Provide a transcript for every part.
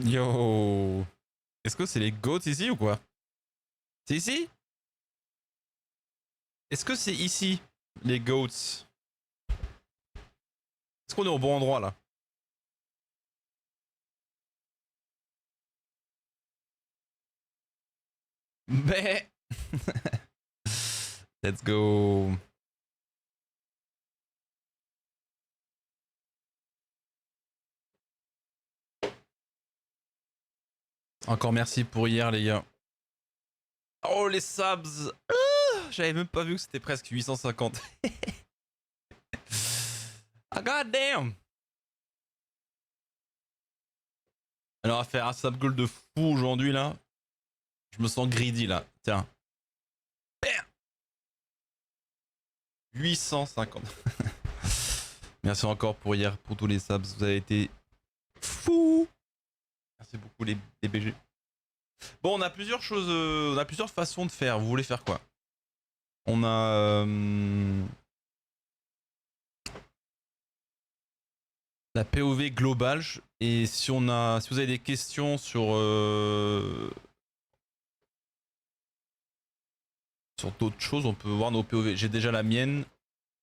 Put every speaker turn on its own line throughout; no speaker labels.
Yo. Est-ce que c'est les goats ici ou quoi? C'est ici? Est-ce que c'est ici, les goats? Est-ce qu'on est au bon endroit là? Mais let's go. Encore merci pour hier les gars. Oh les subs. J'avais même pas vu que c'était presque 850. Ah god damn. Alors à faire un sub goal de fou aujourd'hui là. Je me sens greedy là. Tiens. 850. Merci encore pour hier, pour tous les subs. Vous avez été fous. Merci beaucoup les BG. Bon, on a plusieurs choses, on a plusieurs façons de faire. Vous voulez faire quoi? On a la POV globale et si on a, si vous avez des questions sur sur d'autres choses, on peut voir nos POV. J'ai déjà la mienne,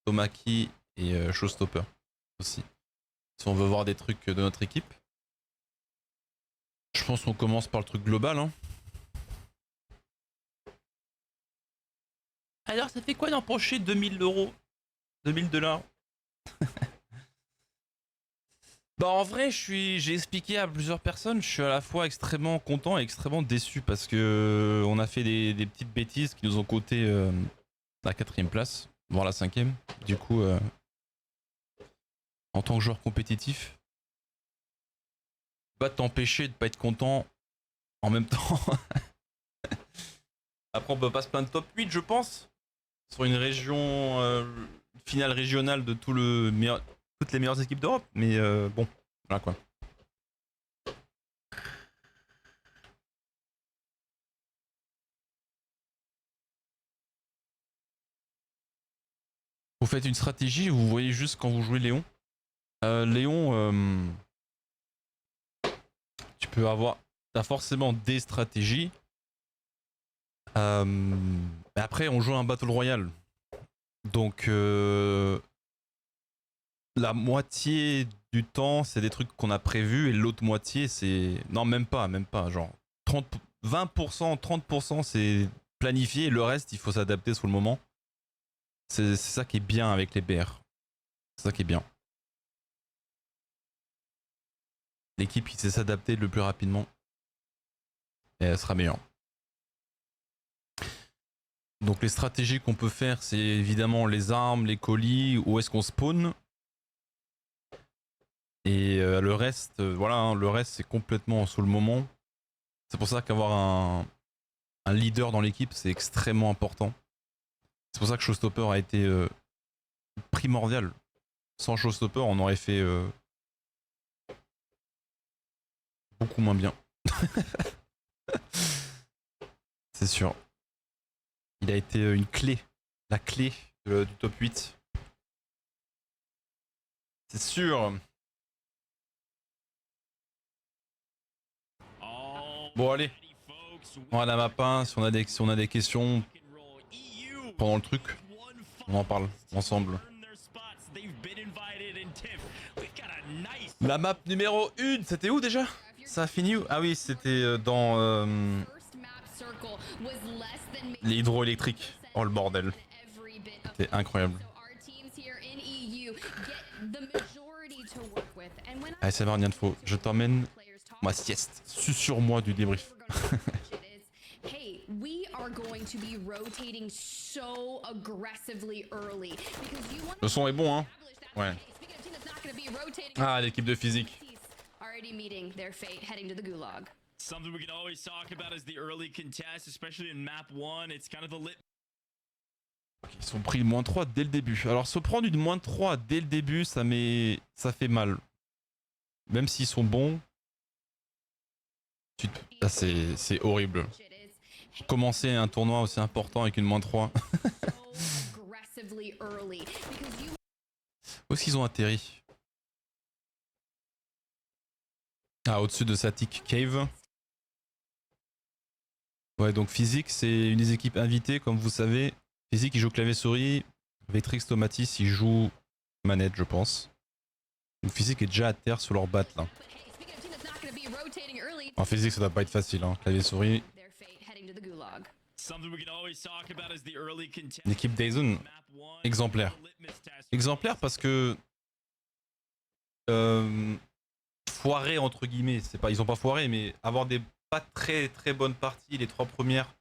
Tomaki et Showstopper aussi. Si on veut voir des trucs de notre équipe. Je pense qu'on commence par le truc global. Hein. Alors, ça fait quoi d'empocher 2000 €? 2000 $? Bah en vrai, j'ai expliqué à plusieurs personnes, je suis à la fois extrêmement content et extrêmement déçu parce que on a fait des petites bêtises qui nous ont coûté la 4ème place, voire la 5ème. Du coup, en tant que joueur compétitif, pas t'empêcher de pas être content en même temps. Après, on peut pas se plaindre de top 8, je pense, sur une région finale régionale de toutes les meilleures équipes d'Europe. Mais bon, voilà quoi. Vous faites une stratégie ou vous voyez juste quand vous jouez Léon? Léon, tu peux avoir... T'as forcément des stratégies. Mais après, on joue un Battle Royale. Donc, la moitié du temps, c'est des trucs qu'on a prévus et l'autre moitié, c'est... Non, même pas. Genre, 20%, 30%, c'est planifié et le reste, il faut s'adapter sur le moment. C'est ça qui est bien avec les BR. C'est ça qui est bien. L'équipe, il sait s'adapter le plus rapidement. Et elle sera meilleure. Donc les stratégies qu'on peut faire, c'est évidemment les armes, les colis, où est-ce qu'on spawn. Et le reste, voilà, hein, le reste c'est complètement sous le moment. C'est pour ça qu'avoir un leader dans l'équipe, c'est extrêmement important. C'est pour ça que Showstopper a été primordial. Sans Showstopper, on aurait fait beaucoup moins bien. C'est sûr. Il a été une clé. La clé du top 8. C'est sûr. Bon allez. On a la map 1, si on a des questions pendant le truc, on en parle ensemble. La map numéro 1, c'était où déjà? Ça a fini où? Ah oui, c'était dans les hydroélectriques. Oh le bordel. C'était incroyable. Allez, ça va, rien de faux. Je t'emmène ma sieste. Susurre-moi du débrief. Le son est bon, hein? Ouais. Ah, l'équipe de physique.
Something we can always talk about is the early contest, especially in map 1. It's kind of the lit.
Ils sont pris le -3 dès le début. Alors se prendre une -3 dès le début, ça fait mal. Même s'ils sont bons, ah, c'est horrible. Commencer un tournoi aussi important avec une -3. Où est-ce qu'ils ont atterri? Ah, au-dessus de Satic Cave. Ouais, donc Physique, c'est une des équipes invitées, comme vous savez. Physique, il joue clavier-souris. Vetrix Tomatis, il joue manette, je pense. Donc Physique est déjà à terre sur leur batte, là. En Physique, ça doit pas être facile, hein. Clavier-souris. L'équipe Dazon, exemplaire. Exemplaire parce que... foiré, entre guillemets. C'est pas, ils ont pas foiré, mais avoir des pas très très bonnes parties, les 3 premières,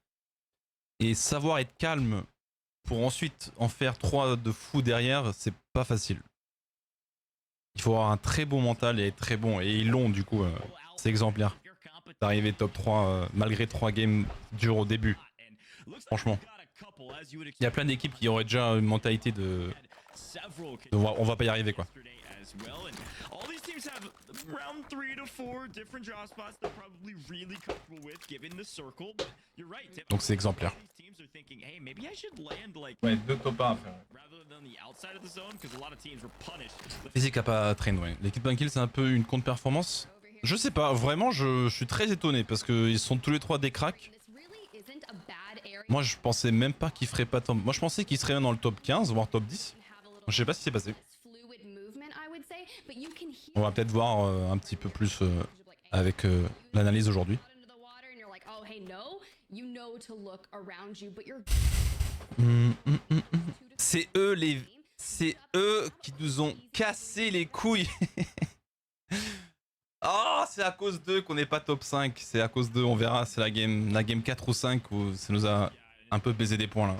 et savoir être calme pour ensuite en faire 3 de fou derrière, c'est pas facile. Il faut avoir un très bon mental et être très bon, et ils l'ont du coup, c'est exemplaire. D'arriver top 3 malgré 3 games durs au début. Franchement. Il y a plein d'équipes qui auraient déjà une mentalité de on va pas y arriver quoi. Donc c'est exemplaire. Ouais, 2 top 1 à faire. Physique a pas train, ouais. L'équipe Bankill c'est un peu une contre-performance. Je sais pas, vraiment je suis très étonné parce qu'ils sont tous les 3 des cracks. Moi je pensais même pas qu'ils feraient pas top. Moi je pensais qu'ils seraient dans le top 15 voire top 10. Je sais pas ce qui s'est passé. On va peut-être voir un petit peu plus avec l'analyse aujourd'hui. C'est eux qui nous ont cassé les couilles. Oh, c'est à cause d'eux qu'on n'est pas top 5. C'est à cause d'eux, on verra. C'est la game 4 ou 5 où ça nous a un peu baisé des points là.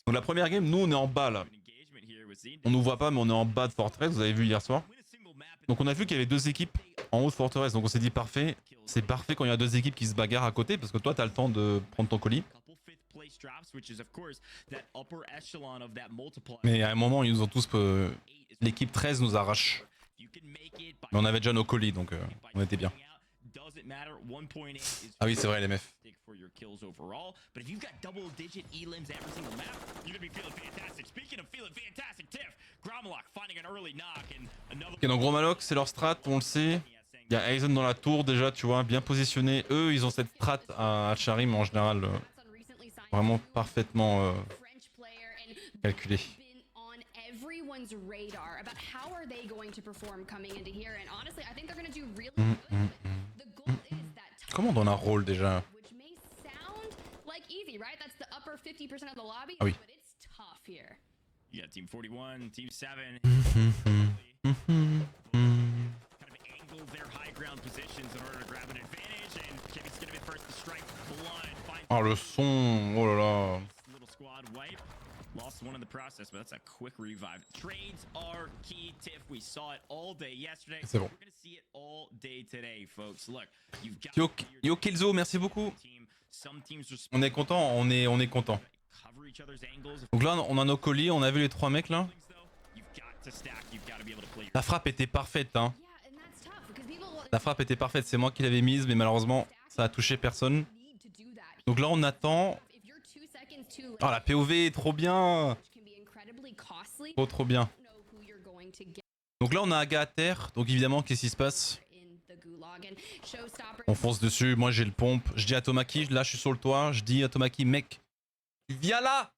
Donc la première game, nous on est en bas là. On nous voit pas mais on est en bas de Fortress, vous avez vu hier soir. Donc on a vu qu'il y avait 2 équipes en haut de Fortress, donc on s'est dit parfait. C'est parfait quand il y a 2 équipes qui se bagarrent à côté parce que toi t'as le temps de prendre ton colis. Mais à un moment ils nous ont tous... l'équipe 13 nous arrache. Mais on avait déjà nos colis donc on était bien. Ah oui c'est vrai les meufs. Ok donc gros Maloc c'est leur strat, on le sait. Il y a Aizen dans la tour déjà tu vois, bien positionné. Eux ils ont cette strat à Charim en général vraiment parfaitement calculé. Comment on a un rôle déjà? Ah oui.
Yeah, team 41, team 7.
Oh le son, oh là là.
Lost one in the process, but that's a quick revive. Trades are key, Tiff. We saw it all day yesterday.
C'est bon.
We're gonna see it all day today, folks. Look, you've got
Yo Kelzo, merci beaucoup. On est content, on est content. Donc là on a nos colis, on a vu les 3 mecs là. La frappe était parfaite hein. La frappe était parfaite, c'est moi qui l'avais mise mais malheureusement ça a touché personne. Donc là on attend. Oh la POV, trop bien. Trop bien. Donc là on a Aga à terre, donc évidemment qu'est-ce qui se passe? On fonce dessus, moi j'ai le pompe, je dis à Tomaki, là je suis sur le toit, je dis à Tomaki mec, viens là.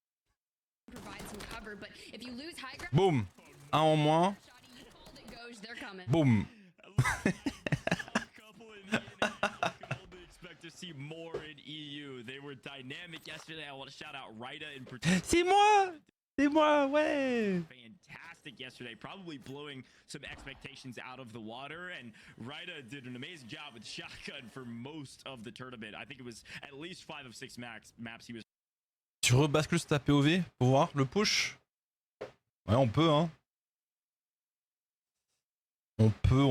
Boum. Un en moins. Boum. C'est moi, ouais.
Fantastic yesterday, probably blowing some expectations out of the water, and Ryda did an amazing job with shotgun for most of the tournament. I think it was at least 5 of 6 maps he was.
Tu rebascules ta POV pour voir le push? Ouais, on peut, hein. On peut.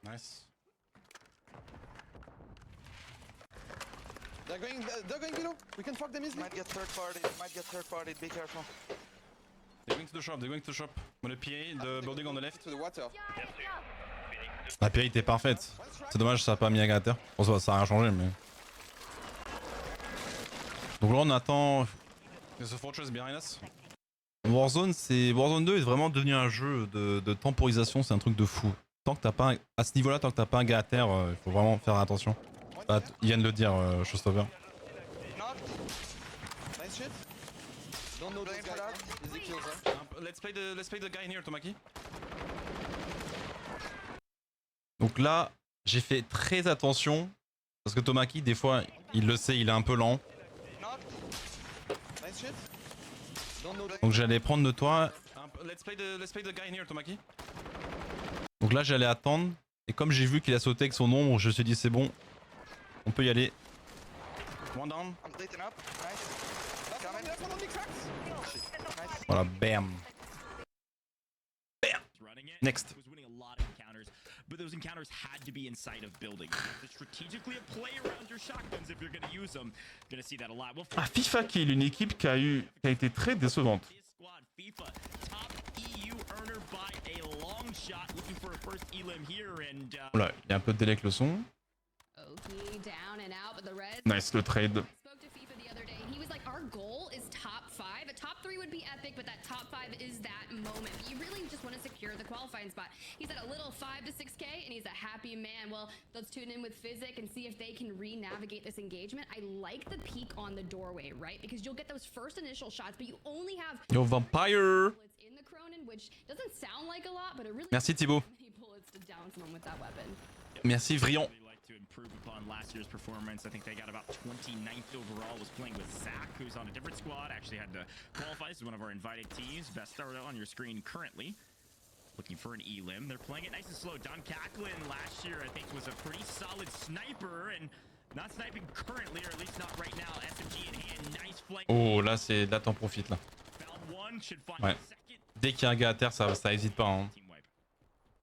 Nice.
They're going below. We can fuck them easily. Might get third party. Be careful.
They're going to the shop. On a PA, the building on the left.
To the water.
La PA était parfaite. C'est dommage, ça a pas mis à terre. Bon, ça a rien changé, mais. Donc là on attend... There's a fortress behind us. Warzone, Warzone 2 est vraiment devenu un jeu de temporisation, c'est un truc de fou. Tant que t'as pas à ce niveau-là, tant que t'as pas un gars à terre, il faut vraiment faire attention. Ah, il vient de le dire, Showstopper.
Nice shit. Don't know this guy. Easy kills, huh?
Let's play the guy in here, Tomaki. Donc là, j'ai fait très attention parce que Tomaki, des fois, il le sait, il est un peu lent.
Nice shit.
Donc j'allais prendre de toi. Let's play the guy in here, Tomaki. Donc là, j'allais attendre et comme j'ai vu qu'il a sauté avec son ombre, je me suis dit c'est bon, on peut y aller. One down.
I'm bleeding up. Nice.
Voilà, bam. Bam. Next.
But those encounters had to be inside of buildings. You have to strategically play around your shotguns if you're going to use them. Going to see that a lot. Well,
Ah, FIFA qui est une équipe qui a été très décevante.
this squad, FIFA, top EU earner by a long shot, looking for a first elim here, and
Oula, il y a un peu de délai avec le son.
Oki down and out, but the res.
Nice le trade.
I spoke to FIFA the other day, and he was like, "Our goal is top 5. A top 3 would be epic, but that top 5 is that moment. You really just want to secure the qualifying spot." He's at a little 5 to 6K, and he's a happy man. Well, let's tune in with Physic and see if they can re-navigate this engagement. I like the peek on the doorway, right? Because you'll get those first initial shots, but you only have
Yo, Vampire.
bullets in the Cronin, which doesn't sound like a lot, but it really
Merci Thibaut.
many bullets to down someone with that weapon.
Merci Vrion.
they like to improve upon last year's performance. I think they got about 29th overall. Was playing with Zach, who's on a different squad. Actually had to qualify. This is one of our invited teams. Best starter on your screen currently. Looking for an elim. They're playing it nice and slow. Don Cacklin last year, I think, was a pretty solid sniper and not sniping currently, or at least not right now. SMG in hand, nice flank.
Oh là c'est là t'en profites là.
Found one, should find
Ouais.
a second.
Dès qu'il y a un gars à terre, ça hésite pas. Hein.
Team wipe.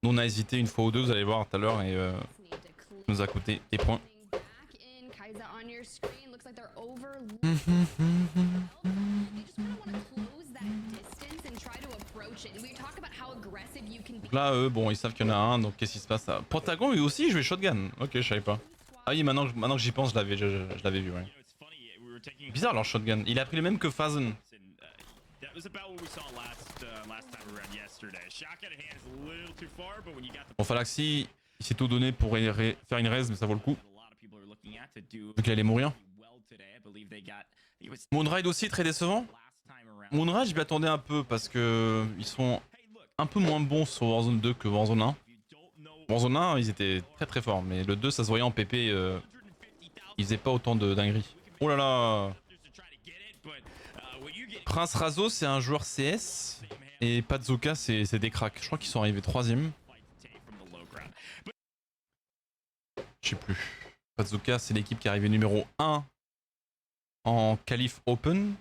Nous on a hésité une fois ou deux, vous allez voir tout à l'heure et
Need to clear
ça nous a coûté des points.
back in. Kaiser on your screen. Looks like they're over. You just kind of want to close that distance and try to approach it. We talk about how aggressive you can be.
Donc là eux bon ils savent qu'il y en a un, donc qu'est-ce qui se passe là? Pentagon lui aussi il jouait shotgun. Ok je savais pas. Ah oui maintenant que j'y pense je l'avais vu ouais.
You know, it's funny. We were taking
Bizarre leur shotgun, il a pris le même que Fazen.
and, that was about what we saw last time around yesterday. Shotgun in hand is a little too far, but when you got the
Bon Falaxy il s'est tout donné pour faire une raise mais ça vaut le coup.
a lot of people are looking at to do
Vu qu'il allait mourir.
well today. I believe they got it was
Moonride aussi très décevant.
last time around.
Moonride je m'y attendais un peu parce que ils sont
Hey, look,
un peu moins bons sur Warzone 2 que Warzone 1.
if you don't know
Warzone 1 ils étaient très forts mais le 2 ça se voyait en PP,
150,000
ils faisaient pas autant de dingueries. Oh là là.
to try to get it, but when you get
Prince Razo c'est un joueur CS et Pazuka c'est des cracks. Je crois qu'ils sont arrivés 3ème.
fight to take from the low ground.
Je sais plus. Pazuka c'est l'équipe qui est arrivée numéro 1 en Qualif Open.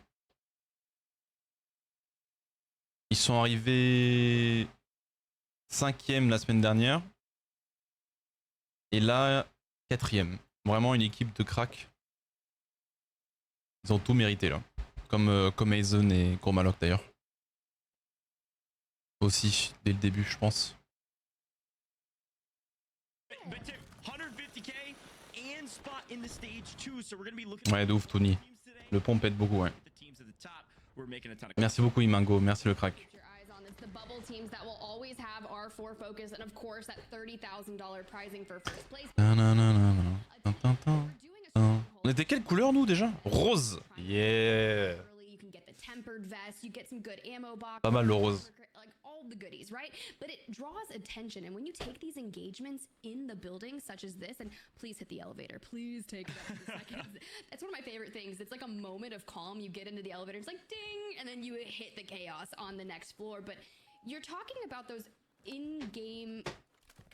Ils sont arrivés 5ème la semaine dernière. Et là 4ème. Vraiment une équipe de cracks. Ils ont tout mérité là. Comme Aizen et Gourmaloc d'ailleurs. Aussi, dès le début je pense.
But 150k and spot in the stage 2, so we're going to be looking
Ouais de ouf Tony. Le pont pète beaucoup ouais.
the teams at the top. We're making a ton of
Merci beaucoup Imango, merci le crack.
Your eyes on this. The bubble teams that will always have R4 focus, and of course that $30,000 prizing for first place.
On était quelle couleur nous déjà? Rose. Yeah.
Early, you can get the tempered vest, you get some good ammo box.
Pas mal le rose.
Like all the goodies, right? But it draws attention, and when you take these engagements in the building, such as this, and please hit the elevator, please take it up for seconds. That's one of my favorite things. It's like a moment of calm. You get into the elevator, it's like ding, and then you hit the chaos on the next floor. But you're talking about those in-game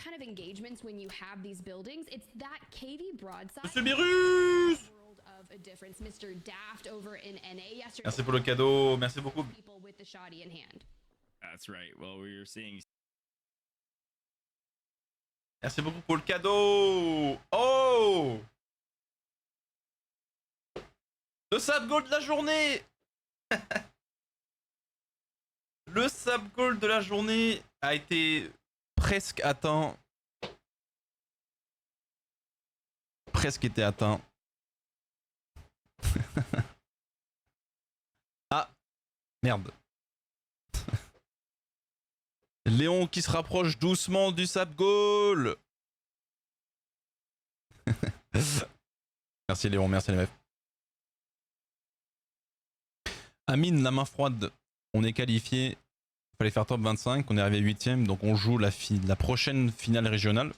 kind of engagements when you have these buildings. It's that KV broadside.
Monsieur Birus.
World of a difference. Mr. Daft over in NA yesterday.
Merci pour le cadeau, merci beaucoup.
People with the shoddy in hand.
That's right. Well, we were seeing
Merci beaucoup pour le cadeau. Oh. Le sab goal de la journée. Le sab goal de la journée a été presque atteint. Presque été atteint. Merde. Léon qui se rapproche doucement du sap goal. Merci Léon, merci les meufs. Amine, la main froide. On est qualifié. Il fallait faire top 25. On est arrivé 8ème. Donc on joue la prochaine finale régionale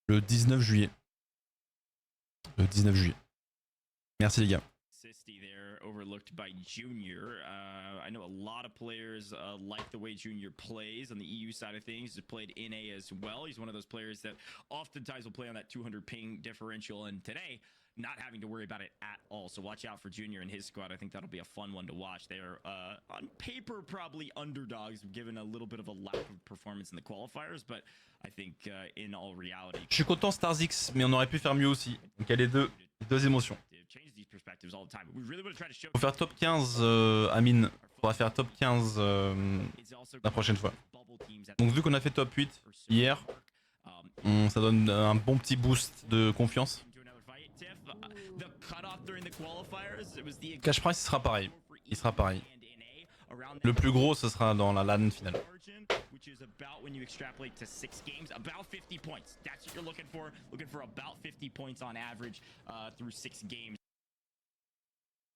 le 19 juillet. Le 19 juillet. Merci les gars.
Overlooked by Junior. I know a lot of players like the way Junior plays on the EU side of things. He's played in A as well. He's one of those players that oftentimes will play on that 200 ping differential, and today not having to worry about it at all. So watch out for Junior and his squad. I think that'll be a fun one to watch. They're on paper probably underdogs, given a little bit of a lack of performance in the qualifiers, but I think in all reality.
Je suis content Starzix, mais on aurait pu faire mieux aussi. Donc il y a les deux émotions. Faut faire top 15, Amine. Faudra faire top 15 la prochaine fois. Donc vu qu'on a fait top 8 hier, ça donne un bon petit boost de confiance. Cash price, il sera pareil. Il sera pareil. Le plus gros, ce sera dans la LAN finale.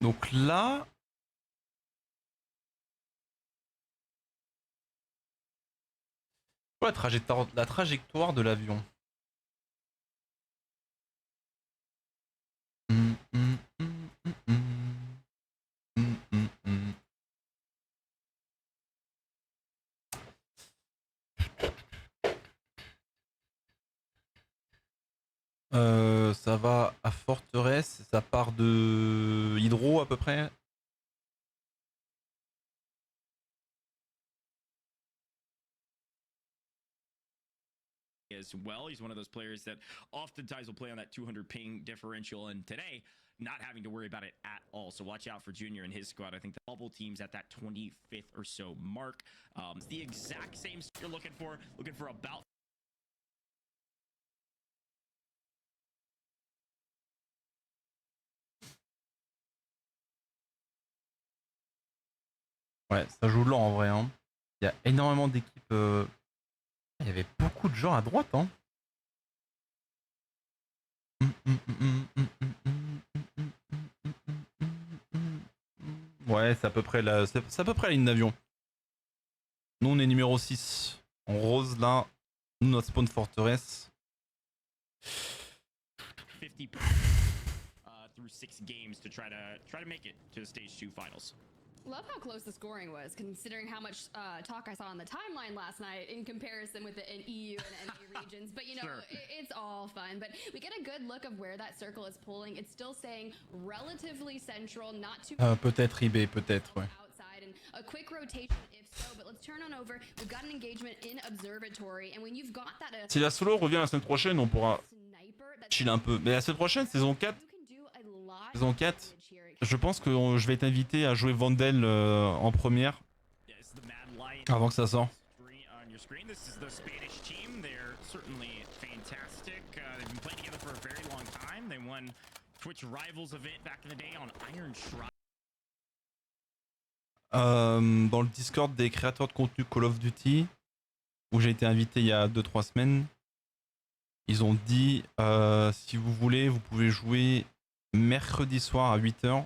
Donc là... la trajectoire de l'avion. Ça va à Forteresse, ça part de Hydro à peu près.
As well, he's one of those players that oftentimes will play on that 200 ping differential, and today not having to worry about it at all. So watch out for Junior and his squad. I think the bubble team's at that 25th or so mark. It's the exact same you're looking for about.
Ouais, ça joue lent en vrai. Hein. Il y a énormément d'équipes. Il y avait beaucoup de gens à droite. Hein. Ouais, c'est à peu près la ligne d'avion. Nous, on est numéro 6. En rose, là. Nous, notre spawn forteresse.
50 through 6 games to try to make it to the stage 2 finals.
Love how close the scoring was, considering how much talk I saw on the timeline last night in comparison with the EU and NA regions. But you know, sure. It's all fun. But we get a good look of where that circle is pulling. It's still staying relatively central, not too.
Peut-être eBay, peut-être, ouais.
Outside and a quick rotation if so. But let's turn on over. We've got an engagement in observatory, and when you've got that.
Si la solo revient la semaine prochaine, on pourra chill un peu. Mais la semaine prochaine, saison 4. Saison 4. Je pense que je vais être invité à jouer Vandel en première avant que ça sorte. Dans le Discord des créateurs de contenu Call of Duty, où j'ai été invité il y a 2-3 semaines, ils ont dit si vous voulez, vous pouvez jouer mercredi soir à 8h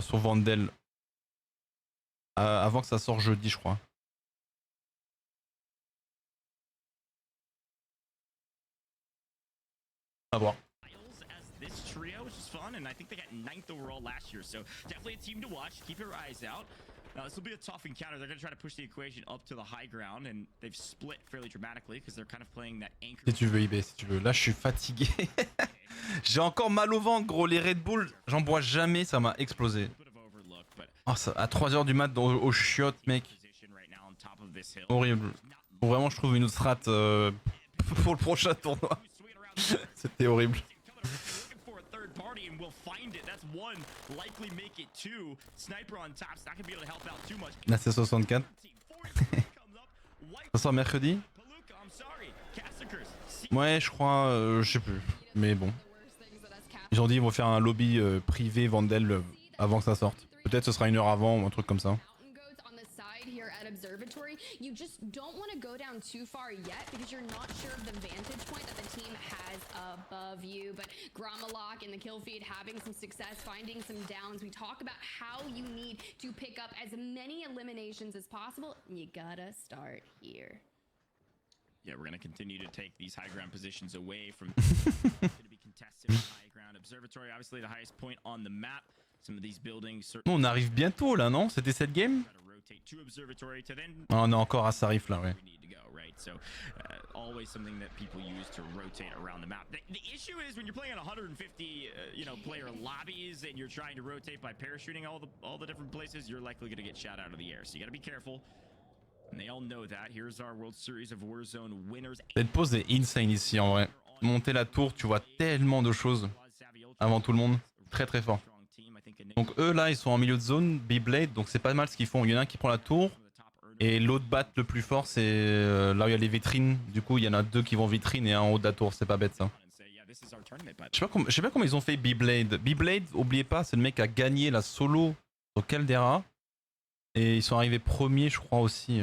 sur Vandel avant que ça sorte jeudi, je crois. À voir.
This will be a tough encounter. They're going to try to push the equation up to the high ground, and they've split fairly dramatically because they're kind of playing that anchor.
Si tu veux, eBay, si tu veux. Là, je suis fatigué. J'ai encore mal au ventre, gros. Les Red Bull, j'en bois jamais, ça m'a explosé. Oh, ça, à 3h du mat au chiottes, mec. Horrible. Faut vraiment, je trouve une autre strat pour le prochain tournoi. C'était horrible. Là c'est 64. Ça sort mercredi. Ouais je crois, je sais plus. Mais bon. Ils ont dit ils vont faire un lobby privé Vandel avant que ça sorte. Peut-être ce sera 1 heure avant ou un truc comme ça.
Mountain goats on the side here at Observatory. You just don't want to go down too far yet because you're not sure of the vantage point that the team has above you. But Gromalok in the kill feed having some success, finding some downs. We talk about how you need to pick up as many eliminations as possible. You gotta start here.
Yeah, we're going to continue to take these high ground positions away from going to be contested high ground observatory. Obviously, the highest point on the map. Some of these buildings certainly.
On arrive bientôt là, non? C'était cette game?
Rotate to observatory to then.
Ah, on est encore à Sarif là, ouais.
We need to go, right? So, always something that people use to rotate around the map. The issue is when you're playing on 150, player lobbies and you're trying to rotate by parachuting all the different places, you're likely going to get shot out of the air. So you got to be careful. And they all know that. Here's our World Series of Warzone winners.
Cette pause est insane ici en vrai. Monter la tour, tu vois tellement de choses avant tout le monde. Très très fort. Donc eux là, ils sont en milieu de zone, B-Blade, donc c'est pas mal ce qu'ils font. Il y en a un qui prend la tour et l'autre bat le plus fort, c'est là où il y a les vitrines. Du coup, il y en a 2 qui vont vitrine et un en haut de la tour. C'est pas bête ça. Je sais pas comment ils ont fait B-Blade. B-Blade, oubliez pas, c'est le mec qui a gagné la solo au Caldera. Et ils sont arrivés premiers, je crois, aussi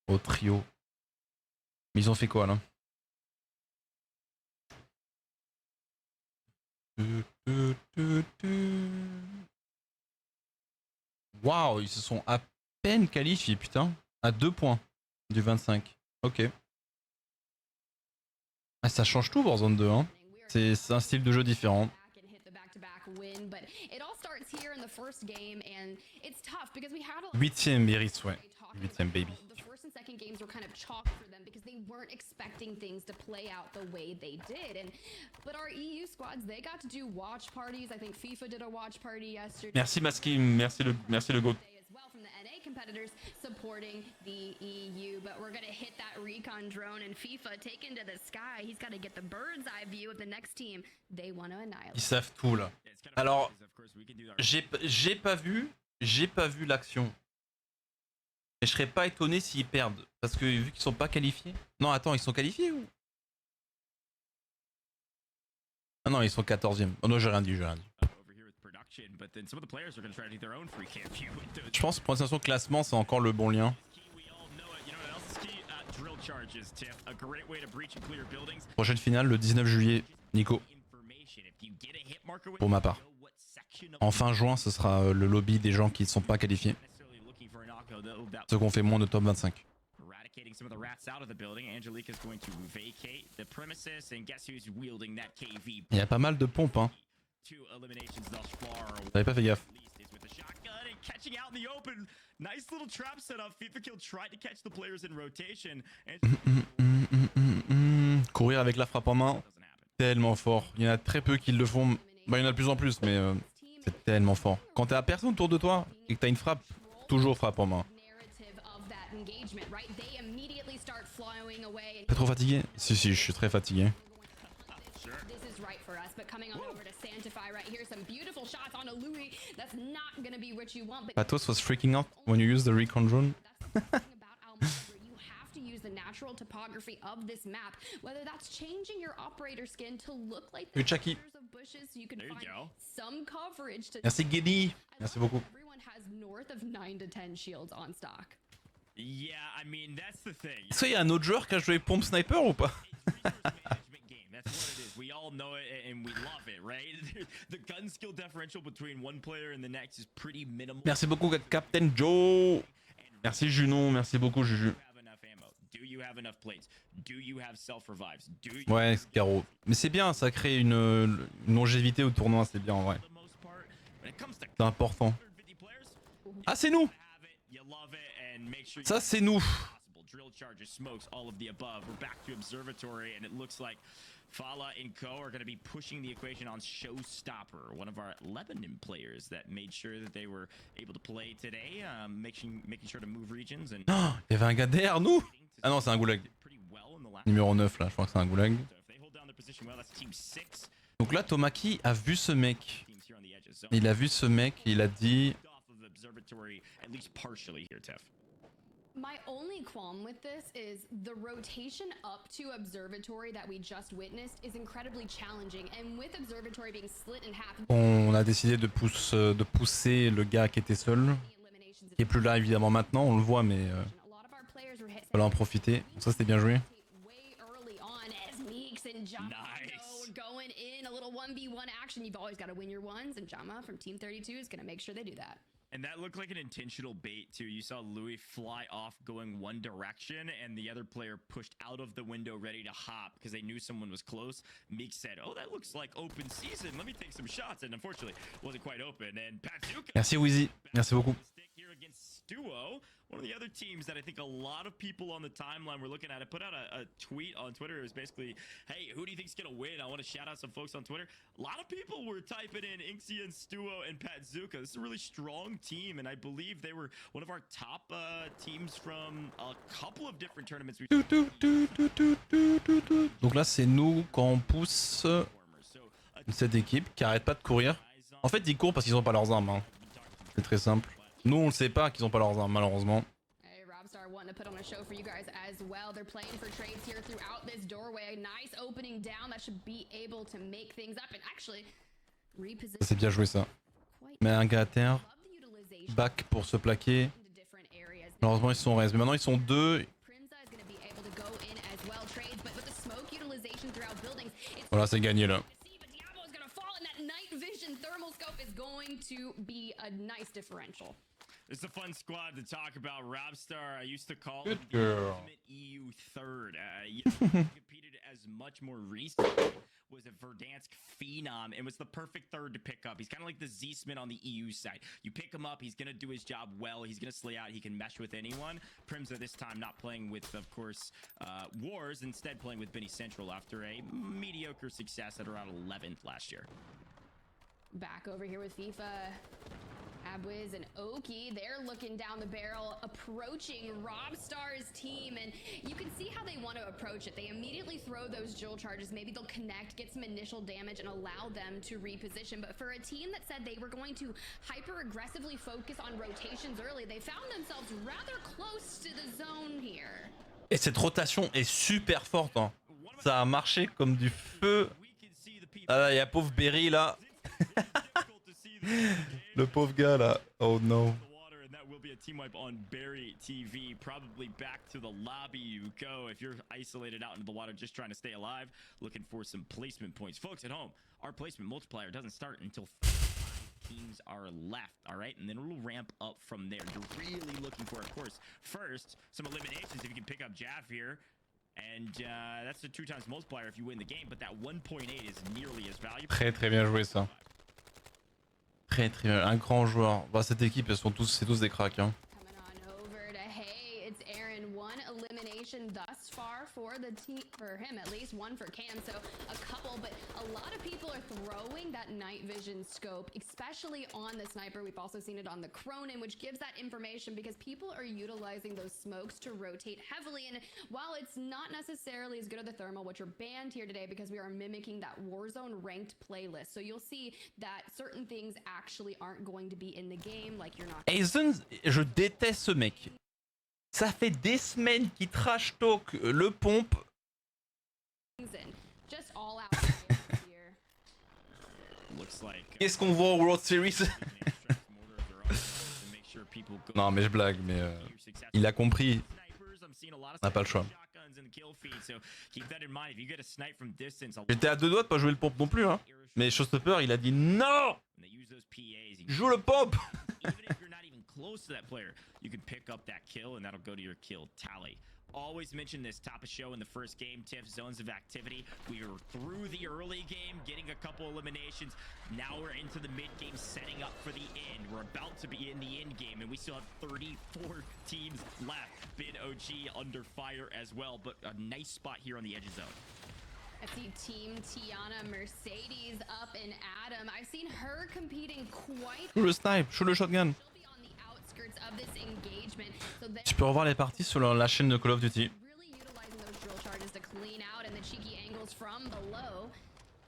au trio. Mais ils ont fait quoi là? Waouh, ils se sont à peine qualifiés, putain. À 2 points du 25. Ok. Ah, ça change tout Warzone 2, hein. C'est un style de jeu différent.
Win, but it all starts here in the first game, and it's tough because we had a
8ème Iris, ouais. 8ème baby.
The first and second games were kind of chalk for them because they weren't expecting things to play out the way they did. But our EU squads, they got to do watch parties. I think FIFA did a watch party yesterday.
Merci Maskim, merci le GOAT.
As well from the NA competitors supporting the EU, but we're gonna hit that recon drone and FIFA taken to the sky. He's got to get the bird's eye view of the next team. They want to annihilate.
Ils savent tout là. Alors, j'ai pas vu l'action. Et je serais pas étonné s'ils perdent. Parce que vu qu'ils sont pas qualifiés. Non, attends, ils sont qualifiés ou? Ah non, ils sont 14ème. Oh non, j'ai rien dit. Je pense pour l'instant classement, c'est encore le bon lien. Prochaine finale le 19 juillet, Nico. Pour ma part. En fin juin, ce sera le lobby des gens qui ne sont pas qualifiés. Ceux qui ont fait moins de top 25. Il y a pas mal de pompes, hein. J'avais pas fait gaffe. Courir avec la frappe en main, tellement fort. Il y en a très peu qui le font. Bah, il y en a de plus en plus, mais c'est tellement fort. Quand t'as personne autour de toi et que t'as une frappe, toujours frappe en main. Pas trop fatigué? Si, je suis très fatigué. Patos was freaking out when you use the recon drone.
The natural topography of this map, whether that's changing your operator skin to look like
the Chucky.
Of bushes, so you can find some coverage to.
Merci Gedi. Merci beaucoup.
Everyone has north of 9 to 10 shields on stock.
Yeah, I mean that's the thing.
Est-ce qu'il y a un autre joueur qui a joué pompe sniper ou pas?
That's what it is. We all know it and we love it, right? The gun skill differential between one player and the next is pretty minimal.
Merci beaucoup Captain Joe. Merci Junon, merci beaucoup Juju.
Do you have enough plates? Do you have self-revives?
Ouais, Caro. Mais c'est bien, ça crée une longévité au tournoi, c'est bien en vrai. C'est important. Ah, c'est nous! Ça, c'est nous!
Fala and Co are going to be pushing the equation on Showstopper, one of our Lebanon players that made sure that they were able to play today, making sure to move regions. And
oh, il y avait un gars derrière nous. Ah non, c'est un goulag. Numéro 9 là, je crois que c'est un goulag. Donc là, Tomaki a vu ce mec. Il a vu ce mec, il a dit...
My only qualm with this is the rotation up to Observatory that we just witnessed is incredibly challenging, and with Observatory being split in half.
On a décidé de pousser le gars qui était seul, qui est plus là évidemment maintenant, on le voit, mais fallait en profiter. Ça c'était bien joué.
Nice.
Going in a little 1v1 action. You've always got to win your ones, and Jama from Team 32 is going to make sure they do that.
And that looked like an intentional bait too. You saw Louis fly off going one direction and the other player pushed out of the window ready to hop because they knew someone was close. Meek said, oh, that looks like open season. Let me take some shots. And unfortunately, wasn't quite open. And Patsuka.
Merci Wheezy. Merci beaucoup.
Here against Stuo, one of the other teams that I think a lot of people on the timeline were looking at. I put out a tweet on Twitter. It was basically, hey, who do you think's gonna win? I want to shout out some folks on Twitter. A lot of people were typing in Inxia and Stuo and Patsuka. This is a really strong team, and I believe they were one of our top teams from a couple of different tournaments.
Donc là, c'est nous quand on pousse cette équipe qui arrête pas de courir. En fait, ils courent parce qu'ils ont pas leurs armes. Hein. C'est très simple. Nous, on le sait pas qu'ils ont pas leurs armes, malheureusement.
Hey, Robstar wanting to put on a show for you guys as well. They're playing for trades here throughout this doorway. A nice opening down that should be able to make things up and actually reposition.
C'est bien joué ça. Mais un gars à terre. Back pour se plaquer. Malheureusement, ils sont res. Mais maintenant, ils sont deux. Voilà, c'est gagné là.
To be a nice differential.
It's a fun squad to talk about. Robstar, I used to call
Good
him
girl.
the ultimate EU third. Competed as much more recently. Was a Verdansk phenom and was the perfect third to pick up. He's kind of like the Z-Smith on the EU side. You pick him up, he's going to do his job well. He's going to slay out. He can mesh with anyone. Primza this time not playing with, of course, Wars, instead playing with Benny Central after a mediocre success at around 11th last year.
Back over here with FIFA, Abwiz and Oki, they're looking down the barrel, approaching Robstar's team, and you can see how they want to approach it. They immediately throw those Joel charges. Maybe they'll connect, get some initial damage, and allow them to reposition. But for a team that said they were going to hyper-aggressively focus on rotations early, they found themselves rather close to the zone here.
Et cette rotation est super forte. Hein. Ça a marché comme du feu. Ah là, il y a pauvre Berry là. Le pauvre gars là. Oh no.
Team wipe on Barry TV. Probably back to the lobby you go if you're isolated out into the water just trying to stay alive, looking for some placement points. Folks at home, our placement multiplier doesn't start until 5 teams are left, all right? And then it'll ramp up from there. You're really looking for, of course, first, some eliminations if you can pick up Jaff here. And that's a 2 times multiplier if you win the game, but that 1.8 is nearly as valuable.
Très très bien joué ça. Très très bien, un grand joueur. Bah, cette équipe, c'est tous des cracks. Hein.
Thus far for the team, for him at least, one for Cam, so a couple, but a lot of people are throwing that night vision scope, especially on the sniper. We've also seen it on the Cronin, which gives that information because people are utilizing those smokes to rotate heavily, and while it's not necessarily as good as the thermal, which are banned here today because we are mimicking that Warzone ranked playlist, so you'll see that certain things actually aren't going to be in the game, like you're not.
Aizen, je déteste ce mec. Ça fait des semaines qu'il trash talk le pompe. Qu'est-ce qu'on voit au World Series? Non mais je blague, mais il a compris. On n'a pas le choix. J'étais à 2 doigts de pas jouer le pompe non plus, hein. Mais Showstopper, il a dit non! Joue le pompe!
Close to that player, you can pick up that kill and that'll go to your kill tally. Always mention this top of show in the first game, Tiff, zones of activity. We were through the early game, getting a couple eliminations. Now we're into the mid game, setting up for the end. We're about to be in the end game, and we still have 34 teams left. Bid OG under fire as well, but a nice spot here on the edge of zone.
I see Team Tiana Mercedes up and Adam. I've seen her competing quite.
Shoot le snipe, shoot le shotgun. Tu peux revoir les parties sur la chaîne de Call of Duty.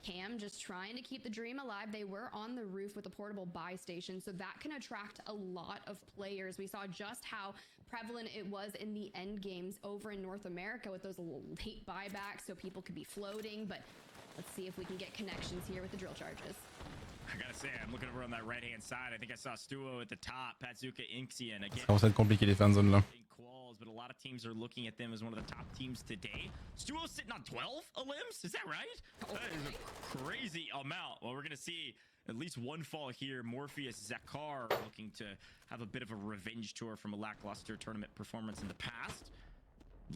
Cam just trying to keep the dream alive. They were on the roof with a portable buy station, so that can attract a lot of players. We saw just how prevalent it was in the end games over in North America with those late buybacks so people could be floating, but let's see if we can get connections here with the drill charges.
I gotta say, I'm looking over on that right-hand side. I think I saw Stuo at the top, Patsuka, Inxian again.
Ça commence à être compliqué les fan zones là.
Quals, but a lot of teams are looking at them as one of the top teams today. Stuo's sitting on 12 limbs, is that right? That is a crazy amount. Well, we're gonna see at least one fall here. Morpheus, Zakar looking to have a bit of a revenge tour from a lackluster tournament performance in the past.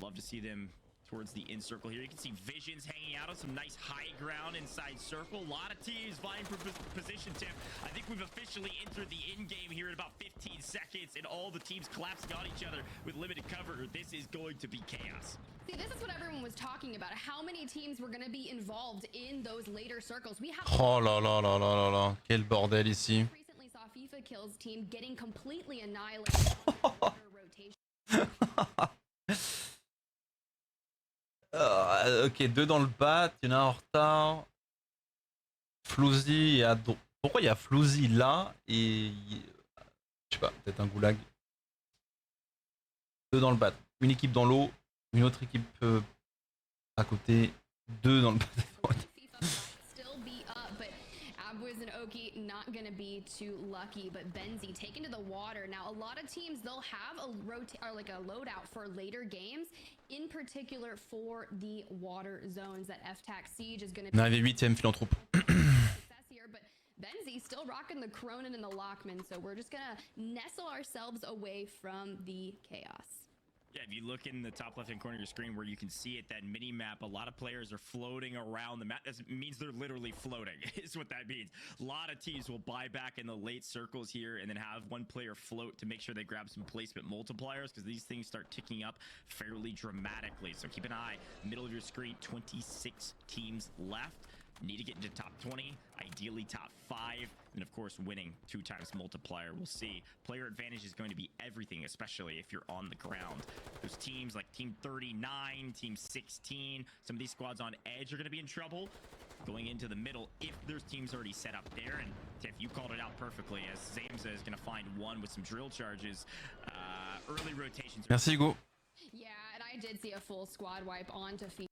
Love to see them towards the in circle here. You can see Visions hanging out on some nice high ground inside circle. A lot of teams vying for position, Tim. I think we've officially entered the in game here in about 15 seconds, and all the teams collapsing on each other with limited cover. This is going to be chaos.
See, this is what everyone was talking about. How many teams were going to be involved in those later circles? We have
Oh là là là là là là, quel bordel ici.
recently saw FIFA Kills team getting completely annihilated. Rotation.
Ok, 2 dans le bat, il y en a un en retard. Floozy à droite. Pourquoi il y a Floozy là et... Je sais pas, peut-être un goulag. 2 dans le bat. Une équipe dans l'eau, une autre équipe à côté. 2 dans le bat.
Still be up, but Abwiz and Oki not gonna be too lucky. But Benzi taken to the water. Now, a lot of teams, they'll have a loadout for later games, in particular for the water zones that FTAC Siege is gonna be.
On est arrivé 8ème philanthrope.
Success here, but Benzi still rocking the Cronin and the Lockman, so we're just gonna nestle ourselves away from the chaos.
Yeah, if you look in the top left-hand corner of your screen where you can see it, that mini-map, a lot of players are floating around the map. That means they're literally floating, is what that means. A lot of teams will buy back in the late circles here and then have one player float to make sure they grab some placement multipliers, because these things start ticking up fairly dramatically. So keep an eye, middle of your screen, 26 teams left. Need to get into top 20, ideally top 5, and of course winning 2 times multiplier. We'll see. Player advantage is going to be everything, especially if you're on the ground. Those teams like Team 39, Team 16, some of these squads on edge are going to be in trouble going into the middle if there's teams already set up there. And Tiff, you called it out perfectly, as Zamza is going to find one with some drill charges. Early rotations.
Merci Hugo.
Yeah, and I did see a full squad wipe onto FIFA.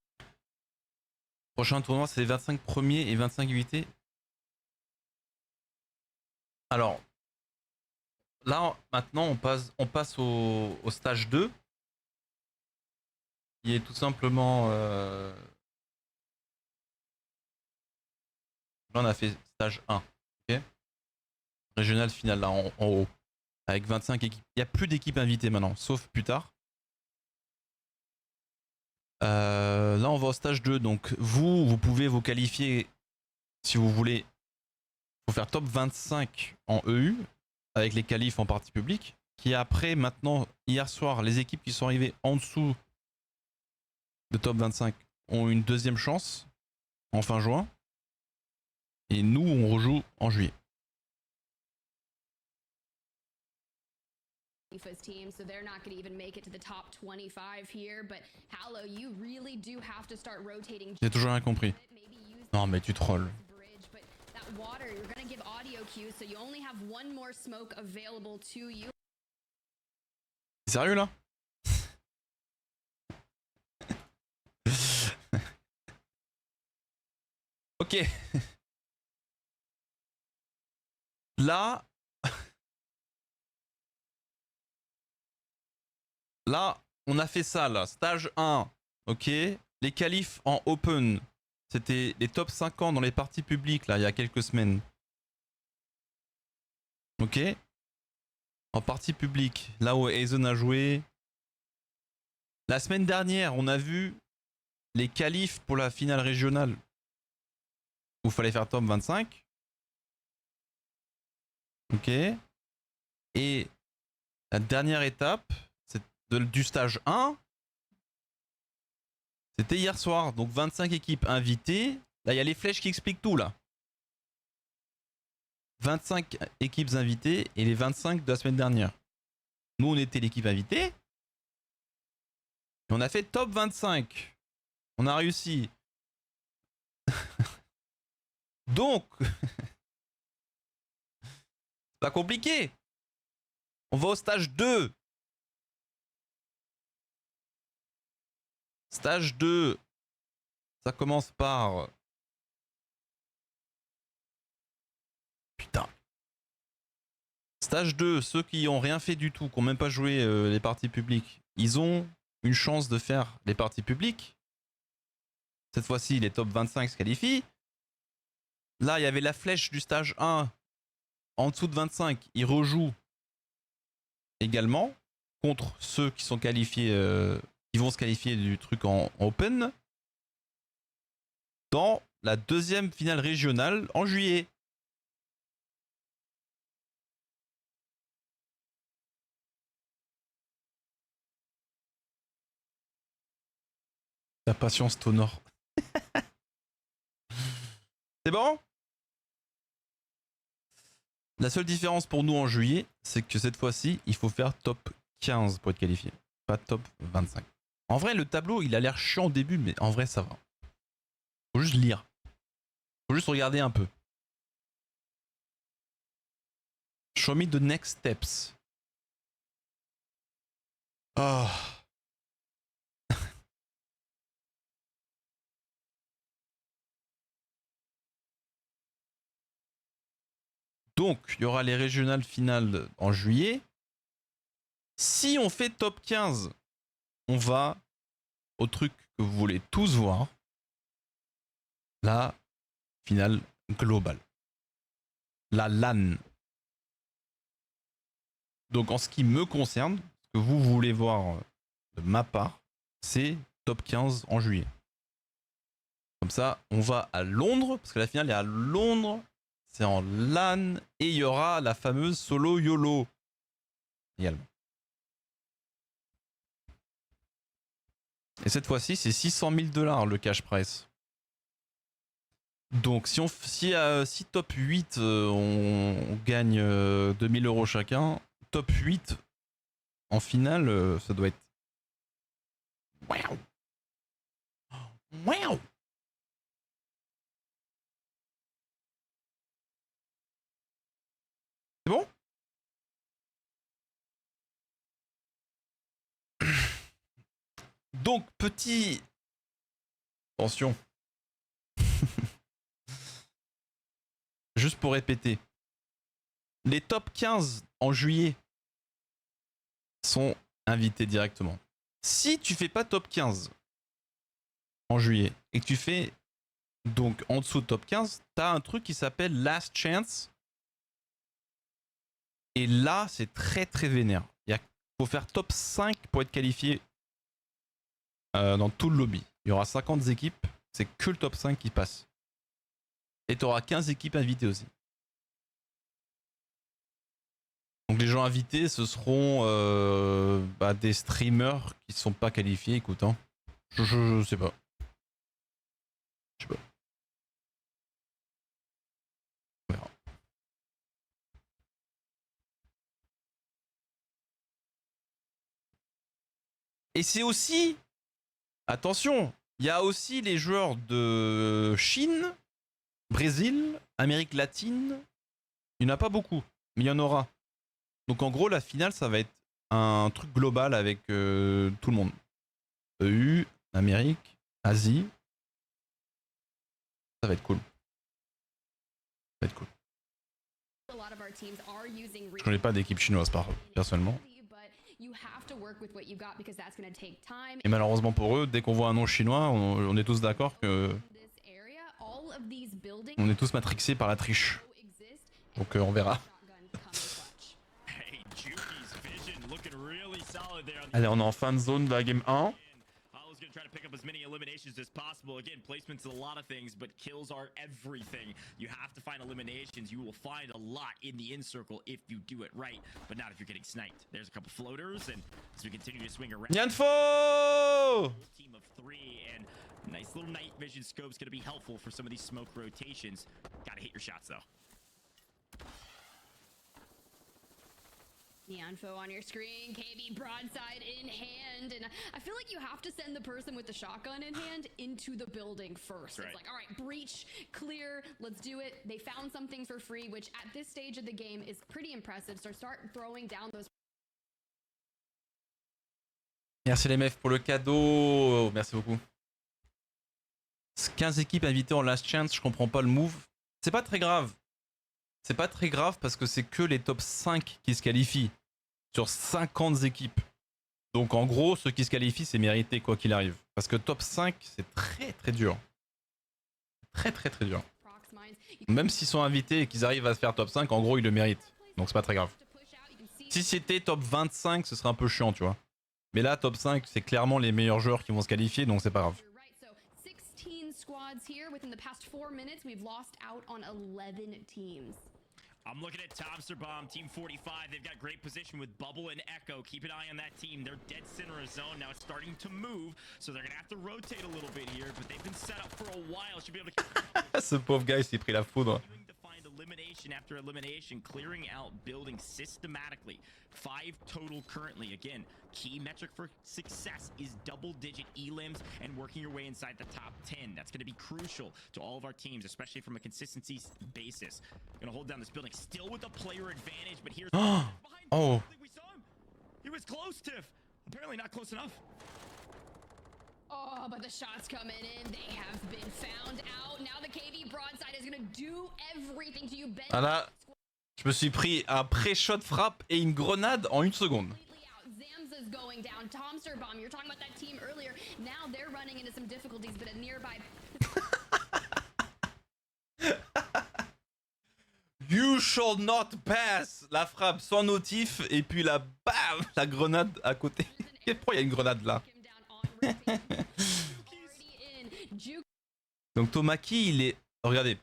Prochain tournoi, c'est les 25 premiers et 25 UIT. Alors, là, maintenant, on passe au stage 2. Qui est tout simplement... Là, on a fait stage 1. Okay, régional final, là, en haut. Avec 25 équipes. Il n'y a plus d'équipes invitées maintenant, sauf plus tard. Là on va au stage 2, donc vous pouvez vous qualifier si vous voulez. Il faut faire top 25 en EU avec les qualifs en partie publique, qui après maintenant, hier soir, les équipes qui sont arrivées en dessous de top 25 ont une deuxième chance en fin juin, et nous on rejoue en juillet.
FIFA's team, so they're not going to even make it to the top 25 here. But Hallow, you really do have to start rotating.
J'ai toujours rien compris. Non mais tu trolls.
But that water, you're going to give audio cues, so you only have one more smoke available to you.
Sérieux là? Ok. Là. Là, on a fait ça là, stage 1, ok. Les qualifs en open, c'était les top 50 dans les parties publiques là, il y a quelques semaines. Ok. En partie publique, là où Aizen a joué. La semaine dernière, on a vu les qualifs pour la finale régionale où il fallait faire top 25. Ok. Et la dernière étape du stage 1, c'était hier soir, donc 25 équipes invitées. Là, il y a les flèches qui expliquent tout là. 25 équipes invitées et les 25 de la semaine dernière. Nous, on était l'équipe invitée. Et on a fait top 25. On a réussi. Donc, pas compliqué. On va au stage 2. Stage 2. Ça commence par... Putain. Stage 2, ceux qui ont rien fait du tout, qui n'ont même pas joué les parties publiques, ils ont une chance de faire les parties publiques. Cette fois-ci, les top 25 se qualifient. Là, il y avait la flèche du stage 1. En dessous de 25, ils rejouent également contre ceux qui sont qualifiés, qui vont se qualifier du truc en open dans la deuxième finale régionale en juillet. La patience t'honore. C'est bon? La seule différence pour nous en juillet, c'est que cette fois-ci, il faut faire top 15 pour être qualifié, pas top 25. En vrai, le tableau, il a l'air chiant au début, mais en vrai, ça va. Faut juste lire. Faut juste regarder un peu. Show me the next steps. Oh. Donc, il y aura les régionales finales en juillet. Si on fait top 15, on va au truc que vous voulez tous voir. La finale globale. La LAN. Donc, en ce qui me concerne, ce que vous voulez voir de ma part, c'est top 15 en juillet. Comme ça, on va à Londres, parce que la finale est à Londres. C'est en LAN et il y aura la fameuse solo YOLO également. Et cette fois-ci, c'est 600 000 $ le cash price. Donc si top 8, on gagne 2000 € chacun, top 8 en finale, ça doit être... Wow. Wow. C'est bon? Donc, petit... Attention. Juste pour répéter. Les top 15 en juillet sont invités directement. Si tu fais pas top 15 en juillet et que tu fais donc en dessous de top 15, tu as un truc qui s'appelle Last Chance. Et là, c'est très très vénère. Il faut faire top 5 pour être qualifié dans tout le lobby. Il y aura 50 équipes, c'est que le top 5 qui passe. Et tu auras 15 équipes invitées aussi. Donc les gens invités, ce seront des streamers qui ne sont pas qualifiés, écoute. Hein. Je sais pas. Je sais pas. On verra. Et c'est aussi... Attention, il y a aussi les joueurs de Chine, Brésil, Amérique latine. Il n'y en a pas beaucoup, mais il y en aura. Donc en gros, la finale, ça va être un truc global avec tout le monde. EU, Amérique, Asie. Ça va être cool. Ça va être cool. Je connais pas d'équipe chinoise personnellement. Et malheureusement pour eux, dès qu'on voit un nom chinois, on est tous d'accord que on est tous matrixés par la triche. Donc on verra. Allez, on est en fin de zone de la game 1.
Try to pick up as many eliminations as possible. Again, placement's a lot of things, but kills are everything. You have to find eliminations. You will find a lot in the in circle if you do it right, but not if you're getting sniped. There's a couple floaters, and as we continue to swing around,
Yanfo!
Team of 3, and nice little night vision scope's going to be helpful for some of these smoke rotations. Gotta hit your shots though.
Info on your screen, KB broadside in hand, and I feel like you have to send the person with the shotgun in hand into the building first.
Right.
It's like, all right, breach, clear, let's do it. They found something for free, which at this stage of the game is pretty impressive. So start throwing down those.
Merci les meufs pour le cadeau. Merci beaucoup. 15 équipes invitées en last chance, je comprends pas le move. C'est pas très grave. C'est pas très grave parce que c'est que les top 5 qui se qualifient sur 50 équipes. Donc en gros, ceux qui se qualifient, c'est mérité quoi qu'il arrive. Parce que top 5, c'est très très dur. Très très très dur. Même s'ils sont invités et qu'ils arrivent à se faire top 5, en gros, ils le méritent. Donc c'est pas très grave. Si c'était top 25, ce serait un peu chiant, tu vois. Mais là, top 5, c'est clairement les meilleurs joueurs qui vont se qualifier, donc c'est pas grave.
Squads here within the past 4 minutes. We've lost out on 11 teams.
I'm looking at Tomsterbomb, Team 45. They've got great position with Bubble and Echo. Keep an eye on that team. They're dead center of zone. Now it's starting to move, so they're going to have to rotate a little bit here, but they've been set up for a while. Should be able to...
Ce pauvre gars, il s'est pris la foudre.
To find elimination after elimination, clearing out buildings systematically. 5 total currently. Again, key metric for success is double-digit elims and working your way inside the top 10. That's going to be crucial to all of our teams, especially from a consistency basis. Going to hold down this building, still with a player advantage, but here's behind.
Oh.
I think we saw him. He was close, Tiff. Apparently not close enough.
Oh, but the shots coming in, they have been found out. Now the KV broadside is gonna do everything to you.
Ah là, je me suis pris un pré-shot frappe et une grenade en 1 seconde.
Zamza's going down. Tomsterbomb, you're talking about that team earlier. Now they're running into some difficulties, but a nearby.
You shall not pass. La frappe sans notif et puis la bam, la grenade à côté. Pourquoi il y a une grenade là? Donc Tomaki, il est... Regardez.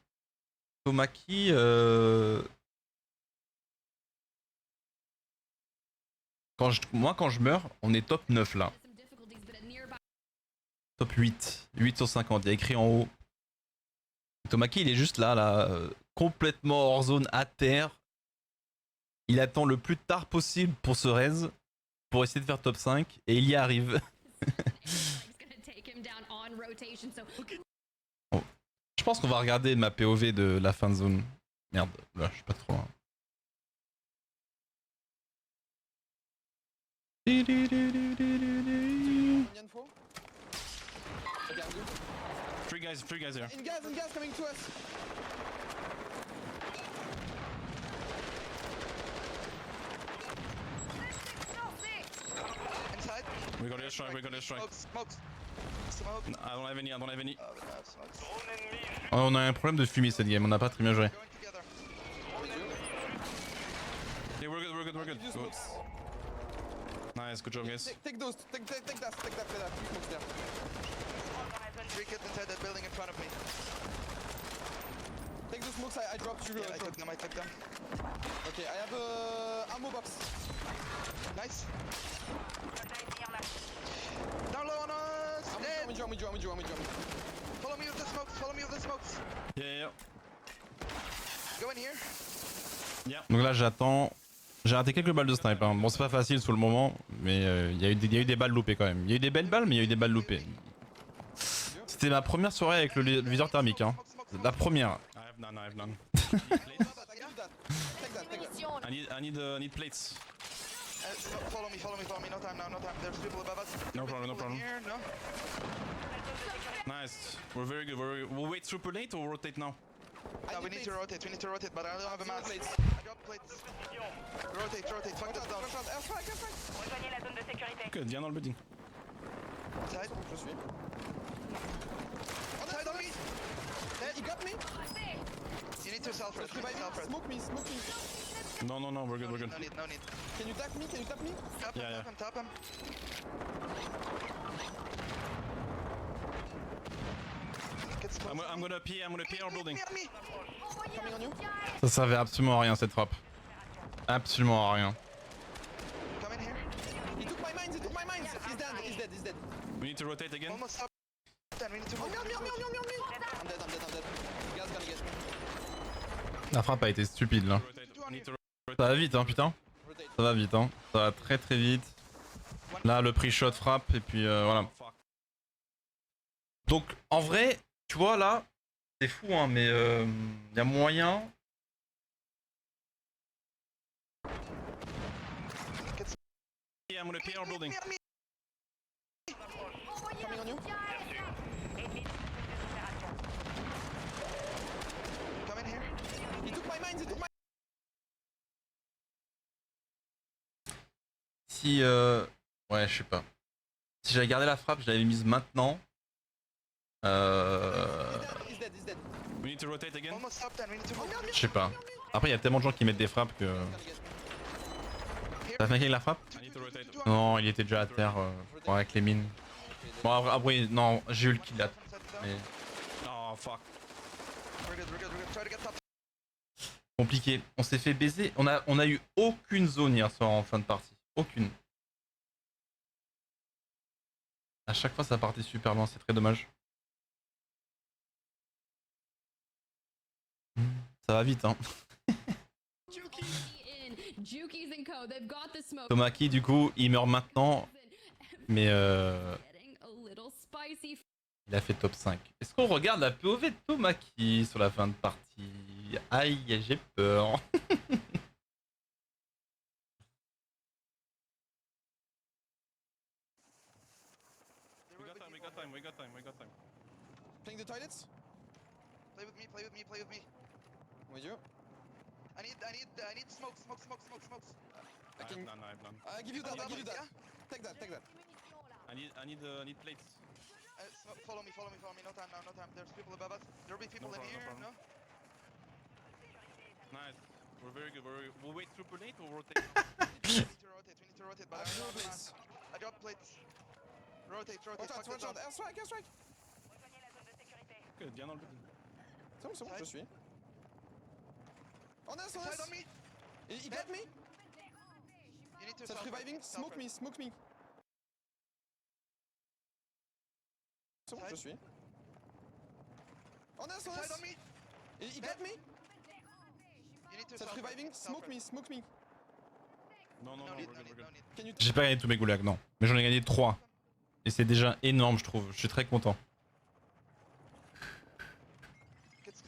Tomaki... Moi, quand je meurs, on est top 9 là. Top 8. 8 sur 50. Il y a écrit en haut. Tomaki, il est juste là, complètement hors zone, à terre. Il attend le plus tard possible pour se raise, pour essayer de faire top 5, et il y arrive. Bon. Je pense qu'on va regarder ma POV de la fin de zone. Merde, là, je suis pas trop loin. Three guys here.
In gas coming to us. Inside.
We got a strike, we got a strike.
Smokes.
I don't have any, I don't have any.
Oh, we have smokes.
Oh, on a un problème de fumée cette game, on n'a pas très bien joué.
Going together.
Yeah, we're good.
Use
Good.
smokes.
Nice, good job guys.
Take those. Take that. Two smokes there. 3 kids inside that building in front of me. Take those smokes. I dropped you. Yeah, I took them. Okay, I have a ammo box. Nice. Down low on us. I'm with you. Follow me with the smokes.
Yeah.
Go in here.
Yeah. Donc là j'attends. J'ai raté quelques balles de snipe. Hein. Bon, c'est pas facile sur le moment, mais il y a eu des balles loupées quand même. Il y a eu des belles balles, mais il y a eu des balles loupées. C'était ma première soirée avec le viseur thermique. Hein. La première. I have none. I need plates.
Follow me. No time. There's people above us.
No problem.
Here, no?
Nice. We're very good. We'll wait super late or rotate now?
No, we need to rotate, but I don't have a mask. I dropped plates. Rotate. Fuck this down.
Rejoignez la zone de sécurité.
Ok, viens dans le building.
Inside. Je suis. Outside on me! Hey, you got me? You need to self-res. Smoke me.
No, we're good.
No need.
Can you tap me?
Tap him.
I'm gonna pee our building.
Me.
Coming on you.
Ça servait absolument à rien cette frappe. Absolument à rien.
Come in here.
He took my mines. He's dead.
We need to rotate again.
Almost up. Then we need to move.
I'm dead. You guys gonna get me.
La frappe a été stupide là. Ça va vite hein putain.
Rotate.
Ça va vite, hein. Ça va très très vite. Là, le pre-shot frappe et puis voilà. Donc, en vrai, tu vois, là, c'est fou, hein, mais il y a moyen.
Yeah, I'm gonna clear our building.
Coming on you. Come in here. He took my mines, he took my...
Si, ouais, je sais pas. Si j'avais gardé la frappe, je l'avais mise maintenant.
He's dead, he's dead.
We need to rotate again.
Almost top 10, we need to move.
Je sais pas. Après, il y a tellement de gens qui mettent des frappes que. T'as fait avec la frappe?
I need to rotate.
Non, il était déjà à terre ouais, avec les mines. Bon, après, non, j'ai eu le kill là. Mais
Oh fuck.
We're good, we're good, we're good. Try to get top.
compliqué. On s'est fait baiser. On a eu aucune zone hier soir en fin de partie. Aucune. À chaque fois, ça partait super loin. C'est très dommage. Ça va vite, hein. Tomaki, du coup, il meurt maintenant. Mais il a fait top 5. Est-ce qu'on regarde la POV de Tomaki sur la fin de partie? Aïe, j'ai peur.
We got time.
Playing the toilets? Play with me, play with me, play with me. With you? I need smoke. I can...
No, I have none.
give you that, I'll give you that. Take that.
I need plates.
Follow me. No time now. There's people above us. There'll be people in here, no?
Nice. We're very good. We'll wait super late or rotate?
We need to rotate, but I drop plates. Rotate. Watch out. Airstrike.
Good, viens dans le building.
C'est bon, je suis. On us. He got me. Self-reviving, smoke me. C'est bon, je suis. On us. He got me. Self-reviving, smoke me.
Non, we're good.
J'ai pas gagné tous mes goulags, non. Mais j'en ai gagné 3. Et c'est déjà énorme, je trouve. Je suis très content.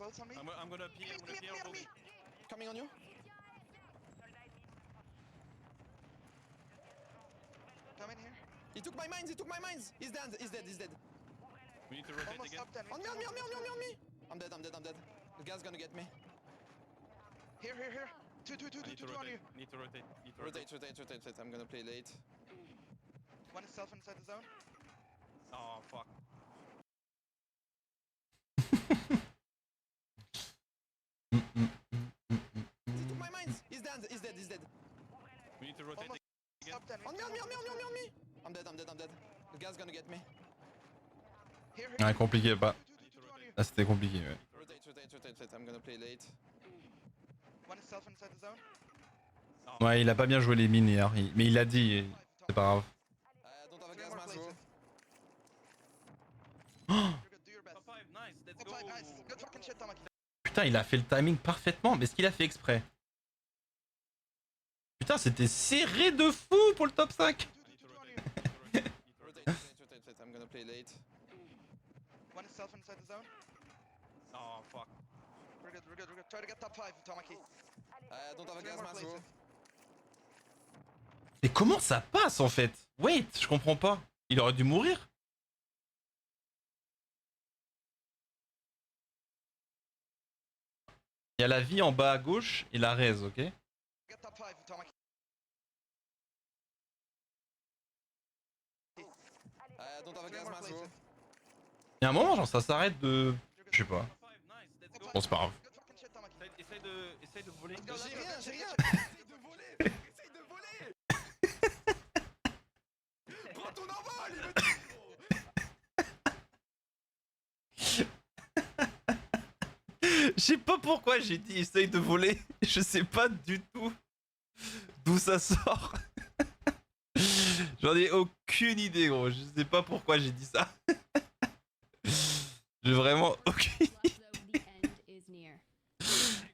I'm gonna appear our building.
Coming on you. Come in here. He took my mines. He's dead.
We need to rotate
Almost
again.
top 10. On me. I'm dead. The guy's gonna get me. Here. Two on you.
Need to rotate.
Rotate. I'm gonna play late. One is self inside the zone.
Oh fuck.
He took my mines. He's dead.
We need to rotate
Almost
again.
top 10. On me. I'm dead. The guy's gonna get me. Here.
Ouais, compliqué, pas.
Two on you.
Là, c'était compliqué, ouais.
Rotate. I'm gonna play late. One is self inside the zone.
Ouais, il a pas bien joué les mines hier. Mais il l'a dit, c'est pas grave.
Don't have a gas mask. Do your best.
Top 5, nice, let's
Top
go.
5, nice. Good fucking shit, Tamaki.
Putain, il a fait le timing parfaitement. Mais est-ce qu'il a fait exprès? Putain, c'était serré de fou pour le top 5.
Two on you. Rotate. I'm gonna play late. One is self inside the zone.
Oh fuck.
We're good. Try to get top 5, Tamaki. Don't have a gas mask, bro.
Mais comment ça passe en fait? Wait, je comprends pas. Il aurait dû mourir? Il y a la vie en bas à gauche et la raise, ok?
Get top 5, Tamaki. Don't have a gas mask, bro.
Il y a un moment, genre ça s'arrête de. Je sais pas.
Top 5, nice, let's go.
Bon, c'est pas grave.
Good fucking shit, Tamaki.
Essaye de voler.
J'ai rien. Essaye de voler. Prends ton envol, il me dit.
Je sais pas pourquoi j'ai dit essaye de voler. Je sais pas du tout d'où ça sort. J'en ai aucune idée, gros. Je sais pas pourquoi j'ai dit ça. J'ai vraiment aucune idée.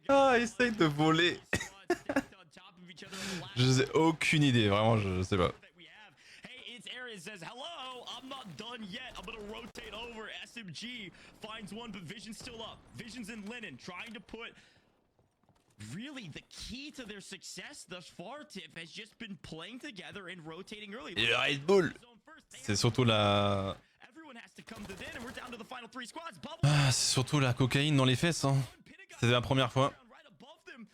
Ah, essaye de voler. Je sais aucune idée, vraiment, je sais pas.
that we have. Hey, it's Aaron says, hello, I'm not done yet. I'm gonna rotate over. SMG finds one, but Vision's still up. Vision's in Linen, trying to put... Really, the key to their success thus far, Tiff, has just been playing together and rotating early.
Et Red Bull, c'est surtout la...
Everyone has to come to then, and we're down to the final 3 squads. Bubble
Ah, c'est surtout la cocaïne dans les fesses, hein. C'était la première fois.
right above them.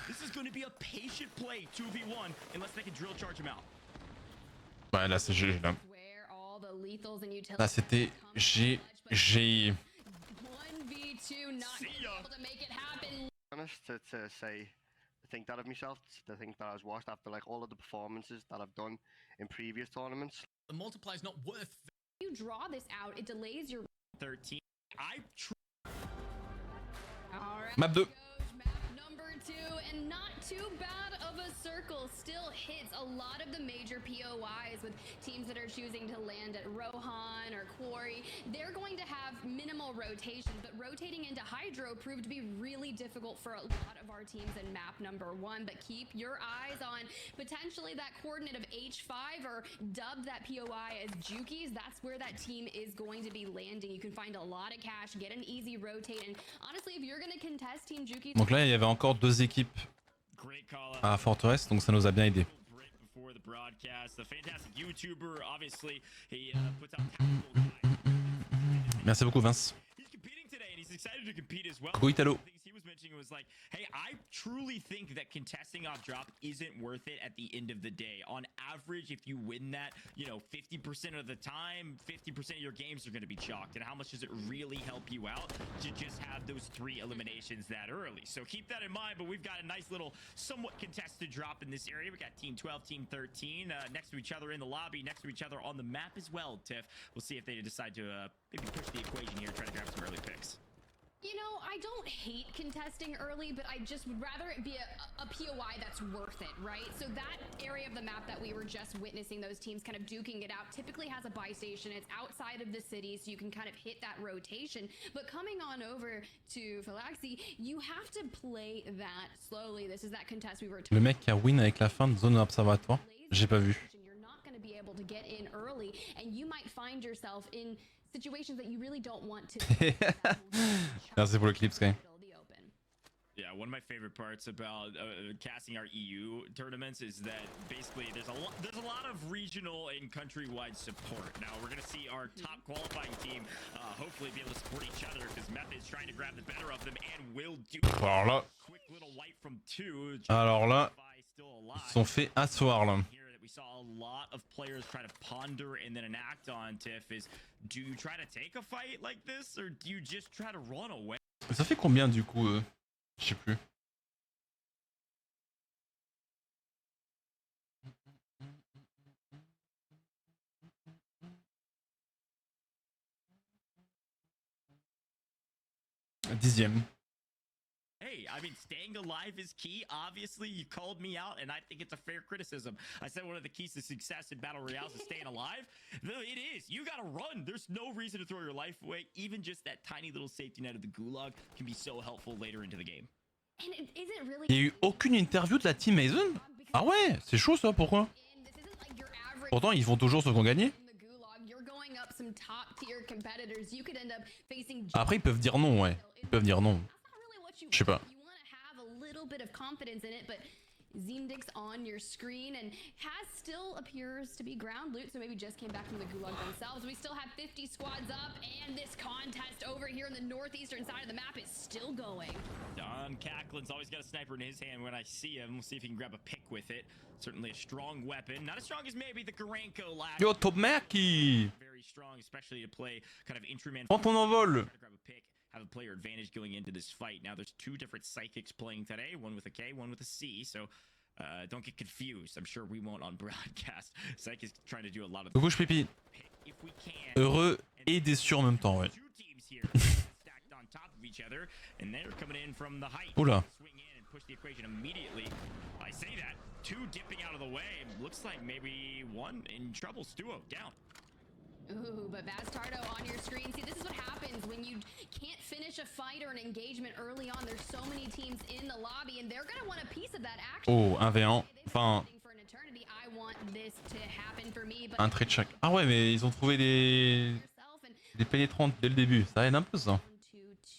This is going to be a patient play 2v1 unless they can drill charge him out.
Ouais, là c'est GG là.
Where all the lethals and utilities
Là c'était GG.
1v2 not
See ya.
able to make it happen.
Honest to say, think that of myself, to think that I was washed after like all of the performances that I've done in previous tournaments.
The multiplier's not worth.
You draw this out, it delays your
13.
All right,
Map 2.
goes map number 2, and not too bad of a circle. Still hits a lot of the major POIs with teams that are choosing to land at Rohan or Quarry. They're going to have minimal rotation, but rotating into Hydro proved to be really difficult for a lot of our teams in map number 1. But keep your eyes on potentially that coordinate of H5 or dub that POI as Jukies. That's where that team is going to be landing. You can find a lot of cash, get an easy rotate, and honestly, if you're going to contest Team Jukies...
Donc là il y avait encore 2 équipes
Great call out.
à Forteresse, donc ça nous a bien aidé.
Break before the broadcast. The fantastic YouTuber, obviously, he puts out tactical guides.
Merci beaucoup Vince.
He's competing today, and he's excited to compete as well.
Coucou Italo.
The things he was mentioning was like, hey, I truly think that contesting off drop isn't worth it at the end of the day. On average, if you win that, 50% of the time, 50% of your games are going to be chalked. And how much does it really help you out to just have those 3 eliminations that early? So keep that in mind, but we've got a nice little somewhat contested drop in this area. We got Team 12, Team 13 next to each other in the lobby, next to each other on the map as well, Tiff. We'll see if they decide to maybe push the equation here, try to grab some early picks.
You know, I don't hate contesting early, but I just would rather it be a POI that's worth it, right? So that area of the map that we were just witnessing, those teams kind of duking it out, typically has a buy station. It's outside of the city, so you can kind of hit that rotation. But coming on over to Phylaxi, you have to play that slowly. This is that contest we were
Le mec qui a win avec la fin de zone observatoire, j'ai pas vu.
You're not going to be able to get in early, and you might find yourself in situations that you really don't want to.
Merci pour le clip Sky.
Yeah, one of my favorite parts about casting our EU tournaments is that basically there's a lot of regional and countrywide support. Now we're gonna see our top qualifying team hopefully be able to support each other because Meth is trying to grab the better of them and will do.
Alors là,
Quick little wipe from 2.
alors là,
Still
ils
alive.
se sont fait asseoir là.
Here that we saw a lot of players try to ponder and then enact on, Tiff, is do you try to take a fight like this or do you just try to run away?
Ça fait combien du coup je sais plus. Dixième.
Hey, I mean, staying alive is key. Obviously, you called me out, and I think it's a fair criticism. I said one of the keys to success in Battle Royales is staying alive. It is. You gotta run. There's no reason to throw your life away. Even just that tiny little safety net of the gulag can be so helpful later into the game.
And is it really...
Il y a eu aucune interview de la team Mason? Ah ouais, c'est chaud ça, pourquoi?
This isn't like your average...
Pourtant ils font toujours ceux qui ont gagné.
in the gulag. You're going up some top tier competitors. You could end up facing...
Après ils peuvent dire non, ouais. Ils peuvent dire non.
That's not really what you
Je sais pas.
want. You want to have a little bit of confidence in it, but Zimdix on your screen and has still appears to be ground loot, so maybe just came back from the gulag themselves. We still have 50 squads up, and this contest over here in the northeastern side of the map is still going.
Don Cacklin's always got a sniper in his hand when I see him. We'll see if he can grab a pick with it. Certainly a strong weapon. Not as strong as maybe the Garanko last.
Yo Top Merky,
Very strong, especially to play kind of intraman.
prends ton envol.
Try to grab a pick, have a player advantage going into this fight. Now there's 2 different psychics playing today, one with a K, one with a C, so don't get confused. I'm sure we won't on broadcast. Psych is trying to do a lot of
Coucou Pipi.
pick if we can.
Heureux et déçu en même temps, ouais.
2 teams here stacked on top of each other, and they're coming in from the height.
Oula.
Swing in and push the equation immediately. I say that 2 dipping out of the way. Looks like maybe 1 in trouble. Stuo down.
Ooh, but Bastardo on your screen. See, this is what happens when you can't finish a fight or an engagement early on. There's so many teams in the lobby, and they're going to want a piece of that action.
Oh, 1v1. Enfin,
eternity. I want this to happen for me, but
Un trait de chaque. Ah ouais, mais ils ont trouvé
yourself and
des pénétrantes dès le début. Ça aide un peu ça.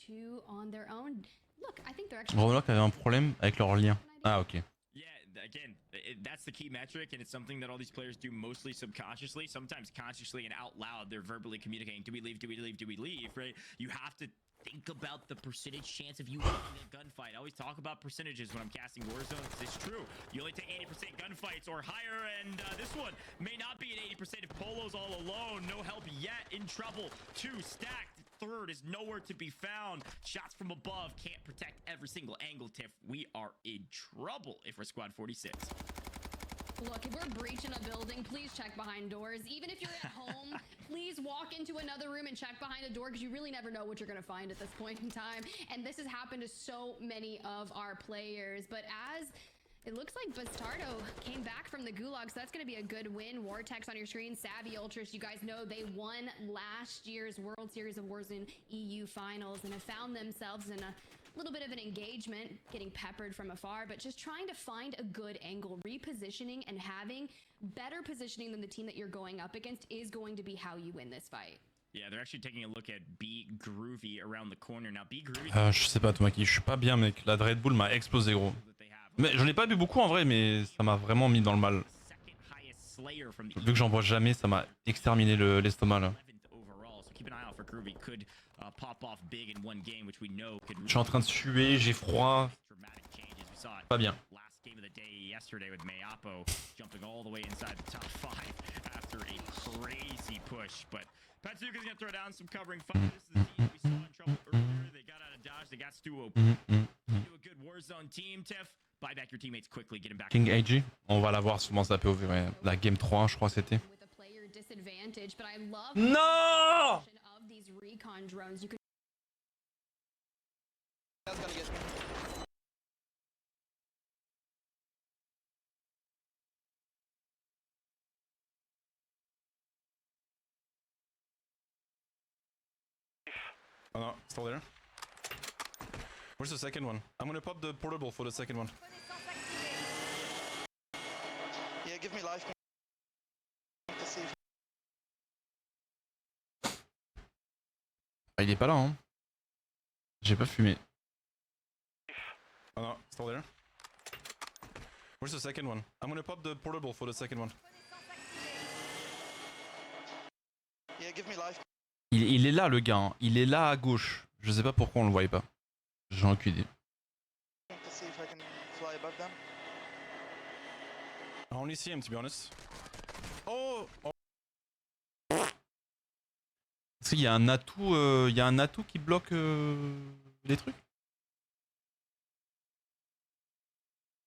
2-2 on their own. Look, I think they're actually
Remarque avait un problème avec leur lien. Ah ok.
Yeah, again, that's the key metric, and it's something that all these players do mostly subconsciously, sometimes consciously and out loud. They're verbally communicating, do we leave, do we leave, do we leave, right? You have to think about the percentage chance of you winning a gunfight. I always talk about percentages when I'm casting Warzone, because it's true. You only take 80% gunfights or higher, and this one may not be an 80% if Polo's all alone. No help yet, in trouble. 2 stacked. Third is nowhere to be found. Shots from above can't protect every single angle, Tiff. We are in trouble if we're squad 46.
Look, if we're breaching a building, please check behind doors. Even if you're at home, please walk into another room and check behind a door, because you really never know what you're going to find at this point in time. And this has happened to so many of our players. But as it looks like Bastardo came back from the gulag, so that's going to be a good win. Vortex on your screen, Savvy Ultras, you guys know they won last year's World Series of Warzone EU Finals and have found themselves in a little bit of an engagement, getting peppered from afar, but just trying to find a good angle. Repositioning and having better positioning than the team that you're going up against is going to be how you win this fight.
Yeah, they're actually taking a look at B Groovy around the corner. Now, B Groovy...
Je sais pas Tomaki, je suis pas bien mec. La Red Bull m'a explosé gros. Mais j'en ai pas bu beaucoup en vrai, mais ça m'a vraiment mis dans le mal. Vu que j'en bois jamais, ça m'a exterminé l'estomac là. Je suis en train de suer, j'ai froid. Pas bien. King AG, on va la voir souvent ça peut ouvrir la game 3 je crois c'était. Non! Oh no, still there. Where's the second one? I'm gonna pop the portable for the second one.
Yeah, give me life.
Ah, il est pas là hein. J'ai pas fumé. Oh no, still there. Where's the second one? I'm gonna pop the portable for the second one.
Yeah, give me life.
Il est là le gars, hein. Il est là à gauche. Je sais pas pourquoi on le voyait pas. J'ai aucune idée. I only see him to be honest. Oh, oh. Est-ce qu'il y a un atout, qui bloque les trucs?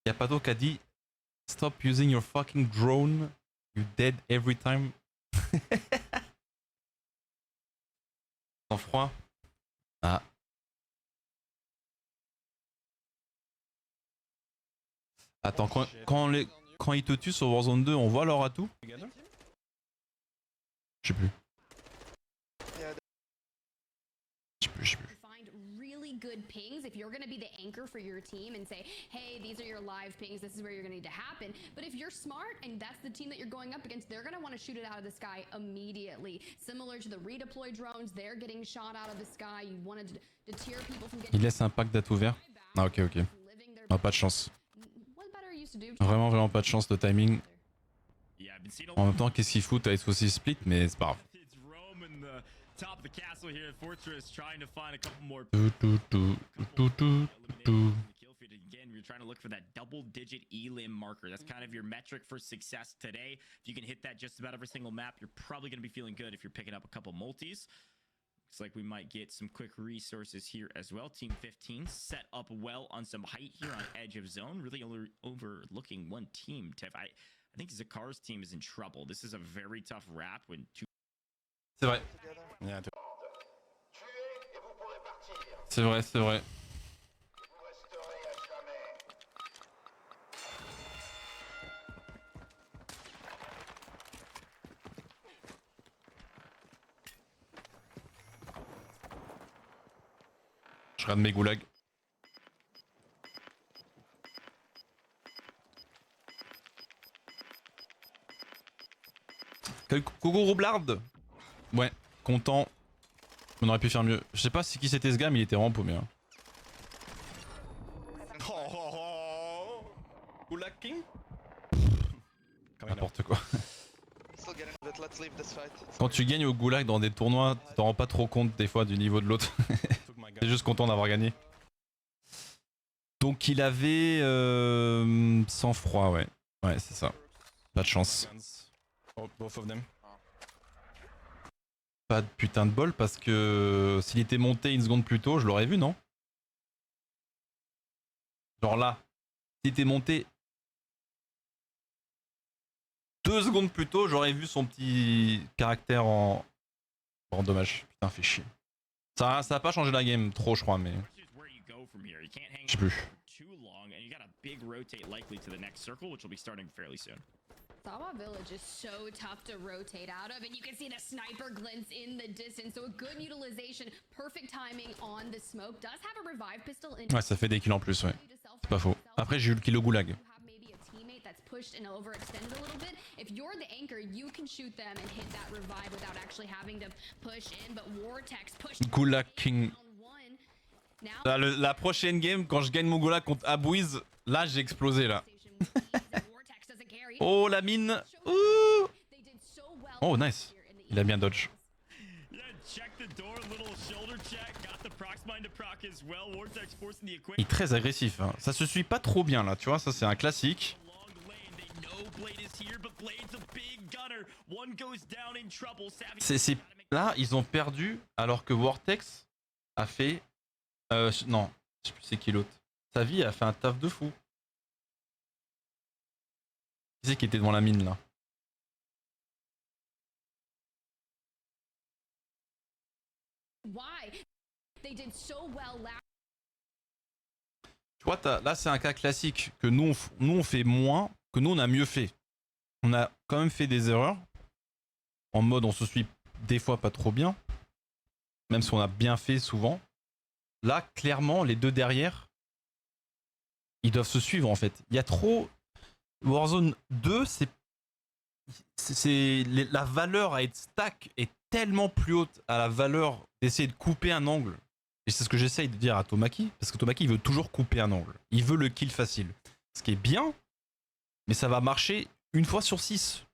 Il y a Pato qui a dit stop using your fucking drone, you dead every time. Sans froid. Ah. Attends, quand ils te tuent sur Warzone 2, on voit leur atout? Je sais plus. Je sais plus.
Find really good pings if you're going to be the anchor for your team and say, hey, these are your live pings, this is where you're going to need to happen. But if you're smart and that's the team that you're going up against, they're going to want to shoot it out of the sky immediately. Similar to the redeploy drones, they're getting shot out of the sky. You want to deter people from getting...
Il laisse un pack d'atout vert. Ah ok ok. Ah, pas de chance. Vraiment pas de chance de timing. En même temps qu'est-ce qu'il fout, t'as aussi split mais c'est pas grave.
Top of the castle here at Fortress, trying to find a couple more. Again, we're trying to look for that double-digit elim marker. That's kind of your metric for success today. If you can hit that just about every single map, you're probably going to be feeling good if you're picking up a couple multis. Looks like we might get some quick resources here as well. Team 15 set up well on some height here on edge of zone. Really overlooking one team, Tiff. I think Zakar's team is in trouble. This is a very tough wrap when two...
C'est vrai. C'est vrai, c'est vrai. Je rate mes goulags. Coucou Roublard. Ouais, content. On aurait pu faire mieux. Je sais pas qui c'était ce gars, mais il était vraiment paumé. Hein. King. N'importe quoi. Quand tu gagnes au goulag dans des tournois, tu t'en rends pas trop compte des fois du niveau de l'autre. T'es juste content d'avoir gagné. Donc il avait sang-froid, ouais. Ouais, c'est ça. Pas de chance. Pas de putain de bol parce que s'il était monté une seconde plus tôt, je l'aurais vu, non? Genre là, s'il était monté 2 secondes plus tôt, j'aurais vu son petit caractère en dommage. Putain, fait chier. Ça a pas changé la game trop, je crois, mais je sais plus.
Sawa Village is so tough to rotate out of, and you can see the sniper glints in the distance. So a good utilization, perfect timing on the smoke. Does have a revive pistol in.
Ouais, ça fait des kills en plus, ouais. C'est pas faux. Après, j'ai eu le kill au goulag.
That's pushed and overextended a little bit. If you're the anchor, you can shoot them and hit that revive without actually having to push in. But Vortex pushed.
Goulag King. La prochaine game, quand je gagne mon goulag contre Abwiz, là j'ai explosé là. Oh la mine. Ouh. Oh nice. Il a bien dodge. Il est très agressif. Hein. Ça se suit pas trop bien là, tu vois. Ça c'est un classique. Là, ils ont perdu alors que Vortex a fait... non, je sais plus c'est qui l'autre. Sa vie a fait un taf de fou. Qui c'est qui était devant la mine là? Tu vois, là c'est un cas classique que nous on fait moins, que nous on a mieux fait. On a quand même fait des erreurs. En mode on se suit des fois pas trop bien. Même si on a bien fait souvent. Là, clairement, les deux derrière, ils doivent se suivre en fait. Il y a trop... Warzone 2, la valeur à être stack est tellement plus haute à la valeur d'essayer de couper un angle. Et c'est ce que j'essaye de dire à Tomaki, parce que Tomaki il veut toujours couper un angle. Il veut le kill facile. Ce qui est bien, mais ça va marcher une fois sur 6.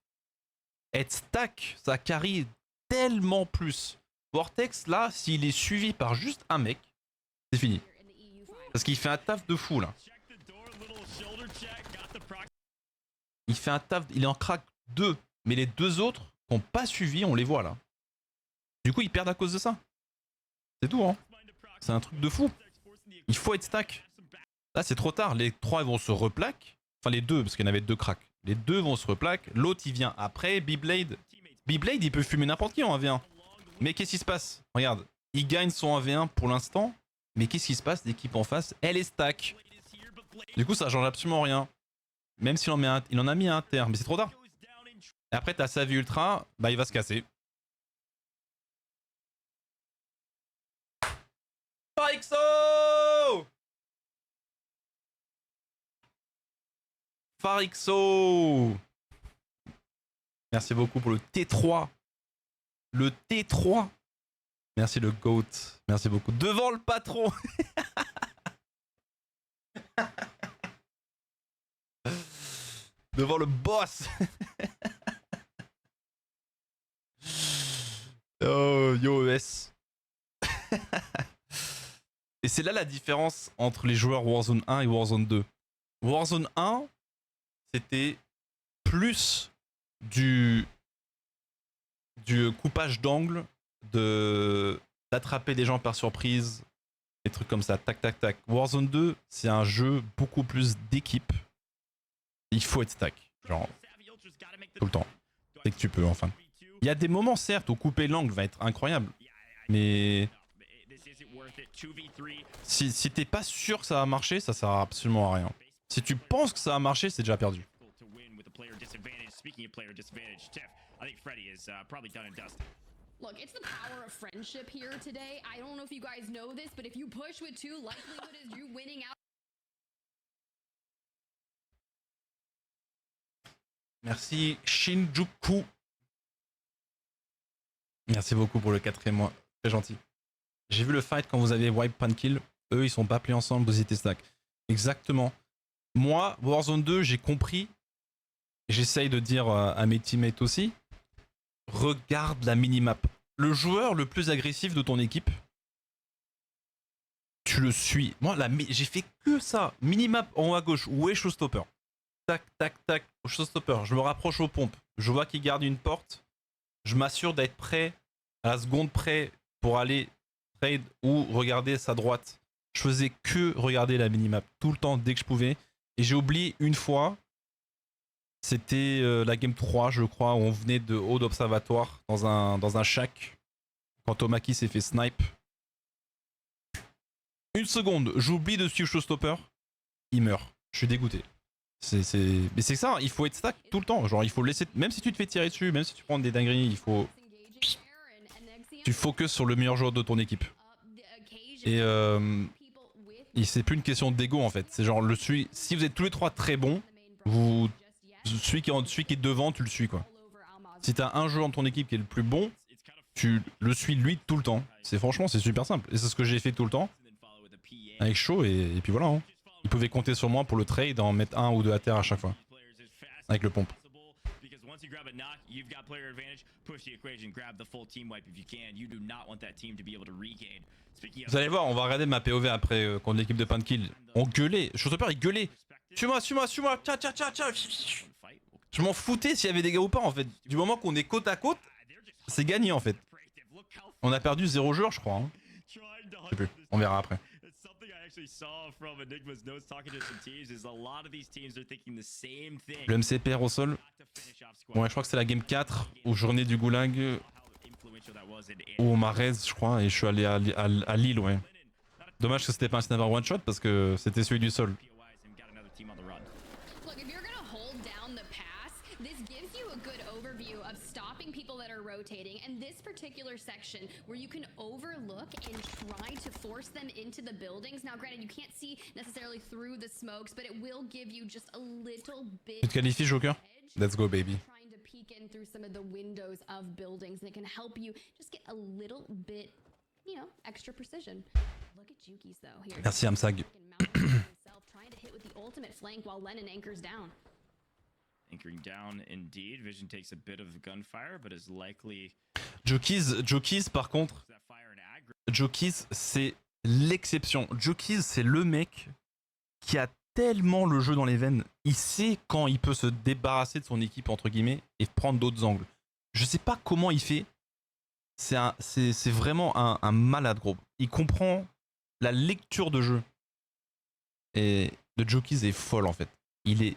Être stack, ça carry tellement plus. Vortex, là, s'il est suivi par juste un mec, c'est fini. Parce qu'il fait un taf de fou, là. Il fait un taf, il est en crack 2. Mais les deux autres qui n'ont pas suivi, on les voit, là. Du coup, ils perdent à cause de ça. C'est tout, hein. C'est un truc de fou. Il faut être stack. Là, c'est trop tard. Les 3 vont se replaquer. Enfin, les 2, parce qu'il y en avait 2 cracks. Les 2 vont se replaquer. L'autre, il vient après. B-Blade. B-Blade, il peut fumer n'importe qui en 1v1. Mais qu'est-ce qui se passe? Regarde. Il gagne son 1v1 pour l'instant. Mais qu'est-ce qui se passe? L'équipe en face, elle est stack. Du coup, ça change absolument rien. Même s'il en a mis un terre. Mais c'est trop tard. Et après, t'as sa vie ultra. Bah, il va se casser. Farixo! Farixo! Merci beaucoup pour le T3. Le T3. Merci le GOAT. Merci beaucoup. Devant le patron. Devant le boss. Oh, yo ES. Et c'est là la différence entre les joueurs Warzone 1 et Warzone 2. Warzone 1, c'était plus du coupage d'angle, d'attraper des gens par surprise, des trucs comme ça, tac tac tac. Warzone 2, c'est un jeu beaucoup plus d'équipe. Il faut être stack, genre tout le temps. Dès que tu peux, enfin. Il y a des moments, certes, où couper l'angle va être incroyable, mais si t'es pas sûr que ça va marcher, ça sert absolument à rien. Si tu penses que ça va marcher, c'est déjà perdu.
Look, it's the power of friendship here today. I don't know if you guys know this, but if you push with 2, likelihood is you winning out.
Merci Shinjuku Merci beaucoup pour le 4e mois. Très gentil. J'ai vu le fight quand vous avez wipe pan kill. Eux, ils sont pas pris ensemble, vous étiez stack. Exactement. Moi, Warzone 2, j'ai compris. J'essaye de dire à mes teammates aussi. Regarde la minimap. Le joueur le plus agressif de ton équipe, tu le suis. Moi, j'ai fait que ça. Minimap en haut à gauche. Où est showstopper? Tac, tac, tac. Showstopper. Je me rapproche aux pompes. Je vois qu'il garde une porte. Je m'assure d'être prêt, à la seconde près, pour aller trade ou regarder sa droite. Je faisais que regarder la minimap tout le temps dès que je pouvais. Et j'ai oublié une fois, c'était la game 3, je crois, où on venait de haut d'observatoire dans un shack. Quand Tomaki s'est fait snipe. Une seconde, j'oublie de suivre showstopper. Il meurt. Je suis dégoûté. Mais c'est ça, il faut être stack tout le temps. Genre, il faut laisser. Même si tu te fais tirer dessus, même si tu prends des dingueries, il faut. Tu focus sur le meilleur joueur de ton équipe. Et c'est plus une question d'ego en fait. C'est genre, si vous êtes tous les trois très bons, celui qui est devant, tu le suis quoi. Si t'as un joueur dans ton équipe qui est le plus bon, tu le suis lui tout le temps. Franchement, c'est super simple. Et c'est ce que j'ai fait tout le temps. Avec Shaw et puis voilà. Hein. Il pouvait compter sur moi pour le trade, en mettre 1 ou 2 à terre à chaque fois. Avec le pompe. Vous allez voir, on va regarder ma POV après contre l'équipe de Pankill. On gueulait. Showstopper, il gueulait. Suis-moi, tcha tcha tcha tcha. Je m'en foutais s'il y avait des gars ou pas en fait. Du moment qu'on est côte à côte, c'est gagné en fait. On a perdu 0 joueur, je crois. Hein. Je sais plus. On verra après. Le MCPR au sol. Ouais, je crois que c'est la game 4 où journée du goulag. Où on m'a raise, je crois, et je suis allé à Lille, ouais. Dommage que c'était pas un sniper one shot parce que c'était celui du sol.
Rotating, and this particular section where you can overlook and try to force them into the buildings. Now, granted, you can't see necessarily through the smokes, but it will give you just a little bit.
Tu te qualifies, Joker? Let's go, baby.
Trying to peek in through some of the windows of buildings, and it can help you just get a little bit, you know, extra precision. Look at Juki's though here.
Merci, Amsag.
Trying to hit with the ultimate flank while Lennon anchors down.
Anchoring down indeed. Vision takes a bit of gunfire, but is likely.
Jokies par contre. Jokies, c'est l'exception. Jokies, c'est le mec qui a tellement le jeu dans les veines. Il sait quand il peut se débarrasser de son équipe, entre guillemets, et prendre d'autres angles. Je sais pas comment il fait. C'est vraiment un malade, gros. Il comprend la lecture de jeu. Et le Jokies est folle, en fait. Je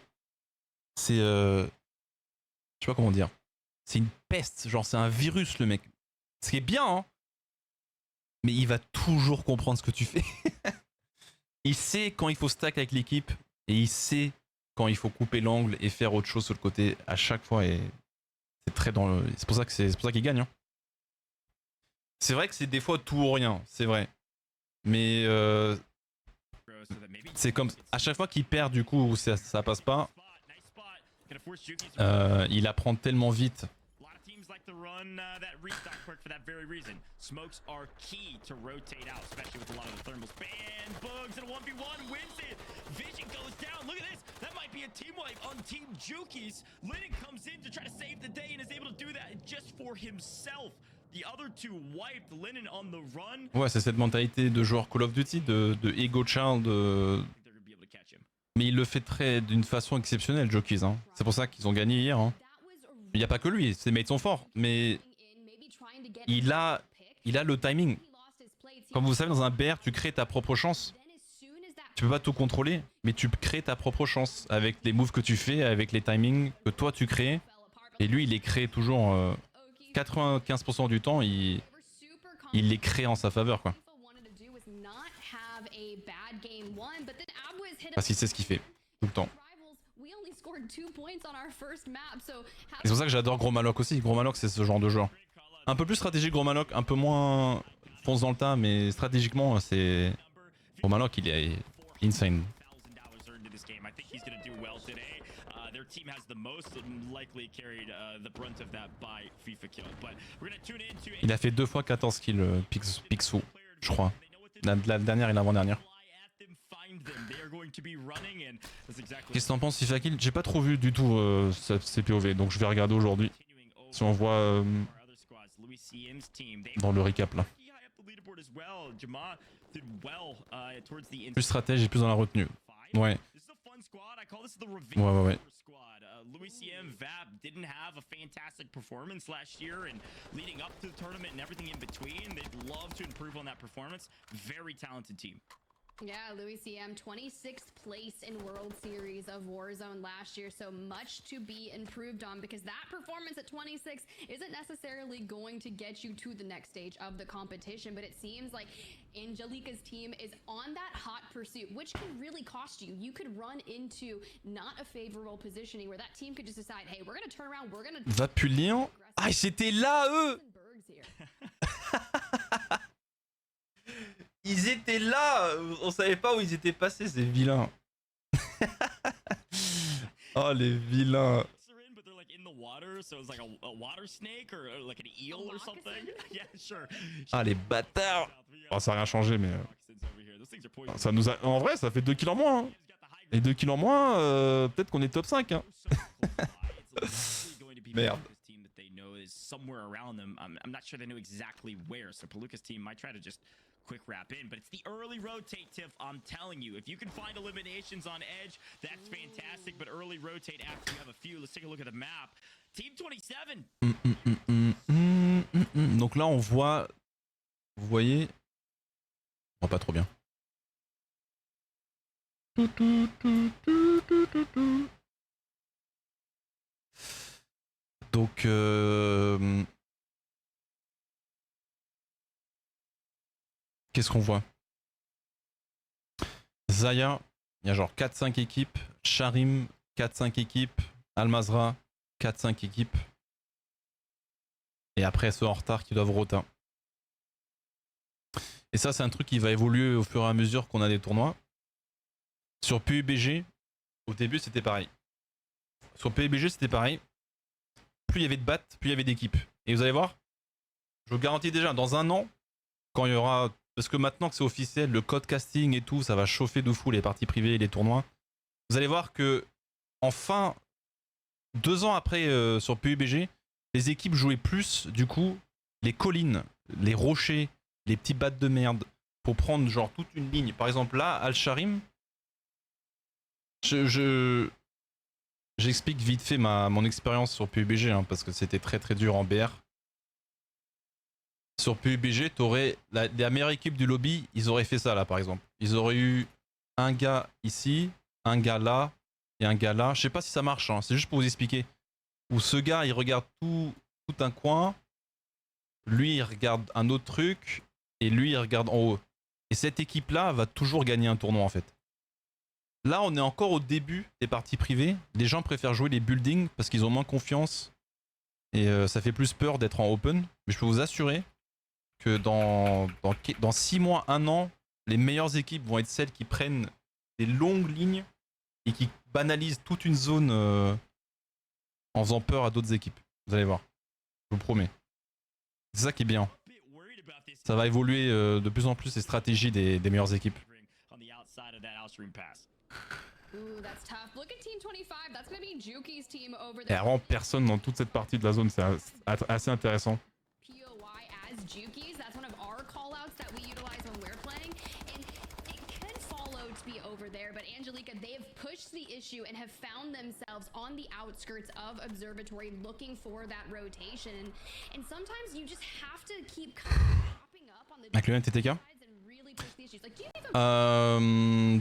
sais pas comment dire. C'est une peste, genre c'est un virus le mec. Ce qui est bien, hein. Mais il va toujours comprendre ce que tu fais. Il sait quand il faut stack avec l'équipe et il sait quand il faut couper l'angle et faire autre chose sur le côté à chaque fois. Et c'est très dans le. C'est pour ça qu'il gagne. Hein. C'est vrai que c'est des fois tout ou rien, c'est vrai. Mais c'est comme à chaque fois qu'il perd du coup ça passe pas. Il apprend tellement vite.
like to run that restock perk for that very reason. Smokes are key to rotate out, especially with a lot of the thermals. Ban bugs and a 1v1 wins it. Vision goes down. Look at this. That might be a team wipe on Team Juki's. Lennon comes in to try to save the day and is able to do that just for himself. The other two wiped. Lennon on the run.
Ouais, c'est cette mentalité de joueur Call of Duty, de ego child. Mais il le fait d'une façon exceptionnelle, Joki's. Hein. C'est pour ça qu'ils ont gagné hier. Hein. Il n'y a pas que lui, ses mates sont forts, mais il a le timing. Comme vous savez, dans un BR, tu crées ta propre chance. Tu peux pas tout contrôler, mais tu crées ta propre chance avec les moves que tu fais, avec les timings que toi tu crées. Et lui, il les crée toujours 95% du temps, il les crée en sa faveur, quoi. Parce qu'il sait ce qu'il fait, tout le temps. C'est pour ça que j'adore Gros Maloc aussi. Gros Maloc, c'est ce genre de joueur. Un peu plus stratégique, Gros Maloc, un peu moins fonce dans le tas, mais stratégiquement, c'est. Gros Maloc, il est insane.
their team has the most likely carried the brunt of that by FIFA kill. But we're gonna tune into.
Il a fait 2 fois 14 kills, Pixou, je crois. La dernière et l'avant-dernière. Qu'est-ce que t'en penses, FIFA Kill? J'ai pas trop vu du tout ces POV, donc je vais regarder aujourd'hui. Si on voit dans le recap là. Plus stratège et plus dans la retenue. Ouais. Ouais.
Louis CM Vap didn't have a fantastic performance last year, and leading up to the tournament and everything in between, they'd love to improve on that performance. Very talented team.
Yeah, Louis CM, 26th place in World Series of Warzone last year, so much to be improved on, because that performance at 26 isn't necessarily going to get you to the next stage of the competition, but it seems like Angelica's team is on that hot pursuit, which can really cost you. You could run into not a favorable positioning where that team could just decide, hey, we're going to turn around, we're going to...
Vapulien. Ah, c'était là, eux. Ils étaient là. On savait pas où ils étaient passés, ces vilains. Oh, les vilains. Ah, les bâtards. Oh, ça a rien changé, mais... ça nous a... En vrai, ça fait 2 kills en moins. Hein. Et 2 kills en moins, peut-être qu'on est top 5. Hein. Merde.
Quick wrap in, but it's the early rotate, Tiff. I'm telling you, if you can find eliminations on edge, that's fantastic, but early rotate after you have a few. Let's take a look at the map. Team 27.
Donc là, on voit... Vous voyez... Oh, pas trop bien. Donc... Qu'est-ce qu'on voit? Zaya, il y a genre 4-5 équipes. Charim, 4-5 équipes. Almazra, 4-5 équipes. Et après ceux en retard qui doivent rota. Et ça, c'est un truc qui va évoluer au fur et à mesure qu'on a des tournois. Sur PUBG, au début, c'était pareil. Sur PUBG, c'était pareil. Plus il y avait de battes, plus il y avait d'équipes. Et vous allez voir, je vous garantis déjà, dans un an, quand il y aura... Parce que maintenant que c'est officiel, le code casting et tout, ça va chauffer de fou les parties privées et les tournois. Vous allez voir que, enfin, 2 ans après sur PUBG, les équipes jouaient plus, du coup, les collines, les rochers, les petits battes de merde, pour prendre genre toute une ligne. Par exemple, là, Al-Sharim, j'explique vite fait mon expérience sur PUBG, hein, parce que c'était très très dur en BR. Sur PUBG, t'aurais la meilleure équipe du lobby, ils auraient fait ça là par exemple. Ils auraient eu un gars ici, un gars là et un gars là. Je sais pas si ça marche, hein, c'est juste pour vous expliquer. Où ce gars il regarde tout un coin, lui il regarde un autre truc et lui il regarde en haut. Et cette équipe là va toujours gagner un tournoi en fait. Là on est encore au début des parties privées. Les gens préfèrent jouer les buildings parce qu'ils ont moins confiance et ça fait plus peur d'être en open. Mais je peux vous assurer que dans 6 mois, 1 an, les meilleures équipes vont être celles qui prennent des longues lignes et qui banalisent toute une zone en faisant peur à d'autres équipes. Vous allez voir, je vous promets. C'est ça qui est bien. Ça va évoluer de plus en plus les stratégies des meilleures équipes. Et vraiment personne dans toute cette partie de la zone, c'est assez intéressant.
Jukies, that's one of our callouts that we utilize when we're playing, and it could follow to be over there, but Angelica, they have pushed the issue and have found themselves on the outskirts of Observatory looking for that rotation, and sometimes you just have to keep popping up on the
TTK and really push the issues. Like,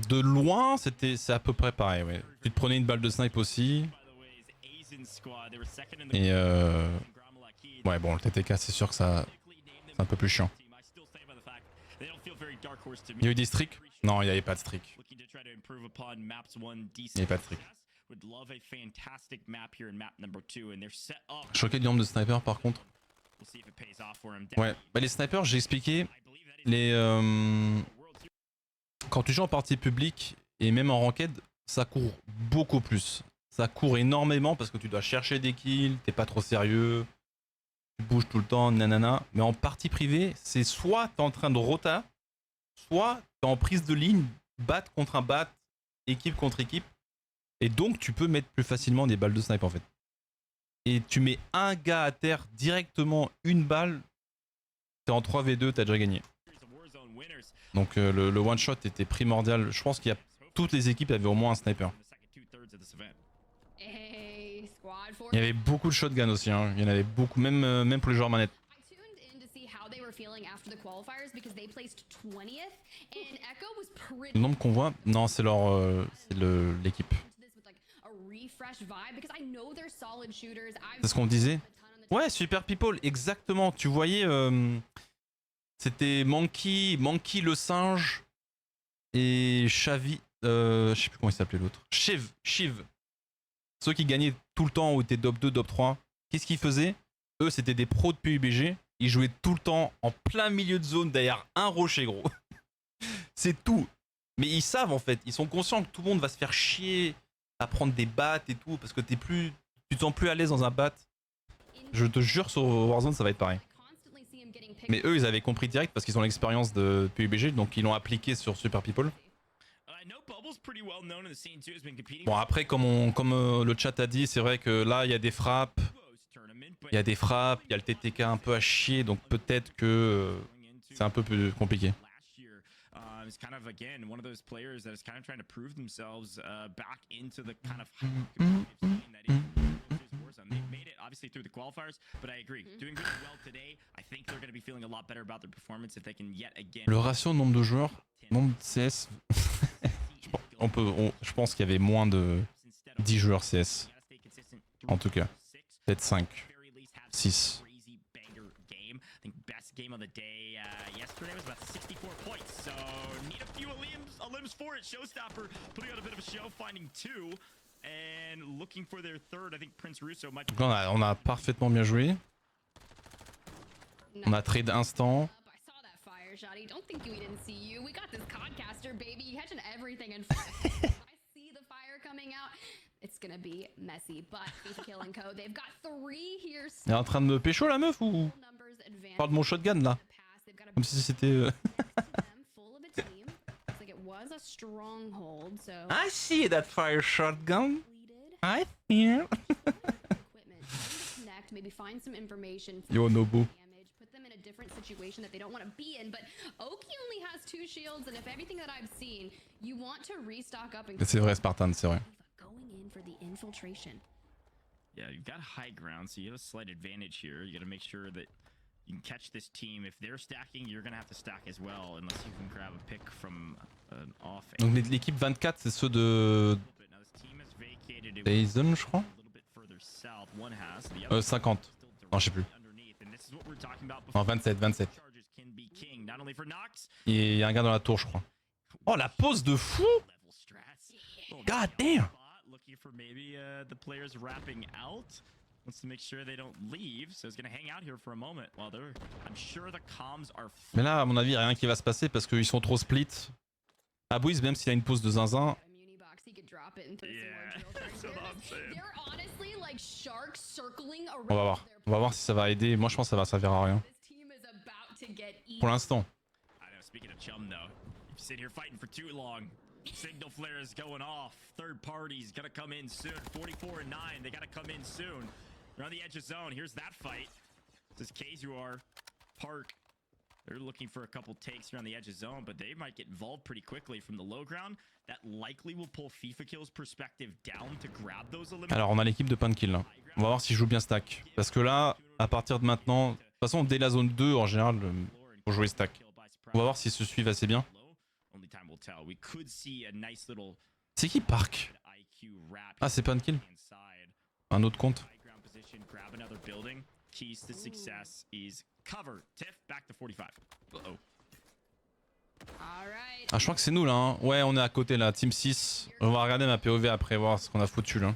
de loin, c'est à peu près pareil, ouais. Tu te prenais une balle de snipe aussi. Et ouais, bon, le TTK, c'est sûr que ça... C'est un peu plus chiant. Il y a eu des streaks? Non, il n'y avait pas de streak. Il n'y avait pas de streak. Choqué du nombre de snipers par contre. Ouais, bah les snipers, j'ai expliqué. Quand tu joues en partie publique et même en ranked, ça court beaucoup plus. ça court énormément parce que tu dois chercher des kills, t'es pas trop sérieux, tu bouges tout le temps, nanana. Mais en partie privée, c'est soit t'es en train de rota, soit t'es en prise de ligne, bat contre un bat, équipe contre équipe. Et donc tu peux mettre plus facilement des balles de snipe en fait. Et tu mets un gars à terre directement, une balle, t'es en 3v2, t'as déjà gagné. Donc le one shot était primordial. Je pense qu'il y a toutes les équipes avaient au moins un sniper. Il y avait beaucoup de shotgun aussi, hein. Il y en avait beaucoup, même pour les joueurs manettes. Le nombre qu'on voit, non, c'est l'équipe. C'est ce qu'on disait. Ouais, Super People, exactement. Tu voyais, c'était Monkey le singe et Chavi, je sais plus comment il s'appelait l'autre. Shiv. Ceux qui gagnaient tout le temps ou étaient top 2, top 3. Qu'est-ce qu'ils faisaient? Eux, c'était des pros de PUBG. Ils jouaient tout le temps en plein milieu de zone derrière un rocher, gros. C'est tout. Mais ils savent en fait. Ils sont conscients que tout le monde va se faire chier à prendre des battes et tout parce que tu te sens plus à l'aise dans un bat. Je te jure, sur Warzone, ça va être pareil. Mais eux, ils avaient compris direct parce qu'ils ont l'expérience de PUBG, donc ils l'ont appliqué sur Super People. Bon, après, comme le chat a dit, c'est vrai que là, il y a des frappes. Il y a le TTK un peu à chier, donc peut-être que c'est un peu plus compliqué.
Is kind of again one of those players that is kind of trying to prove themselves back into the kind of Warzone. They've made it obviously through the qualifiers, but I agree, doing really well today. I think they're going to be feeling a lot better about their performance if they can yet again.
Le ratio nombre de joueurs, nombre de CS, je pense qu'il y avait moins de 10 joueurs CS. En tout cas, peut-être 5, 6.
I think best game of the day yesterday was about 64 points, so need a few limbs for it. Showstopper putting out a bit of a show, finding 2 and looking for their third. I think Prince Russo might.
On a parfaitement bien joué. On a trade instant.
Don't think we didn't see you. We got this codcaster, baby. You catching everything in I see the fire coming out. It's gonna be messy, but Kill and Co. They've got 3 here.
Elle est en train de me pécho la meuf ou? Je parle de mon shotgun là. Comme si c'était. I see that fire shotgun. I fear. Yo Nobu.
Put them in a different situation that they don't want to be in, but Oki only has 2 shields, and if everything that I've seen, you want to restock up and.
C'est vrai, Spartan, c'est vrai.
Going in for the infiltration.
Yeah, you've got high ground, so you have a slight advantage here. You got to make sure that you can catch this team. If they're stacking, you're gonna have to stack as well, unless you can grab a pick from an off.
Donc l'équipe 24, c'est ceux de Dyson, je crois. 50. Non, je sais plus. Non, 27. Il y a un gars dans la tour, je crois. Oh, la pause de fou! God damn!
Wants to make sure they don't leave, so he's gonna hang out here for a moment while they're. I'm sure the comms are.
Mais là, à mon avis, il y a rien qui va se passer parce qu'ils sont trop split. Abouise, même s'il a une pause de zinzin. On va voir si ça va aider. Moi, je pense que ça va servir à rien. Pour l'instant.
Signal flare is going off. Third party's gotta come in soon. 44 and 9, they gotta come in soon. They're on the edge of zone. Here's that fight. This is KZUR Park. They're looking for a couple takes here on the edge of zone, but they might get involved pretty quickly from the low ground. That likely will pull FIFA Kill's perspective down to grab those eliminations.
Alors, on a l'équipe de pain de kill là. On va voir s'ils jouent bien stack. Parce que là, à partir de maintenant, de toute façon, dès la zone 2, en général, faut jouer stack. On va voir s'ils se suivent assez bien. C'est qui Park? Ah, c'est pas un kill. Un autre compte. Ah, je crois que c'est nous là. Hein. Ouais, on est à côté là, Team 6. On va regarder ma POV après, voir ce qu'on a foutu là.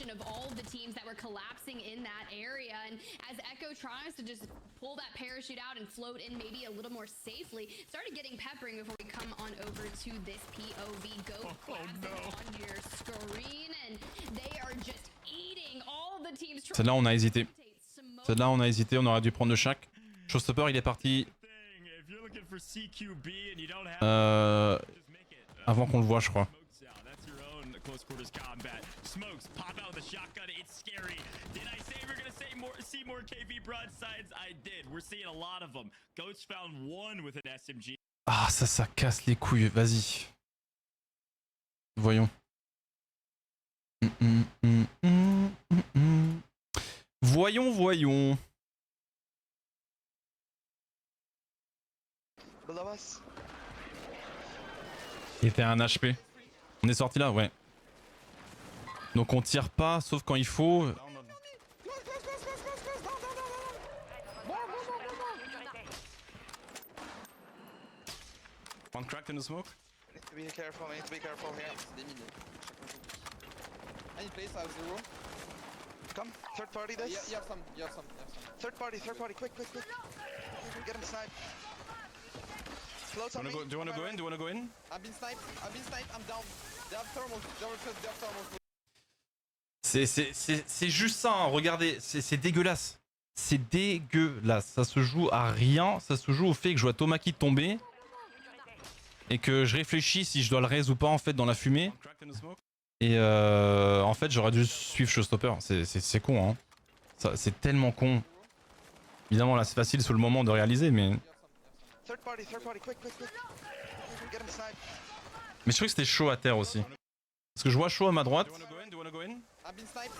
Of all the teams that were collapsing in that area, and as Echo tries to just pull that parachute out and float in maybe a little more safely, started getting peppering before we come on over over to this POV. Go on your screen, and they are just eating all the teams.
Celle-là, on a hésité. Celle-là, on a hésité. On aurait dû prendre de chaque. Showstopper, il est parti. Avant qu'on le voit, je crois.
Close quarters combat. Smokes pop out with a shotgun. It's scary. Did I say we're gonna see more KV broadsides? I did. We're seeing a lot of them. Goats found one with an SMG.
Ah, ça casse les couilles. Vas-y. Voyons. Voyons.
Below us.
Il était à un HP. On est sorti là, ouais. Donc on tire pas, sauf quand il faut. One cracked in the smoke.
I need to be careful here. Des mines. Any place, I have zero. Come, third party this. Yeah, you have some. Third party, quick. Get him sniped. Close on me.
Do you wanna go in?
I've been sniped, I'm down. They have thermals.
C'est juste ça, hein. Regardez, c'est dégueulasse. C'est dégueulasse. Ça se joue à rien, ça se joue au fait que je vois Tomaki tomber. Et que je réfléchis si je dois le raise ou pas en fait dans la fumée. Et en fait j'aurais dû suivre Showstopper. C'est con hein. C'est tellement con. Évidemment là c'est facile sur le moment de réaliser mais...
Third party, quick. Get him sniped.
Mais je crois que c'était chaud à terre aussi. Parce que je vois chaud à ma droite.
I've been sniped.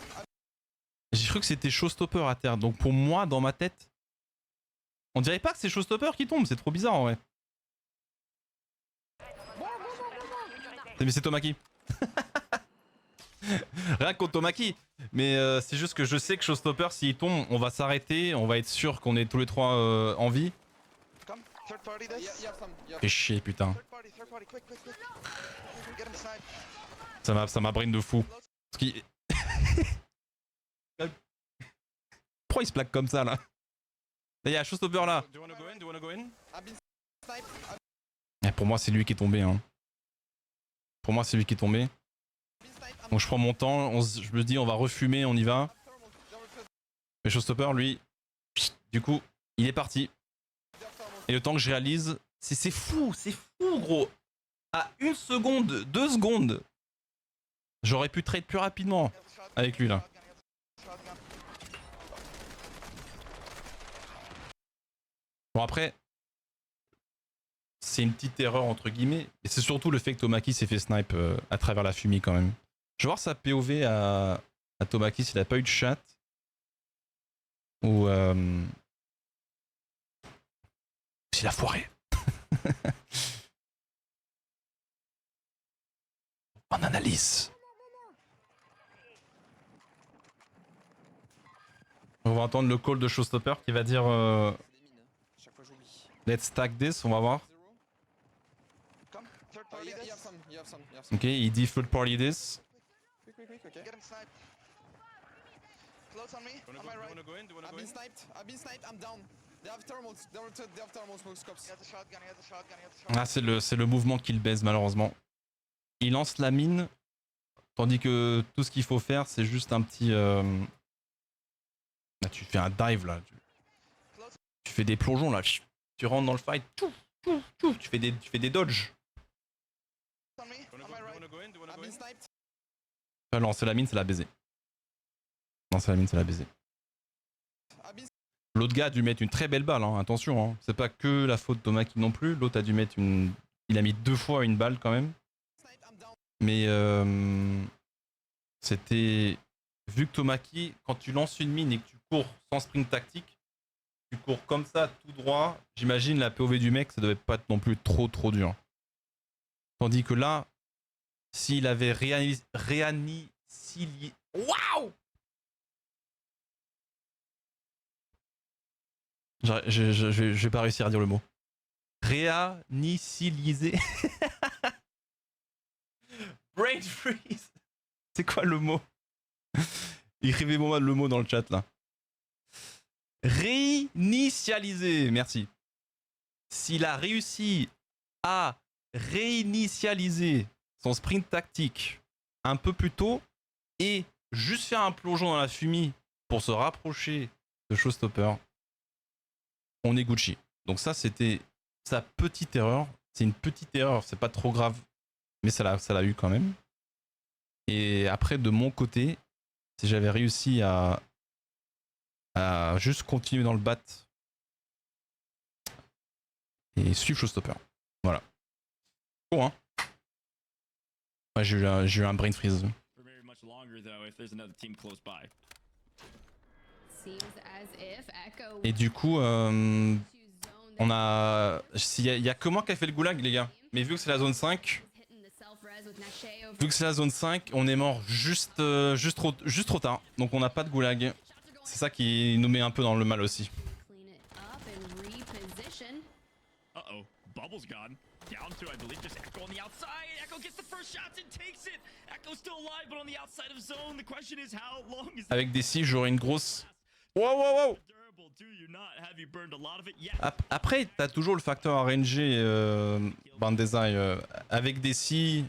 J'ai cru que c'était Showstopper à terre. Donc pour moi dans ma tête... On dirait pas que c'est Showstopper qui tombe, c'est trop bizarre en vrai. Mais c'est Tomaki. Rien contre Tomaki. Mais c'est juste que je sais que Showstopper, s'il tombe, on va s'arrêter. On va être sûr qu'on est tous les trois en vie. Fais chier, putain. Ça m'a brain de fou. Parce qu'il... Pourquoi il se plaque comme ça là? Il y a Showstopper là. Pour moi, c'est lui qui est tombé. Hein. Pour moi, c'est lui qui est tombé. Donc je prends mon temps, je me dis on va refumer, on y va. Mais Showstopper, lui, du coup, il est parti. Et le temps que je réalise, c'est fou gros. À 1 seconde, 2 secondes, j'aurais pu trade plus rapidement avec lui là. Bon après, c'est une petite erreur entre guillemets, et c'est surtout le fait que Tomaki s'est fait snipe à travers la fumée quand même. Je vais voir sa POV à Tomaki s'il a pas eu de chat. Ou s'il a foiré. En analyse. On va entendre le call de Showstopper qui va dire let's stack this, on va voir. Ok, il dit third party this. Ah, c'est le mouvement qui le baise malheureusement. Il lance la mine, tandis que tout ce qu'il faut faire, c'est juste un petit... Là, tu fais un dive là. Tu fais des plongeons là. Tu rentres dans le fight. Tu fais des dodges. Lancer la mine, c'est la baiser. Lancer la mine, c'est la baiser. L'autre gars a dû mettre une très belle balle, hein. Attention, hein. C'est pas que la faute de Tomaki non plus. L'autre a dû mettre une... Il a mis 2 fois une balle quand même. Mais c'était... Vu que Tomaki, quand tu lances une mine et que tu cours sans sprint tactique, tu cours comme ça, tout droit, j'imagine la POV du mec, ça devait pas être non plus trop dur. Tandis que là, s'il avait réanicilié... Waouh! Je vais pas réussir à dire le mot. Réaniciliser. Brain freeze. C'est quoi le mot? Écrivez-moi le mot dans le chat là. Réinitialiser. Merci. S'il a réussi à réinitialiser son sprint tactique un peu plus tôt et juste faire un plongeon dans la fumée pour se rapprocher de Showstopper, on est Gucci. Donc ça, c'était sa petite erreur. C'est une petite erreur, c'est pas trop grave, mais ça l'a eu quand même. Et après, de mon côté, si j'avais réussi à juste continuer dans le bat et suivre Showstopper. Voilà. Bon, hein. Ouais, j'ai eu un brain freeze. Et du coup, on a... Il y a que moi qui a fait le goulag, les gars. Mais vu que c'est la zone 5... Vu que c'est la zone 5, on est mort juste trop tard. Donc on n'a pas de goulag. C'est ça qui nous met un peu dans le mal aussi.
Uh-oh, Bubble's gone. Down to, I believe, just Echo on the outside. Echo gets the first shots and takes it. Echo's still alive, but on the outside of zone. The question is, how long is
Avec des si, j'aurais une grosse... Wow, wow, wow. Après, t'as toujours le facteur RNG, Bandesai, avec des si,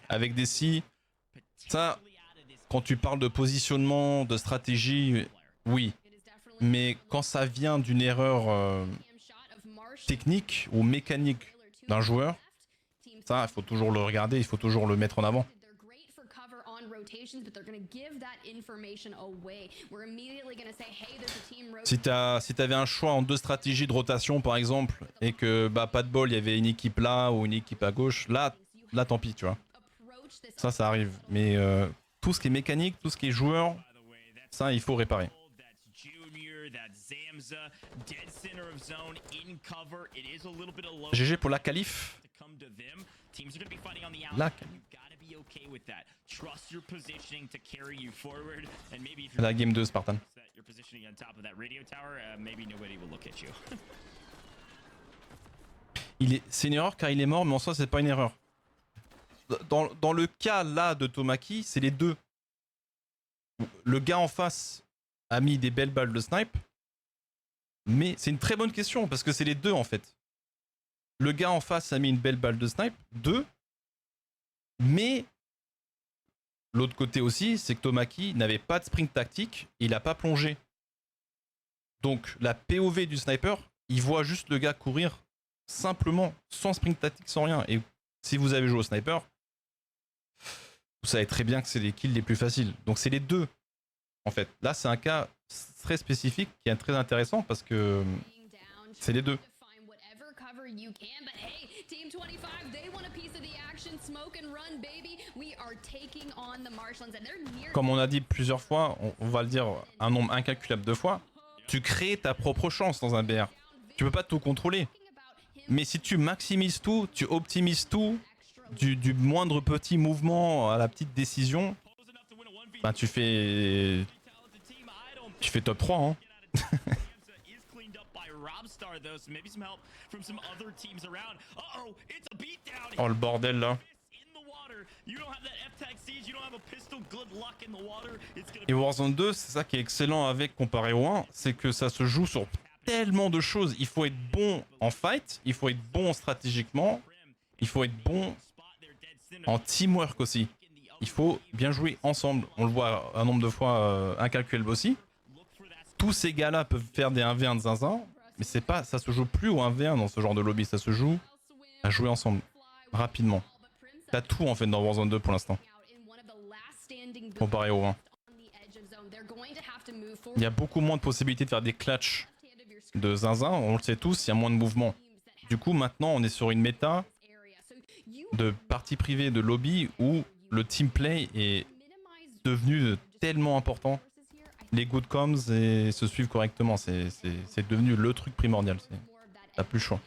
ça, quand tu parles de positionnement, de stratégie, oui. Mais quand ça vient d'une erreur technique ou mécanique d'un joueur, ça, il faut toujours le regarder, il faut toujours le mettre en avant. Si t'avais un choix en deux stratégies de rotation par exemple, et que bah pas de bol, il y avait une équipe là ou une équipe à gauche, là tant pis, tu vois. Ça arrive. Mais tout ce qui est mécanique, tout ce qui est joueur, ça il faut réparer. GG pour la qualif. La game 2 Spartan. C'est une erreur car il est mort, mais en soi c'est pas une erreur. Dans le cas là de Tomaki, c'est les deux. Le gars en face a mis des belles balles de snipe, mais c'est une très bonne question parce que c'est les deux en fait. Le gars en face a mis une belle balle de snipe, 2, mais l'autre côté aussi, c'est que Tomaki n'avait pas de sprint tactique, il n'a pas plongé. Donc la POV du sniper, il voit juste le gars courir simplement, sans sprint tactique, sans rien. Et si vous avez joué au sniper, vous savez très bien que c'est les kills les plus faciles. Donc c'est les deux, en fait. Là, c'est un cas très spécifique qui est très intéressant parce que c'est les deux. Comme on a dit plusieurs fois, on va le dire un nombre incalculable de fois, tu crées ta propre chance dans un BR. Tu peux pas tout contrôler. Mais si tu maximises tout, tu optimises tout, du moindre petit mouvement à la petite décision, bah tu fais top 3 hein. Oh le bordel là. Et Warzone 2, c'est ça qui est excellent avec comparé au 1, c'est que ça se joue sur tellement de choses. Il faut être bon en fight, il faut être bon stratégiquement, il faut être bon en teamwork aussi. Il faut bien jouer ensemble. On le voit un nombre de fois incalculable aussi. Tous ces gars-là peuvent faire des 1v1 de zinzin, mais c'est pas, ça se joue plus au 1v1 dans ce genre de lobby, ça se joue à jouer ensemble, rapidement. T'as tout en fait dans Warzone 2 pour l'instant, comparé au 1. Il y a beaucoup moins de possibilités de faire des clutches de zinzin, on le sait tous, il y a moins de mouvement. Du coup maintenant on est sur une méta de partie privée de lobby où le team play est devenu tellement important. Les good comms et se suivent correctement, c'est devenu le truc primordial. T'as plus le choix.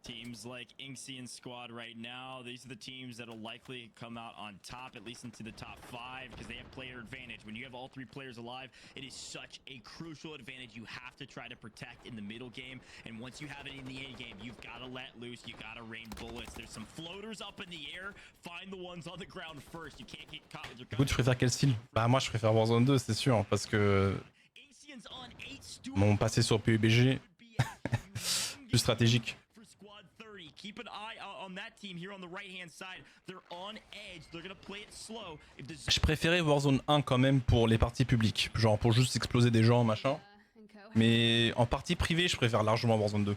Teams like Inksy and Squad right now, these are the teams that'll likely come out on top, at least into the top 5, because they have player advantage. When you have all 3 players alive, it is such a crucial advantage you have to try to protect in the middle game. And once you have it in the A game, you've got to let loose, you got to rain bullets. There's some floaters up in the air. Find the ones on the ground first. You can't get caught with your
Du coup, tu préfères quel style? Bah moi je préfère Warzone 2, c'est sûr, parce que mon passé sur PUBG plus stratégique.
keep an eye on that team here on the right-hand side. They're on edge. They're gonna play it slow. If the
Je préférais Warzone 1 quand même pour les parties publiques, genre pour juste exploser des gens, machin. Mais en partie privée, je préfère largement Warzone 2.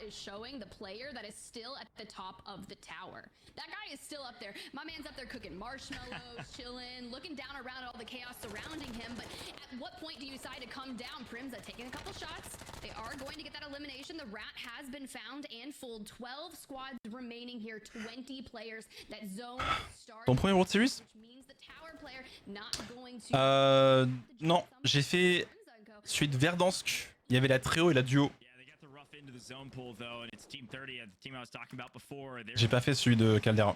Is showing the player that is still at the top of the tower. That guy is still up there. My man's up there cooking marshmallows, chilling, looking down around at all the chaos surrounding him. But at what point do you decide to come down? Primza taking a couple shots. They are going to get that elimination. The rat has been found and fooled. 12 squads remaining here. 20 players. That zone starts.
Ton premier World Series?
Which means the tower player not going to.
Non, j'ai fait suite Verdansk. Il y avait la trio et la duo. J'ai pas fait celui de Caldera.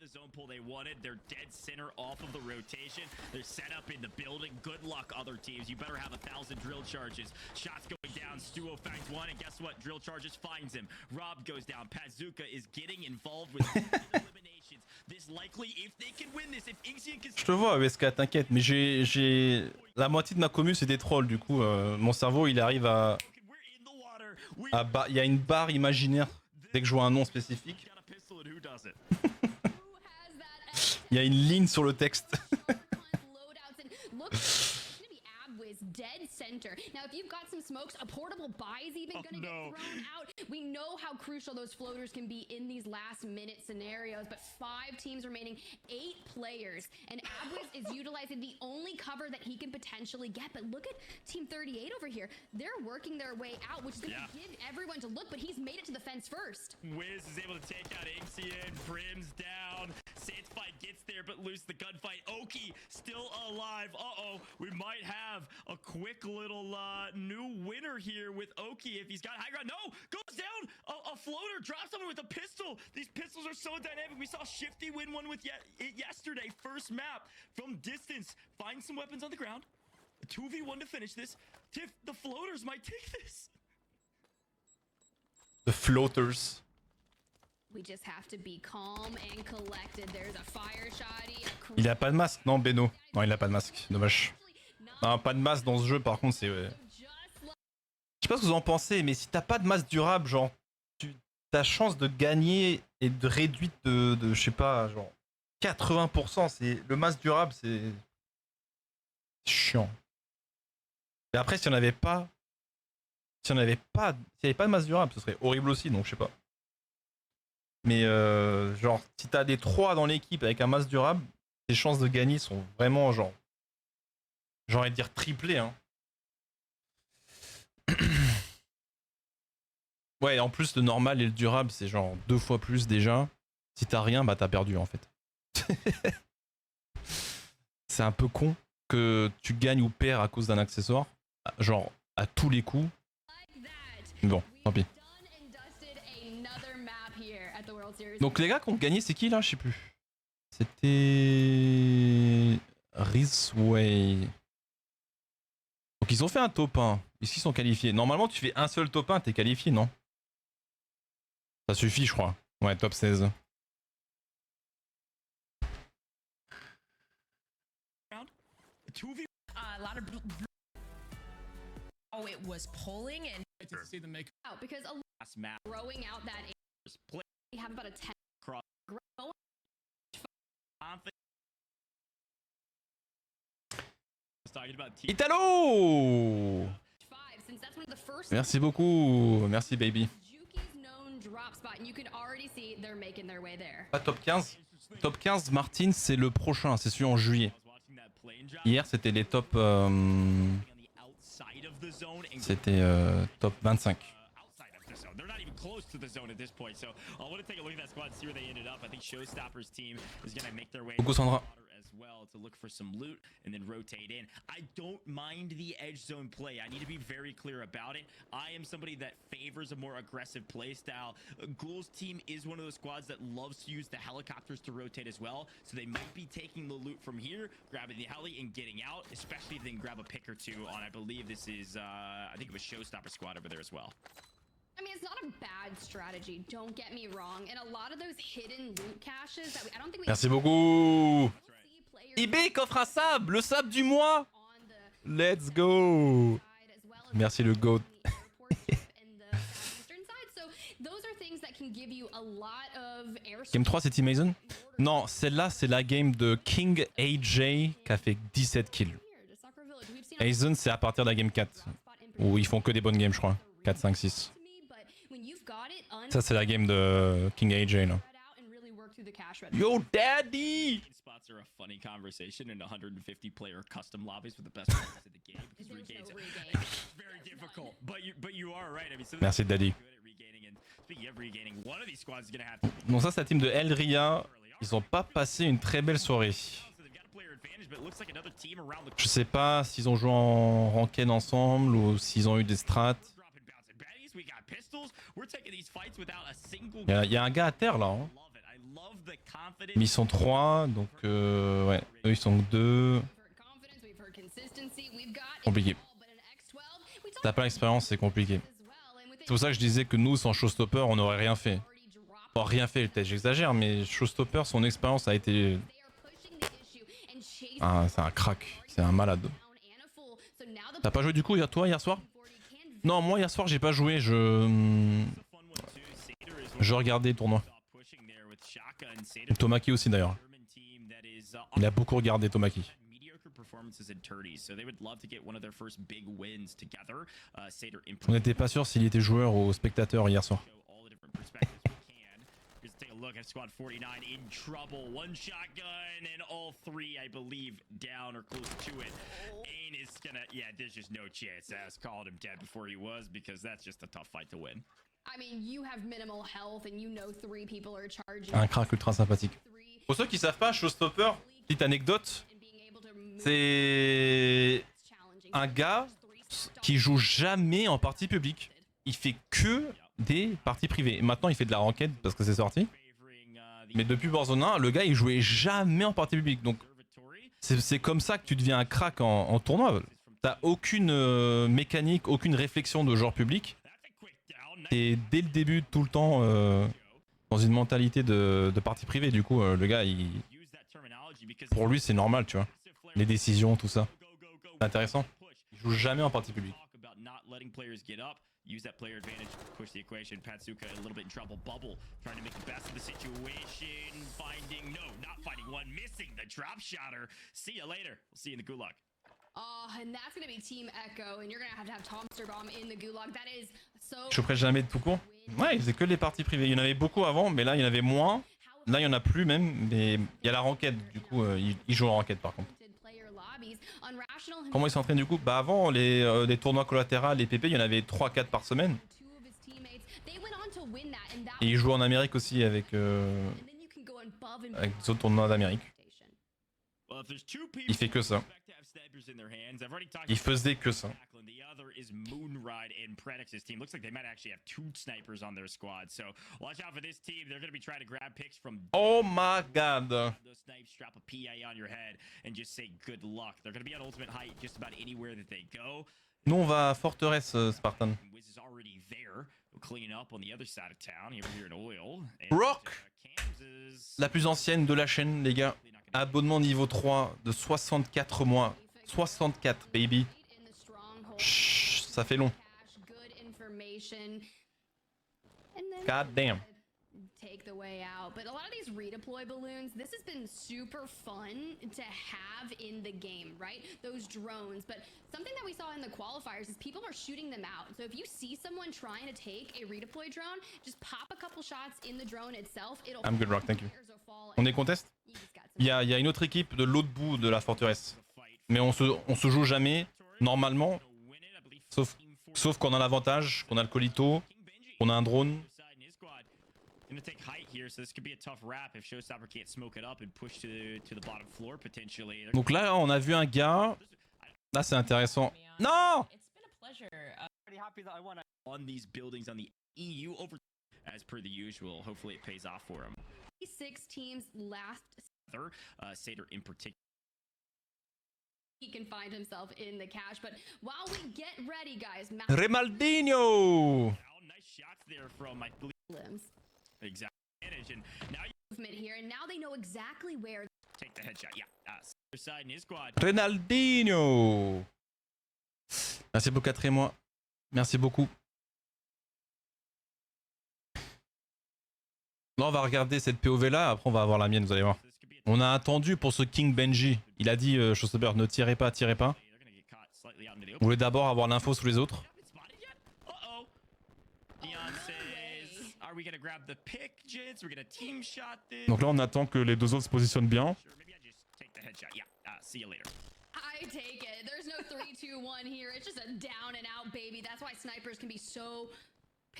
The zone pull they wanted. They're dead center off of the rotation. They're set up in the building. Good luck, other teams. You better have 1,000 drill charges. Shots going down. Stuo finds one, and guess what? Drill charges finds him. Rob goes down. Pazuka is getting involved with eliminations. This likely, if they can win this, if Ixion can...
Je te vois, ESK, t'inquiète, mais j'ai la moitié de ma commu, c'est des trolls. Du coup, mon cerveau, il arrive à... Il y a une barre imaginaire dès que je vois un nom spécifique. Il y a une ligne sur le texte.
Dead center. Now, if you've got some smokes, a portable buy is even gonna get thrown out. We know how crucial those floaters can be in these last minute scenarios, but 5 teams remaining, 8 players, and Abwiz is utilizing the only cover that he can potentially get. But look at Team 38 over here. They're working their way out, which is gonna give everyone to look, but he's made it to the fence first.
Wiz is able to take out Ixion, Prim's down. Sandspite gets there, but loses the gunfight. Oki still alive. Uh-oh, we might have a quick little new winner here with Oki if he's got high ground. No, goes down. A floater drops someone with a pistol. These pistols are so dynamic. We saw Shifty win one with it yesterday. First map from distance. Find some weapons on the ground. 2v1 to finish this. Tiff, the floaters might take this.
The floaters.
We just have to be calm and collected. There's a fire shotty.
Il a pas de masque, non, Beno? Non, il a pas de masque. Dommage. Non, pas de masque dans ce jeu, par contre, c'est... Je sais pas ce que vous en pensez, mais si t'as pas de masque durable, genre, ta chance de gagner est réduite de je sais pas, genre, 80%. C'est le masque durable, c'est chiant. Et après, s'il y avait pas de masque durable, ce serait horrible aussi, donc je sais pas. Mais genre, si t'as des 3 dans l'équipe avec un masque durable, tes chances de gagner sont vraiment genre... J'ai envie de dire triplé, hein. Ouais, en plus, le normal et le durable, c'est genre 2 fois plus déjà. Si t'as rien, bah t'as perdu en fait. C'est un peu con que tu gagnes ou perds à cause d'un accessoire. Genre, à tous les coups. Bon, tant pis. Donc les gars qui ont gagné, c'est qui là? Je sais plus. C'était... Rizway. Donc ils ont fait un top 1. Ici ils sont qualifiés. Normalement tu fais un seul top 1, t'es qualifié, non? Ça suffit je crois. Ouais, top 16.
Oh, it was pulling and
See them make
because a
last map.
throwing out that
Play
we have about a 10
cross.
grow.
Talking about
Italo!
Since that's one of the first
Merci beaucoup. Merci baby.
Juki's known drop spot, and you can already see they're making their way there.
Pas top 15. Top 15, Martin, c'est le prochain, c'est celui en juillet. Hier, c'était les top... C'était top 25.
They're not even close to the zone at this point, so I want to take a look at that squad and see where they ended up. I think Showstopper's team is going to make their way
Coucou Sandra.
as well to look for some loot and then rotate in. I don't mind the edge zone play. I need to be very clear about it. I am somebody that favors a more aggressive play style. Ghoul's team is one of those squads that loves to use the helicopters to rotate as well, so they might be taking the loot from here, grabbing the heli and getting out, especially if they can grab a pick or two on, I believe this is, I think it was Showstopper squad over there as well.
I mean, it's not a bad strategy, don't get me wrong. And a lot of those hidden loot caches that I don't think we
Merci beaucoup.
see players
IB coffre à sable, le sable du mois.
on the
Let's go.
side as well as
Merci le goat.
the airport and the southeastern side. So those are things that
Game 3, c'est Team Mason? Non, celle-là, c'est la game de King AJ qui a fait 17 kills. Mason, c'est à partir de la game 4, où ils font que des bonnes games, je crois. 4, 5, 6. Ça, c'est la game de King AJ, là. Yo, daddy!
Spots are a funny conversation in 150 player custom lobbies with the best players in the game because regains it's very difficult. But you are right. I mean,
Merci, daddy.
good at regaining, and speaking of regaining, one of these squads is gonna have to be
Donc ça, c'est la team de El Ria. Ils ont pas passé une très belle soirée.
so they've got a player advantage, but it looks like another team around the
Je sais pas s'ils ont joué en ranked ensemble ou s'ils ont eu des strats.
drop and bounce and baddies. We got pistols. We're taking these fights without a single.
Il y a un gars à terre là. Hein.
Love it. I love the confidence.
Mais ils sont 3, donc ouais. Eux ils sont 2. Compliqué. T'as pas l'expérience, c'est compliqué. C'est pour ça que je disais que nous, sans Showstopper, on n'aurait rien fait. Bon, rien fait, peut-être j'exagère, mais Showstopper, son expérience a été... Ah, c'est un crack, c'est un malade. T'as pas joué du coup, toi, hier soir? Non, moi, hier soir, j'ai pas joué, je regardais le tournoi. Tomaki aussi, d'ailleurs. Il a beaucoup regardé Tomaki. On n'était pas sûr s'il était joueur ou spectateur hier soir.
Just take a look at squad 49 in trouble. One shotgun and all three, I believe, down or close to it. Ain is gonna, yeah, there's just no chance. As called him dead before he was because that's just a tough fight to win.
I mean, you have minimal health and you know 3 people are charging.
Un crack ultra sympathique. Pour ceux qui savent pas, Showstopper, petite anecdote, c'est un gars qui joue jamais en partie publique. Il fait que des parties privées. Maintenant, il fait de la ranked parce que c'est sorti. Mais depuis Warzone 1, le gars, il jouait jamais en partie publique. Donc, c'est comme ça que tu deviens un crack en tournoi. T'as aucune mécanique, aucune réflexion de genre public. Et dès le début, tout le temps, dans une mentalité de partie privée. Du coup, le gars, pour lui, c'est normal, tu vois. Les décisions, tout ça. C'est intéressant. Il joue jamais en partie publique.
Use that player advantage, push the equation. Patsuka a little bit in trouble. Bubble trying to make the best of the situation. Finding, no, not finding one. Missing the drop shotter. See you later. We'll see you in the gulag.
And that's going to be Team Echo, and you're going to have Tomster Bomb in the gulag. That is so...
Je ferai jamais de tout court. Ouais, il faisait que les parties privées. Il y en avait beaucoup avant, mais là, il y en avait moins. Là, il y en a plus même, mais il y a la ranked. Du coup, il joue en ranked par contre. Comment il s'entraîne du coup? Bah avant, les tournois collatéraux, les PP, il y en avait 3-4 par semaine. Et il joue en Amérique aussi avec des autres tournois d'Amérique. Il fait que ça. Il faisait que ça. Oh my god. Nous on va à Forteresse, Spartan. Rock, la plus ancienne de la chaîne, les gars. Abonnement niveau 3 de 64 mois. 64, baby. Chut, ça fait long. God damn.
Take the way out, but a lot of these redeploy balloons, this has been super fun to have in the game, right? Those drones, but something that we saw in the qualifiers is people are shooting them out. So if you see someone trying to take a redeploy drone, just pop a couple shots in the drone itself. It'll
I'm good, Rock, thank you. On est contest? Il y a une autre équipe de l'autre bout de la forteresse. Mais on se joue jamais, normalement, sauf qu'on a l'avantage, qu'on a le colito, qu'on a un drone.
Gonna take height here, so this could be a tough wrap if Showstopper can't smoke it up and push to the bottom floor potentially.
Donc là, on a vu un gars. Là, c'est intéressant. Non!
It's been a pleasure.
Pretty happy that I won on these buildings on the EU over as per the usual. Hopefully it pays off for him.
6 teams last.
Satyr in particular.
He can find himself in the cash, but while we get ready, guys.
Remaldinho!
Nice shots there from I believe.
Limbs.
Exactly. And now
Movement here, and now they know exactly where.
Take the headshot. Yeah. Side in his squad.
Ronaldinho. Merci beaucoup, 4 mois. Merci beaucoup. Là, on va regarder cette POV là, après on va avoir la mienne, vous allez voir. On a attendu pour ce King Benji. Il a dit, Showstopper, ne tirez pas, tirez pas. Vous voulez d'abord avoir l'info sous les autres. Donc là, on attend que les deux autres se positionnent bien.
I take it. There's no 3, 2, 1 here. It's just a down and out, baby. That's why snipers can be so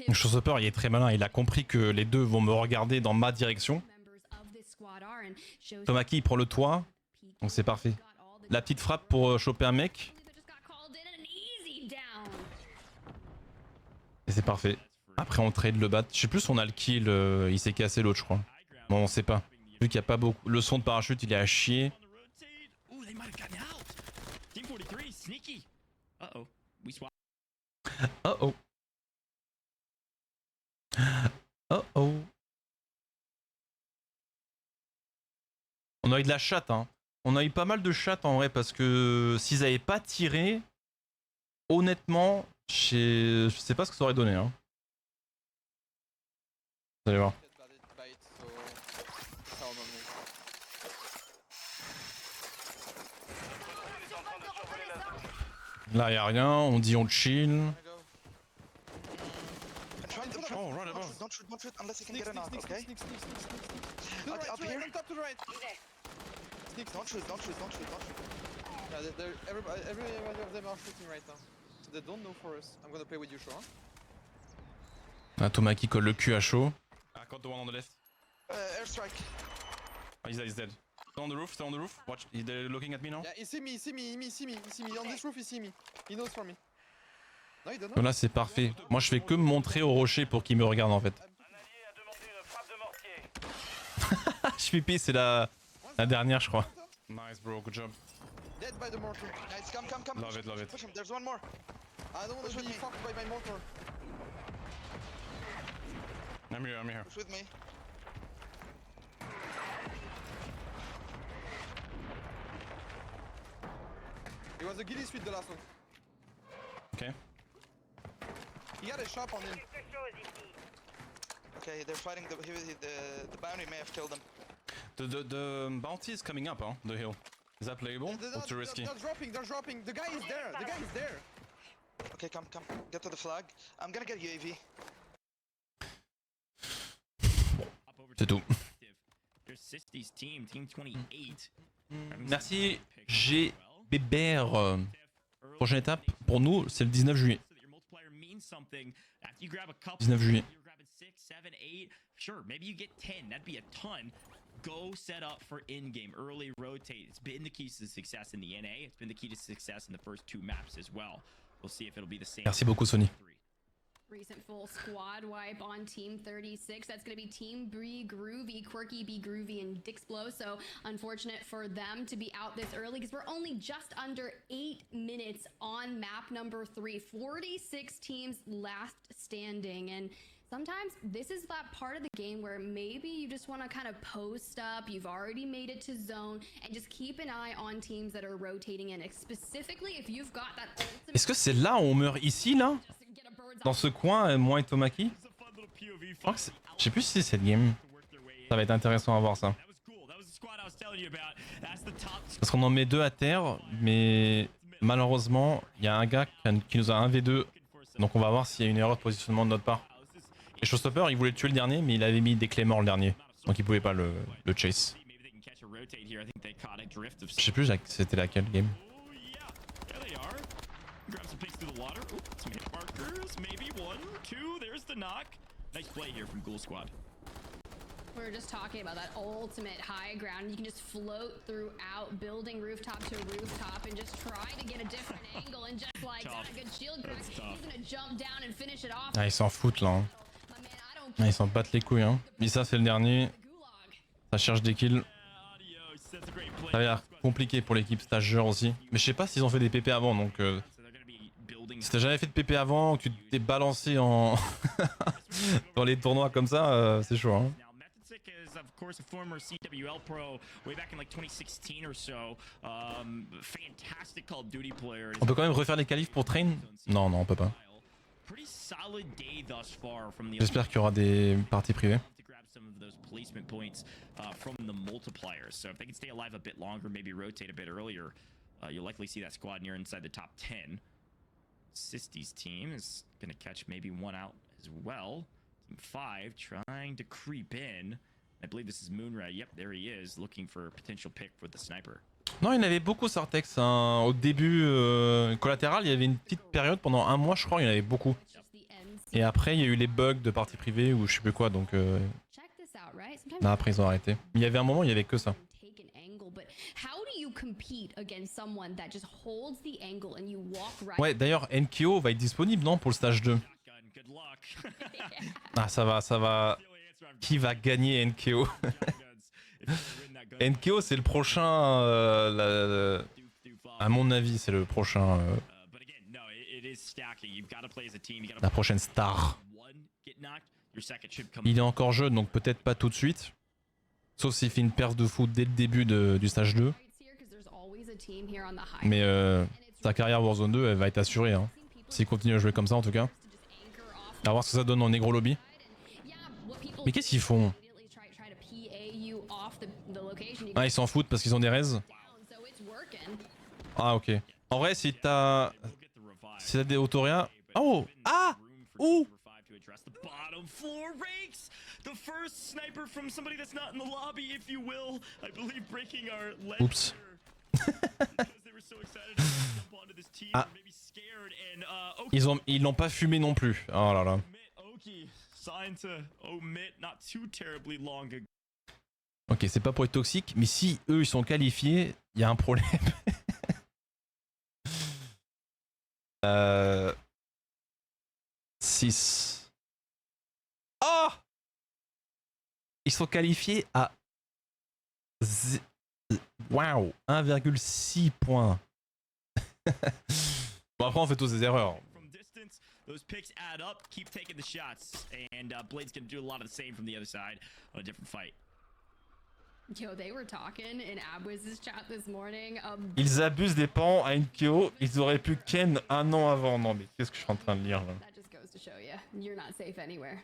Donc Showstopper, il est très malin. Il a compris que les deux vont me regarder dans ma direction. Tomaki, il prend le toit. Donc c'est parfait. La petite frappe pour choper un mec. Et c'est parfait. Après, on trade le bat. Je sais plus si on a le kill. Il s'est cassé l'autre, je crois. Bon, on sait pas. Vu qu'il n'y a pas beaucoup. Le son de parachute, il est à chier. Oh oh. Oh oh. On a eu de la chatte, hein. On a eu pas mal de chatte en vrai parce que s'ils avaient pas tiré, honnêtement, je sais pas ce que ça aurait donné, hein. Vous allez voir. Là y a rien, on dit on chill.
Oh, don't shoot unless you can get a knock, okay? Up here. Don't shoot.
Yeah, every of them are shooting right now. So they don't know for us. I'm gonna play with you, sure.
Ah, Thomas qui colle le cul à chaud. I got the one on the left.
Airstrike.
Oh, he's dead. Stay on the roof, Watch, they're looking at me now.
Yeah, he see me. On this roof, he see me. He knows for me. No, he don't know.
Donc là, c'est parfait. Moi, je fais que me montrer au rocher pour qu'il me regarde en fait. Je pipi, c'est la dernière, je crois. Nice, bro, good job.
Dead by the mortar.
Nice, come.
Love it.
Push him, there's one more.
I don't want to be fucked by my mortar.
I'm here.
Push with me.
It was a ghillie suite, the last one.
Okay.
He had a shot on him.
Okay, they're fighting. The bounty may have killed him.
The bounty is coming up, huh? The hill. Is that playable or too risky?
They're dropping. The guy is there.
Okay, come. Get to the flag. I'm gonna get UAV.
C'est tout. Merci GBBR. Prochaine étape pour nous, c'est le 19 juillet. 19 juillet.
Sure, maybe you get 10. That'd be a ton. Go set up for in-game. Early rotate. It's been the key to success in the NA. It's been the key to success in the first 2 maps as well. We'll see if it'll be the same.
Merci beaucoup, Sony.
Recent full squad wipe on Team 36. That's going to be Team Bree Groovy, Quirky B Groovy, and Dixblow. So unfortunate for them to be out this early because we're only just under 8 minutes on map number 3. 46 teams last standing. And sometimes this is that part of the game where maybe you just want to kind of post up, you've already made it to zone, and just keep an eye on teams that are rotating in. Specifically, if you've got that ultimate...
Est-ce que c'est là où on meurt ici, là? Dans ce coin, moi et Tomaki? Je sais plus si c'est cette game. Ça va être intéressant à voir ça. Parce qu'on en met 2 à terre, mais malheureusement, il y a un gars qui nous a 1v2. Donc on va voir s'il y a une erreur de positionnement de notre part. Et Showstopper, il voulait tuer le dernier, mais il avait mis des clés morts le dernier. Donc il pouvait pas le chase. Je sais plus c'était laquelle game.
Grab some picks through the water. Ooh, some hit markers. Maybe 1, 2. There's the knock. Nice play here from Ghoul Squad.
We were just talking about that ultimate high ground. You can just float throughout building rooftop to rooftop and just try to get a different angle and just like that, a good shield crack. He's gonna jump down and finish it off.
Ah, ils s'en foutent là. Hein. Ah, ils s'en battent les couilles. Hein. Mais ça, c'est le dernier. Ça cherche des kills. Ça a l'air compliqué pour l'équipe stagiaire aussi. Mais je sais pas s'ils ont fait des PP avant donc. Si t'as jamais fait de PP avant, que tu t'es balancé en dans les tournois comme ça, c'est chaud. Hein. On peut quand même refaire les qualifs pour train? Non, on peut pas. J'espère qu'il y aura des parties privées.
some of those placement points from the multipliers. So if they can stay alive a bit longer, maybe rotate a bit earlier, you'll likely see that squad near inside the top 10. Sisty's team is going to catch maybe one out as well. Team 5 trying to creep in. I believe this is Moonray. Yep, there he is, looking for a potential pick for the sniper.
Non, il y en avait beaucoup Sartex. Hein. Au début, collatéral, il y avait une petite période pendant un mois, je crois, il y en avait beaucoup. Et après, il y a eu les bugs de partie privée ou je sais plus quoi, donc. Non, après, ils ont arrêté. Mais il y avait un moment, il y avait que ça. Ouais, d'ailleurs, NKO va être disponible, non, pour le stage 2. Ah, ça va. Qui va gagner NKO? NKO, c'est le prochain. À mon avis, c'est le prochain. La prochaine star. Il est encore jeune, donc peut-être pas tout de suite. Sauf s'il fait une perf de foot dès le début du stage 2. Mais sa carrière Warzone 2, elle va être assurée. Hein. S'il continue à jouer comme ça, en tout cas. À voir ce que ça donne en Negro Lobby. Mais qu'est-ce qu'ils font? Ah, ils s'en foutent parce qu'ils ont des raises. Ah, ok. En vrai, si t'as des Autoria. Oh! Ah! Ouh! Oups. Ah. Ils l'ont pas fumé non plus. Oh là là. Ok, c'est pas pour être toxique, mais si eux ils sont qualifiés, il y a un problème. 6. Oh! Ils sont qualifiés à waouh, 1,6 points. Bon, après on fait tous des erreurs.
Those picks add up, keep taking the shots, and Blade's gonna do a lot of the same from the other side on a different fight.
Yo, they were talking in Abwiz's chat this morning.
Ils abusent des pans à NKO, ils auraient pu ken un an avant. Non mais qu'est-ce que je suis en train de lire là?
That just goes to show you, you're not safe anywhere.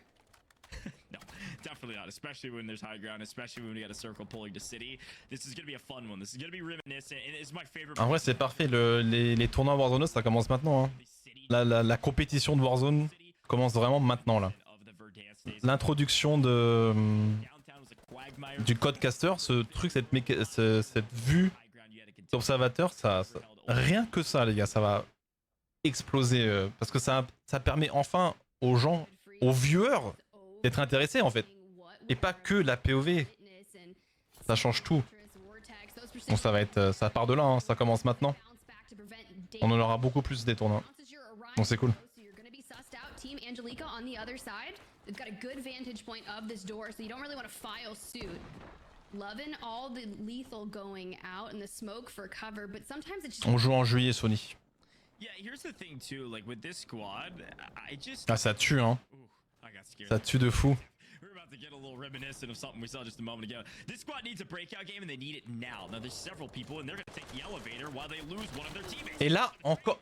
No, definitely not, especially when there's high ground, especially when we got a circle pulling to city. This is gonna be a fun one. This is gonna be reminiscent, and it's my favorite.
En vrai c'est parfait, les tournois Warzone ça commence maintenant. Hein. La compétition de Warzone commence vraiment maintenant là. L'introduction du codecaster, ce truc, cette vue d'observateur, ça, rien que ça les gars, ça va exploser parce que ça permet enfin aux gens, aux viewers d'être intéressés en fait. Et pas que la POV. Ça change tout. Bon, ça part de là, hein, ça commence maintenant. On en aura beaucoup plus des tournois. Bon, c'est cool.
Team Angelica on the other side. They've got a good vantage point of this door, so you don't really want to file suit. Loving all the lethal going out and the smoke for cover, but sometimes it's just...
On joue en juillet, Sony.
Yeah, here's the thing too, like with this squad, I just...
Ah, ça tue, hein. Ça tue de fou.
We're about to get a little reminiscent of something we saw just a moment ago. This squad needs a breakout game and they need it now. Now there's several people and they're gonna take the elevator while they lose one of their teammates.
Et là, encore...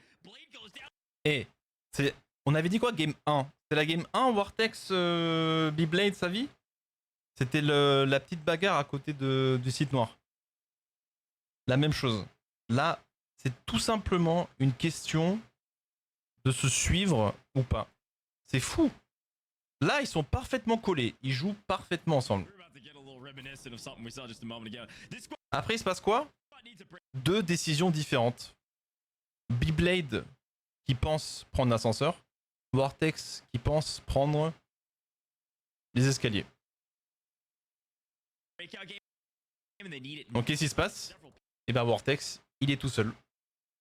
Et c'est... On avait dit quoi, game 1? C'est la game 1, Vortex, B-Blade, sa vie? C'était la petite bagarre à côté du site noir. La même chose. Là, c'est tout simplement une question de se suivre ou pas. C'est fou. Là, ils sont parfaitement collés. Ils jouent parfaitement ensemble. Après, il se passe quoi? Deux décisions différentes. B-Blade qui pense prendre l'ascenseur. Vortex qui pense prendre les escaliers. Donc qu'est-ce qui se passe? Et ben Vortex, il est tout seul.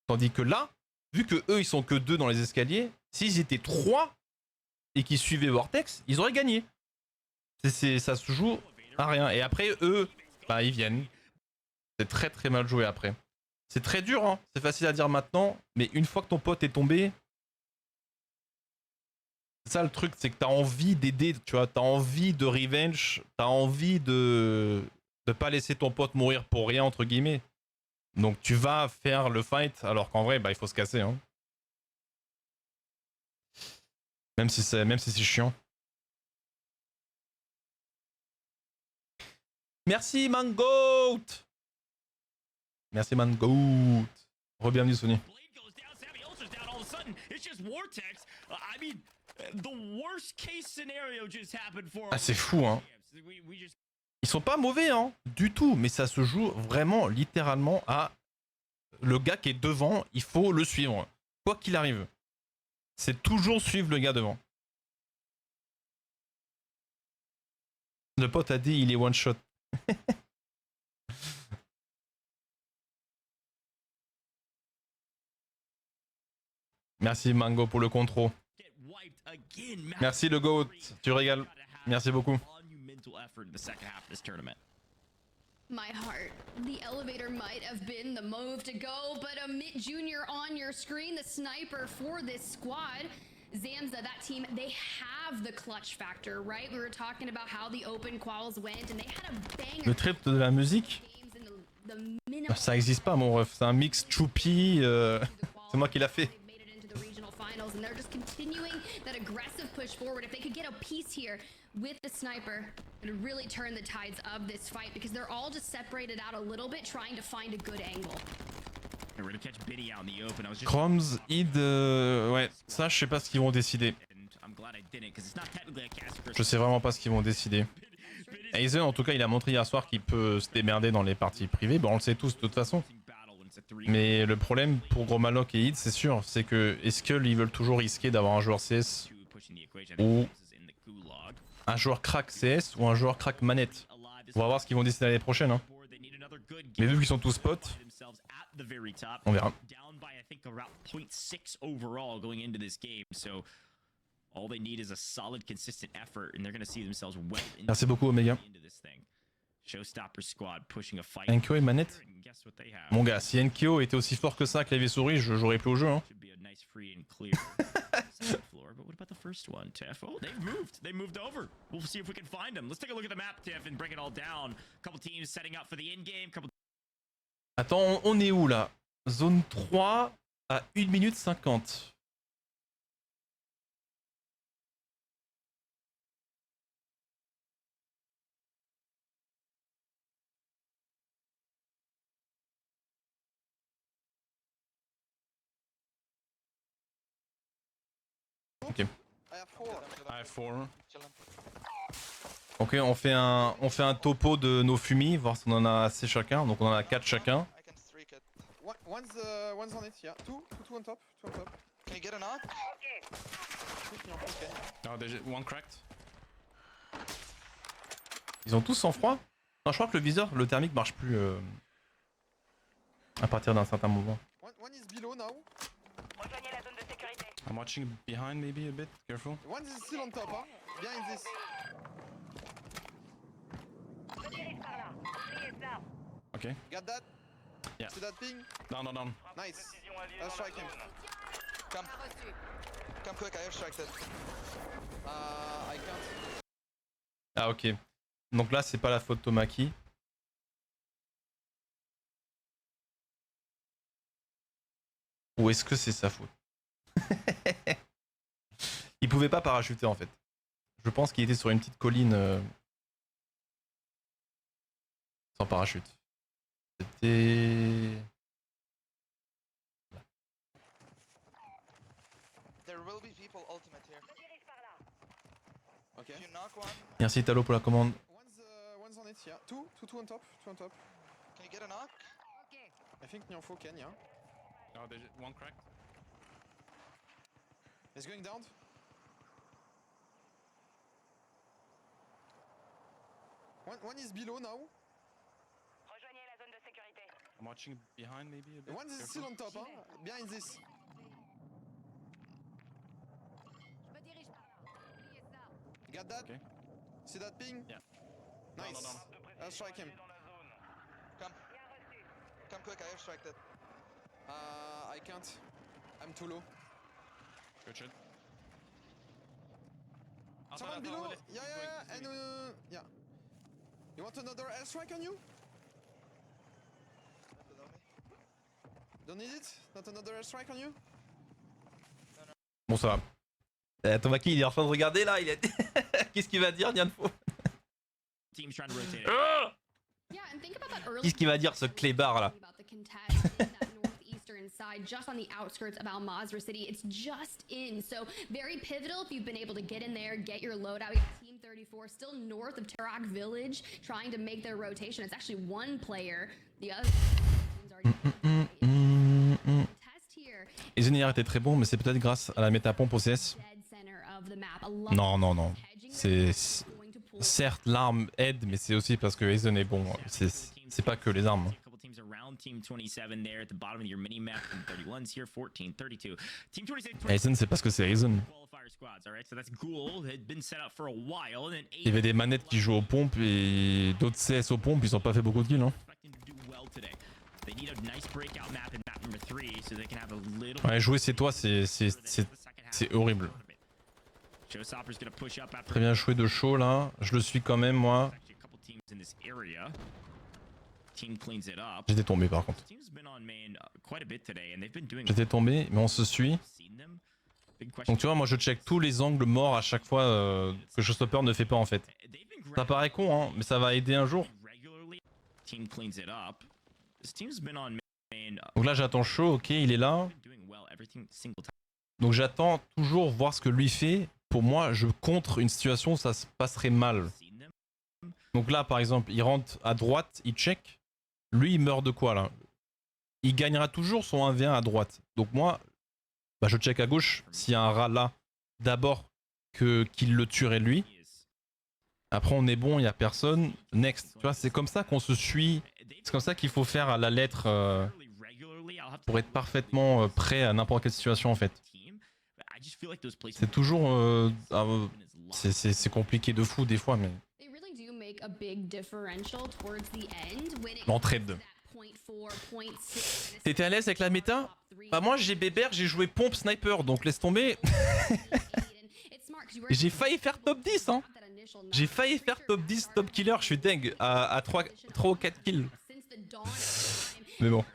Tandis que là, vu que eux ils sont que 2 dans les escaliers, s'ils étaient 3 et qu'ils suivaient Vortex, ils auraient gagné. Ça se joue à rien. Et après eux, bah ils viennent. C'est très très mal joué après. C'est très dur, hein. C'est facile à dire maintenant, mais une fois que ton pote est tombé, c'est ça le truc, c'est que t'as envie d'aider, tu vois, t'as envie de revenge, t'as envie de pas laisser ton pote mourir pour rien, entre guillemets. Donc tu vas faire le fight, alors qu'en vrai, bah il faut se casser, hein. Même si c'est chiant. Merci Mangoat. Merci Mangoat. Re-bienvenue Sony.
Blade goes down, Sammy Ulcer's down. All of a sudden, it's just Vortex. I mean, the worst case scenario just happened for.
Ah c'est fou hein. Ils sont pas mauvais hein, du tout, mais ça se joue vraiment littéralement à le gars qui est devant, il faut le suivre. Quoi qu'il arrive. C'est toujours suivre le gars devant. Le pote a dit il est one shot. Merci Mango pour le contrôle. Merci le GOAT, tu régales. Merci beaucoup.
My heart. The elevator might have been the move to go, but a Mitt Jr. on your screen, the sniper for this squad. Zamza, that team, they have the clutch factor, right? We were talking about how the open quals went, and they had a banger.
Le trip de la musique, ça existe pas mon ref, c'est un mix choupi, c'est moi qui l'a fait.
And they're just continuing that aggressive push forward. If they could get a piece here with the sniper, it would really turn the tides of this fight because they're all just separated out a little bit, trying to find a good angle.
Chromes, Id, ouais, ça je sais pas ce qu'ils vont décider. Je sais vraiment pas ce qu'ils vont décider. Aizen en tout cas il a montré hier soir qu'il peut se démerder dans les parties privées, bon on le sait tous de toute façon. Mais le problème pour Gros Maloc et Id c'est sûr, c'est que est-ce qu'ils veulent toujours risquer d'avoir un joueur CS ou un joueur crack CS ou un joueur crack manette. On va voir ce qu'ils vont décider l'année prochaine hein. Mais vu qu'ils sont tous potes, on verra. Merci beaucoup Omega. Enkyo et manette. Mon gars, si Enkyo était aussi fort que ça, clavier souris, j'aurais plus au jeu hein. Attends, on est où là? Zone 3 à 1 minute 50. Ok. Ok, on fait un topo de nos fumis, voir si on en a assez chacun. Donc on en a 4 chacun.
One's on it, yeah. Two on top, two on top.
Can you get a knock?
Ah, déjà, one cracked. Ils ont tous sang froid? Non, je crois que le viseur, le thermique marche plus à partir d'un certain moment.
One is below now.
Rejoignez la zone de sécurité.
I'm watching behind maybe a bit, careful.
One is still on top, hein. Behind this.
Je dirige par là. Triez ça.
Ok.
Got that?
Yeah.
See that ping?
Down, down, down.
Nice. I'll strike him. Come. Come quick, I have striked it. I can't.
Ah ok. Donc là c'est pas la faute de Tomaki. Ou est-ce que c'est sa faute? Il pouvait pas parachuter en fait. Je pense qu'il était sur une petite colline sans parachute. C'était...
There will be people ultimate here.
Okay.
If you knock one,
Merci Talo pour la commande.
One's on it, yeah. Two on top, two on top.
can you get a knock?
I think Nyonfo can, yeah.
Oh, déjà, one crack.
He's going down. One is below now.
Rejoignez la zone de sécurité.
I'm watching behind maybe a bit.
One is still on top, hein. Behind this.
Je me dirige par là. Triez ça.
Got that?
Okay.
See that ping?
Yeah.
Nice.
No.
I'll strike him.
Come. Come quick, I have striked it.
I can't. I'm too low.
Good shot.
Someone below? Yeah. And yeah. You want another airstrike on you? Don't need it? Not another airstrike on you?
Bon ça va. Tomaki il est en train de regarder là, il est... Qu'est-ce qu'il va dire Nianfo? Qu'est-ce qu'il va dire ce clébard là?
Just on the outskirts of Al-Mazrah City. It's just in, so very pivotal if you've been able to get in there, get your load out. Team 34 still north of Tarak Village, trying to make their rotation. It's actually one player. The other team's already test here.
Les univers étaient très bons, mais c'est peut-être grâce à la métapompe au CS. Non, non, non. C'est certes l'arme aide, mais c'est aussi parce que Aizen est bon. C'est pas que les armes.
Team 27 there at the bottom of your mini map. Team 31's here, 14, 32. Team 27.
Aizen, c'est parce que c'est Aizen. Il y avait des manettes qui jouent aux pompes et d'autres CS aux pompes, ils ont pas fait beaucoup de kills. Hein. Ouais, jouer c'est toi, c'est horrible. Très bien joué de show là, je le suis quand même moi. J'étais tombé par contre. J'étais tombé, mais on se suit. Donc tu vois, moi je check tous les angles morts à chaque fois que Showstopper ne fait pas en fait. Ça paraît con, hein, mais ça va aider un jour. Donc là j'attends Show, ok, il est là. Donc j'attends toujours voir ce que lui fait. Pour moi, je contre une situation où ça se passerait mal. Donc là par exemple, il rentre à droite, il check. Lui, il meurt de quoi là? Il gagnera toujours son 1v1 à droite. Donc moi, bah, je check à gauche s'il y a un rat là. D'abord qu'il le tuerait lui. Après on est bon, il n'y a personne. Next. Tu vois, c'est comme ça qu'on se suit. C'est comme ça qu'il faut faire à la lettre pour être parfaitement prêt à n'importe quelle situation en fait. C'est toujours... c'est compliqué de fou des fois, mais... L'entraide. T'étais à l'aise avec la méta? Bah moi j'ai bébert, j'ai joué pompe sniper, donc laisse tomber. J'ai failli faire top 10 hein. J'ai failli faire top 10, top killer, je suis dingue à 3 ou 4 kills. Mais bon.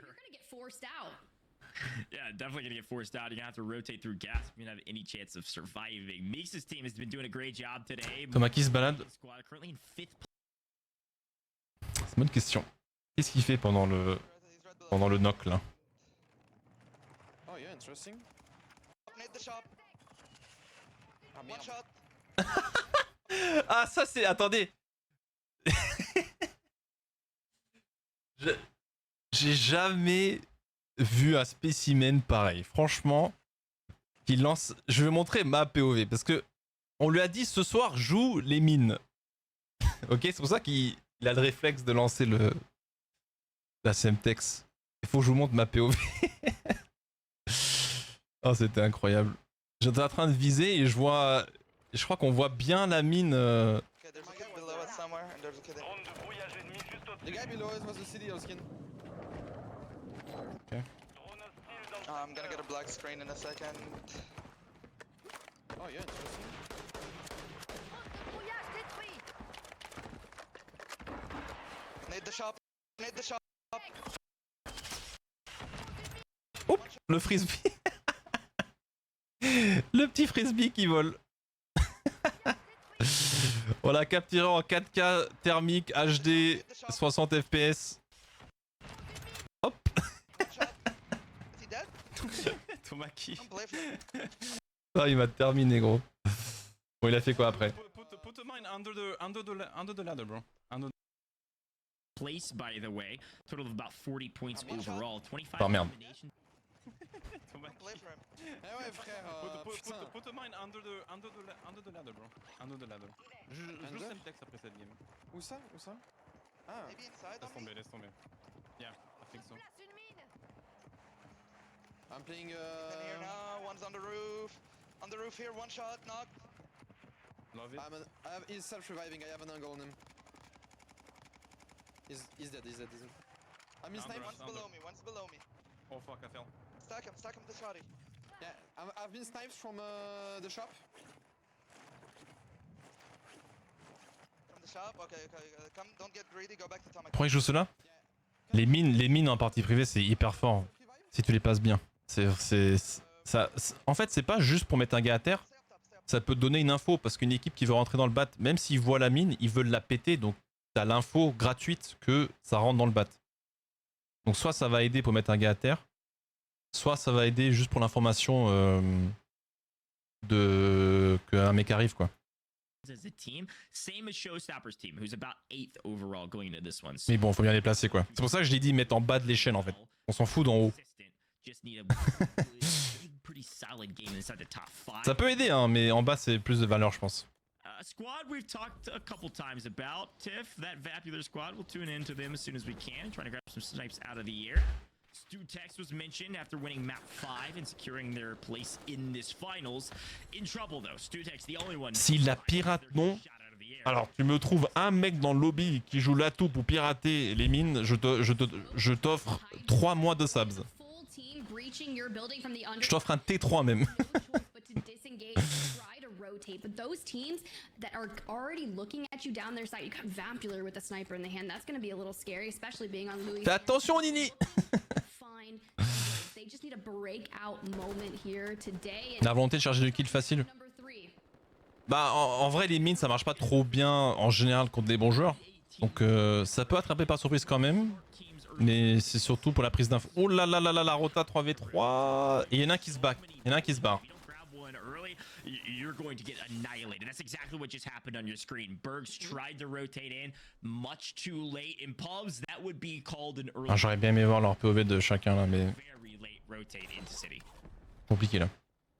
Yeah, definitely gonna get forced out. You're gonna have to rotate through gas if you're gonna have any chance of surviving. Mix's team has been doing a great job today.
Thomas qui se balade. C'est une bonne question. Qu'est-ce qu'il fait pendant le knock là?
Oh yeah, interesting. Nade the shop. One shot.
Ah ça c'est... Attendez. J'ai jamais vu un spécimen pareil. Franchement, qu'il lance... Je vais montrer ma POV parce que on lui a dit ce soir joue les mines. Ok, c'est pour ça qu'il a le réflexe de lancer la Semtex. Il faut que je vous montre ma POV. Oh, c'était incroyable. J'étais en train de viser et je vois... Je crois qu'on voit bien la mine...
The guy below us was the city skin.
Okay.
I'm gonna get a black screen in a second. Oh yeah, interesting. Nade the shop. Nade the shop.
Oups, le frisbee. Le petit frisbee qui vole. Voilà, capturé en 4K thermique HD 60 FPS. Hop. Thomas qui... Ah, il m'a terminé gros. Bon, il a fait quoi après? Put the mine under the ladder, bro.
Place, by the way, total of about 40 points overall. 25
Oh merde.
Eh ouais frère,
Put the mine under the ladder, bro. Under the ladder. Je joue Semtex après cette game.
Où ça? Où ça? Ah.
Maybe inside on me.
Laisse tomber. Yeah, I think so.
I'm playing
And here now, one's on the roof. On the roof here, one shot, knock.
Love it.
He's self-reviving, I have an angle on him. He's dead. I'm in snipe.
One's below me.
Oh fuck, I fell.
Stack him to shotty.
Yeah, I've been sniped from the shop.
From the shop, okay. Come, don't get greedy, go back to Tomac.
Pourquoi il joue cela? Les mines en partie privée c'est hyper fort. Si tu les passes bien. En fait c'est pas juste pour mettre un gars à terre. Ça peut te donner une info parce qu'une équipe qui veut rentrer dans le bat, même s'ils voient la mine, ils veulent la péter. Donc t'as l'info gratuite que ça rentre dans le bat. Donc soit ça va aider pour mettre un gars à terre, soit ça va aider juste pour l'information qu'un mec arrive quoi. Mais bon, faut bien les placer quoi. C'est pour ça que je l'ai dit mettre en bas de l'échelle en fait. On s'en fout d'en haut. Ça peut aider hein, mais en bas c'est plus de valeur je pense.
Squad we've talked a couple times about. Tiff, that Vapular squad, we'll tune into them as soon as we can, trying to grab some snipes out of the air. Stutex was mentioned after winning map 5 and securing their place in this finals. In trouble though, Stutex the only one.
Si la pirate non, alors tu me trouves un mec dans le lobby qui joue l'atout pour pirater les mines, je t'offre 3 mois de subs. Je t'offre un T3 même.
Rotate, but those teams that are already looking at you down their side, you got Vapular with a sniper in the hand. That's going to be a little scary, especially being on Louis.
Fais attention, Nini.
Fine. They just need a breakout moment here today.
La volonté de charger du kill facile. Bah, en vrai, les mines ça marche pas trop bien en général contre des bons joueurs. Donc, ça peut attraper par surprise quand même. Mais c'est surtout pour la prise d'info. Oh là là là là, la rota 3v3. Et il y en a un qui se bat. Il y en a un qui se barre.
You're going to get annihilated. That's exactly what just happened on your screen. Bergs tried to rotate in much too late. In pubs, that would be called an early.
J'aurais bien aimé voir leur POV de chacun là, mais
very late rotate into city.
Compliqué là.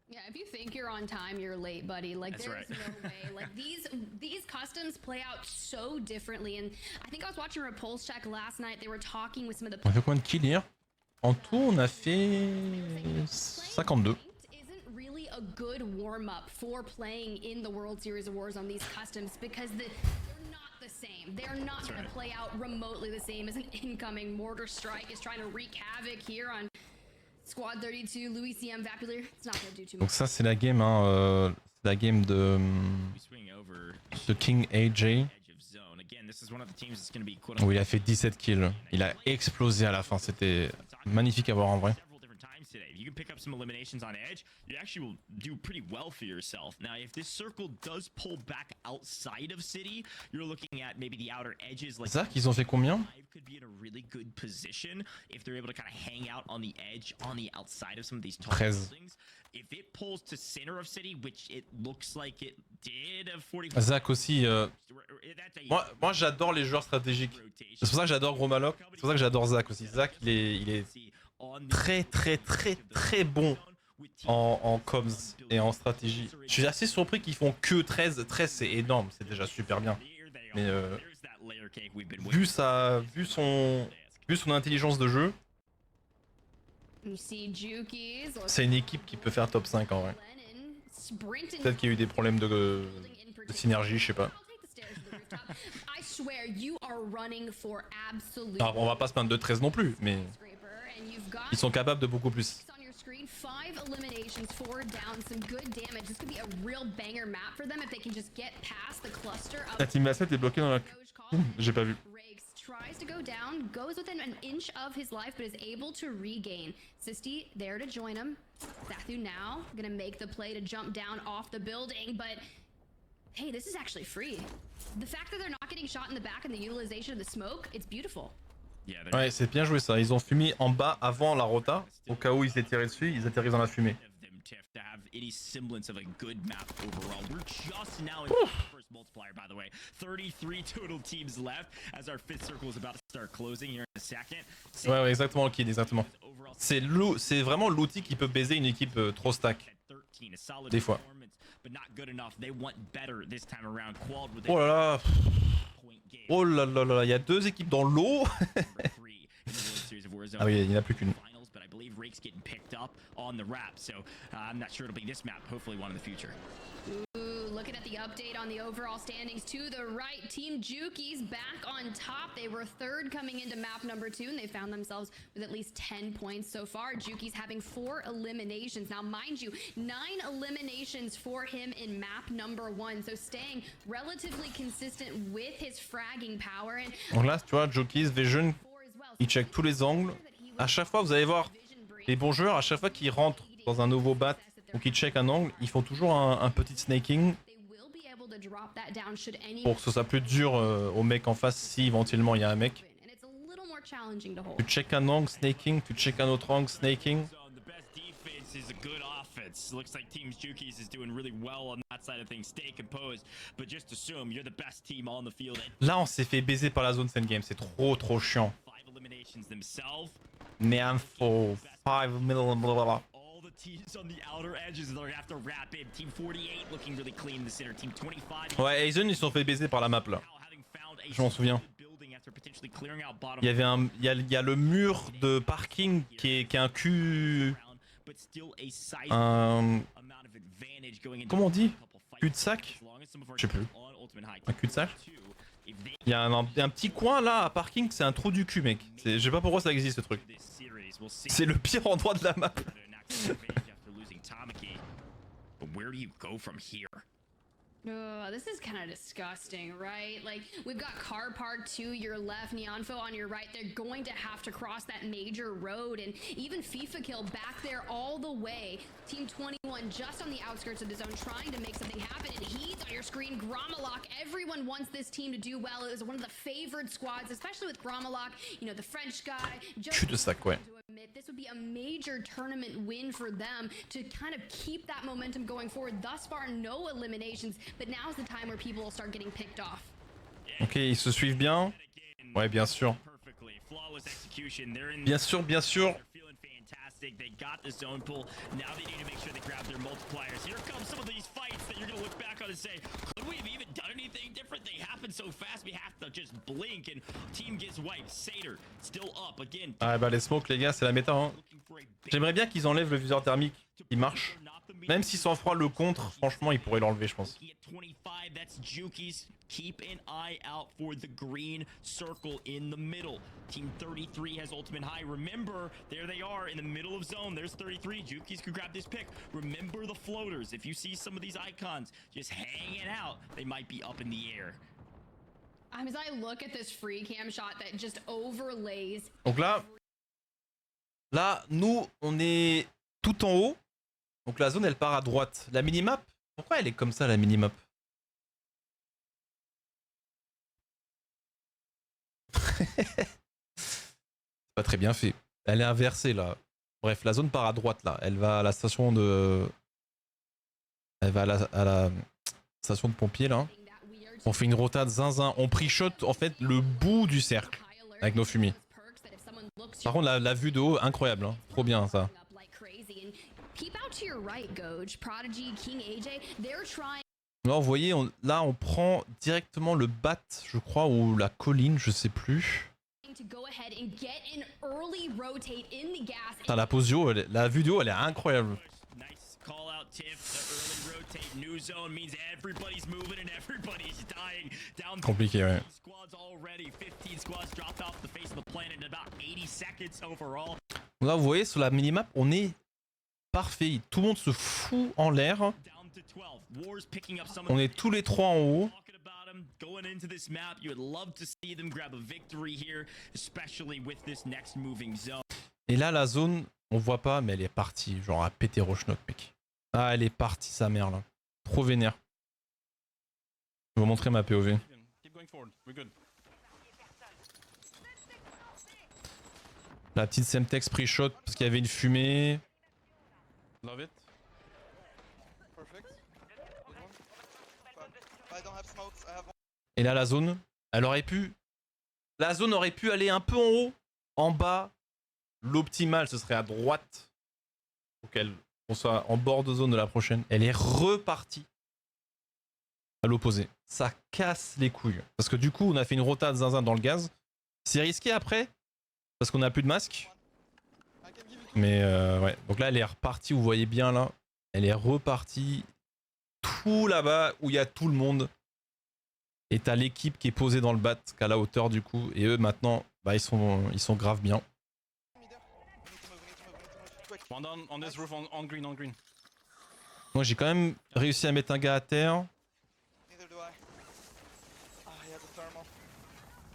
Yeah, if you think you're on time, you're late, buddy. Like
That's
there's
right.
no way. Like these customs play out so differently. And I think I was watching Repulse Check last night. They were talking with some of the.
On a fait combien de kills hier? En tout, on a fait 52.
A good warm-up for playing in the World Series of Warzone, these customs, because they're not the same. They're not going to play out remotely the same as an incoming mortar strike is trying to wreak havoc here on Squad 32, Louis CM, Vapular. It's not going to do too much.
Donc ça c'est la game, hein, c'est la game de King AJ. Où il a fait 17 kills. Il a explosé à la fin, c'était magnifique à voir en vrai.
Today. If you can pick up some eliminations on edge, you actually will do pretty well for yourself. Now, if this circle does pull back outside of city, you're looking at maybe the outer edges. Like
Zach, ils ont fait combien?
Could be in a really good position if they're able to kind of hang out on the edge, on the outside of some of these tall buildings. If it pulls to center of city, which it looks like it did, 45.
Zach aussi. Moi j'adore les joueurs stratégiques. C'est pour ça que j'adore Gros Maloc. C'est pour ça que j'adore Zach aussi. Zach, il est très bon en comms et en stratégie. Je suis assez surpris qu'ils font que 13. 13 c'est énorme, c'est déjà super bien. Mais vu son intelligence de jeu, c'est une équipe qui peut faire top 5 en vrai. Peut-être qu'il y a eu des problèmes de synergie, je sais pas. Alors, on va pas se plaindre de 13 non plus, mais ils sont capables de beaucoup plus. La team Asset est bloquée dans la... J'ai pas vu.
Tries to go down, goes within an inch of his life, but is able to regain. Sisti there to join him. Zathu now gonna make the play to jump down off the building, but hey, this is actually free. The fact that they're not getting shot in the back and the utilization of the smoke, it's beautiful.
Ouais, c'est bien joué ça. Ils ont fumé en bas avant la rota. Au cas où ils s'est tiré dessus, ils atterrissent dans la fumée.
To have any semblance of a good map overall. We're just now in the first multiplier, by the way. 33 total teams left as our fifth circle is about to start closing here in a second.
Ouais, exactement le kill, exactement. C'est vraiment l'outil qui peut baiser une équipe trop stack. Des fois. Oh là là. Oh là là là, il y a deux équipes dans l'eau. Ah oui, il n'y en a plus qu'une.
But I believe Rake's getting picked up on the wrap, so I'm not sure it'll be this map, hopefully one in the future.
Ooh, looking at the update on the overall standings to the right, Team Juki's back on top. They were third coming into map number 2, and they found themselves with at least 10 points so far. Juki's having 4 eliminations. Now, mind you, 9 eliminations for him in map number 1, so staying relatively consistent with his fragging power. And
donc là, tu vois, Juki's Vision, il check tous les angles. À chaque fois, vous allez voir, les bons joueurs, à chaque fois qu'ils rentrent dans un nouveau bat ou qu'ils check un angle, ils font toujours un petit snaking
to drop that down should any
Pour que ce soit plus dur au mec en face si éventuellement il y a un mec.
and it's a little more challenging to hold.
Tu check un angle, snaking, tu check un autre angle, snaking.
The best defense is a good offense. Looks like Team Jukies is doing really well on that side of things. Stay composed, but just assume you're the best team on the field.
Là on s'est fait baiser par la zone cette game, c'est trop chiant.
5 eliminations themselves.
Neanfo, 5 middle, blablabla.
All the teams on the outer edges they're gonna have to wrap in. Team 48 looking really clean in the center. Team 25.
Ouais, Aizen ils se sont fait baiser par la map là. Je m'en souviens. Il y avait il y a le mur de parking qui est un cul. Comment on dit? Cul-de-sac? Je sais plus. Un cul-de-sac? Il y a un petit coin là à parking, c'est un trou du cul, mec. Je sais pas pourquoi ça existe ce truc. C'est le pire endroit de la map.
This is kind of disgusting, right? Like, we've got car parked to your left, Neonfo on your right. They're going to have to cross that major road, and even FIFA Kill back there all the way. Team 21 just on the outskirts of the zone trying to make something happen, and he's on your screen. Gromalok, everyone wants this team to do well. It was one of the favored squads, especially with Gromalok, you know, the French guy.
Cul-de-sac, ouais.
This would be a major tournament win for them to kind of keep that momentum going forward. Thus far, no eliminations, but now's the time where people will start getting picked off.
Ok, ils se suivent bien. Ouais, bien sûr. Bien sûr, bien sûr.
They got the zone pull. Now they need to make sure they grab their multipliers. Here come some of these fights that you're going to look back on and say, could we have even done anything different? They happen so fast, we have to just blink and team gets wiped. Satyr still up again.
Ah bah les smokes les gars, c'est la méta hein. J'aimerais bien qu'ils enlèvent le viseur thermique. Il marche. Même si sans froid le contre, franchement, ils pourraient l'enlever, je pense.
That's Jukies. Keep an eye out for the green circle in the middle. Team 33 has ultimate high. Remember, there they are in the middle of zone. There's 33. Jukies could grab this pick. Remember the floaters. If you see some of these icons just hanging out, they might be up in the air.
As I look at this free cam shot that just overlays.
Donc là, nous, on est tout en haut. Donc la zone, elle part à droite. La minimap, pourquoi elle est comme ça, la minimap? C'est pas très bien fait. Elle est inversée là. Bref, la zone part à droite là. Elle va à la station de... Elle va à la station de pompiers là. On fait une rota de zinzin. On pre-shot en fait le bout du cercle avec nos fumiers. Par contre, la vue de haut, incroyable. Hein. Trop bien ça. Là, vous voyez, là, on prend directement le bat, je crois, ou la colline, je sais plus. Putain, la pose du haut, la vue du haut, elle est incroyable. Compliqué, ouais. Là, vous voyez, sur la minimap, on est parfait. Tout le monde se fout en l'air. On est tous les trois en haut. Et là, la zone, on voit pas, mais elle est partie. Genre à péter Rochenock, mec. Ah, elle est partie, sa mère, là. Trop vénère. Je vais vous montrer ma POV. La petite Semtex pre-shot parce qu'il y avait une fumée. Love it. Et là, la zone, elle aurait pu... La zone aurait pu aller un peu en haut, en bas. L'optimal, ce serait à droite. Pour qu'on soit en bord de zone de la prochaine. Elle est repartie à l'opposé. Ça casse les couilles. Parce que du coup, on a fait une rota de zinzin dans le gaz. C'est risqué après, parce qu'on n'a plus de masque. Mais ouais, donc là, elle est repartie, vous voyez bien là. Elle est repartie tout là-bas où il y a tout le monde. Et t'as l'équipe qui est posée dans le bat, qu'à la hauteur du coup. Et eux maintenant, bah, ils sont grave bien. Moi j'ai quand même réussi à mettre un gars à terre.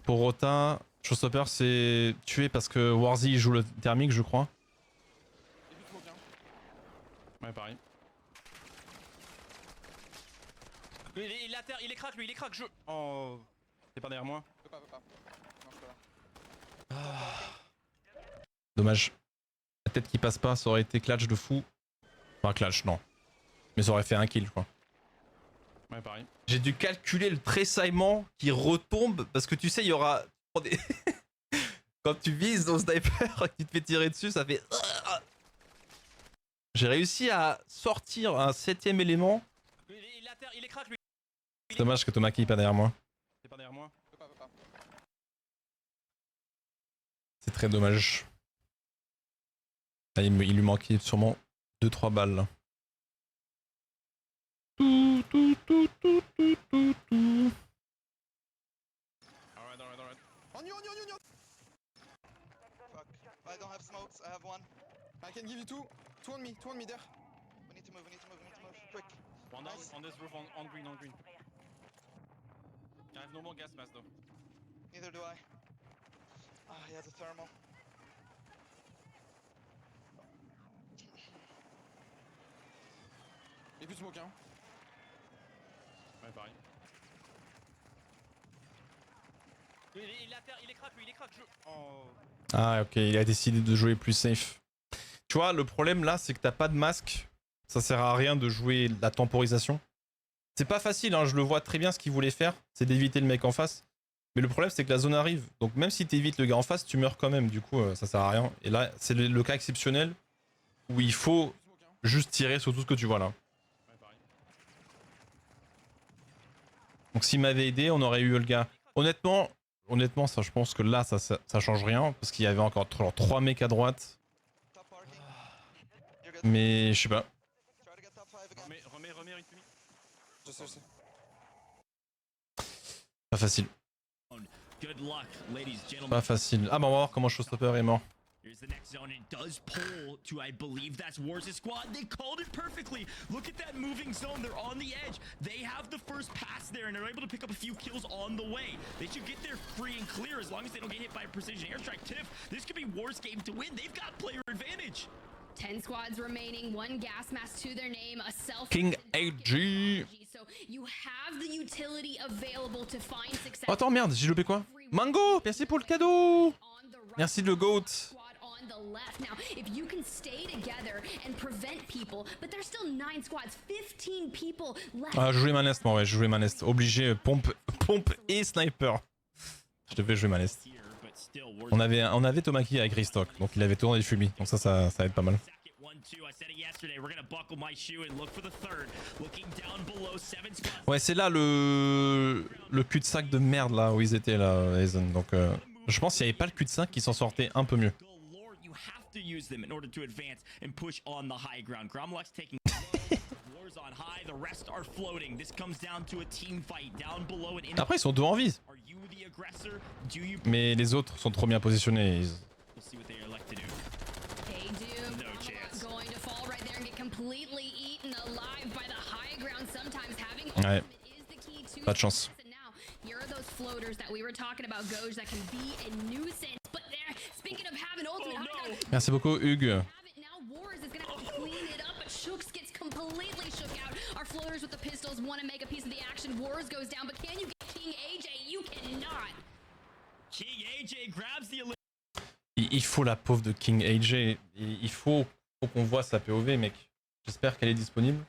Pour Rota, Showstopper c'est tué parce que Warzy joue le thermique je crois. Ouais pareil. Il est à terre, il est crack lui, il est crack, je... Oh... T'es pas derrière moi?
Peux pas. Non, je suis pas là.
Dommage. La tête qui passe pas, ça aurait été clutch de fou. Enfin clutch, non. Mais ça aurait fait un kill, je crois. Ouais, pareil. J'ai dû calculer le tressaillement qui retombe, parce que tu sais, il y aura... Quand tu vises au sniper, qui te fait tirer dessus, ça fait... J'ai réussi à sortir un 7ème élément. Il est à terre, il est crack lui. C'est dommage que Tomaki est pas derrière moi. T'es pas derrière moi?
Peux pas.
C'est très dommage. Là, il lui manquait sûrement 2-3 balles. Là.
Alright. On you. Fuck. I don't have smokes, I have one. I can give you two. Two on me there. We need to move. Quick.
One nice. On this roof, on green. I have no more gas mask though.
Neither do I. Ah, he has a thermal. Y'a plus de smoke, hein.
Ouais, pareil. Il est à terre, il est crack lui, il est crack, je... Oh. Ah ok, il a décidé de jouer plus safe. Tu vois, le problème là, c'est que t'as pas de masque. Ça sert à rien de jouer la temporisation. C'est pas facile, hein, je le vois très bien ce qu'il voulait faire, c'est d'éviter le mec en face. Mais le problème, c'est que la zone arrive. Donc même si t'évites le gars en face, tu meurs quand même. Du coup, ça sert à rien. Et là, c'est le cas exceptionnel où il faut juste tirer sur tout ce que tu vois là. Donc s'il m'avait aidé, on aurait eu le gars. Honnêtement, ça, je pense que là, ça change rien. Parce qu'il y avait encore 3 mecs à droite. Mais je sais pas. Remets Ritumi.
Je sais.
Pas facile. Pas facile. Ah bah on va voir comment Showstopper est mort.
Here's the next zone. It does pull to, I believe that's Wars' squad. They called it perfectly. Look at that moving zone. They're on the edge. They have the first pass there, and they're able to pick up a few kills on the way. They should get there free and clear as long as they don't get hit by a precision airstrike. Tiff, this could be Wars' game to win. They've got player advantage.
10 squads remaining, 1 gas mask to their name, a self
King AG.
So you have the utility available to find success.
Oh, attends, merde, j'ai loupé quoi? Mango, merci pour le cadeau. Merci le GOAT.
Now, if you can stay together and prevent people, but there's still 9 squads, 15 people left.
Ah, je jouais manest, moi, ouais, je jouais manest. Obligé, pompe et sniper. Je devais jouer manest. On avait Tomaki avec Restock, donc il avait tourné des fumis, donc ça va être pas mal. Ouais, c'est là le cul-de-sac de merde là où ils étaient là, Aizen. Donc je pense qu'il n'y avait pas le cul-de-sac qui s'en sortait un peu mieux. Après ils sont 2 en vie. Mais les autres sont trop bien positionnés. Ouais. Pas de chance. Merci beaucoup Hugues. Il faut la pauvre de King AJ. Il faut qu'on voit sa POV, mec. J'espère qu'elle est disponible.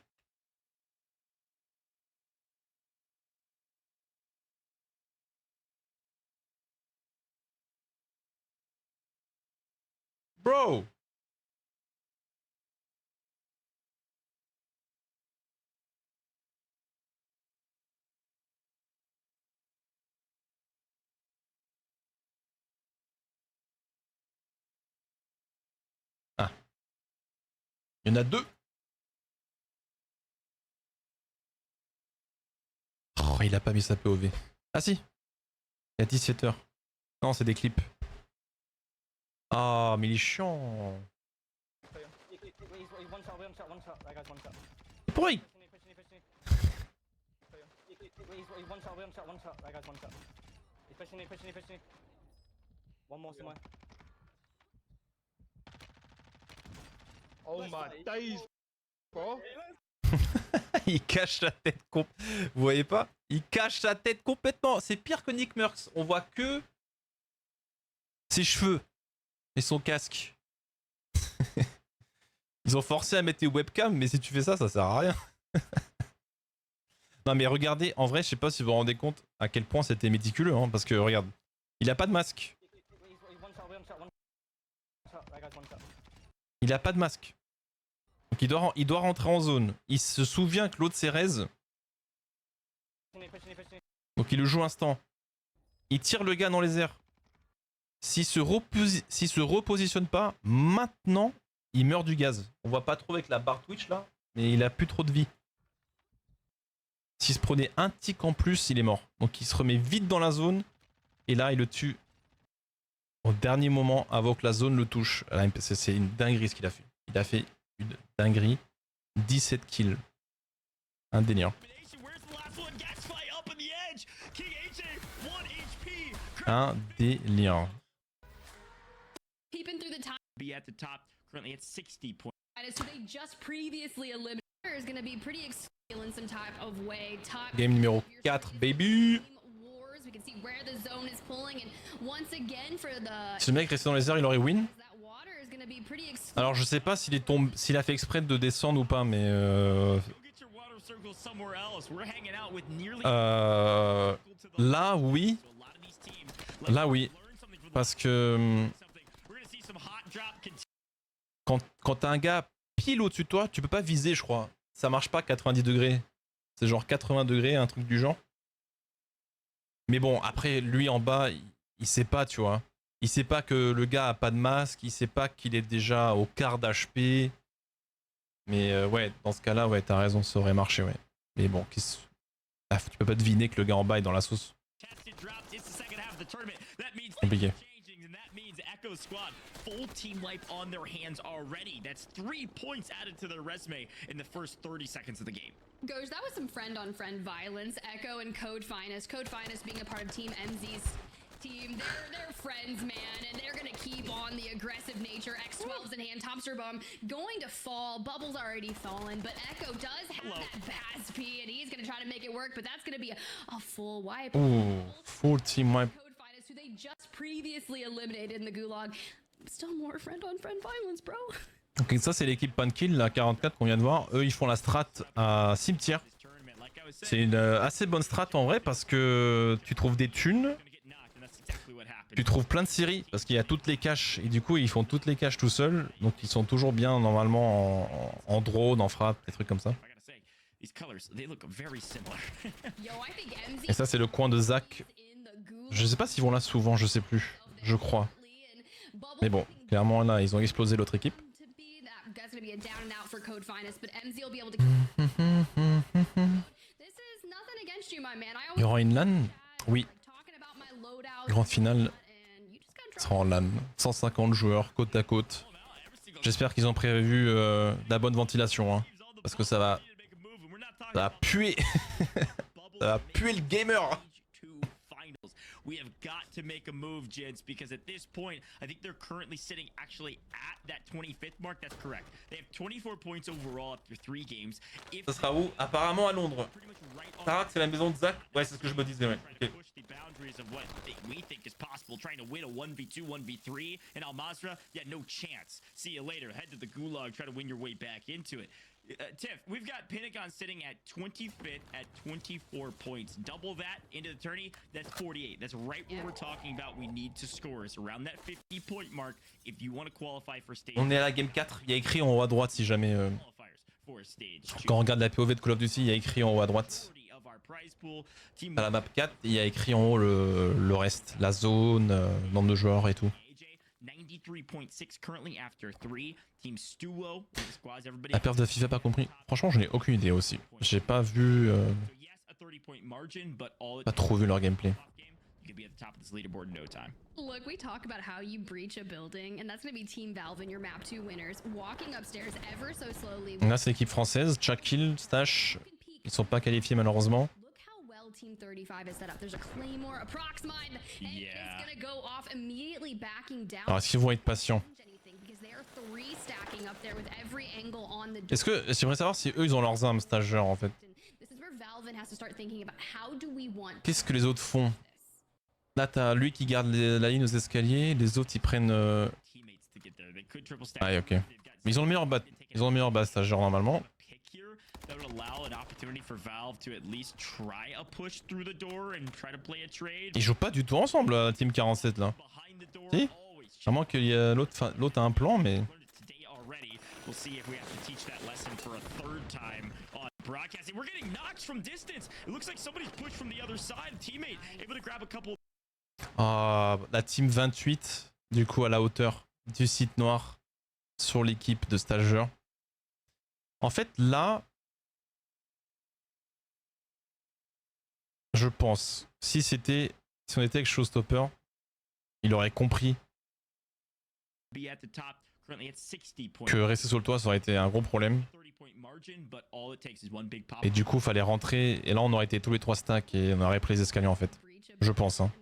Bro! Ah. Il y en a 2. Oh, il a pas mis sa POV. Ah si. Il y a 17 heures. Non, c'est des clips. Ah, mais il est chiant. Pourquoi il...
Oh my days, bro.
Il cache la tête Vous voyez pas? Il cache sa tête complètement. C'est pire que Nick Merckx. On voit que ses cheveux et son casque. Ils ont forcé à mettre les webcams, mais si tu fais ça, ça sert à rien. Non mais regardez, en vrai, je sais pas si vous vous rendez compte à quel point c'était méticuleux, hein, parce que regarde, il a pas de masque. Il a pas de masque. Donc il doit rentrer en zone. Il se souvient que l'autre c'est Rez. Donc il le joue instant. Il tire le gars dans les airs. S'il se repositionne pas, maintenant, il meurt du gaz. On voit pas trop avec la barre Twitch là, mais il a plus trop de vie. S'il se prenait un tic en plus, il est mort. Donc il se remet vite dans la zone. Et là, il le tue au dernier moment avant que la zone le touche. C'est une dinguerie ce qu'il a fait. Il a fait une dinguerie. 17 kills. Un délire. Un délire.
Peeping through the time.
Be at the top, currently at 60 points.
So they just previously eliminated. Is going to be pretty exciting in some type of way. Top
Game numéro 4, baby.
Wars. We can see where the zone is pulling, and once again for the.
Si le mec restait dans les airs, il aurait win. Alors je sais pas s'il a fait exprès de descendre ou pas, mais là oui. Là oui. Parce que quand t'as un gars pile au-dessus de toi, tu peux pas viser, je crois. Ça marche pas 90 degrés. C'est genre 80 degrés, un truc du genre. Mais bon, après, lui en bas, il sait pas, tu vois. Il sait pas que le gars a pas de masque, il sait pas qu'il est déjà au quart d'HP. Mais ouais, dans ce cas-là, ouais, t'as raison, ça aurait marché, ouais. Mais bon, tu peux pas deviner que le gars en bas est dans la sauce. Compliqué.
Echo's squad, full team wipe on their hands already. That's 3 points added to their resume in the first 30 seconds of the game.
Gosh, that was some friend-on-friend violence. Echo and Code Finest. Code Finest being a part of Team MZ's team. They're friends, man, and they're gonna keep on the aggressive nature. X12's in hand. Topster bomb going to fall. Bubble's already fallen, but Echo does have that Baz P, and he's gonna try to make it work, but that's gonna be a full wipe.
Ooh, full team wipe.
Who they just previously eliminated in the gulag. Still more friend-on-friend violence, bro.
Ok, ça c'est l'équipe Pankill, la 44 qu'on vient de voir. Eux ils font la strat à cimetière. C'est une assez bonne strat en vrai parce que tu trouves des thunes. Tu trouves plein de séries parce qu'il y a toutes les caches et du coup ils font toutes les caches tout seuls. Donc ils sont toujours bien normalement en drone, en frappe, des trucs comme ça. Et ça c'est le coin de Zach. Je sais pas s'ils vont là souvent, je sais plus. Je crois. Mais bon, clairement là, ils ont explosé l'autre équipe. Il y aura une LAN? Oui. Grande finale. Sera en LAN. 150 joueurs côte à côte. J'espère qu'ils ont prévu de la bonne ventilation. Hein, parce que ça va puer. Ça va puer le gamer.
We have got to make a move, Jids, because at this point, I think they're currently sitting actually at that 25th mark. That's correct. They have 24 points overall after 3 games.
Ça sera où? Apparemment à Londres. Tarak, c'est la maison de Zach? Ouais, c'est ce que je me disais, ouais. Okay.
We think is possible, trying to win a 1v2, 1v3 in Al Mazrah. Yeah, no chance. See you later. Head to the gulag, try to win your way back into it. Tiff, we've got Pentagon sitting at 25th at 24 points. Double that into the tourney, that's 48. That's right where we're talking about. We need to score. It's around that 50 point mark if you want to qualify for stage.
On est à la game 4, il y a écrit en haut à droite si jamais... Quand on regarde la POV de Call of Duty, il y a écrit en haut à droite. À la map 4, il y a écrit en haut le reste, la zone, nombre de joueurs et tout.
93.6 currently after 3. Team Stuo,
La perf de FIFA pas compris. Franchement, je n'ai aucune idée aussi. J'ai pas vu pas trop vu leur gameplay.
Look, we talk about how you breach a building, and that's going to be Team Valve and your map 2 winners walking upstairs ever so slowly.
Là, c'est l'équipe française, Chakil, Stash. Ils sont pas qualifiés malheureusement.
Team 35 is set up. There's a Claymore, a Proxmine, and it's gonna go off immediately backing down.
Alors est-ce qu'ils vont être patients?
restacking up there with every angle on the
Est-ce que j'aimerais savoir si eux ils ont leurs armes stagiaires en fait.
This is where Valvin has to start thinking about how do we want
Qu'est-ce que les autres font? Là t'as lui qui garde la ligne aux escaliers, les autres ils prennent... Ah ok. Mais ils ont le meilleur bat. Ils ont le meilleur bat stagiaire normalement.
That would allow an opportunity for Valve to at least try a push through the door and try to play a trade.
Ils jouent pas du tout ensemble la team 47 là. Si? À moins que l'autre a un plan mais...
We'll see if we have to teach that lesson for a third time on broadcasting. We're getting knocks from distance. It looks like somebody's pushed from the other side. Teammate able to grab a couple.
Ah, la team 28 du coup à la hauteur du site noir sur l'équipe de stagiaires. En fait là... Je pense, si on était avec Showstopper, il aurait compris que rester sur le toit ça aurait été un gros problème. Et du coup fallait rentrer et là on aurait été tous les 3 stacks et on aurait pris les escaliers en fait. Je pense hein.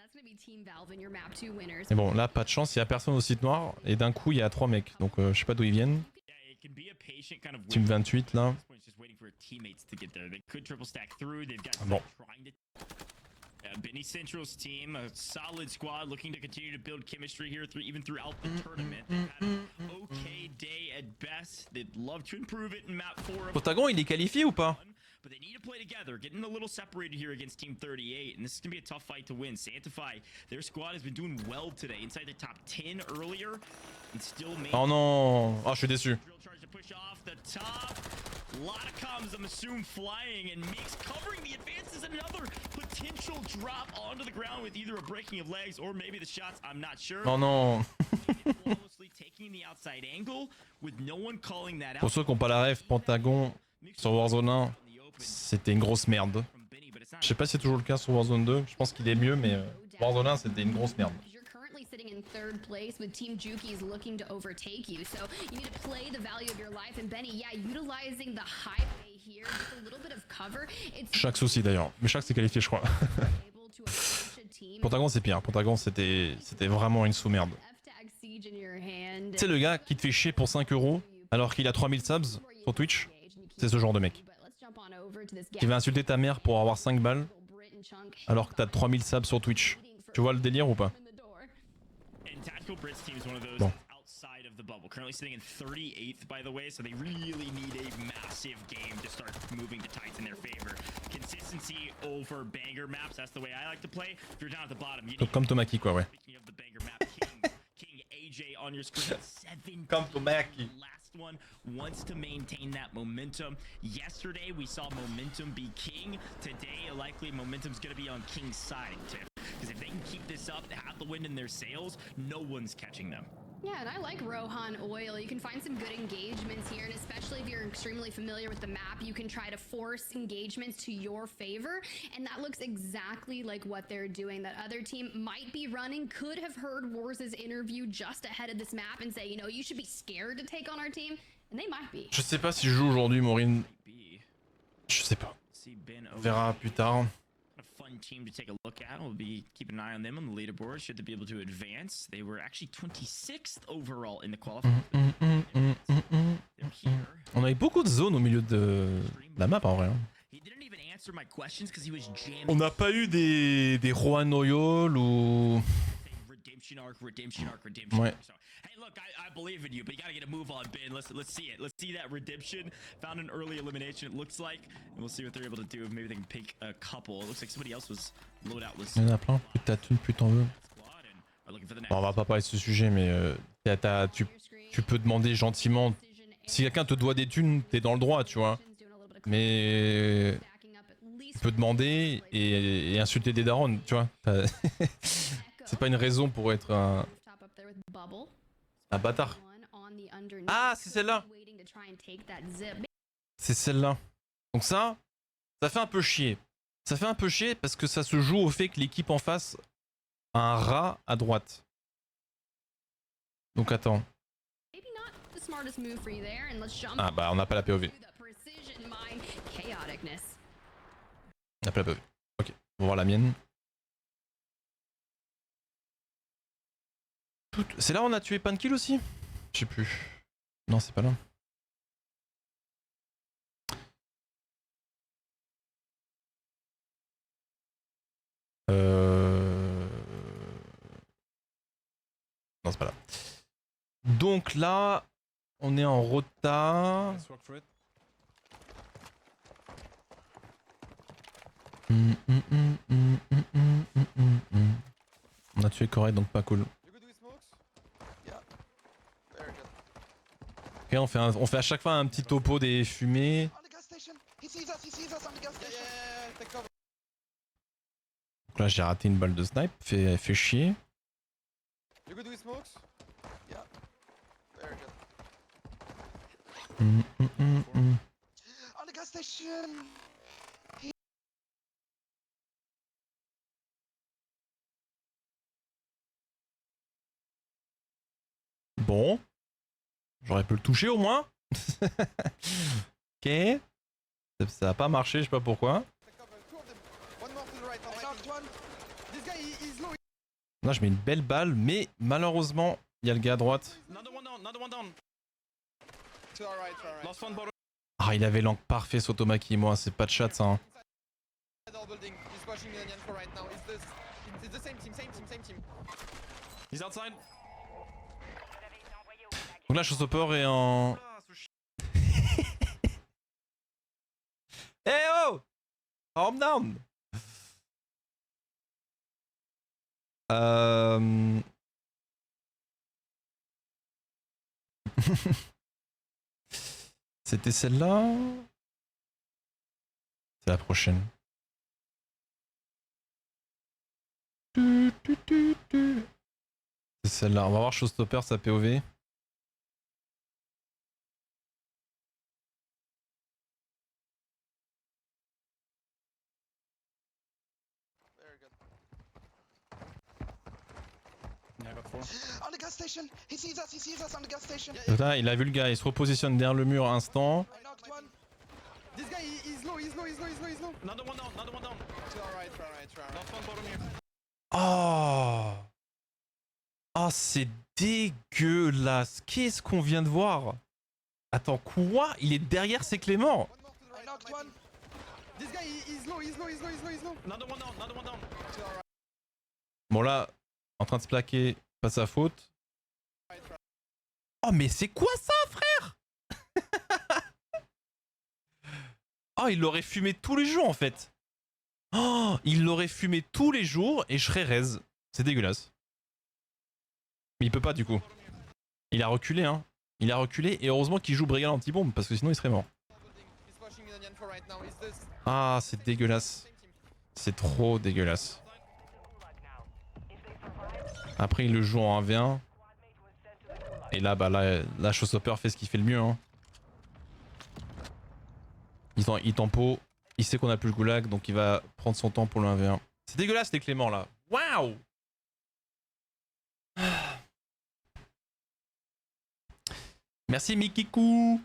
Mais bon là pas de chance, il y a personne au site noir et d'un coup il y a 3 mecs donc je sais pas d'où ils viennent. Team 28 là. Bon.
Benny Central's team, a solid squad looking to continue to build chemistry here even throughout the tournament. They've had an okay day at best. They'd love to improve it in map 4.
Potagon il est qualifié ou pas?
But they need to play together, getting a little separated here against Team 38, and this is going to be a tough fight to win. Santify, their squad has been doing well today, inside the top 10 earlier, and still made...
Oh non! Oh, je suis déçu.
A lot of comms, I'm assuming, flying, and Meeks covering the advances, and another potential drop onto the ground with either a breaking of legs or maybe the shots, I'm not sure.
Oh non!
Taking the outside angle with no one calling that out.
Pour ceux qui n'ont pas la ref, Pentagon sur Warzone 1, c'était une grosse merde. Je sais pas si c'est toujours le cas sur Warzone 2, je pense qu'il est mieux, mais Warzone 1 c'était une grosse merde.
Sitting in third place with Team Juki's looking to overtake you, so you need to play the value of your life. And Benny, yeah, utilizing the highway here, just a little bit of cover.
Chaque souci d'ailleurs, mais chaque s'est qualifié je crois. Pentagon c'est pire, Pentagon c'était vraiment une sous-merde. Tu sais le gars qui te fait chier pour 5 € alors qu'il a 3000 subs sur Twitch, c'est ce genre de mec. Qui va insulter ta mère pour avoir 5 balles alors que t'as 3000 subs sur Twitch. Tu vois le délire ou pas?
Tactical Brits team is one of those
Bon.
outside of the bubble. Currently sitting in 38th, by the way, so they really need a massive game to start moving the tides in their favor. Consistency over banger maps, that's the way I like to play. If you're down at the bottom, you need
Comme Tomaki quoi, ouais.
Speaking of the banger map, King AJ on your screen, 7.
Comme Tomaki.
Last one wants to maintain that momentum. Yesterday we saw momentum be king. Today likely momentum's going to be on King's side too. Because if they can keep this up, have the wind in their sails, no one's catching them.
Yeah, and I like Rohan Oil. You can find some good engagements here, and especially if you're extremely familiar with the map, you can try to force engagements to your favor, and that looks exactly like what they're doing. That other team might be running, could have heard Wars' interview just ahead of this map and say, you know, you should be scared to take on our team, and they might be.
Je sais pas si je joue aujourd'hui, Maureen. Je sais pas. On verra plus tard.
Fun team to take a look at. We'll be keeping an eye on them on the leaderboard. Should they be able to advance? They were actually 26th overall in the qualifying.
On avait beaucoup de zones au milieu de la map en vrai. On n'a pas eu des Rohan Oil ou... Ouais.
Hey, look, I believe in you, but you gotta get a move on, Ben. Let's see it. Let's see that redemption. Found an early elimination, it looks like. And we'll see what they're able to do. Maybe they can pick a couple. It looks like somebody else was loadout was.
Il y en a plein. Plus t'as thune, plus t'en veux. Bon, on va pas parler de ce sujet, mais tu peux demander gentiment. Si quelqu'un te doit des thunes, t'es dans le droit, tu vois. Mais tu peux demander et insulter des darons, tu vois. C'est pas une raison pour être un bâtard. Ah, c'est celle-là. C'est celle-là. Donc ça fait un peu chier. Ça fait un peu chier parce que ça se joue au fait que l'équipe en face a un rat à droite. Donc attends. Ah bah on n'a pas la POV. On n'a pas la POV. Ok, on va voir la mienne. C'est là où on a tué Pankil aussi? Je sais plus. Non, c'est pas là. Non, c'est pas là. Donc là, on est en rota. On a tué correct, donc pas cool.
You good with smokes? Yeah. Very good.
Ok, on fait à chaque fois un petit topo des fumées.
On the gas station. He sees us on the gas station. Yeah, take cover.
Donc là, j'ai raté une balle de snipe, fait chier.
You good with smokes? Yeah. Very good. On the gas station.
Bon. J'aurais pu le toucher au moins. Ok. Ça a pas marché, je sais pas pourquoi.
Take cover. Two of them. One more to the right. I knocked one. This guy, he's low.
Là, je mets une belle balle, mais malheureusement, il y a le gars à droite.
Another one down.
To our right, to our right.
Last one bottom.
Ah, il avait l'angle parfait, Sotomaki, moi, c'est pas de chat ça. Hein.
Inside our building. He's pushing the onion for right now. It's the same team.
He's outside.
Donc là, Showstopper est en. Eh oh! Calm down! C'était celle-là? C'est la prochaine. C'est celle-là. On va voir Showstopper, sa POV.
Very good. On the gas station. He sees us on the gas station.
Donc là, il a vu le gars, il se repositionne derrière le mur instant.
I knocked one. This guy, he's low.
Another one down.
To our right.
Last one bottom here.
Oh! Oh, c'est dégueulasse. Qu'est-ce qu'on vient de voir? Attends, quoi? Il est derrière ses Clément?
One more to the right. I knocked one. This guy, he's low.
Another one down.
To our right.
Bon là, en train de se plaquer, pas sa faute. Oh mais c'est quoi ça, frère? Oh, il l'aurait fumé tous les jours en fait. Oh, il l'aurait fumé tous les jours et je serais raise. C'est dégueulasse. Mais il peut pas du coup. Il a reculé hein. Il a reculé et heureusement qu'il joue Brigal anti-bombe parce que sinon il serait mort.
He's pushing the onion for right now. Is this
Ah, c'est dégueulasse. C'est trop dégueulasse. Après il le joue en 1v1. Et là, bah là Showstopper fait ce qu'il fait le mieux hein. Il tempo, il sait qu'on a plus le goulag donc il va prendre son temps pour le 1v1. C'est dégueulasse les Cléments là. Waouh! Merci Mikiku.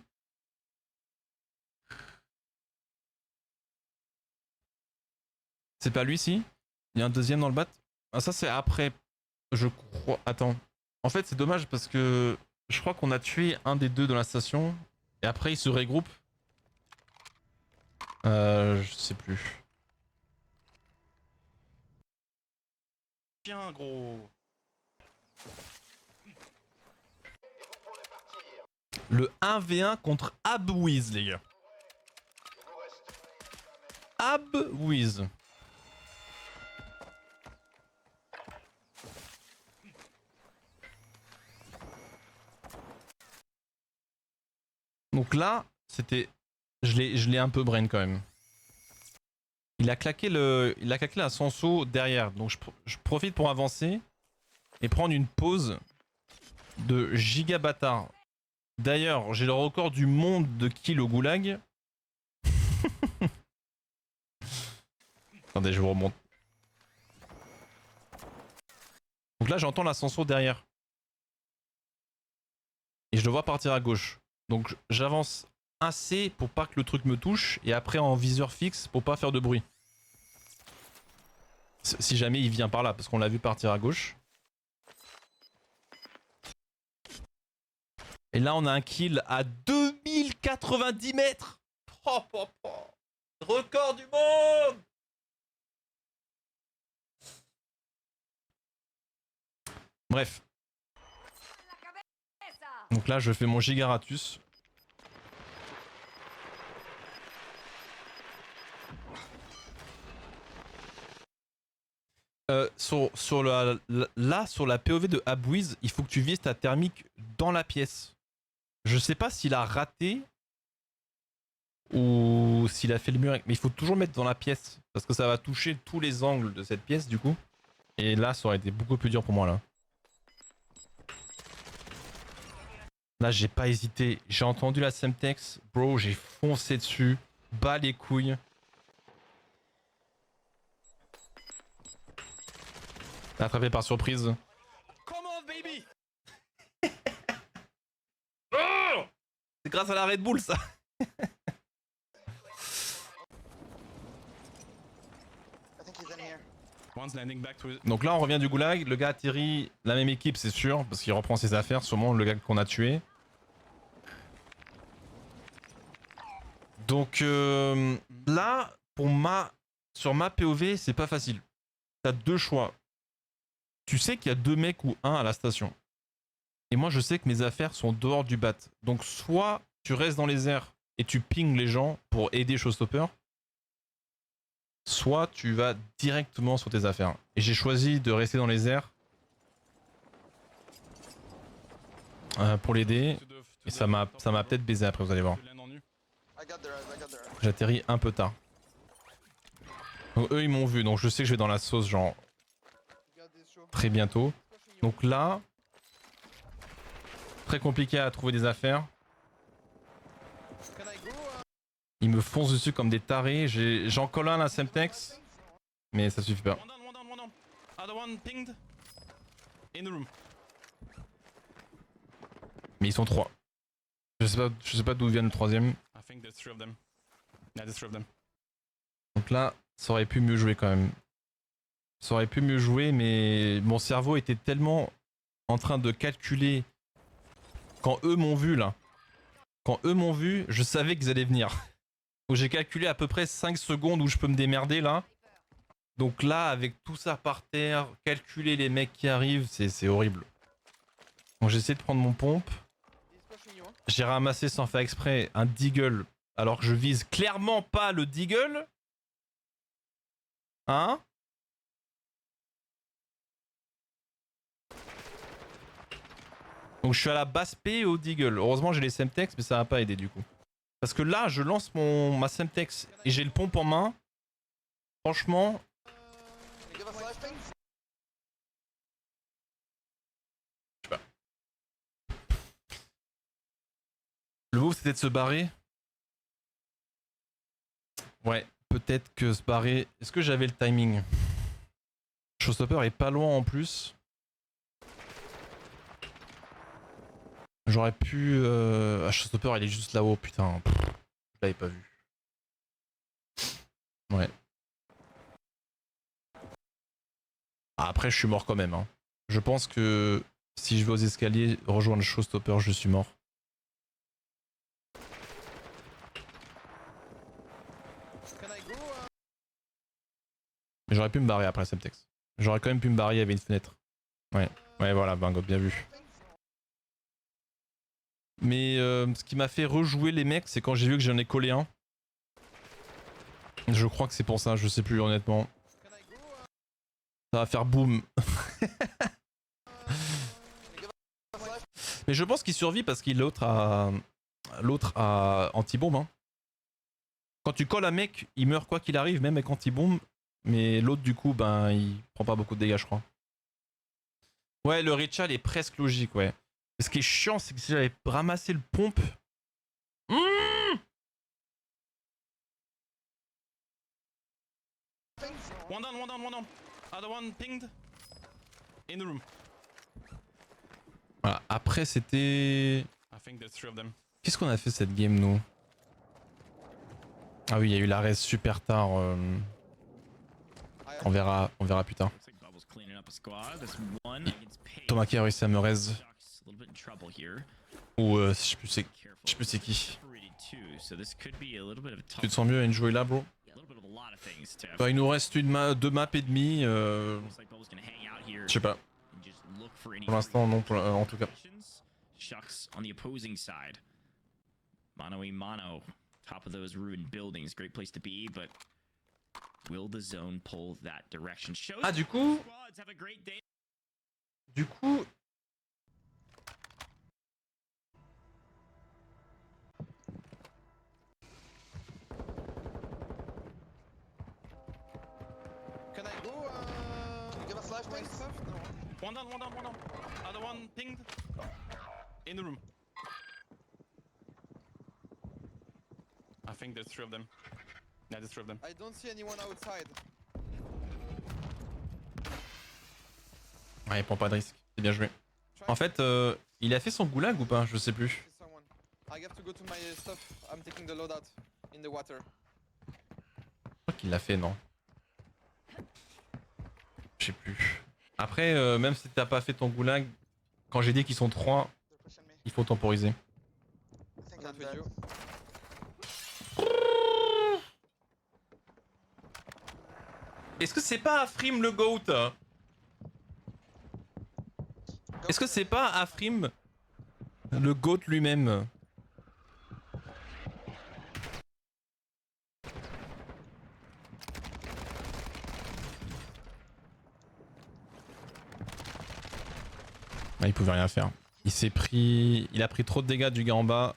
C'est pas lui si? Il y a un deuxième dans le bat? Ah ça c'est après. Je crois. Attends. En fait c'est dommage parce que je crois qu'on a tué un des deux dans la station. Et après ils se regroupent. Je sais plus.
Tiens gros.
Le 1v1 contre Abwiz les gars. Abwiz. Donc là, c'était... Je l'ai un peu brain quand même. Il a claqué la Sanso derrière. Donc je profite pour avancer et prendre une pause de giga bâtard. D'ailleurs, j'ai le record du monde de kill au goulag. Attendez, je vous remonte. Donc là, j'entends la Sanso derrière. Et je le vois partir à gauche. Donc j'avance assez pour pas que le truc me touche et après en viseur fixe pour pas faire de bruit. Si jamais il vient par là, parce qu'on l'a vu partir à gauche. Et là, on a un kill à 2090 mètres. Oh, oh, oh. Record du monde. Bref. Donc là, je fais mon gigaratus. Sur la POV de Abwiz, il faut que tu vises ta thermique dans la pièce. Je sais pas s'il a raté ou s'il a fait le mur, mais il faut toujours mettre dans la pièce parce que ça va toucher tous les angles de cette pièce du coup. Et là, ça aurait été beaucoup plus dur pour moi là. Là, j'ai pas hésité. J'ai entendu la Semtex, bro, j'ai foncé dessus, bas les couilles. Attrapé par surprise.
Come on, baby!
Oh, c'est grâce à la Red Bull ça. Donc là on revient du goulag, le gars atterrit, la même équipe c'est sûr, parce qu'il reprend ses affaires, sûrement le gars qu'on a tué. Donc là, sur ma POV, c'est pas facile. T'as deux choix. Tu sais qu'il y a 2 mecs ou 1 à la station. Et moi je sais que mes affaires sont dehors du bat. Donc soit tu restes dans les airs et tu pings les gens pour aider Showstopper, soit tu vas directement sur tes affaires. Et j'ai choisi de rester dans les airs pour l'aider. Et ça m'a peut-être baisé après, vous allez voir. J'atterris un peu tard. Donc eux ils m'ont vu, donc je sais que je vais dans la sauce genre très bientôt. Donc là, très compliqué à trouver des affaires. Ils me foncent dessus comme des tarés. J'en colle un à la Semtex, mais ça suffit pas. Mais ils sont 3. Je sais pas d'où vient le troisième. Donc là, ça aurait pu mieux jouer quand même. Ça aurait pu mieux jouer, mais mon cerveau était tellement en train de calculer. Quand eux m'ont vu là, quand eux m'ont vu, je savais qu'ils allaient venir. Donc j'ai calculé à peu près 5 secondes où je peux me démerder là. Donc là, avec tout ça par terre, calculer les mecs qui arrivent, c'est horrible. Donc j'essaie de prendre mon pompe. J'ai ramassé sans faire exprès un deagle, alors que je vise clairement pas le deagle. Hein? Donc je suis à la basse P au deagle. Heureusement j'ai les Semtex, mais ça va pas aider du coup. Parce que là je lance ma Semtex et j'ai le pompe en main. Franchement... Je sais pas. Le move c'était de se barrer. Ouais, peut-être que se barrer... Est-ce que j'avais le timing? Showstopper est pas loin en plus. J'aurais pu... Showstopper il est juste là-haut, putain. Je l'avais pas vu. Ouais. Après je suis mort quand même. Hein. Je pense que si je vais aux escaliers rejoindre Showstopper, je suis mort. Mais j'aurais pu me barrer après Semtex. J'aurais quand même pu me barrer, il y avait une fenêtre. Ouais, ouais voilà, bingo, bien vu. Mais ce qui m'a fait rejouer les mecs, c'est quand j'ai vu que j'en ai collé un. Je crois que c'est pour ça, je sais plus honnêtement. Ça va faire boum. Mais je pense qu'il survit parce qu'il l'autre a anti-bombe. Hein. Quand tu colles un mec, il meurt quoi qu'il arrive, même avec anti-bombe. Mais l'autre du coup, ben il prend pas beaucoup de dégâts je crois. Ouais, le ritual est presque logique, ouais. Mais ce qui est chiant, c'est que si j'avais ramassé le pompe...
One down, one down, one down. Other one pinged. In the room.
Voilà, après c'était... Qu'est-ce qu'on a fait cette game nous? Ah oui, il y a eu la res super tard. On verra plus tard. Thomas qui a réussi à me raise. Ou je sais plus c'est qui. Tu te sens mieux à une jouer là, bro? Bah, il nous reste deux maps et demie. Je sais pas. Pour l'instant, non, en tout cas.
Shucks on the opposing side. Mano a mano. Top of those ruined buildings. Great place to be, but will the zone pull that direction?
Ah, du coup. Du coup.
Can I go? Give us life tank stuff? No.
One down. Other one pinged. In the room. I think there's three of them. Yeah, there's three of them.
I don't see anyone outside.
Ouais, il prend pas de risque. C'est bien joué. En fait, il a fait son goulag ou pas? Je sais plus.
I have to go to my stuff. I'm taking the loadout in the water.
Je crois qu'il l'a fait, non? Je sais plus. Après, même si t'as pas fait ton goulag, quand j'ai dit qu'ils sont 3, il faut temporiser. Est-ce que c'est pas Afrim le GOAT? Est-ce que c'est pas Afrim le GOAT lui-même? Ah, il pouvait rien faire. Il a pris trop de dégâts du gars en bas.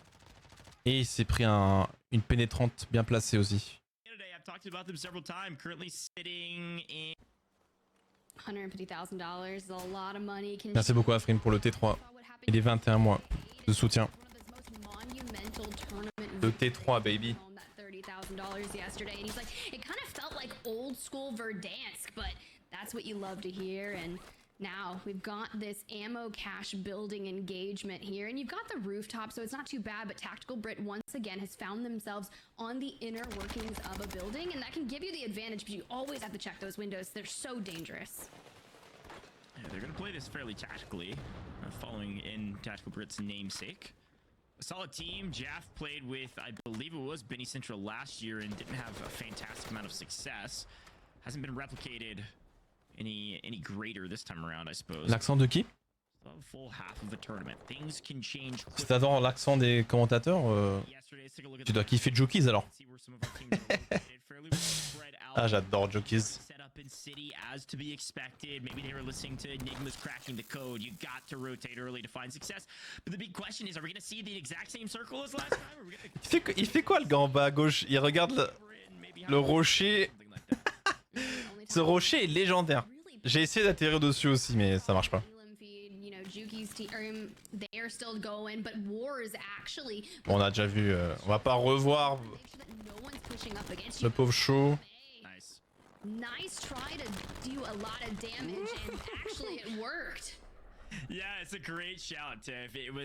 Et il s'est pris une pénétrante bien placée aussi. Merci beaucoup Afrim pour le T3 et les 21 mois de soutien. Le T3 baby.
Now we've got this ammo cache building engagement here, and you've got the rooftop, so it's not too bad, but Tactical Brit once again has found themselves on the inner workings of a building, and that can give you the advantage, but you always have to check those windows. They're so dangerous.
Yeah, they're going to play this fairly tactically, following in Tactical Brit's namesake. A solid team. Jaff played with, I believe it was Benny Central last year and didn't have a fantastic amount of success. Hasn't been replicated any greater this time around, I suppose.
L'accent de qui?
Full half of the tournament. Things can change.
Si t'adores l'accent des commentateurs, tu dois kiffer Jokies alors. Ah, j'adore Jokies.
As to be expected, maybe they were listening to Enigma's cracking the code. You got to rotate early to find success. But the big question is, are we going to see the exact same circle as last time?
Il fait quoi le gars en bas à gauche? Il regarde le rocher. Ce rocher est légendaire. J'ai essayé d'atterrir dessus aussi, mais ça marche pas. Bon, on a déjà vu. On va pas revoir le pauvre show.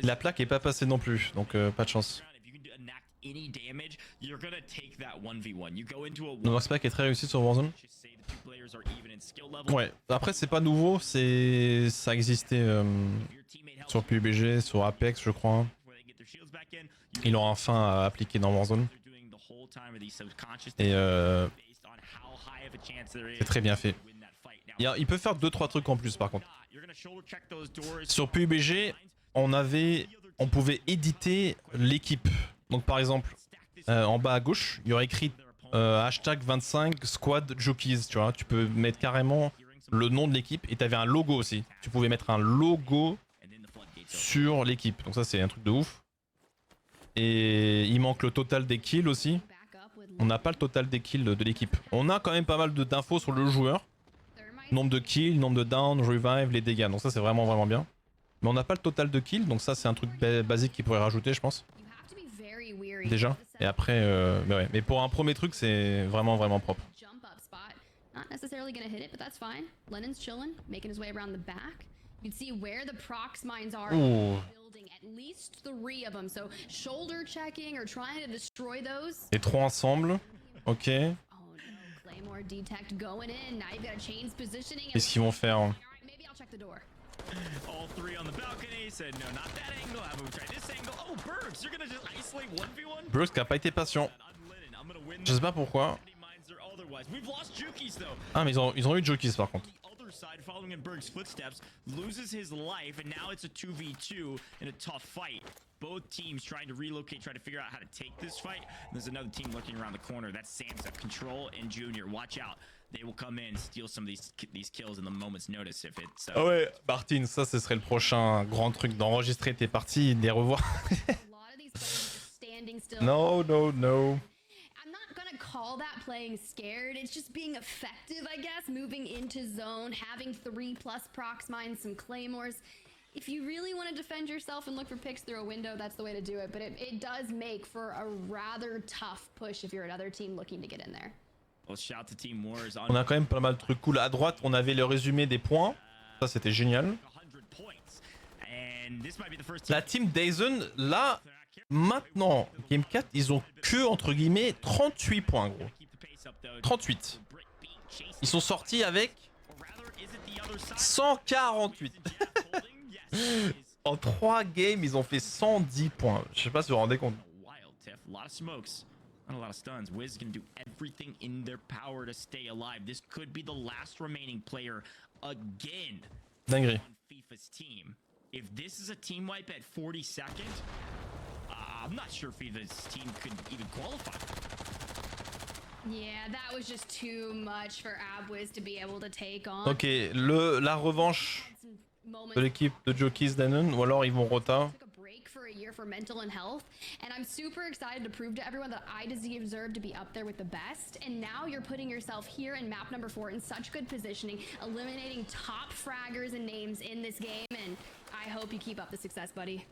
La plaque est pas passée non plus, donc pas de chance. Le Noxpack est très réussi sur Warzone. Ouais, après c'est pas nouveau, ça existait sur PUBG, sur Apex je crois. Ils l'ont enfin appliqué dans Warzone. Et c'est très bien fait. Il peut faire 2-3 trucs en plus par contre. Sur PUBG, on pouvait éditer l'équipe. Donc par exemple, en bas à gauche, il y aurait écrit hashtag 25 squad jockeys, tu vois. Tu peux mettre carrément le nom de l'équipe et tu avais un logo aussi. Tu pouvais mettre un logo sur l'équipe. Donc ça c'est un truc de ouf. Et il manque le total des kills aussi. On n'a pas le total des kills de l'équipe. On a quand même pas mal d'infos sur le joueur. Nombre de kills, nombre de down, revive, les dégâts. Donc ça c'est vraiment bien. Mais on n'a pas le total de kills, donc ça c'est un truc basique qu'il pourrait rajouter je pense. Déjà. Et après, mais pour un premier truc c'est vraiment propre.
Not necessarily gonna hit it, but that's fine. Lennon's chilling, making his way around the back. You can see where the prox mines are in the building, at least 3 of them. So shoulder checking or trying to destroy those.
Les 3 ensemble. Ok.
Oh no, Claymore detect going in. Now you've got to change positioning.
Qu'est-ce qu'ils vont faire?
Maybe I'll check the door.
All 3 on the balcony.
Brusque qui a pas été patient. Je sais pas pourquoi. Ah mais ils ont eu Jokis par contre.
Side following in Berg's footsteps loses his life, and now it's a 2v2 in a tough fight. Both teams trying to relocate, trying to figure out how to take this fight. And there's another team looking around the corner. That's Sam's up. Control and Junior. Watch out. They will come in, steal some of these kills in the moment's notice if it's.
Ah ouais, Martin, ça ce serait le prochain grand truc d'enregistrer tes parties et de les revoir. No, no, no.
Call that playing scared. It's just being effective, I guess, moving into zone, having 3+ procs mines, some claymores. If you really want to defend yourself and look for picks through a window, that's the way to do it, but it does make for a rather tough push if you're another team looking to get in there.
Well, shout to Team Wars on...
On a quand même pas mal de trucs cool. À droite, on avait le résumé des points. Ça, c'était génial. La team Dyson, là, maintenant, Game 4, ils ont que, entre guillemets, 38 points, gros. 38. Ils sont sortis avec 148. En 3 games, ils ont fait 110 points. Je sais pas si vous vous rendez compte.
Not a lot of stuns. Wiz is going to do everything in their power to stay alive. This could be the last remaining player again
Dinguerie.
on FIFA's team. If this is a team wipe at 42nd, I'm not sure FIFA's team could even qualify.
Yeah, that was just too much for Abwiz to be able to take on.
Ok, la revanche de l'équipe de Jokis Danon, ou alors ils vont rota.
For a year for mental and health, and I'm super excited to prove to everyone that I deserve to be up there with the best. And now you're putting yourself here in map number 4 in such good positioning, eliminating top fraggers and names in this game, and I hope you keep up the success, buddy.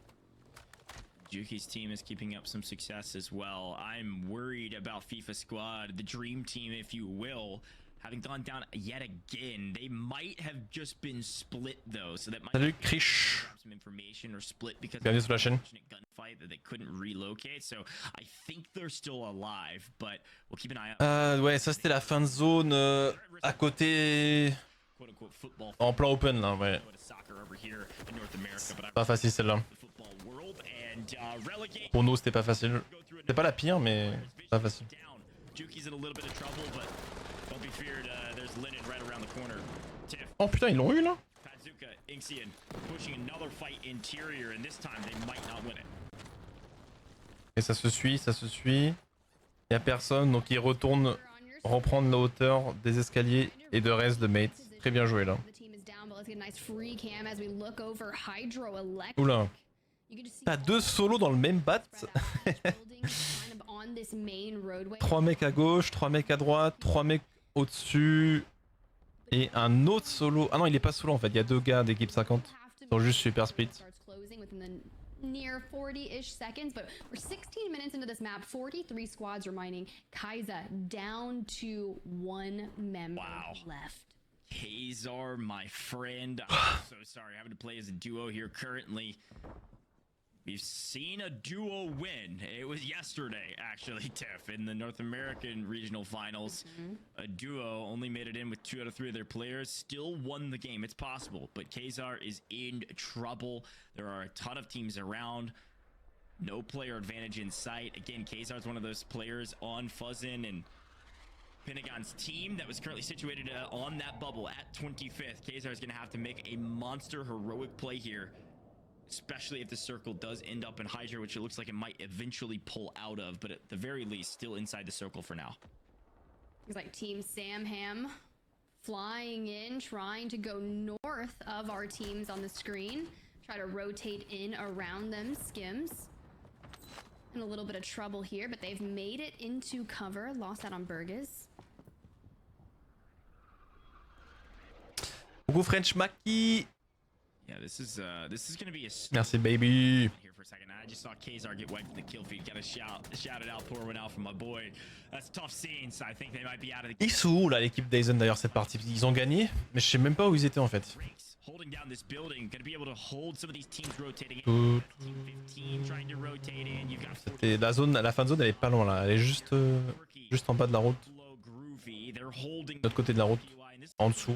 Juki's team is keeping up some success as well. I'm worried about FIFA Squad, the dream team if you will, having gone down yet again. They might have just been split though, so that might
Salut Krish.
some information or split because
Bienvenue sur la chaîne.
gunfight that they couldn't relocate. So I think they're still alive, but we'll keep an eye out.
Ouais, ça c'était la fin de zone à côté. En plan open là, ouais. Pas facile celle-là. Pour nous c'était pas facile. C'était pas la pire, mais pas facile. Oh putain, ils l'ont eu là. Et ça se suit, ça se suit. Y'a personne, donc ils retournent reprendre la hauteur des escaliers et de reste de mates. Très bien joué là. Oula. T'as 2 solos dans le même bat. 3 mecs à gauche, 3 mecs à droite, 3 mecs au-dessus. Et un autre solo. Ah non, il est pas solo en fait, il y a 2 gars d'équipe 50. Ils sont juste super split.
Near 40-ish seconds, but we're 16 minutes into this map, 43 squads remaining. Kaiza down to 1 member left.
Kazar, my friend, I'm so sorry having to play as a duo here currently. We've seen a duo win. It was yesterday, actually, Tiff, in the North American regional finals. A duo only made it in with 2 out of 3 of their players, still won the game. It's possible, but Kazar is in trouble. There are a ton of teams around. No player advantage in sight. Again, Kazar is one of those players on Fuzzin and Pentagon's team that was currently situated on that bubble at 25th. Kazar is going to have to make a monster heroic play here, especially if the circle does end up in Hydra, which it looks like it might eventually pull out of, but at the very least, still inside the circle for now.
Looks like Team Samham flying in, trying to go north of our teams on the screen. Try to rotate in around them. Skims in a little bit of trouble here, but they've made it into cover. Lost out on Burgess.
Coucou French Maki.
Yeah, this is gonna be a
merci baby.
Here for a second. I just saw Kazar get wiped from the kill feed. Gotta shout it out, pour one out from my boy. That's tough scenes. I think they might be out of the.
Ils sont où là l'équipe Dyson d'ailleurs cette partie? Ils ont gagné, mais je sais même pas où ils étaient en fait.
Holding down this building, gonna be able to hold some of these teams rotating. Trying to rotate in. You've got.
C'était la zone, la fin de zone elle est pas loin là, elle est juste en bas de la route. De l'autre côté de la route, en dessous.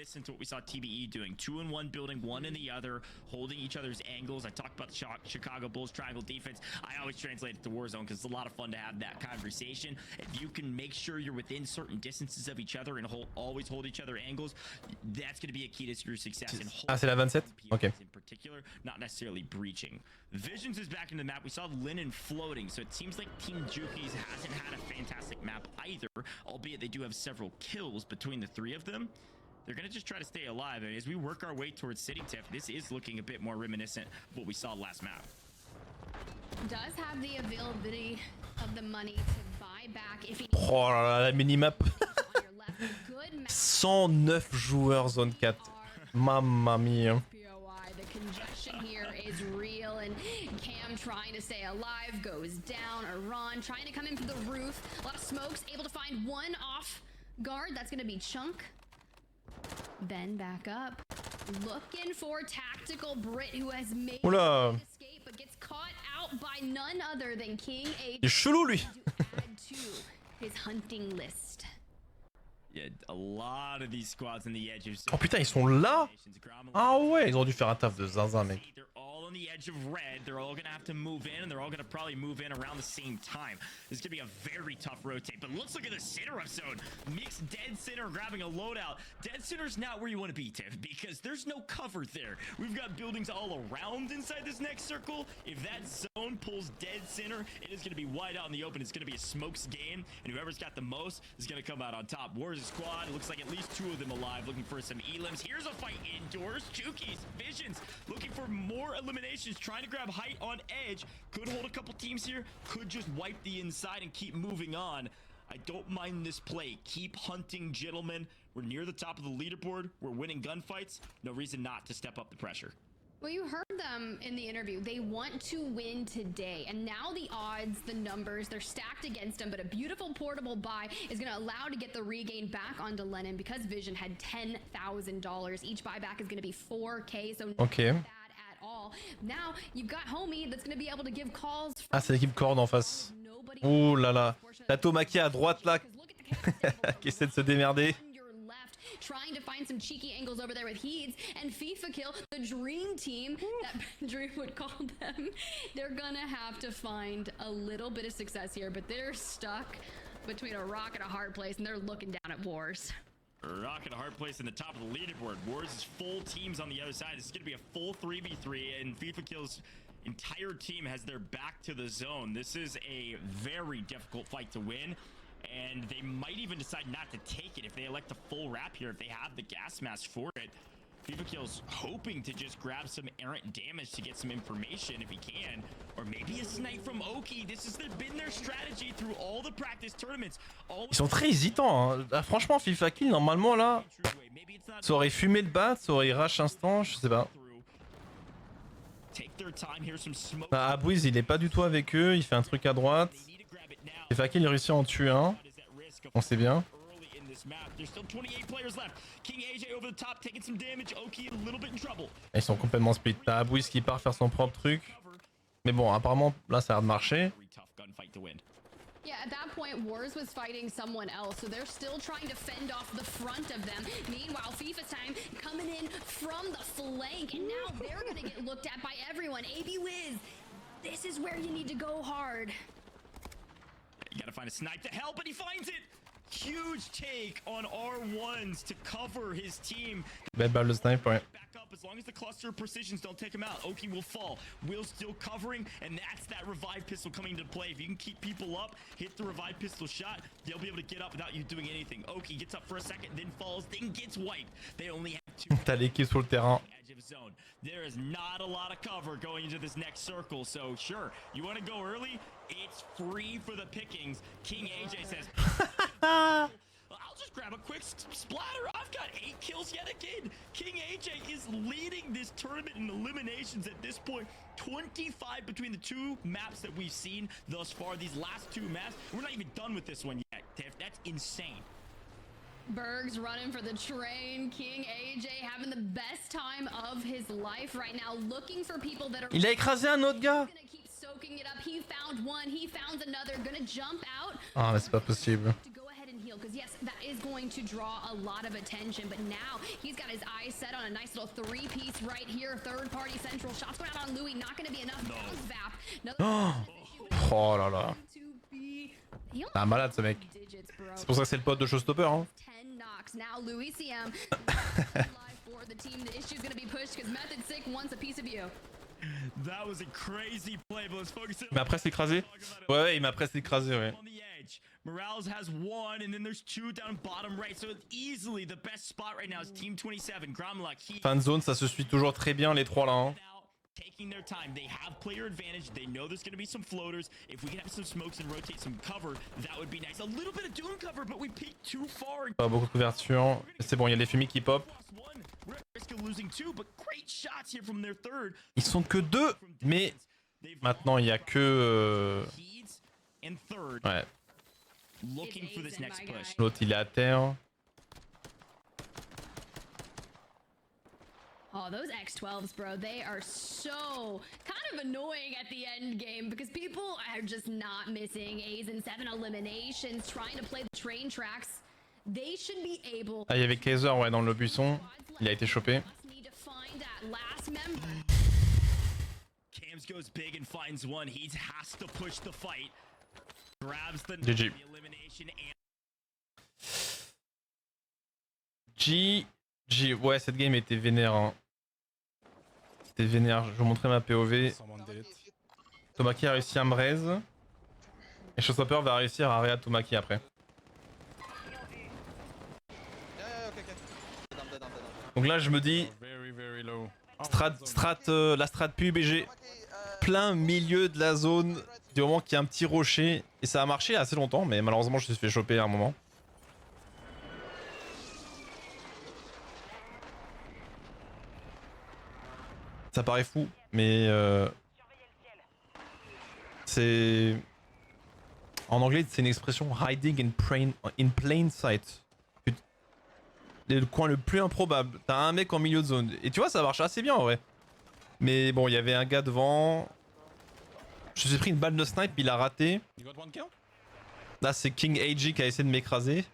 reminiscent to what we saw TBE doing. 2 in one building, 1 in the other, holding each other's angles. I talked about the Chicago Bulls triangle defense. I always translate it to Warzone because it's a lot of fun to have that conversation. If you can make sure you're within certain distances of each other and always hold each other angles, that's going to be a key to your success.
Ah, c'est la 27? Ok.
In particular, not necessarily breaching. Visions is back in the map. We saw Linen floating, so it seems like Team Jukies hasn't had a fantastic map either, albeit they do have several kills between the 3 of them. They're going to just try to stay alive. And as we work our way towards City Tiff, this is looking a bit more reminiscent of what we saw last map.
Does have the availability of the money to buy back if he
Oh là là, la minimap. 109 joueurs zone 4. Mamma mia.
The congestion here is real, and Cam trying to stay alive goes down. Iran trying to come in from the roof. A lot of smokes, able to find one off guard. That's going to be Chunk. Then back up. Looking for Tactical Brit, who has made an escape, but gets caught out by none other than King A.
Il est chelou lui.
To add to his hunting list.
Yeah, a lot of these squads on the edge of...
Oh putain, ils sont là. Ah ouais, ils ont dû faire un taf de zinzin, mec.
They're all on the edge of red. They're all going to have to move in, and they're all going to probably move in around the same time. This is going to be a very tough rotate, but let's look at the center of zone. Mixed dead center grabbing a loadout. Dead center's not where you want to be, Tiff, because there's no cover there. We've got buildings all around inside this next circle. If that zone pulls dead center, it is going to be wide out in the open. It's going to be a smokes game, and whoever's got the most is going to come out on top. Wars squad, it looks like at least 2 of them alive, looking for some elims. Here's a fight indoors. Jukies, Visions, looking for more eliminations, trying to grab height on edge. Could hold a couple teams here, could just wipe the inside and keep moving on. I don't mind this play. Keep hunting, gentlemen. We're near the top of the leaderboard. We're winning gunfights. No reason not to step up the pressure.
Well, you heard them in the interview. They want to win today. And now the odds, the numbers, they're stacked against them. But a beautiful portable buy is going to allow to get the regain back onto Lennon because Vision had $10,000. Each buyback is going to be 4K. So not bad at all. Now you've got Homie that's going to be able to give calls.
Ah, c'est l'équipe Corne en face. Oh là là. La Tomaki à droite là. Qui essaie de se démerder.
Trying to find some cheeky angles over there with Heeds and FIFA Kill, the dream team that Drew would call them. They're gonna have to find a little bit of success here, but they're stuck between a rock and a hard place, and they're looking down at Wars.
Rock and a hard place in the top of the leaderboard. Wars is full teams on the other side. This is gonna be a full 3v3, and FIFA Kill's entire team has their back to the zone. This is a very difficult fight to win. And they might even decide not to take it if they elect a full wrap here, if they have the gas mask for it. FIFA Kill's hoping to just grab some errant damage to get some information if he can. Or maybe a snipe from Oki. This has been their strategy through all the practice tournaments.
Ils sont très hésitants. Hein. Ah, franchement, FIFA Kill, normalement là, ça aurait fumé le bat, ça aurait rush instant, je sais pas. Ah, Abwiz, il est pas du tout avec eux, il fait un truc à droite. FIFA Kill, il réussit à en tuer un. On sait bien. Ils sont complètement split. T'as Abwiz qui part faire son propre truc. Mais bon, apparemment, là, ça a l'air de marcher.
Yeah, at that point, Wars was fighting someone else, so they're still trying to fend off the front of them. Meanwhile, FIFA's time coming in from the flank, and now they're gonna get looked at by everyone. AB Wiz, this is where you need to go hard.
You gotta find a snipe to help, and he finds it! Huge take on R1s to cover his team.
Belle balle de snipe, ouais.
Back up as long as the cluster of precisions don't take him out. Oki will fall. Will still covering, and that's that revive pistol coming into play. If you can keep people up, hit the revive pistol shot, they'll be able to get up without you doing anything. Oki gets up for a second, then falls, then gets wiped. They only have 2.
T'as l'équipe sur le terrain.
Zone. There is not a lot of cover going into this next circle, so sure, you want to go early? It's free for the pickings. King AJ says, I'll just grab a quick splatter. I've got 8 kills yet again. King AJ is leading this tournament in eliminations at this point. 25 between the 2 maps that we've seen thus far, these last 2 maps. We're not even done with this one yet, Tiff. That's insane.
Berg's running for the train. King AJ having the best time of his life right now, looking for people that are...
Il a écrasé un autre gars.
Gonna keep soaking it up. He found one, he found another, gonna jump out.
Ah, mais c'est pas possible.
To go ahead and heal deal, because yes, that is going to draw a lot of attention, but now he's got his eyes set on a nice little three-piece right here. Third-party central shots going out on Louis, not going to be enough.
Oh là là. C'est un malade ce mec. C'est pour ça que c'est le pote de Showstopper. Hein.
Now Louis CM for the team. The issue is going to be pushed because Method Sick wants a piece of you.
That was a crazy play, but let's focus.
Il m'a presque écrasé. Ouais, il m'a presque écrasé, ouais.
Morales has one, and then there's two down bottom right, so it's easily the best spot right now is Team 27. Gromlock,
fin de zone, ça se suit toujours très bien les trois là. Hein.
Taking their time, they have player advantage. They know there's going to be some floaters. If we can have some smokes and rotate some cover, that would be nice. A little bit of doom cover, but we peaked too far.
Pas beaucoup de couverture. C'est bon, il y a les fumis qui pop. Ils sont que deux, mais maintenant il y a que. Ouais. L'autre il est à terre.
Oh, those X12s, bro, they are so kind of annoying at the end game because people are just not missing A's and 7 eliminations, trying to play the train tracks. They should be able.
Ah, il y avait Kaiser, ouais, dans le buisson. Il a été chopé.
Cams goes big and finds one. He has to push the fight. Grabs the elimination and
G. Ouais, cette game était vénère. Hein. C'était vénère. Je vais vous montrer ma POV. Tomaki a réussi à me raise. Et Showstopper va réussir à réa Tomaki après. Donc là, je me dis. La strat PUBG. Plein milieu de la zone. Du moment qu'il y a un petit rocher. Et ça a marché assez longtemps, mais malheureusement, je me suis fait choper à un moment. Ça paraît fou, mais c'est... En anglais, c'est une expression hiding in plain sight. Le coin le plus improbable. T'as un mec en milieu de zone. Et tu vois, ça marche assez bien en vrai. Mais bon, il y avait un gars devant. Je me suis pris une balle de snipe, il a raté. Là, c'est King AG qui a essayé de m'écraser.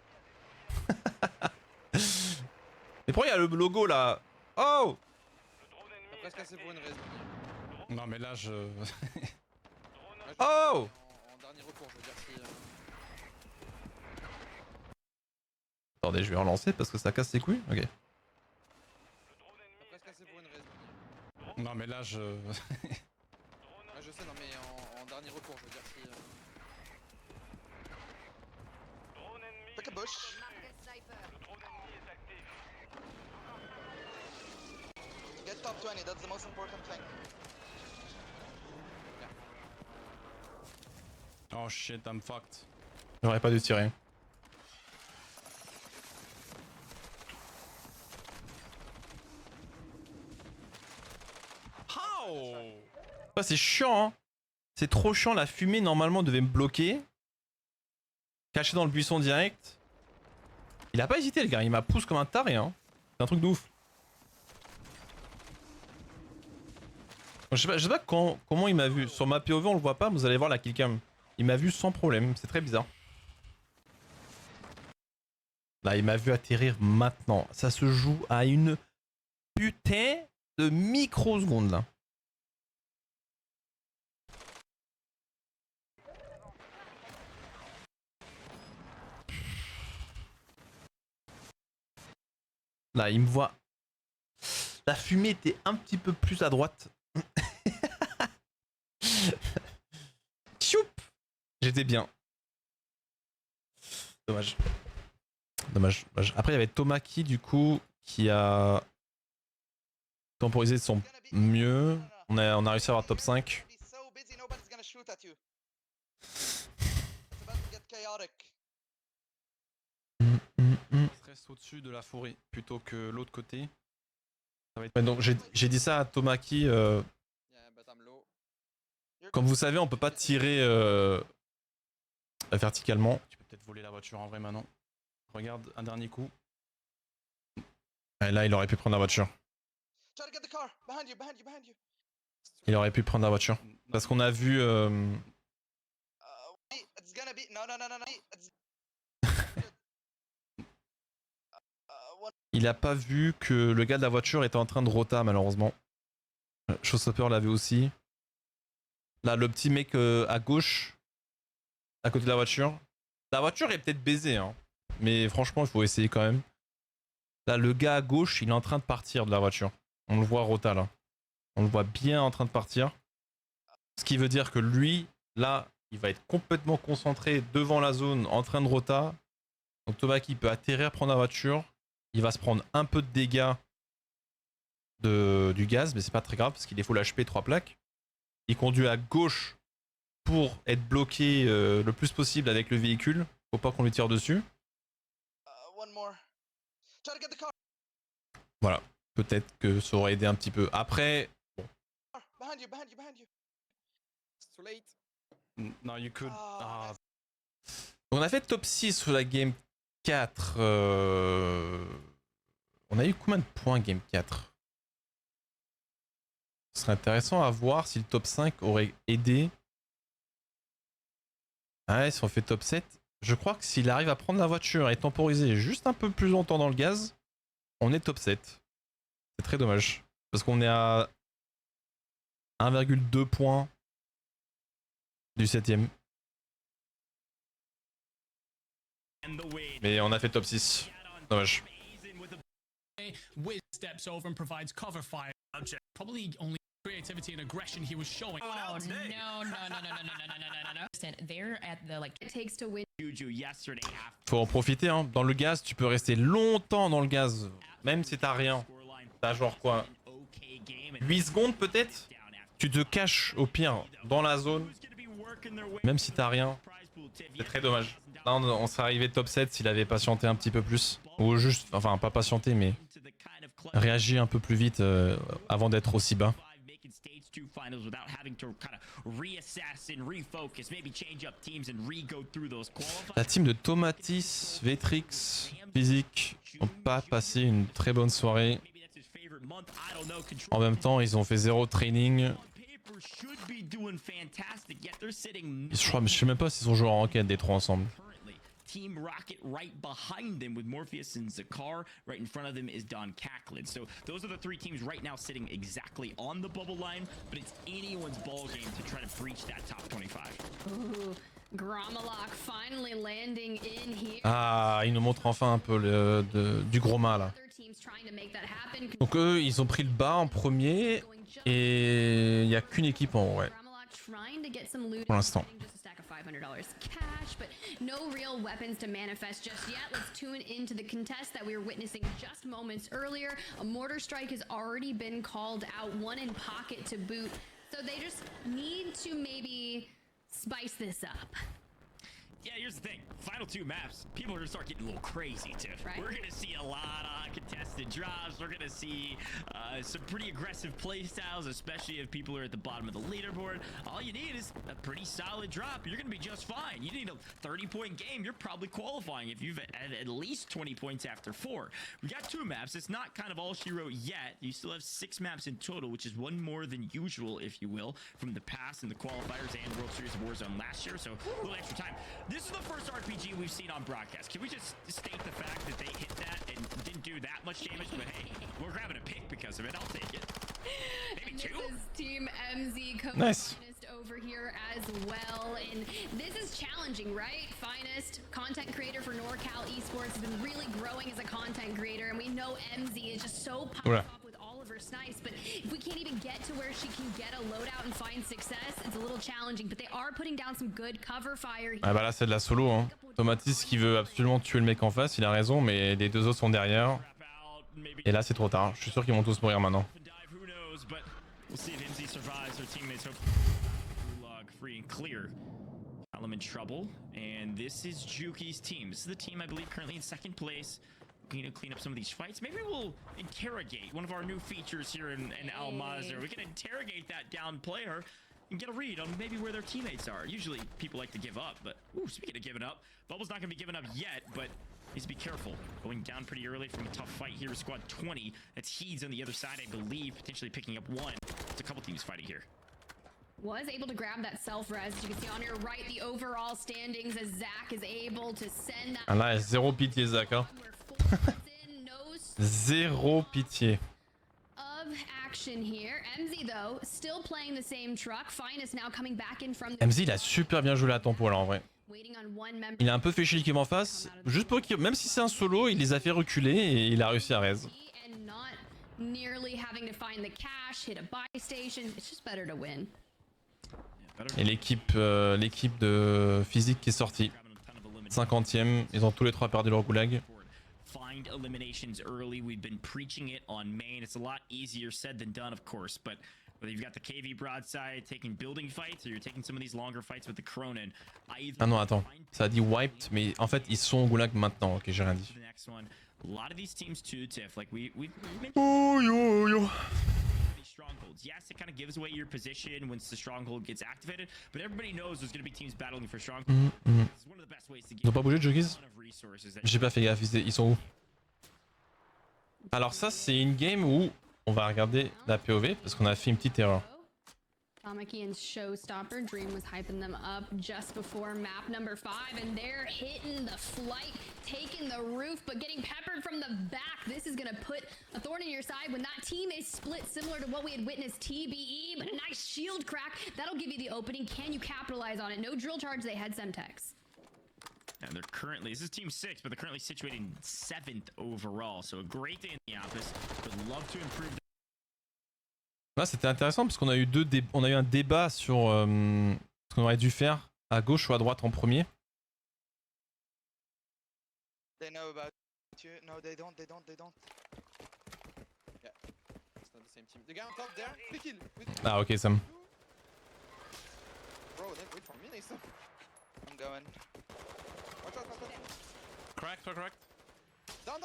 Mais pourquoi il y a le logo là? Oh!
Presque assez pour une raison.
Non mais là je...
Oh!
En dernier recours, je veux dire si...
Attendez, je vais relancer parce que ça casse ses couilles. Ok.
Presque assez pour une raison.
Non mais là je...
Je sais, non mais en dernier recours, je veux dire si... Pick a bush. Get top 20, that's the most important thing.
Oh shit, I'm fucked.
J'aurais pas dû tirer. Ah, c'est chiant, hein. C'est trop chiant, la fumée normalement devait me bloquer. Caché dans le buisson direct. Il a pas hésité le gars, il m'a poussé comme un taré, hein. C'est un truc de ouf. Je sais pas comment il m'a vu. Sur ma POV on le voit pas, mais vous allez voir la killcam. Il m'a vu sans problème, c'est très bizarre. Là il m'a vu atterrir maintenant. Ça se joue à une putain de microseconde là. Là il me voit. La fumée était un petit peu plus à droite. Choup! J'étais bien. Dommage. Dommage. Après, il y avait Tomaki, du coup, qui a temporisé de son mieux. On a réussi à avoir top 5.
Reste au-dessus de la forêt plutôt que l'autre côté.
Ouais, donc j'ai dit ça à Tomaki. Comme vous savez, on peut pas tirer verticalement.
Tu peux peut-être voler la voiture en vrai maintenant. Regarde un dernier coup.
Et là, il aurait pu prendre la voiture. Il aurait pu prendre la voiture. Parce qu'on a vu... il a pas vu que le gars de la voiture était en train de rota malheureusement. Showstopper l'avait aussi. Là, le petit mec à gauche, à côté de la voiture. La voiture est peut-être baisée, hein. Mais franchement, il faut essayer quand même. Là, le gars à gauche, il est en train de partir de la voiture. On le voit rota là. On le voit bien en train de partir. Ce qui veut dire que lui, là, il va être complètement concentré devant la zone, en train de rota. Donc Tomaki peut atterrir, prendre la voiture. Il va se prendre un peu de dégâts du gaz, mais c'est pas très grave parce qu'il est full HP, 3 plaques. Il conduit à gauche pour être bloqué le plus possible avec le véhicule. Faut pas qu'on lui tire dessus.
One more. Try to get the car.
Voilà, peut-être que ça aurait aidé un petit peu. Après, bon.
Behind you, behind you, behind you. It's too late.
No, you could.
Ah.
On a fait top 6 sur la game 4. On a eu combien de points game 4? Ce serait intéressant à voir si le top 5 aurait aidé. Ouais, si on fait top 7, je crois que s'il arrive à prendre la voiture et temporiser juste un peu plus longtemps dans le gaz, on est top 7. C'est très dommage. Parce qu'on est à 1,2 points du 7ème. Mais on a fait top 6. Dommage.
Wiz steps over and provides cover fire. Probably only creativity and aggression he was showing.
Oh no. They're at the like.
It takes to win.
Faut en profiter, hein. Dans le gaz, tu peux rester longtemps dans le gaz. Même si t'as rien. T'as genre quoi, 8 secondes peut-être. Tu te caches au pire dans la zone. Même si t'as rien. C'est très dommage. Là on serait arrivé top 7 s'il avait patienté un petit peu plus. Ou juste, enfin pas patienté mais réagi un peu plus vite avant d'être aussi bas. La team de Tomatis, Vetrix, Physique n'ont pas passé une très bonne soirée. En même temps, ils ont fait 0 training. Je sais même pas s'ils sont joués en ranked des trois ensemble.
Team Rocket right behind them with Morpheus and Zakar. Right in front of them is Don Cacklin. So those are the three teams right now sitting exactly on the bubble line, but it's anyone's ball game to try to breach that top 25.
Ooh, Gromalok finally landing in here.
Ah, il nous montre enfin un peu du gros mal là. Donc eux, ils ont pris le bas en premier et il n'y a qu'une équipe en haut, ouais. Pour l'instant.
$500 cash, but no real weapons to manifest just yet. Let's tune into the contest that we were witnessing just moments earlier. A mortar strike has already been called out, one in pocket to boot. So they just need to maybe spice this up.
Yeah, here's the thing. Final two maps, people are going to start getting a little crazy, Tiff. Right. We're going to see a lot of contested drops. We're going to see some pretty aggressive play styles, especially if people are at the bottom of the leaderboard. All you need is a pretty solid drop. You're going to be just fine. You need a 30-point game. You're probably qualifying if you've had at least 20 points after 4. We got 2 maps. It's not kind of all she wrote yet. You still have 6 maps in total, which is one more than usual, if you will, from the past and the qualifiers and World Series of Warzone last year. So a little extra time. This is the first RPG we've seen on broadcast. Can we just state the fact that they hit that and didn't do that much damage? But hey, we're grabbing a pick because of it. I'll take it. Maybe
and
2.
This is Team MZ
Nice.
over here as well, and this is challenging, right? Finest content creator for NorCal Esports has been really growing as a content creator, and we know MZ is just so popped off with all of her snipes, but if we can't even get to where she can get a loadout and find success, it's a little challenging, but they are putting down some good cover fire.
Ah bah là c'est de la solo, hein. Tomatis qui veut absolument tuer le mec en face, il a raison, mais les deux autres sont derrière. Et là c'est trop tard, je suis sûr qu'ils vont tous mourir maintenant.
We'll see if MZ survives. Her teammates hope free and clear. I'm in trouble, and this is Juki's team. This is the team I believe currently in 2nd place. Looking to clean up some of these fights. Maybe we'll interrogate one of our new features here in Almazer. We can interrogate that down player and get a read on maybe where their teammates are. Usually people like to give up, but ooh, speaking of giving up, Bubble's not going to be giving up yet, but needs to be careful. Going down pretty early from a tough fight here with squad 20. That's Heeds on the other side, I believe, potentially picking up 1. It's a couple teams fighting here.
Was able to grab that self-res. As you can see on your right, the overall standings as Zach is able to send that.
Ah là, 0 pitié Zach, hein.
No
Zéro pitié.
Of action here. MZ though still playing the same truck. Finest now coming back in from
MZ il a super bien joué la tempo là en vrai.
waiting on one member.
Il a un peu fait chier l'équipe en face, juste pour qu'il, même si c'est un solo, il les a fait reculer et il a réussi à raise.
And not nearly having to find the cash, hit a buy station. It's just better to win.
Et l'équipe de physique qui est sortie. 50ème, ils ont tous les trois perdu leur goulag.
Find eliminations early. We've been preaching it on main. It's a lot easier said than done, of course, but whether you've got the KV broadside taking building fights or you're taking some of these longer fights with the Cronin,
Ah non, attends, ça a dit wiped, mais en fait ils sont au goulag maintenant. Ok, j'ai rien dit.
A lot of these teams too, Tiff, like we've mentioned
Oh yo yo.
strongholds. Yes, it kind of gives away your position once the stronghold gets activated, but everybody knows there's going to be teams battling for stronghold. This is one of the best ways to get
Ils ont pas bougé de Juggies?
a ton of resources that
J'ai pas fait gaffe, ils sont où? Alors ça c'est une game où on va regarder la POV parce qu'on a fait une petite erreur.
Tamaki and Showstopper, Dream was hyping them up just before map number 5, and they're hitting the flight, taking the roof, but getting peppered from the back. This is gonna put a thorn in your side when that team is split, similar to what we had witnessed TBE, but a nice shield crack. That'll give you the opening. Can you capitalize on it? No drill charge, they had Semtex.
and they're currently, this is team 6, but they're currently situated in 7th overall. So a great day in the office. Would love to improve.
Là c'était intéressant parce qu'on a eu on a eu un débat sur ce qu'on aurait dû faire à gauche ou à droite en premier.
They know about you. No, they don't. They don't. They don't. Yeah, it's not the same team. The guy on top there, quick kill.
Ah ok Sam.
Bro, then wait for me next time. I'm going. Watch out, watch out.
Crack.
Down.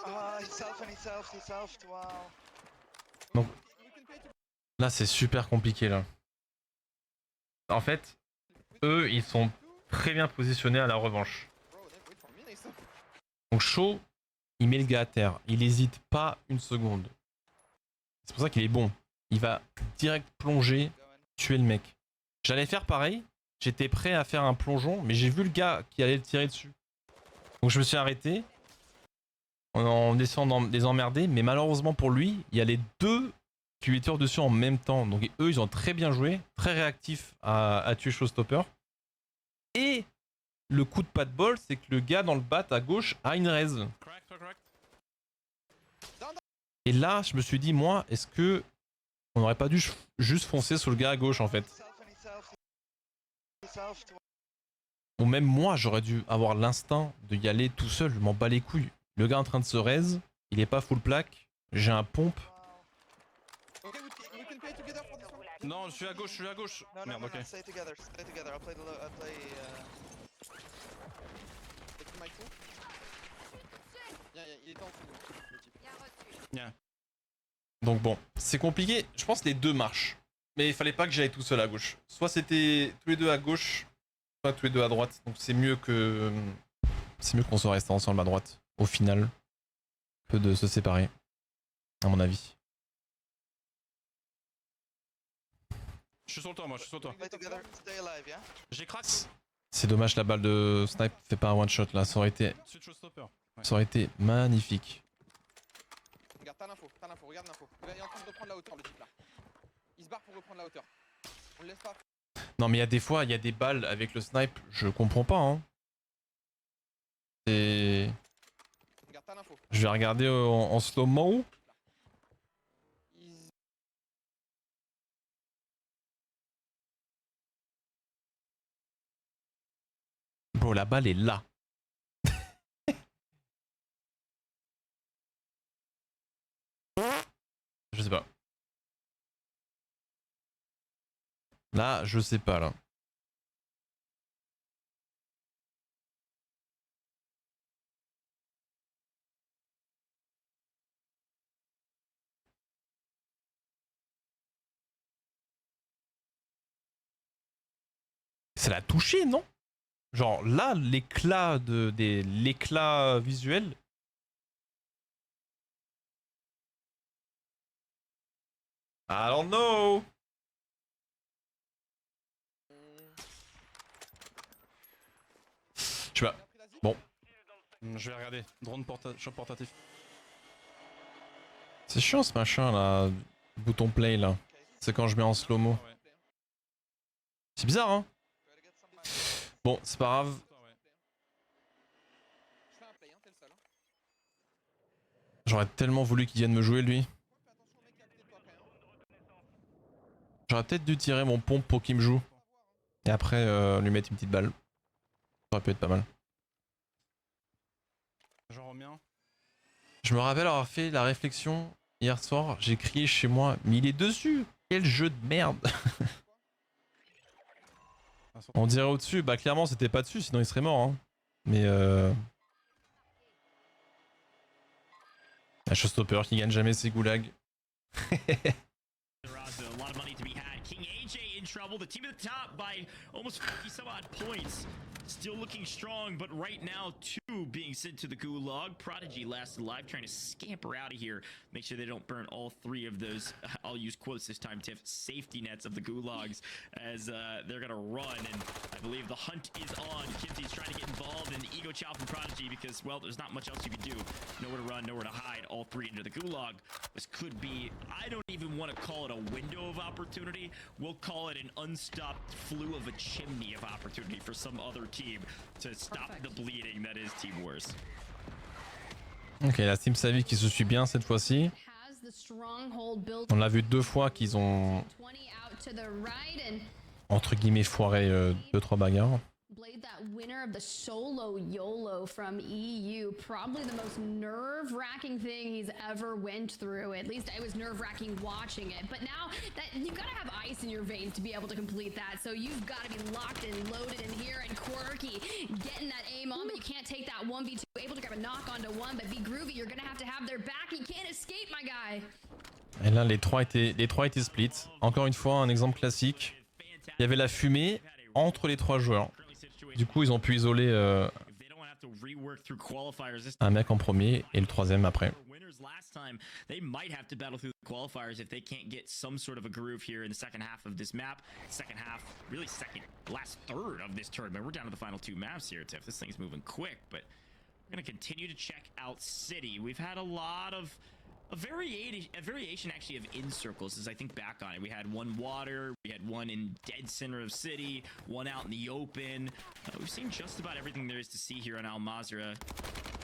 Ah, he's selfed. Wow.
Donc là c'est super compliqué là. En fait, eux ils sont très bien positionnés à la revanche. Donc Shaw, il met le gars à terre, il hésite pas une seconde. C'est pour ça qu'il est bon. Il va direct plonger, tuer le mec. J'allais faire pareil, j'étais prêt à faire un plongeon, mais j'ai vu le gars qui allait le tirer dessus. Donc je me suis arrêté en essayant de les emmerder, mais malheureusement pour lui, il y a les deux qui lui tirent dessus en même temps. Donc eux, ils ont très bien joué, très réactifs à tuer Showstopper. Et le coup de pas de bol, c'est que le gars dans le bat à gauche a une raise. Et là, je me suis dit, moi, est-ce que on n'aurait pas dû juste foncer sur le gars à gauche en fait? Ou même moi, j'aurais dû avoir l'instinct de y aller tout seul, je m'en bats les couilles. Le gars en train de se raise, il est pas full plaque, j'ai un pompe. Non, je suis à gauche.
No,
Merde, ok.
stay together. I'll play Take my tool. Yeah, il est en dessous, le type.
Bien reçu.
Donc bon, c'est compliqué. Je pense que les deux marchent. Mais il fallait pas que j'aille tout seul à gauche. Soit c'était tous les deux à gauche, soit tous les deux à droite. Donc c'est mieux qu'on soit restés ensemble à droite. Au final, peu de se séparer, à mon avis. Je suis sur le toit, moi,
Play together, stay alive, yeah?
J'ai crack. C'est dommage, la balle de snipe fait pas un one shot là. Ça aurait été magnifique.
Regarde, t'as l'info, regarde l'info. Il est en train de reprendre la hauteur, le type là. Il se barre pour reprendre la hauteur. On le laisse pas.
Non, mais il y a des fois, il y a des balles avec le snipe, je comprends pas, hein. C'est.
Regarde, t'as l'info.
Je vais regarder en slow-mo. Bro, la balle est là. Je sais pas. Là, je sais pas, là. Ça l'a touché, non? Genre là, l'éclat l'éclat visuel. I don't know. Je sais pas. Bon. Je vais regarder. Drone portatif. C'est chiant ce machin là, bouton play là. C'est quand je mets en slow-mo. C'est bizarre hein. Bon, c'est pas grave. J'aurais tellement voulu qu'il vienne me jouer lui. J'aurais peut-être dû tirer mon pompe pour qu'il me joue. Et après lui mettre une petite balle. Ça aurait pu être pas mal. Je me rappelle avoir fait la réflexion hier soir. J'ai crié chez moi, mais il est dessus. Quel jeu de merde. On dirait au-dessus. Bah clairement c'était pas dessus, sinon il serait mort. Hein. Mais un showstopper qui gagne jamais ses goulags.
Trouble. The team at the top by almost 50 some odd points. Still looking strong, but right now 2 being sent to the gulag. Prodigy last alive, trying to scamper out of here. Make sure they don't burn all 3 of those, I'll use quotes this time, Tiff, safety nets of the gulags as they're gonna run. And I believe the hunt is on. Kinsey's trying to get involved in the ego chow from Prodigy because, well, there's not much else you can do. Nowhere to run, nowhere to hide. All 3 into the gulag. This could be, I don't even want to call it a window of opportunity. We'll call it an unstopped flue of a chimney of opportunity for some other team to stop the bleeding that is Team Wars.
Ok, la team Savvy qui se suit bien cette fois-ci. On l'a vu 2 fois qu'ils ont entre guillemets foiré 2-3 bagarres.
Blade, that winner of the solo YOLO from EU, probably the most nerve-wracking thing he's ever went through. At least it was nerve-wracking watching it. But now that you've got to have ice in your veins to be able to complete that. So you've got to be locked and loaded in here. And Quirky getting that aim on, but you can't take that 1v2. Able to grab a knock onto 1, but be groovy. You're gonna have to have their back. You can't escape, my guy.
Et là, les trois étaient split. Encore une fois, un exemple classique. Il y avait la fumée entre les 3 joueurs. Du coup, ils ont pu isoler un mec en premier et le 3ème après.
Last time they might have to battle through the qualifiers if they can't get some sort of a groove here in the second half of this map. Second half, really last third of this tournament. We're down to the final 2 maps here, Tiff. This thing's moving quick, but we're going to continue to check out City. We've had a lot of a variation actually of in circles as I think back on it. We had 1 water, we had 1 in dead center of City, 1 out in the open. We've seen just about everything there is to see here on Al Mazrah.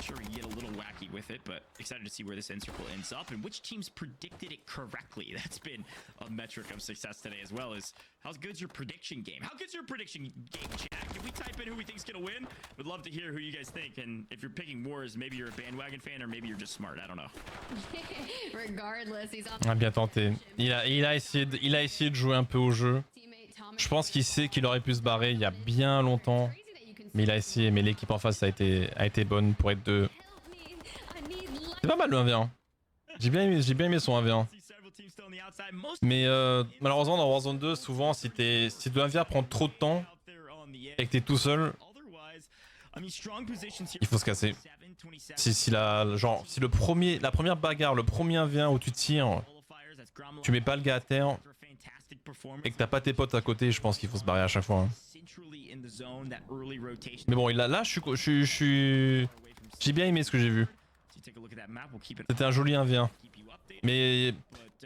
Sure, we can get a little wacky with it, but excited to see where this end circle ends up and which teams predicted it correctly. That's been a metric of success today, as well as how good's your prediction game? How good's your prediction game, chat? Can we type in who we think's gonna win? Would love to hear who you guys think, and if you're picking Wars, maybe you're a bandwagon fan or maybe you're just smart. I don't know.
Regardless, he's on.
Ah, bien tenté. Il a essayé de jouer un peu au jeu. Je pense qu'il sait qu'il aurait pu se barrer il y a bien longtemps. Mais il a essayé, mais l'équipe en face a été bonne pour être 2. C'est pas mal le 1v1. J'ai bien aimé son 1v1. Mais malheureusement dans Warzone 2, souvent si le 1v1 prend trop de temps et que t'es tout seul, il faut se casser. Si la première bagarre, le premier 1v1 où tu tires, tu mets pas le gars à terre et que t'as pas tes potes à côté, je pense qu'il faut se barrer à chaque fois. Hein. Mais bon, j'ai bien aimé ce que j'ai vu. C'était un joli 1v1. Mais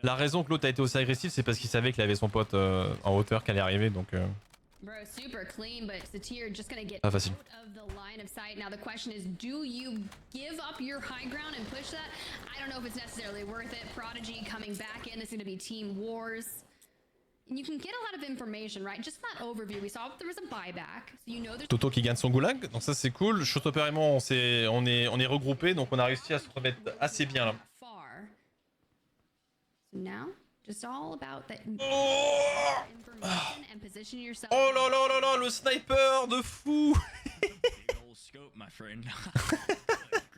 la raison que l'autre a été aussi agressif, c'est parce qu'il savait qu'il avait son pote en hauteur qui allait arriver, donc... Pas facile.
Now the question is, do you give up your high ground and push that? I don't know if it's necessarily worth it. Prodigy coming back in. This is going to be Team Wars. You can get a lot of information, right? Just that overview. We saw there was a buyback, so you know there's...
Toto qui gagne son goulag, donc ça c'est cool. Showstopper et moi on est regroupés, donc on a réussi à se remettre assez bien là.
So now, just all about that information and position yourself.
Oh là là là là, le sniper de fou.
Scope, my friend.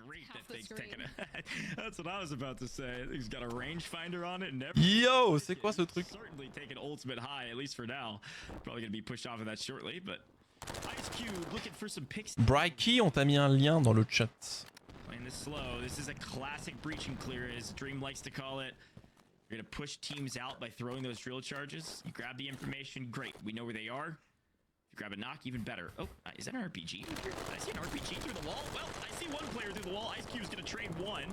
Great that thing's taking it. That's what I was about to say. He's got a rangefinder on it and everything.
Yo, c'est quoi ce truc?
Certainly taking ultimate high, at least for now. Probably gonna be pushed off of that shortly, but Ice Cube looking for some picks.
Brikey, on t'a mis un lien dans le chat.
Playing this slow. This is a classic breach and clear, as Dream likes to call it. You're gonna push teams out by throwing those drill charges. You grab the information, great. We know where they are. You grab a knock, even better. Oh, is that an RPG? Did I see an RPG through the wall? Well, I see one player through the wall. Ice Cube's gonna trade 1.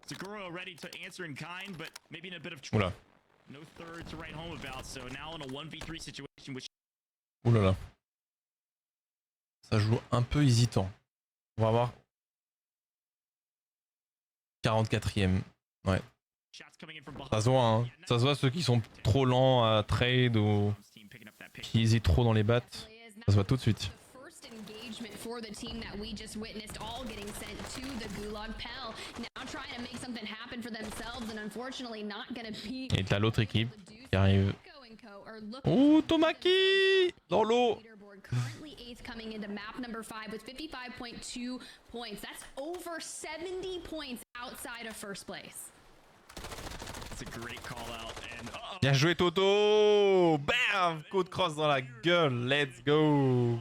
Seguro ready to answer in kind, but maybe in a bit of
Oula.
no third to write home about. So now in a 1v3 situation, which
Oulala. Ça joue un peu hésitant. On va voir. 44ème. Ouais. Ça se voit, hein. Ça se voit ceux qui sont trop lents à trade ou qui hésitent trop dans les battes. Ça se voit tout de suite.
For the team that we just witnessed all getting sent to the Gulag Pell, now trying to make something happen for themselves and unfortunately not going to be.
Et t'as l'autre équipe qui arrive. Oh, Tomaki dans l'eau.
Currently 8th coming into map number 5 with 55.2 points. That's over 70 points outside of first place.
It's a great call out and
Bien joué Toto. Bam, coup de crosse dans la gueule. Let's go.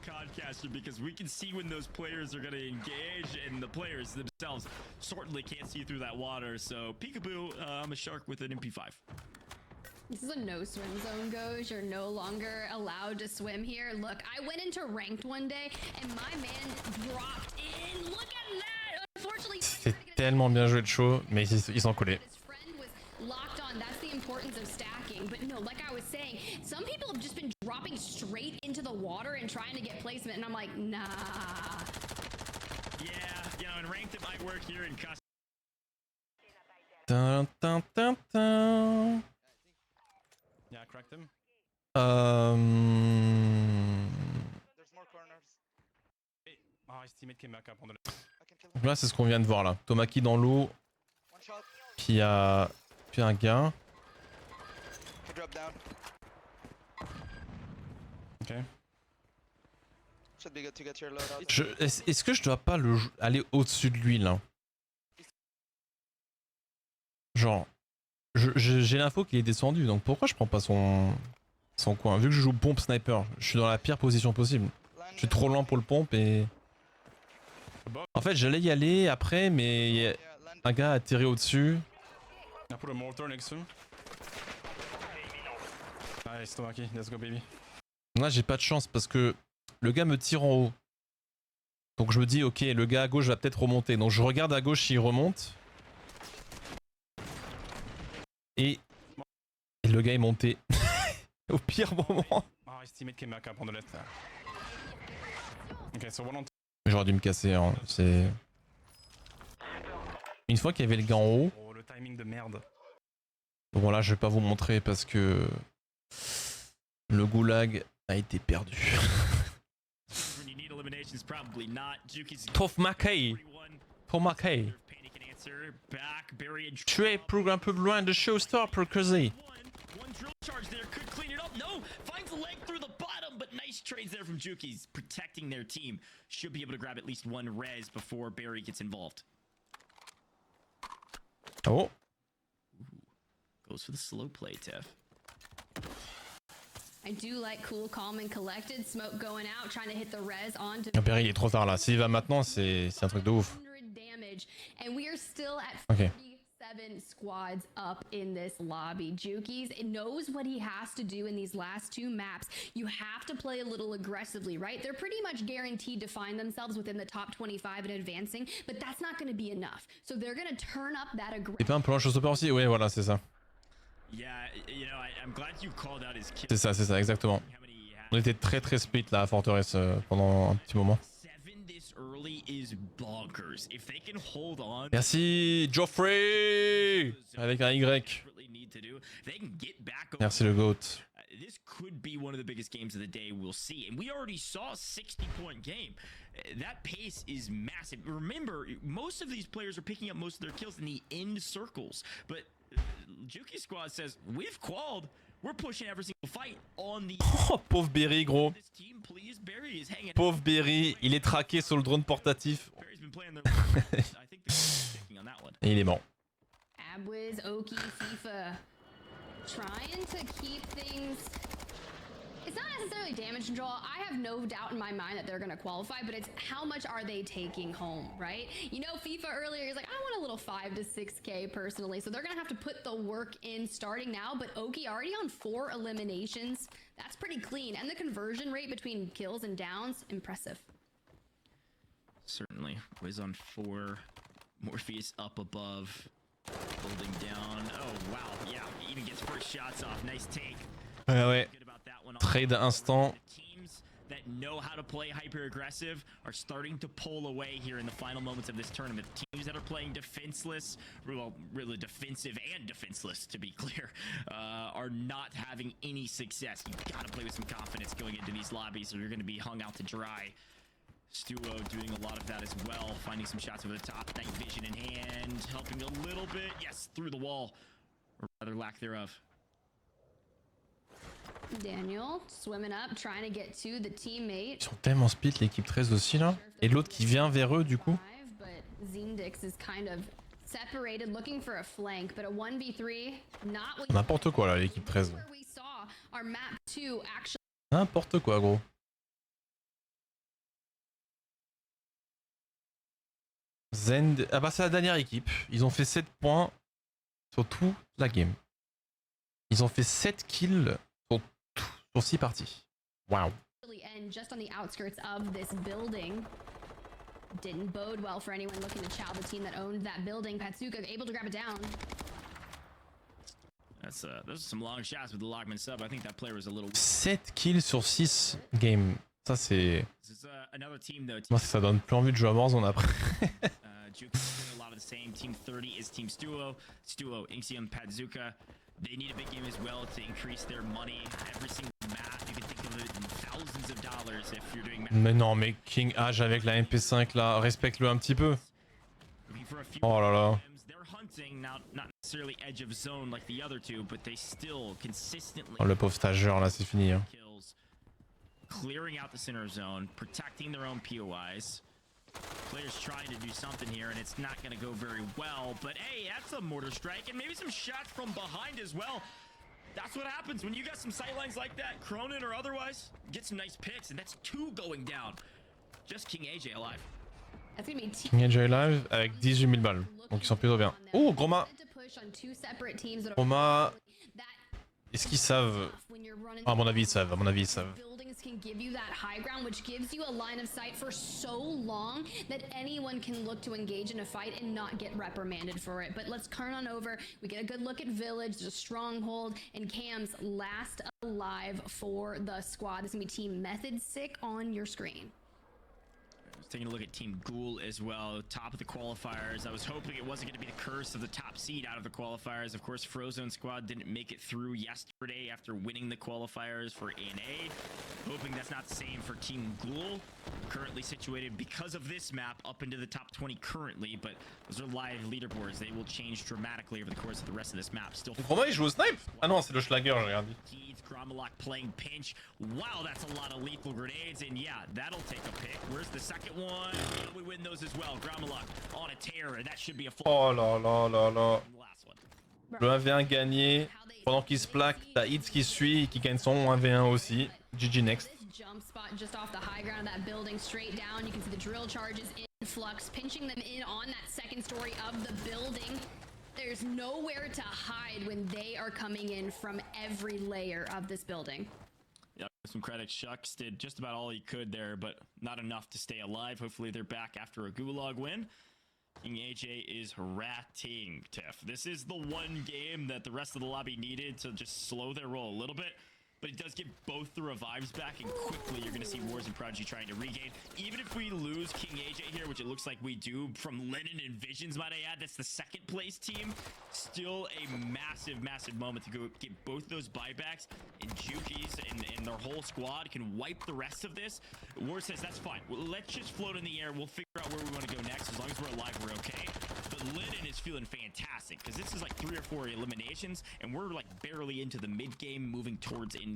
Podcaster, because we can see when those players are going to engage, and the players themselves certainly can't see through that water. So peekaboo, I'm a shark with an MP5.
This is a no swim zone, Goj. You're no longer allowed to swim here. Look, I went into ranked one day and my man dropped in. Look at that. Unfortunately,
c'est tellement bien joué de show, mais ils sont collés.
Locked on. That's the importance of stacking. But no, like I was saying, some people have just been dropping straight into the water and trying to get placement, and I'm like, nah.
Yeah, you know, in ranked it might work here in custom.
Dun, dun, dun, dun.
Yeah, I cracked him.
There's more corners.
Ah, his teammate came back up on the left.
I can kill him.
Donc là, c'est ce qu'on vient de voir là. Tomaki dans l'eau,
One shot.
puis un gars.
He dropped down.
Ok.
Should be good to get your load out.
Est-ce que je dois pas aller au-dessus de lui là? Genre, j'ai l'info qu'il est descendu, donc pourquoi je prends pas son coin? Vu que je joue pompe sniper, je suis dans la pire position possible. Je suis trop lent pour le pompe et... En fait, j'allais y aller après, mais un gars a atterri au-dessus.
I put a mortar next to him. Nice, Tomaki, let's go baby.
Là, j'ai pas de chance parce que le gars me tire en haut. Donc je me dis, ok, le gars à gauche va peut-être remonter. Donc je regarde à gauche s'il remonte. Et le gars est monté. Au pire moment.
Ah, his teammate came back up on the left. Ok, so one on.
J'aurais dû me casser, hein. C'est... Une fois qu'il y avait le gars en haut...
Oh, le timing de merde.
Bon là, je vais pas vous montrer parce que... Le goulag a été perdu. Tomaki. Tomaki. Tu es pour un peu loin de showstopper, Crazy.
Trades there from Juki's, protecting their team. Should be able to grab at least one res before Barry gets involved.
Oh.
Goes for the slow play, Tiff.
I do like cool, calm, and collected. Smoke going out, trying to hit the res onto.
Barry, il est trop tard là. S'il va maintenant, c'est un truc de ouf.
Damage, and we are still at
Ok.
47 squads up in this lobby. Juki's knows what he has to do in these last two maps. You have to play a little aggressively, right? They're pretty much guaranteed to find themselves within the top 25 and advancing, but that's not going to be enough. So they're going to turn up that aggression.
Et pas un peu un showstopper aussi? Ouais, voilà, c'est ça.
Yeah, you know, I'm glad you called out his kill.
C'est ça, exactement. On était très split là à Forteresse pendant un petit moment. Merci Geoffrey avec un Y. Merci le GOAT.
This could be one of the biggest games of the day we'll see, and we already saw a 60-point game. That pace is massive. Remember, most of these players are picking up most of their kills in the end circles, but Juki Squad says we've qualled. We're pushing every single fight on the.
Oh, pauvre Berry, gros. Pauvre Berry, il est traqué sur le drone portatif. Et il est mort.
Abwiz, Oki, FIFA, trying to keep things. It's not necessarily damage control. I have no doubt in my mind that they're going to qualify, but it's how much are they taking home, right? You know, FIFA earlier is like, I want a little 5 to 6K personally, so they're going to have to put the work in starting now, but Oki already on 4 eliminations. That's pretty clean, and the conversion rate between kills and downs, impressive.
Certainly. Wiz on 4. Morpheus up above, holding down. Oh wow, yeah, he even gets first shots off. Nice take.
Ouais.
Good about that one.
Trade instant.
The teams that know how to play hyper aggressive are starting to pull away here in the final moments of this tournament. Teams that are playing defenseless, well, really defensive and defenseless, to be clear, are not having any success. You gotta play with some confidence going into these lobbies, or you're gonna be hung out to dry. Stuo doing a lot of that as well, finding some shots over the top. Night vision in hand, helping a little bit. Yes, through the wall, or rather lack thereof.
Daniel swimming up, trying to get to the teammate.
Ils sont tellement split l'équipe 13 aussi là. Et l'autre qui vient vers eux du coup.
But Zendix is kind of separated, looking for a flank, but a 1v3, not what
N'importe quoi là l'équipe 13.
we saw our map 2 actually.
N'importe quoi gros. Zend... Ah bah c'est la dernière équipe. Ils ont fait 7 points sur toute la game. Ils ont fait 7 kills sur 6 parties. Waouh.
And just on the outskirts of this building. Didn't bode well for anyone looking to chow the team that owned that building. Patsuka able to grab it down.
Those are some long shots with the Lockman sub. I think that player was a little.
7 kills sur 6 games. Ça c'est...
Another team though.
Moi ça donne plus envie de jouer à Warzone après.
Juke is doing a lot of the same. Team 30 is Team Stuo. Stuo, Inxium, Patsuka. They need a big game as well to increase their money. Every single map, you can think of it in thousands of dollars if you're doing.
Mais non, mais King H avec la MP5 là, respecte-le un petit peu. Oh là là. Oh, le pauvre stagiaire là, c'est fini. Hein.
Clearing out the center zone, protecting their own POIs. Players trying to do something here, and it's not going to go very well. But hey, that's a mortar strike, and maybe some shots from behind as well. That's what happens when you got some sightlines like that, Cronin or otherwise. Get some nice picks, and that's 2 going down. Just King AJ alive.
King AJ live avec 18 000 balles, donc ils sont plutôt bien. Oh, Groma. Groma. Est-ce qu'ils savent? À mon avis, ils savent. À mon avis, ils savent.
Can give you that high ground, which gives you a line of sight for so long that anyone can look to engage in a fight and not get reprimanded for it. But let's turn on over. We get a good look at Village. There's a stronghold, and Cam's last alive for the squad. This is gonna be Team Method Sick on your screen.
Taking a look at Team Ghoul as well, top of the qualifiers. I was hoping it wasn't going to be the curse of the top seed out of the qualifiers. Of course, Frozone squad didn't make it through yesterday after winning the qualifiers for ANA. Hoping that's not the same for Team Ghoul, currently situated because of this map up into the top 20 currently, but those are live leaderboards. They will change dramatically over the course of the rest of this map. Still.
Groma il joue au snipe? Ah non, c'est le Schlager, j'ai regardé.
Gromalok playing pinch. Wow, that's a lot of lethal grenades, and yeah, that'll take a pick. Where's the second one? We win those as well. Gromalok on a tear, and that should be a full.
Oh là là là là. Le 1v1 gagné. Pendant qu'il se plaque, t'as Hits qui suit et qui gagne son 1v1 aussi. GG next.
Jump spot just off the high ground of that building, straight down. You can see the drill charges in flux, pinching them in on that second story of the building. There's nowhere to hide when they are coming in from every layer of this building.
Yeah, some credit. Shucks did just about all he could there, but not enough to stay alive. Hopefully they're back after a Gulag win. King AJ is ratting, Tiff. This is the one game that the rest of the lobby needed to just slow their roll a little bit. But it does get both the revives back, and quickly you're going to see Wars and Prodigy trying to regain. Even if we lose King AJ here, which it looks like we do, from Lennon and Visions, might I add, that's the second place team. Still a massive, massive moment to go get both those buybacks, and Jukies and their whole squad can wipe the rest of this. Wars says, that's fine. Well, let's just float in the air. We'll figure out where we want to go next. As long as we're alive, we're okay. But Lennon is feeling fantastic, because this is like 3 or 4 eliminations, and we're like barely into the mid-game, moving towards in-game.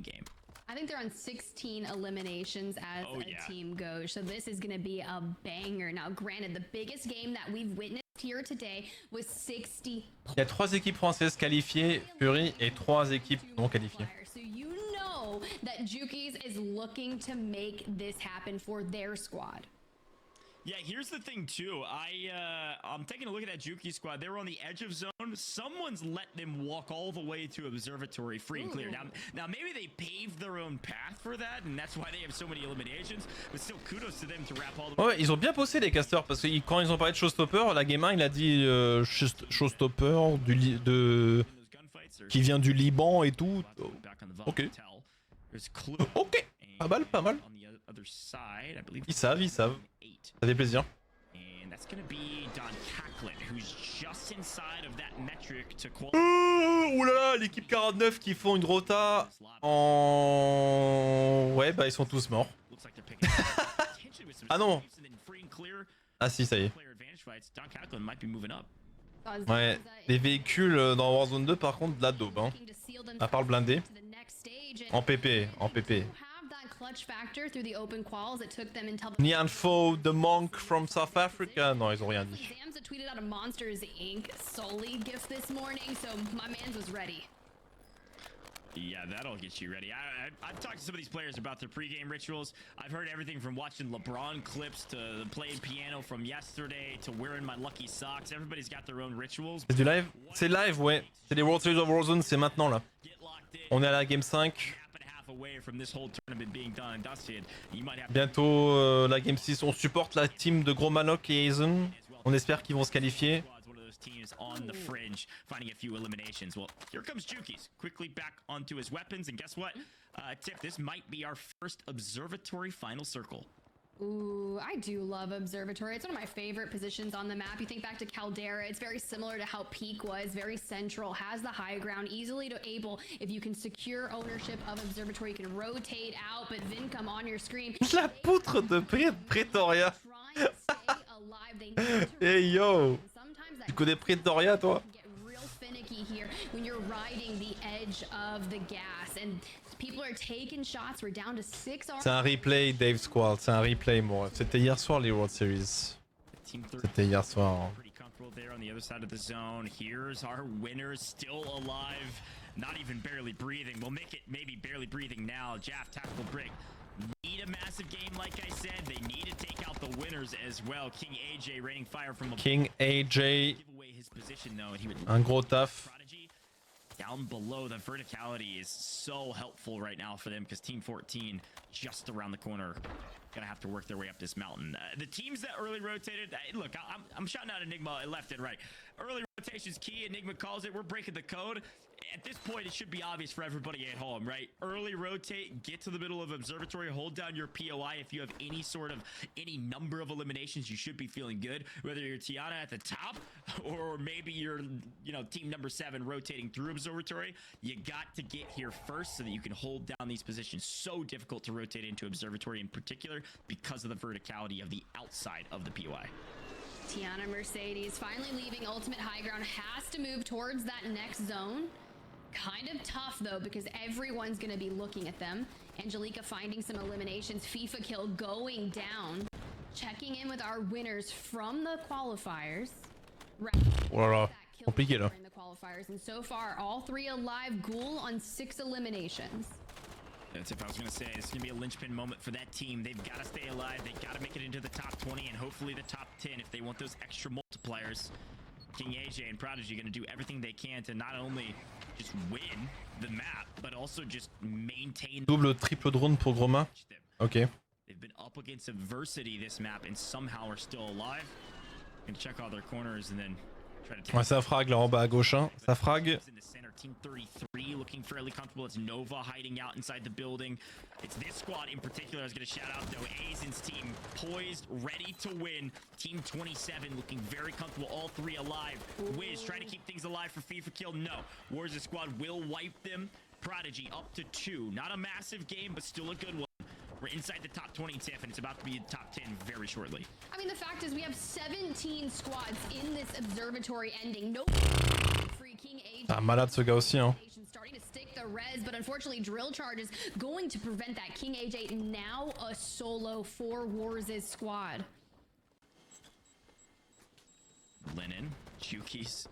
I think they're on 16 eliminations as a team goes, so this is going to be a banger. Now, granted, the biggest game that we've witnessed here today was 60.
Il y a 3 équipes françaises qualifiées, Fury, et 3 équipes non qualifiées.
So you know that Jukies is looking to make this happen for their squad.
Yeah, here's the thing too. I'm taking a look at that Juki squad. They were on the edge of zone. Someone's let them walk all the way to observatory free and clear. Now maybe they paved their own path for that, and that's why they have so many eliminations. But still, kudos to them to wrap all the way.
Ouais, ils ont bien bossé les casters parce que quand ils ont parlé de showstopper, la game 1 il a dit showstopper qui vient du Liban et tout. Ok. Ok. Pas mal, pas mal. Ils savent. Ça fait plaisir. Oulala, l'équipe 49 qui font une rota en... Ouais, bah ils sont tous morts. Ah non. Ah si, ça y est. Ouais, les véhicules dans Warzone 2 par contre de la daube, hein. À part le blindé. En PP, en PP. Nianfo, the monk from South Africa. Non, ils ont rien dit.
Yeah, that'll get you ready. I've talked to some of these players about their pregame rituals. I've heard everything from watching LeBron clips to playing piano from yesterday to wearing my lucky socks. Everybody's got their own rituals.
C'est du live? C'est live, ouais. C'est les World Series of Warzone, c'est maintenant là. On est à la game 5. Bientôt la game 6. On supporte la team de Gros Manoc et Aizen. On espère qu'ils vont se qualifier.
Teams on the fringe, finding a few eliminations. Well, here comes Juki's quickly back onto his weapons, and guess what? Tip, this might be our first observatory final circle.
Ooh, I do love observatory. It's one of my favorite positions on the map. You think back to Caldera, it's very similar to how Peak was, very central, has the high ground, easily able, if you can secure ownership of observatory, you can rotate out, but Vincom on your screen.
La poutre de Pretoria. Hey yo. Tu connais Pretoria, toi? C'est un replay, Dave Squad. C'est un replay, moi. C'était hier soir, les World Series. C'était hier soir.
Not even barely breathing. We'll make it maybe barely breathing now. Jaff, tactical break. Need a massive game, like I said. They need to take out the winners as well. King AJ raining fire from
King AJ.
Give away his position though, and he would
un gros taf.
Down below, the verticality is so helpful right now for them because Team 14 just around the corner. Gonna have to work their way up this mountain. The teams that early rotated, look, I'm shouting out Enigma left and right. Early rotation's key. Enigma calls it. We're breaking the code. At this point, it should be obvious for everybody at home, right? Early rotate, get to the middle of observatory, hold down your POI. If you have any number of eliminations, you should be feeling good. Whether you're Tiana at the top or maybe you're, team number 7 rotating through observatory, you got to get here first so that you can hold down these positions. So difficult to rotate into observatory in particular because of the verticality of the outside of the POI.
Tiana Mercedes finally leaving ultimate high ground, has to move towards that next zone. Kind of tough though because everyone's going to be looking at them. Angelica finding some eliminations. FIFA kill going down. Checking in with our winners from the qualifiers.
Voilà, compliqué là.
In the qualifiers, and so far all 3 alive. Ghoul on 6 eliminations.
That's if I was going to say, it's going to be a linchpin moment for that team. They've got to stay alive. They've got to make it into the top 20 and hopefully the top 10 if they want those extra multipliers. King AJ and Prodigy going to do everything they can to not only just win the map, but also just maintain...
Double, triple drone pour Groma. Ok.
They've been up against adversity this map and somehow are still alive. Going to check all their corners and then try to...
Ouais, ça frag là en bas à gauche, hein. Ça frag.
Team 33 looking fairly comfortable. It's Nova hiding out inside the building. It's this squad in particular I was going to shout out though. Aizen's team poised, ready to win. Team 27 looking very comfortable. All 3 alive. Wiz trying to keep things alive for FIFA kill. No. Warriors squad will wipe them. Prodigy up to 2. Not a massive game, but still a good one. We're inside the top 20 TIF, and it's about to be the top 10 very shortly.
I mean, the fact is we have 17 squads in this observatory ending. No free King AJ.
Ah, malade ce gars aussi, hein.
Starting to stick the res, but unfortunately drill charge is going to prevent that. King AJ now a solo for Wars' squad.
Lennon, Juki's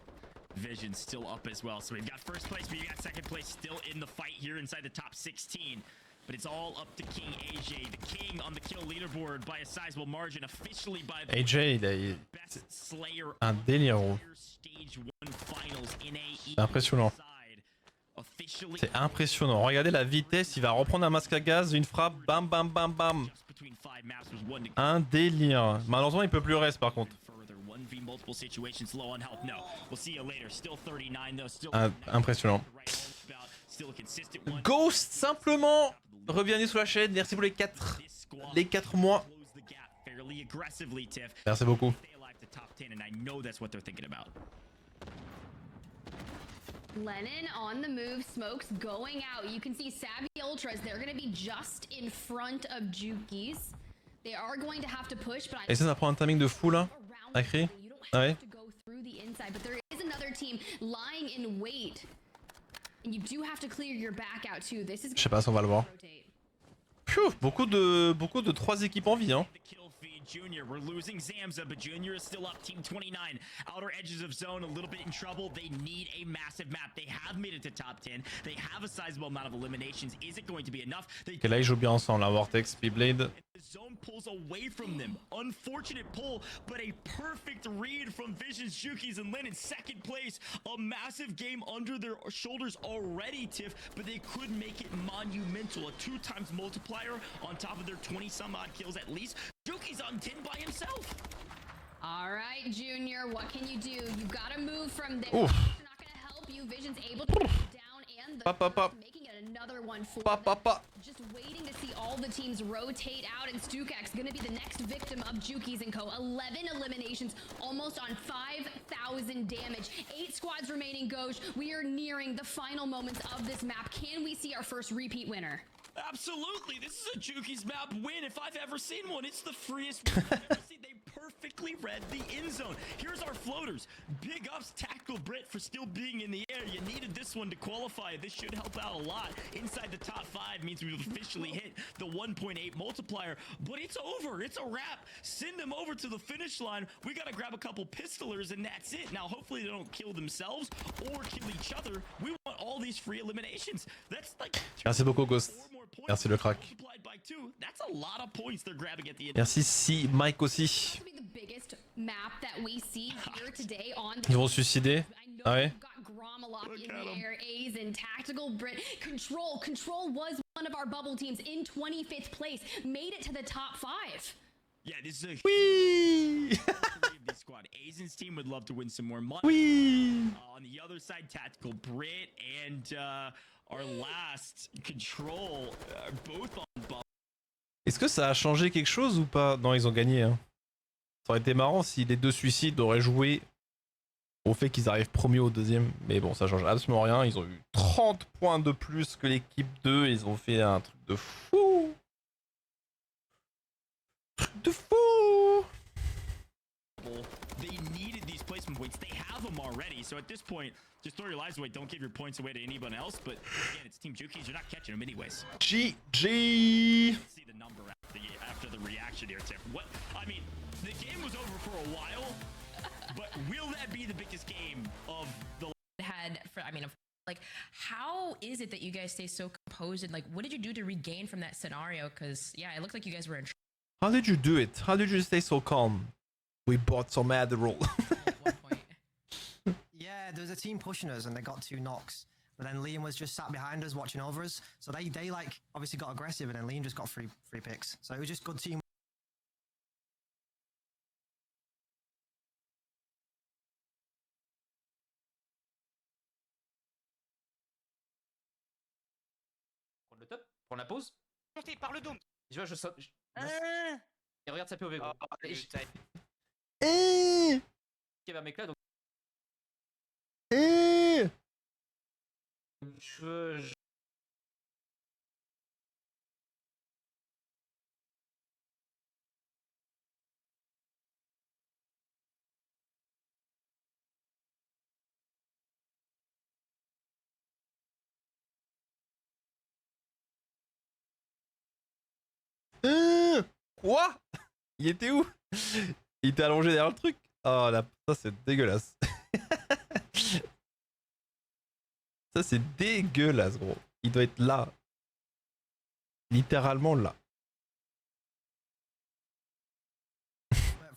vision still up as well. So we've got first place, but you got second place still in the fight here inside the top 16. but it's all up to King AJ, the king on the kill leaderboard by a sizable margin, officially by the
AJ, il a
best slayer
un délire.
stage 1 finals in
C'est impressionnant. C'est impressionnant. Regardez la vitesse, il va reprendre un masque à gaz, une frappe, bam bam bam bam. Un délire. Malheureusement, il peut plus rester par contre. Impressionnant. Ghost, simplement, revenez sur la chaîne. Merci pour les 4 mois. Merci beaucoup.
Lennon on the move, smokes going out. You can see Savvy Ultras, they're going to be just in front of Juki's. They are going to have to push, but
Et ça prend un timing de fou là. Sacré. Ah ouais.
But there is another team lying in wait. And you do have to clear your back out too. This is
Je sais pas si on va le voir. Pfiou, beaucoup de 3 équipes en vie hein.
Junior, we're losing Zamza, but Junior is still up. Team 29, outer edges of zone, a little bit in trouble. They need a massive map. They have made it to top 10. They have a sizable amount of eliminations. Is it going to be enough?
Ok, là ils jouent bien ensemble, la Vortex, P-Blade.
The zone pulls away from them. Unfortunate pull, but a perfect read from Visions, Juki's, and Lynn in second place. A massive game under their shoulders already, Tiff, but they could make it monumental. A 2x multiplier on top of their 20-some-odd kills at least. Juki's on 10 by himself.
All right, Junior, what can you do? You gotta move from there.
Oof.
It's not gonna help you. Vision's able to get down and the making it another one for them. Just waiting to see all the teams rotate out, and Stukak's gonna be the next victim of Juki's and Co. 11 eliminations, almost on 5,000 damage. 8 squads remaining, Gauche. We are nearing the final moments of this map. Can we see our first repeat winner?
Absolutely, this is a Juki's map win if I've ever seen one. It's the freest win I've ever seen. They perfectly read the end zone. Here's our floaters. Big ups, Tactical Brit, for still being in the air. You needed this one to qualify. This should help out a lot. Inside the top 5 means we've officially hit the 1.8 multiplier, but it's over. It's a wrap. Send them over to the finish line. We gotta grab a couple pistolers and that's it. Now, hopefully they don't kill themselves or kill each other. We want all these free eliminations. That's like
Merci beaucoup, Ghost. Merci le crack. Merci si Mike aussi. Ils vont se suicider. Ah ouais.
Control was one of our bubble teams in 25th place, made it to the top 5.
Yeah, this is a
Oui.
this squad. Aizen's team would love to win some more money.
Oui.
On the other side, Tactical Brit and our last Control are both on bubble.
Est-ce que ça a changé quelque chose ou pas? Non, ils ont gagné. Hein. Ça aurait été marrant si les 2 suicides auraient joué au fait qu'ils arrivent premiers au deuxième. Mais bon, ça change absolument rien. Ils ont eu 30 points de plus que l'équipe 2. Ils ont fait un truc de fou. Truc de fou.
They needed these placement points. They have them already. So at this point, just throw your lives away. Don't give your points away to anyone else. But again, it's Team Juki's. You're not catching them anyways.
GG.
See the number after the reaction here, Tiff. What? I mean, the game was over for a while, but will that be the biggest game of the?
Like, how is it that you guys stay so composed and like, what did you do to regain from that scenario? Because yeah, it looked like you guys were in.
How did you do it? How did you stay so calm? We bought some Adderall.
At one point. Yeah, there was a team pushing us and they got 2 knocks. But then Liam was just sat behind us watching over us. So they like obviously got aggressive and then Liam just got free picks. So it was just good team.
Prendre le top, prendre la pause. Monter par le dôme. Tu vois, je saute. Et regarde sa POV gros. Il y avait un mec là donc.
Quoi? Il était où? Il était allongé derrière le truc? Oh là, ça c'est dégueulasse. Ça c'est dégueulasse gros. Il doit être là. Littéralement là.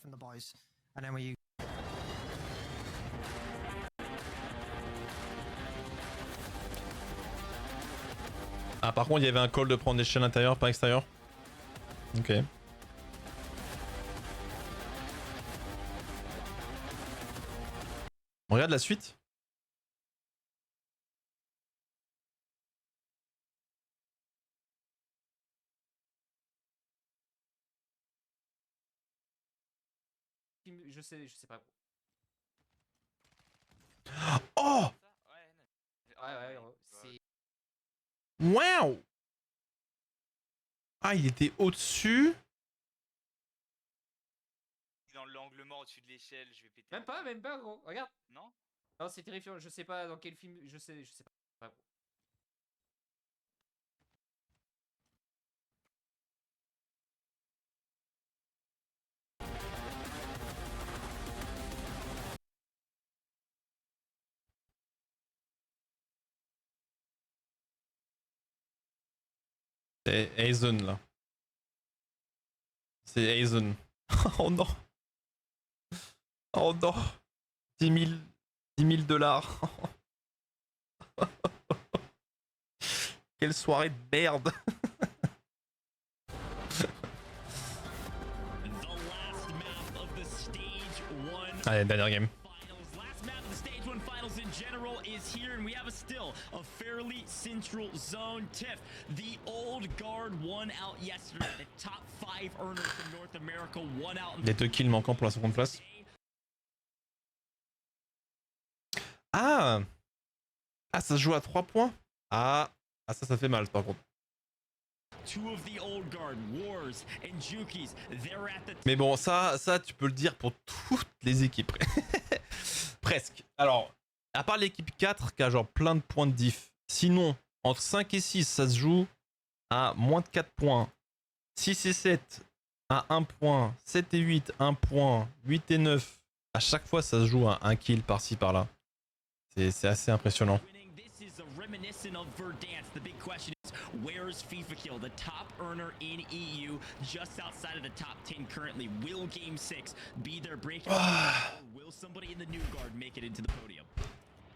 From the boys. And then we
Ah par contre il y avait un call de prendre des chaînes intérieures, pas extérieures. Ok. On regarde la suite.
Je sais pas.
Oh!
Ouais, c'est...
Waouh! Ah il était au-dessus.
Dans l'angle mort au-dessus de l'échelle, je vais péter.
Même pas gros, regarde.
Non?
Non, c'est terrifiant, je sais pas dans quel film, je sais pas gros.
C'est Hazen là. C'est Hazen. Oh non. Oh non. 10 000 dollars. Quelle soirée de merde. Allez, dernière game.
Last map of the stage 1 finals in general is here, and we have a fairly central zone. Tiff, the old guard won out yesterday. The top 5 earners from North America won out.
Les 2 kills manquants pour la seconde place. Ah! Ah, ça se joue à 3 points? Ah, ça fait mal par contre. Mais bon, ça tu peux le dire pour toutes les équipes. Presque. Alors, à part l'équipe 4 qui a genre plein de points de diff. Sinon, entre 5 et 6, ça se joue à moins de 4 points. 6 et 7 à 1 point. 7 et 8, 1 point. 8 et 9. À chaque fois, ça se joue à 1 kill par-ci par-là. C'est assez impressionnant.
Reminiscent of Verdansk, the big question is, where is FIFA Kill, the top earner in EU, just outside of the top 10 currently? Will Game 6 be their breakout? Or will somebody in the new guard make it into the podium?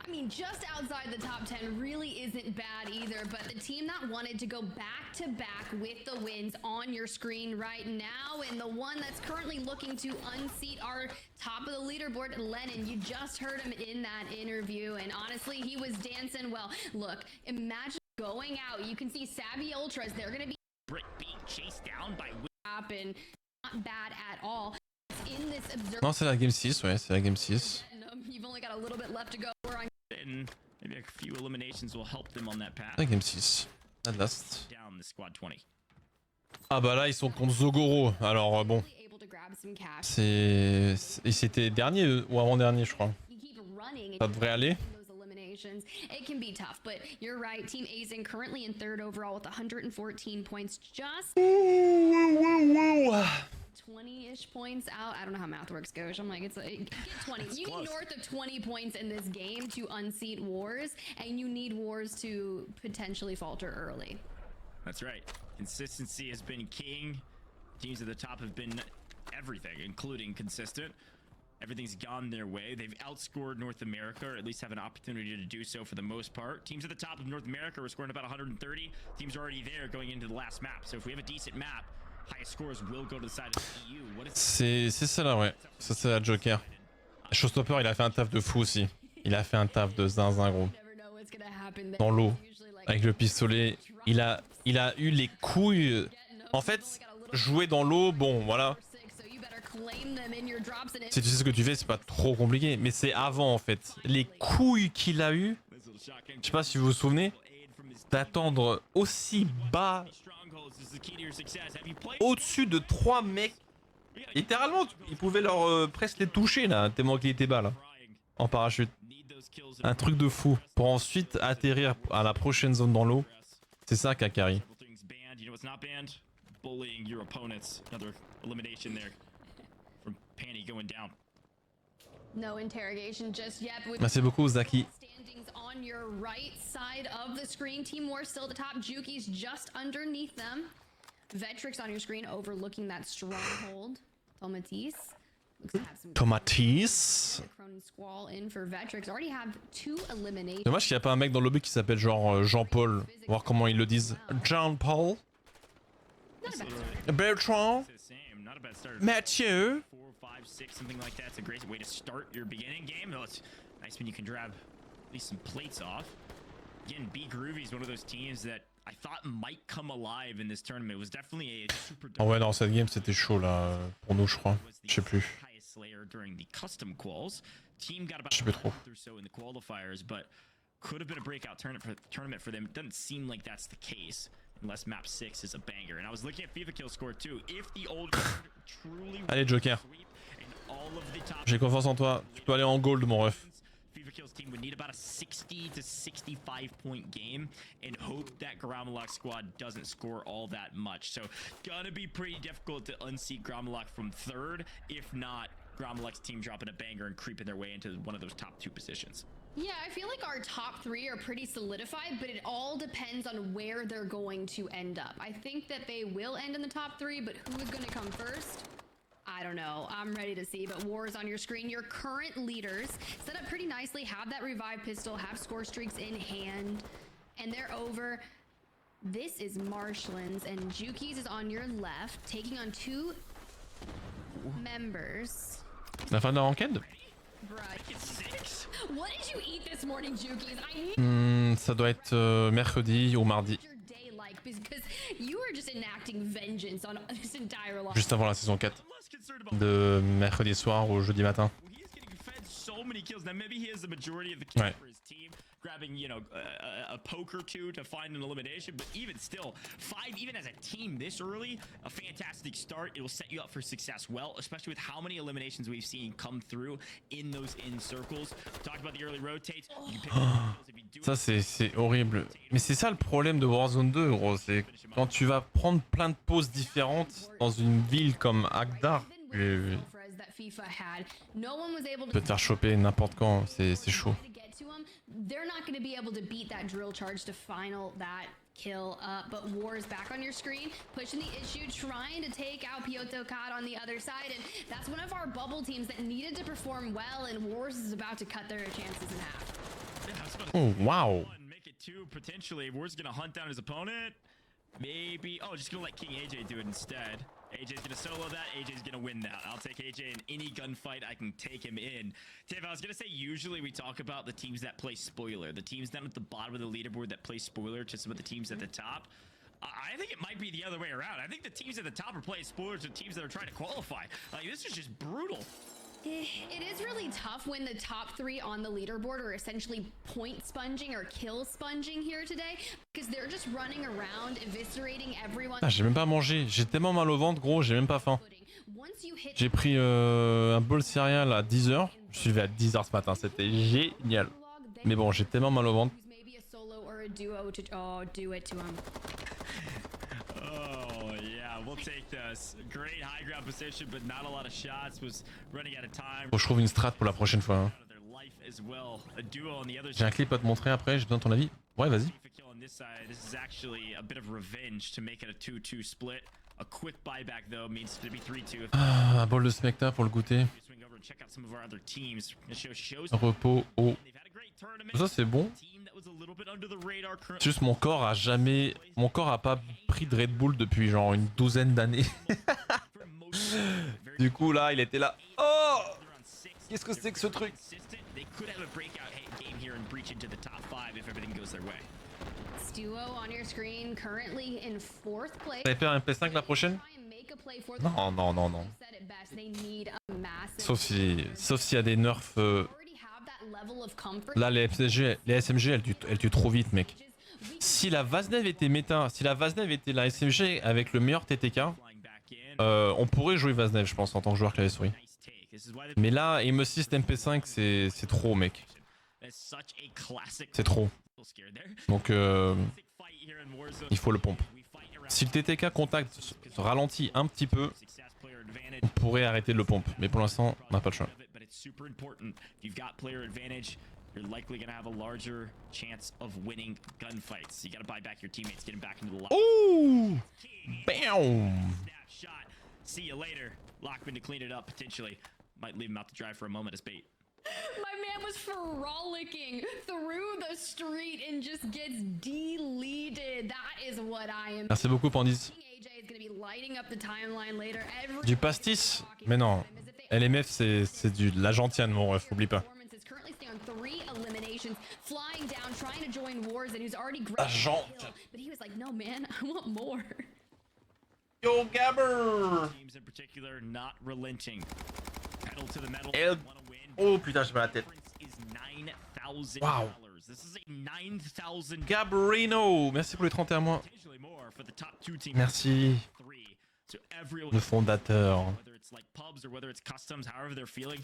I mean, just outside the top 10 really isn't bad either, but the team that wanted to go back-to-back with the wins on your screen right now, and the one that's currently looking to unseat our top of the leaderboard, Lennon, you just heard him in that interview, and honestly, he was dancing well. Look, imagine going out, you can see Savvy Ultras, they're gonna be
being chased down by
and not bad at all. In this
Non, c'est la game 6, ouais, c'est la game 6.
You've only got a little bit left to go.
And maybe a few eliminations will help them on that path.
La game 6. At last.
Down the squad 20.
Ah bah là, ils sont contre Zogoro. Alors bon. C'était dernier ou avant-dernier, je crois. Ça devrait aller.
It can be tough, but you're right. Team Azen currently in 3rd overall with 114 points, just 20-ish points out. I don't know how math works, Gosh. I'm like, it's like, get 20. You need north of 20 points in this game to unseat Wars, and you need Wars to potentially falter early.
That's right. Consistency has been king. Teams at the top have been everything, including consistent. Everything's gone their way. They've outscored North America, or at least have an opportunity to do so for the most part. Teams at the top of North America are scoring about 130. Teams are already there going into the last map. So if we have a decent map, highest scores will go to the side of the EU.
C'est ça là, ouais. Ça c'est la Joker. Showstopper, il a fait un taf de fou aussi. Il a fait un taf de zinzin gros. Dans l'eau, avec le pistolet. Il a eu les couilles. En fait, jouer dans l'eau, bon voilà. Si tu sais ce que tu fais, c'est pas trop compliqué. Mais c'est avant en fait. Les couilles qu'il a eu. Je sais pas si vous vous souvenez. D'attendre aussi bas. Au-dessus de 3 mecs. Littéralement, il pouvait leur presque les toucher là. Tellement qu'il était bas là. En parachute. Un truc de fou. Pour ensuite atterrir à la prochaine zone dans l'eau. C'est ça qu'a carry. Merci beaucoup Zaki.
Landings on your right side of the screen. Team War still at the top. Juki's just underneath them. Vetrix on your screen overlooking that stronghold. Tomatis. Looks to have some
Tomatis.
Cronin Squall in for Vetrix. Already have 2 eliminations.
Dommage qu'il n'y a pas un mec dans le lobby qui s'appelle genre Jean-Paul. Voir comment ils le disent. Jean-Paul. Bertrand. Mathieu.
4, 5, 6, something like that. It's a great way to start your beginning game. Though it's nice when you can grab at least some plates off. Again, B Groovy is one of those teams that I thought might come alive in this tournament. It was definitely a super.
Oh ouais, dans cette game c'était chaud là pour nous, je crois. Je sais plus.
During the custom quals, team got about
Je sais plus trop.
or so in the qualifiers, but could have been a breakout tournament for them. It doesn't seem like that's the case unless map 6 is a banger. And I was looking at FIFA kill score too. If the old truly
Allez Joker.
and all of the top
J'ai confiance en toi. Tu peux aller en gold mon ref.
FIFA Kills team would need about a 60 to 65 point game and hope that Gromalok squad doesn't score all that much. So gonna be pretty difficult to unseat Gromalok from 3rd, if not Gromalok's team dropping a banger and creeping their way into one of those top 2 positions.
Yeah, I feel like our top 3 are pretty solidified, but it all depends on where they're going to end up. I think that they will end in the top 3, but who is going to come first? I don't know. I'm ready to see, but War is on your screen. Your current leaders set up pretty nicely, have that revive pistol, have score streaks in hand, and they're over. This is Marshlands, and Juki's is on your left, taking on 2 members.
La fin de la ranked?
What did you eat this morning, Juki's? I need
Ça doit être mercredi ou mardi.
your day like because you were just enacting vengeance on this entire life.
Juste avant la saison 4. De mercredi soir au jeudi matin.
So many kills. Now maybe he has the majority of the kills for his team, grabbing, you know, a poke or 2 to find an elimination, but even still, 5 even as a team this early, a fantastic start. It will set you up for success well, especially with how many eliminations we've seen come through in those in circles. Talk about the early rotates. You can pick up if you do
Ça c'est horrible. Mais c'est ça le problème de Warzone 2 gros, c'est quand tu vas prendre plein de pauses différentes dans une ville comme Agdar. Tu peux te faire choper n'importe quand, c'est chaud.
They're not going to be able to beat that drill charge to final that kill up, but War is back on your screen, pushing the issue, trying to take out Piotr Kad on the other side, and that's one of our bubble teams that needed to perform well, and Wars is about to cut their chances in half.
Oh wow.
Make it 2 potentially. War's gonna hunt down his opponent. Maybe. Oh, just gonna let King AJ do it instead. AJ's gonna solo that. AJ's gonna win that. I'll take AJ in any gunfight. I can take him in. Tiff, I was gonna say usually we talk about the teams that play spoiler, the teams down at the bottom of the leaderboard that play spoiler to some of the teams at the top. I think it might be the other way around. I think the teams at the top are playing spoilers to teams that are trying to qualify. Like, this is just brutal.
It is really tough when the top 3 on the leaderboard are essentially point sponging or kill sponging here today, because they're just running around, eviscerating everyone.
Ah, j'ai même pas mangé, j'ai tellement mal au ventre gros, j'ai même pas faim. J'ai pris un bol céréales à 10h, je suis levé à 10h ce matin, c'était génial. Mais bon, j'ai tellement mal au ventre.
Oh yeah, we'll take this. Great high ground position, but not a lot of shots. Was running out of time.
Faut que je trouve une strat pour la prochaine fois. Hein. J'ai un clip à te montrer après, j'ai besoin de ton avis. Ouais, vas-y.
This is actually a bit of revenge to make it a 2-2 split. A quick buyback though means to be 3-2.
Ah, un bol de smecta pour le goûter. Repos, eau. Ça c'est bon. Juste mon corps a pas pris de Red Bull depuis genre une douzaine d'années. Du coup là il était là. Oh, qu'est-ce que c'est que ce truc? T'allais faire un P5 la prochaine? Non, non, non, non. Sauf s'il y a des nerfs. Là, les SMG, elles tuent trop vite, mec. Si la Vaznev était méta, si la Vaznev était la SMG avec le meilleur TTK, on pourrait jouer Vaznev, je pense, en tant que joueur clavier souris. Mais là, Aim Assist MP5, c'est trop, mec. C'est trop. Donc, il faut le pompe. Si le TTK contact se ralentit un petit peu, on pourrait arrêter de le pompe. Mais pour l'instant, on n'a pas le choix.
you're likely going to have a larger chance of winning gunfights. You got to buy back your teammates, get them back into the lock.
Ooh! Bam!
Snapshot. See you later. Lockman to clean it up potentially. Might leave him out to dry for a moment as bait.
My man was frolicking through the street and just gets deleted. That is what I am.
Merci beaucoup, Pandis.
AJ is going to be lighting up the timeline later.
Du pastis? Mais non. LMF, c'est de la gentiane, mon ref, oublie pas. La gentiane.
But he was like, no man, I want more.
Yo, Gabber!
Teams in particular not relenting. Pedal to the metal.
Oh putain, j'ai mal à la tête. Wow.
This is a $9,000.
Gabrino, merci pour les 31 mois. Merci. Le fondateur.
Whether it's like pubs or whether it's customs, however they're feeling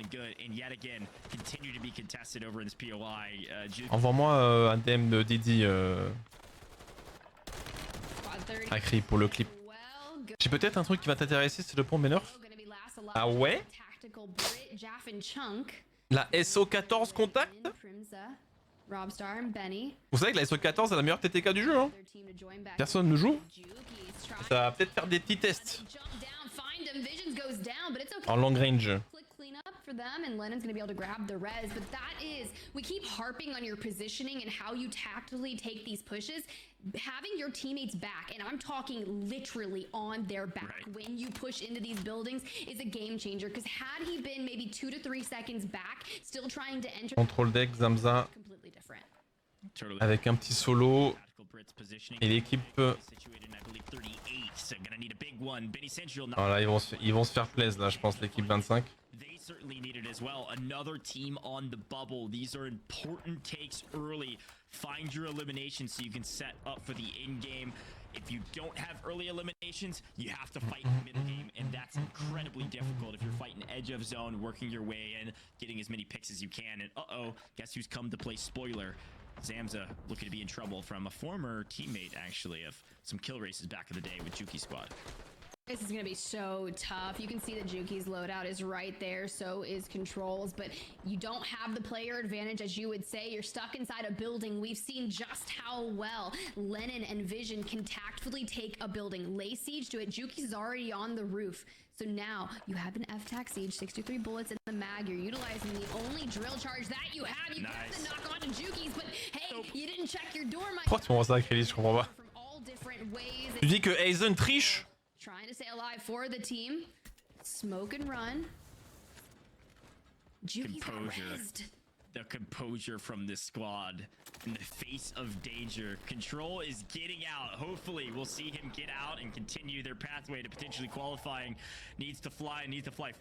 good. And yet again, continue to be contested over in this POI.
Envoie-moi un DM de Didi Akri pour le clip. J'ai peut-être un truc qui va t'intéresser, c'est le pont Benner. Ah ouais? La SO14 contact? Vous savez que la SO14 est la meilleure TTK du jeu, hein? Personne ne joue? Ça va peut-être faire des petits tests. En long range.
For them, and Lennon's gonna be able to grab the res, but that is, we keep harping on your positioning and how you tactically take these pushes. Having your teammates back, and I'm talking literally on their back when you push into these buildings, is a game changer. Because had he been maybe 2 to 3 seconds back, still trying to enter,
contrôle deck Zamza avec un petit solo et l'équipe. Voilà, ils vont se faire plaisir là, je pense, l'équipe 25.
Certainly needed as well. Another team on the bubble. These are important takes early. Find your elimination so you can set up for the in game. If you don't have early eliminations, you have to fight in the middle game, and that's incredibly difficult if you're fighting edge of zone, working your way in, getting as many picks as you can. And guess who's come to play spoiler? Zamza looking to be in trouble from a former teammate, actually, of some kill races back in the day with Juki Squad.
This is going to be so tough. You can see that Juki's loadout is right there, so is Control's, but you don't have the player advantage, as you would say. You're stuck inside a building. We've seen just how well Lennon and Vision can tactfully take a building. Lay siege to it. Juki's already on the roof. So now you have an F-Tac siege, 63 bullets in the mag. You're utilizing the only drill charge that you have. You got the knock on to Juki's, but hey, you didn't check your door, my
Pourquoi tu m'envoies ça à Crédit, je comprends pas. Tu dis que Aizen triche?
Trying to stay alive for the team. Smoke and run.
Composure. The composure from this squad. In the face of danger. Control is getting out. Hopefully we'll see him get out and continue their pathway to potentially qualifying. Needs to fly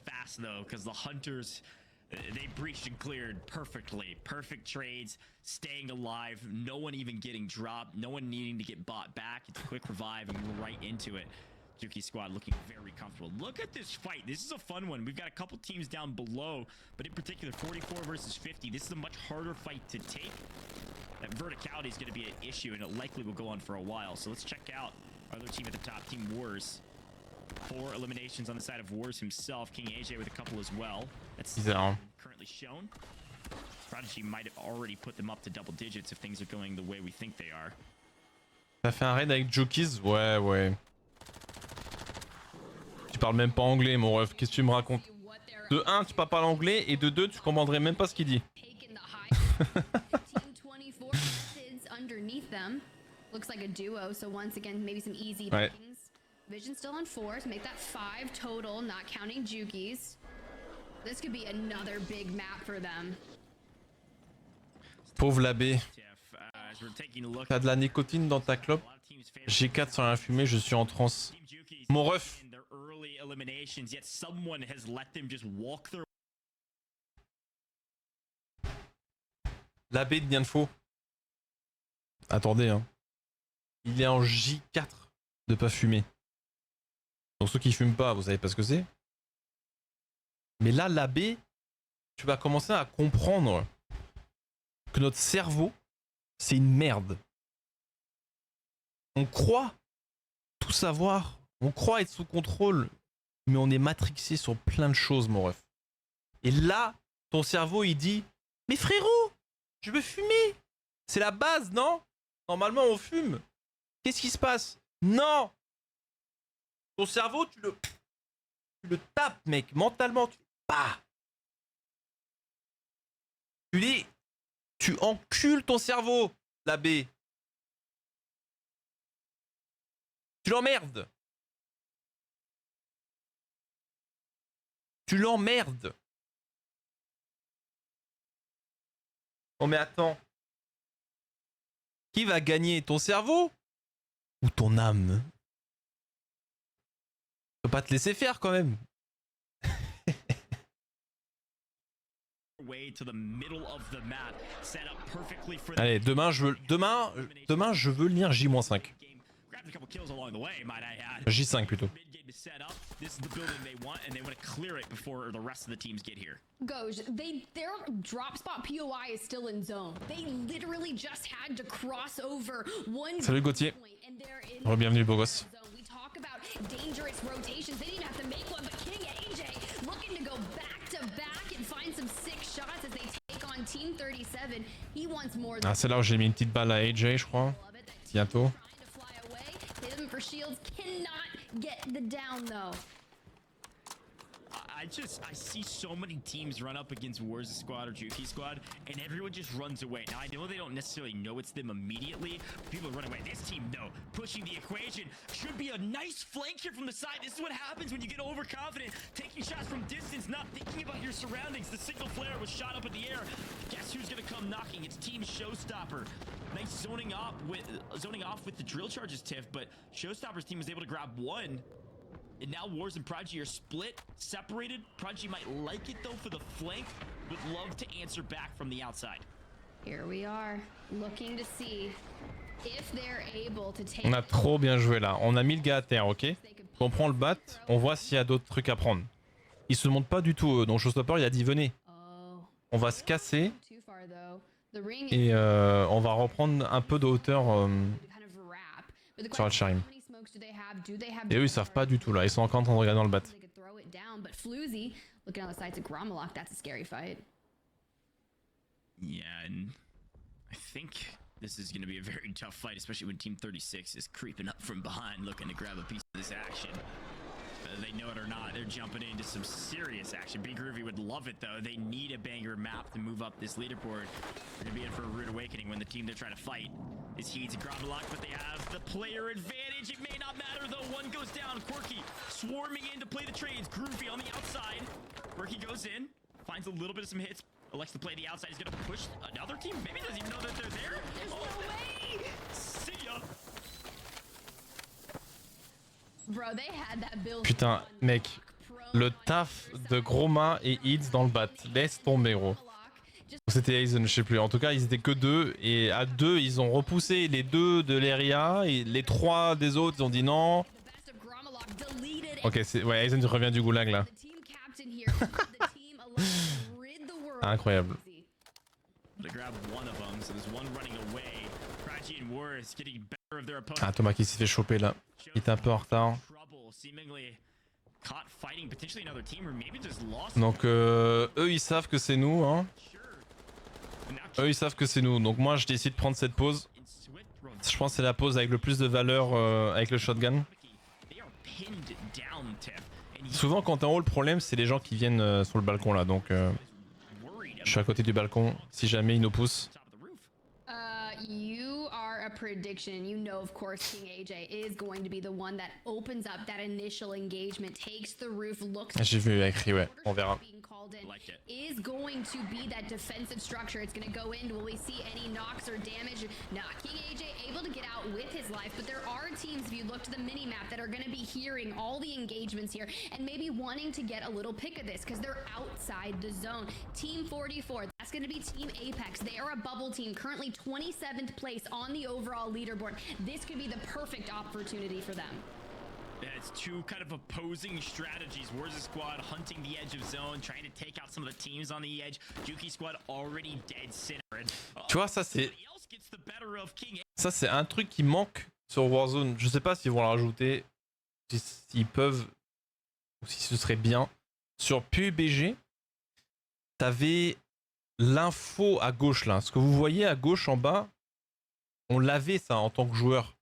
fast though, because the Hunters, they breached and cleared perfectly. Perfect trades, staying alive, no one even getting dropped, no one needing to get bought back. It's a quick revive and we're right into it. Juki Squad looking very comfortable. Look at this fight. This is a fun one. We've got a couple teams down below, but in particular 44 versus 50. This is a much harder fight to take. That verticality is going to be an issue, and it likely will go on for a while. So let's check out our other team at the top, Team Wars. 4 eliminations on the side of Wars himself. King AJ with a couple as well. That's currently shown. Prodigy might have already put them up to double digits if things are going the way we think they are.
T'as fait un raid avec Jokis? Ouais. Tu parles même pas anglais, mon ref. Qu'est-ce que tu me racontes? De 1, tu parles pas l'anglais, et de 2, tu comprendrais même pas ce qu'il dit.
Looks like a duo, so once again, maybe some easy pickings. Vision still on 4 to make that 5 total, not counting Juki's. This could be another big map for them.
Pauvre l'abbé. T'as de la nicotine dans ta clope? G4 sans la fumée, je suis en transe. Mon ref. L'abbé de Nianfo. Attendez, hein. Il est en J4 de pas fumer. Donc ceux qui fument pas, vous savez pas ce que c'est. Mais là, l'abbé, tu vas commencer à comprendre que notre cerveau, c'est une merde. On croit tout savoir, on croit être sous contrôle, mais on est matrixé sur plein de choses, mon ref. Et là, ton cerveau, il dit, Mais frérot, je veux fumer. C'est la base, non? Normalement, on fume. Qu'est-ce qui se passe? Non. Ton cerveau, tu le tapes, mec. Mentalement, tu encules ton cerveau, la B. Tu l'emmerdes. Tu l'emmerdes. Oh mais attends. Qui va gagner, ton cerveau ou ton âme? Tu peux pas te laisser faire quand même. Allez, demain je veux lire J-5. J5 plutôt.
Goj, their drop spot POI is still in zone. They literally just had to cross over one.
Salut Gauthier. Bienvenue beau gosse.
We talk about dangerous rotations. They didn't have to make one, but King AJ looking to go back to back and find some sick shots as they take on Team 37. He wants more.
Ah, c'est là où j'ai mis une petite balle à AJ, je crois. Bientôt.
For shields cannot get the down though.
I see so many teams run up against Wars squad or Juki squad, and everyone just runs away. Now I know they don't necessarily know it's them immediately. People run away. This team, though, pushing the equation, should be a nice flank here from the side. This is what happens when you get overconfident, taking shots from distance, not thinking about your surroundings. The signal flare was shot up in the air. Guess who's gonna come knocking? It's Team Showstopper. Nice zoning off with the drill charges, Tiff, but Showstopper's team was able to grab one. And now Wars and Prodigy are split, separated. Prodigy might like it though for the flank, would love to answer back from the outside.
Here we are, looking to see if they're able to take.
On a trop bien joué là. On a mis le gars à terre, ok? On prend le bat, on voit s'il y a d'autres trucs à prendre. Ils se montrent pas du tout. Donc Showstopper il a dit venez. On va se casser. Et on va reprendre un peu de hauteur sur Al-Sharim. Et eux ils savent pas du tout là, ils sont encore en train de regarder dans le bat.
Yeah, and I think this is going to be a very tough fight, especially when Team 36 is creeping up from behind looking to grab a piece of this action. They know it or not, they're jumping into some serious action. Big Groovy would love it though. They need a banger map to move up this leaderboard. They're gonna be in for a rude awakening when the team they're trying to fight is Heeds and Gromalok, but they have the player advantage. It may not matter though. One goes down. Quirky swarming in to play the trades. Groovy on the outside. Quirky goes in, finds a little bit of some hits. Elects to play the outside. He's gonna push another team. Maybe doesn't even know that they're there.
There's no way.
See ya.
Bro, they had that build.
Putain, mec, le taf de Groma et Heeds dans le bat. Laisse tomber, gros. C'était Aizen, je sais plus. En tout cas, ils étaient que deux. Et à deux, ils ont repoussé les deux de l'Eria. Et les trois des autres, ils ont dit non. Ok, ouais, Aizen revient du goulag là. Incroyable. Ah, Thomas qui s'est fait choper là. Il est un peu en retard. Donc eux ils savent que c'est nous hein. Eux ils savent que c'est nous. Donc moi je décide de prendre cette pause. Je pense que c'est la pause avec le plus de valeur avec le shotgun. Souvent quand t'es en haut le problème c'est les gens qui viennent sur le balcon là. Donc je suis à côté du balcon si jamais ils nous poussent.
You are a prediction. You know, of course, King AJ is going to be the one that opens up that initial engagement, takes the roof, looks.
J'ai vu écrit, ouais, on verra.
Is going to be that defensive structure. It's going to go in. Will we see any knocks or damage? Nah, King AJ able to get out with his life, but there are teams, if you look to the mini map, that are going to be hearing all the engagements here and maybe wanting to get a little pick of this because they're outside the zone. Team 44, that's going to be Team Apex. They are a bubble team, currently 27th place on the overall leaderboard. This could be the perfect opportunity for them.
Yeah, it's two kind of opposing strategies. Wars squad hunting the edge of zone, trying to take out some of the teams on the edge. Juki squad already dead center.
Tu vois, ça c'est un truc qui manque sur Warzone. Je sais pas s'ils vont le rajouter, s'ils peuvent, ou si ce serait bien. Sur PUBG, t'avais l'info à gauche là, ce que vous voyez à gauche en bas, on l'avait ça en tant que joueur.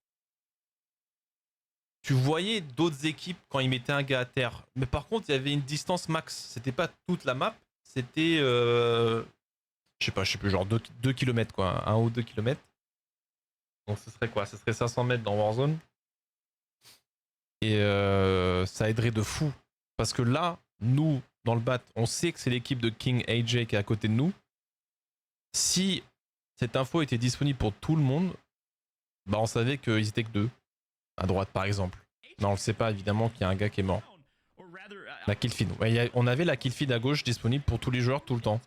Tu voyais d'autres équipes quand ils mettaient un gars à terre. Mais par contre, il y avait une distance max. C'était pas toute la map. C'était, je sais plus, genre 2 km quoi. 1 ou 2 km. Donc ce serait quoi? Ce serait 500 mètres dans Warzone. Et ça aiderait de fou. Parce que là, nous, dans le bat, on sait que c'est l'équipe de King AJ qui est à côté de nous. Si cette info était disponible pour tout le monde, bah on savait qu'ils étaient que 2. À droite par exemple. Non, on le sait pas évidemment qu'il y a un gars qui est mort. La kill feed. Ouais, on avait la kill feed à gauche disponible pour tous les joueurs tout le temps.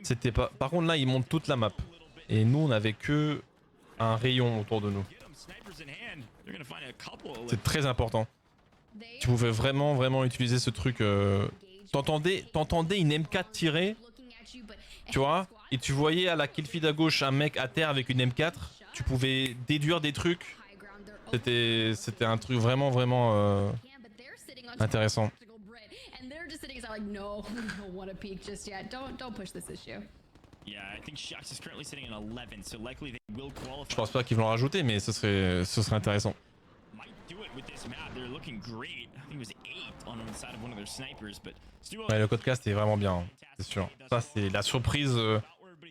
C'était pas. Par contre là, ils montent toute la map. Et nous, on avait que un rayon autour de nous. C'est très important. Tu pouvais vraiment utiliser ce truc. T'entendais une M4 tirer, tu vois, et tu voyais à la kill feed à gauche un mec à terre avec une M4. Tu pouvais déduire des trucs. C'était un truc vraiment intéressant. Je pense pas qu'ils vont en rajouter, mais ce serait intéressant. Ouais, le codecast est vraiment bien, c'est sûr. Ça, c'est la surprise.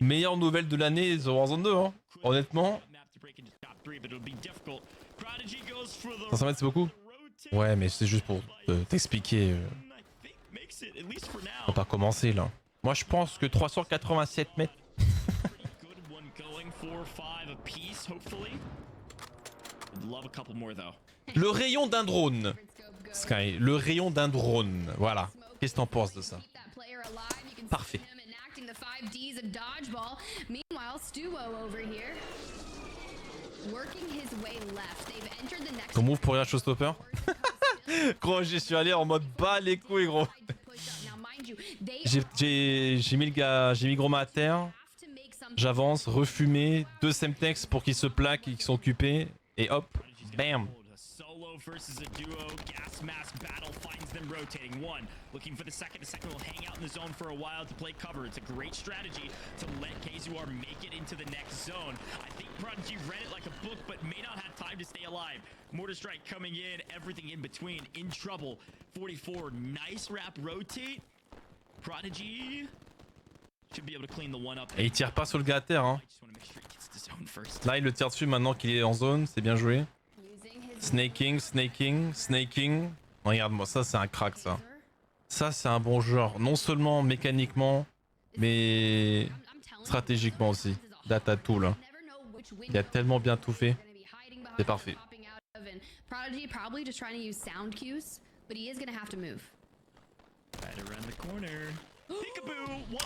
Meilleure nouvelle de l'année sur Warzone 2, hein. Honnêtement. 500 mètres, c'est beaucoup? Ouais, mais c'est juste pour t'expliquer. On va pas commencer là. Moi, je pense que 387 mètres. Le rayon d'un drone. Sky, le rayon d'un drone. Voilà. Qu'est-ce que t'en penses de ça? Parfait. Ton move pour rien showstopper? Gros, j'y suis allé en mode bas les couilles, gros. J'ai mis le gars, j'ai mis Groma à terre. J'avance, refumé, 2 semtex pour qu'il se plaque et qu'ils sont occupés. Et hop, bam. Versus a duo, gas mask battle finds them rotating. One looking for the second. The second will hang out in the zone for a while to play cover. It's a great strategy to let KZUR make it into the next zone. I think Prodigy read it like a book, but may not have time to stay alive. Mortar strike coming in, everything in between, in trouble. 44, nice wrap rotate. Prodigy should be able to clean the one up. Et il tire pas sur le gars à terre, hein. Là, il le tire dessus maintenant qu'il est en zone, c'est bien joué. Snaking. Regarde-moi, ça c'est un crack ça. Ça c'est un bon joueur, non seulement mécaniquement, mais stratégiquement aussi. Là t'as tout là. Il a tellement bien tout fait. C'est parfait.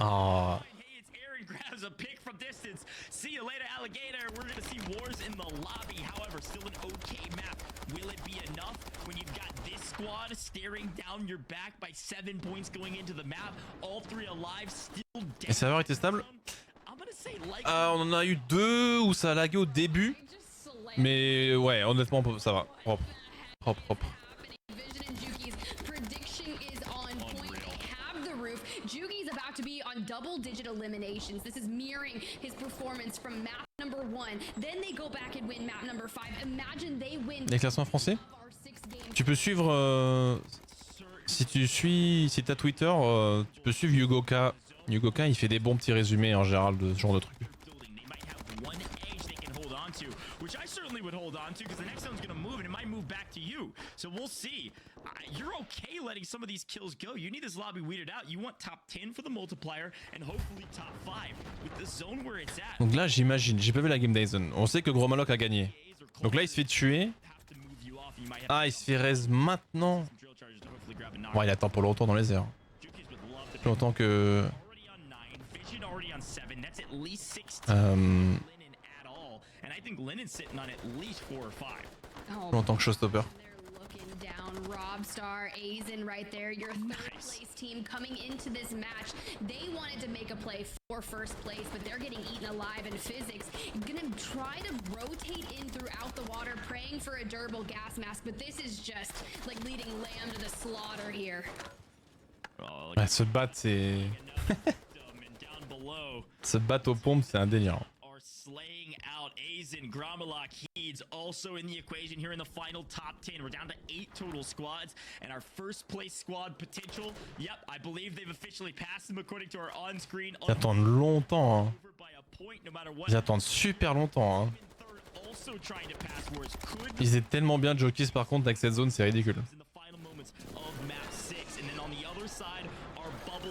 Oh. Grabs a pick from distance. See you later, alligator. We're gonna see wars in the lobby. However, still an okay map. Will it be enough when you've got this squad staring down your back by 7 points going into the map? All 3 alive, still dead. Les serveurs étaient stables. On en a eu 2 où ça a lagué au début. Mais ouais, honnêtement, ça va. Propre.
Jugi's about to be on double-digit eliminations. This is mirroring his performance from map number 1. Then they go back and win map number 5. Imagine they win.
Les classements français. Tu peux suivre si t'as Twitter, tu peux suivre Yugoka. Yugoka, il fait des bons petits résumés en général de ce genre de trucs. Which I certainly would hold on to because the next zone's going to move and it might move back to you. So we'll see. You're okay letting some of these kills go. You need this lobby weeded out. You want top 10 for the multiplier and hopefully top 5 with the zone where it's at. Donc là, j'imagine, j'ai pas vu la game day zone. On sait que Gros Maloc a gagné. Donc là, il se fait tuer. Ah, il se fait raise maintenant. Ouais, il attend pour le retour dans les airs. Plus longtemps que... Longtemps que showstopper.
Robstar, Azen right there, your third place team coming into this match. They wanted to make a play for first place, but they're getting eaten alive in physics. Gonna try to rotate in throughout the water, praying for a durable gas mask, but this is just like leading lamb to the slaughter here.
Ouais, se battre, c'est... Se battre aux pompes, c'est un délire.
Are slaying out Aizen, Gromelok, Heeds also in the equation here in the final top 10. We're down to 8 total squads, and our first place squad potential, yep, I believe they've officially passed them according to our on-screen.
Ils attendent longtemps, hein. Ils attendent super longtemps, hein. Ils étaient tellement bien jockeys par contre avec cette zone, c'est ridicule.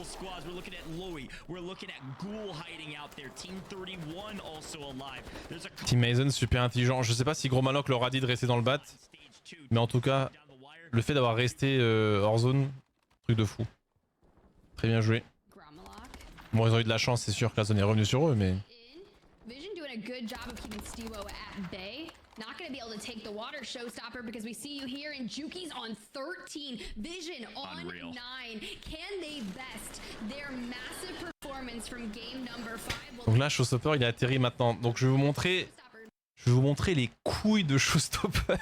Squads. We're looking at Louis. We're looking at Ghoul hiding out there. Team 31 also alive. There's a
Team Mason super intelligent. Je sais pas si Gros Maloc leur a dit de rester dans le bat, mais en tout cas, le fait d'avoir resté hors zone, truc de fou. Très bien joué. Bon, ils ont eu de la chance, c'est sûr que la zone est revenue sur eux, mais.
Vision doing a good job of keeping Stevo at bay. Not going to be able to take the water showstopper because we see you here and Juki's on 13, Vision on 9. Can they best their massive performance from game number 5?
Donc là, Showstopper il a atterri maintenant. Donc je vais vous montrer les couilles de Showstopper.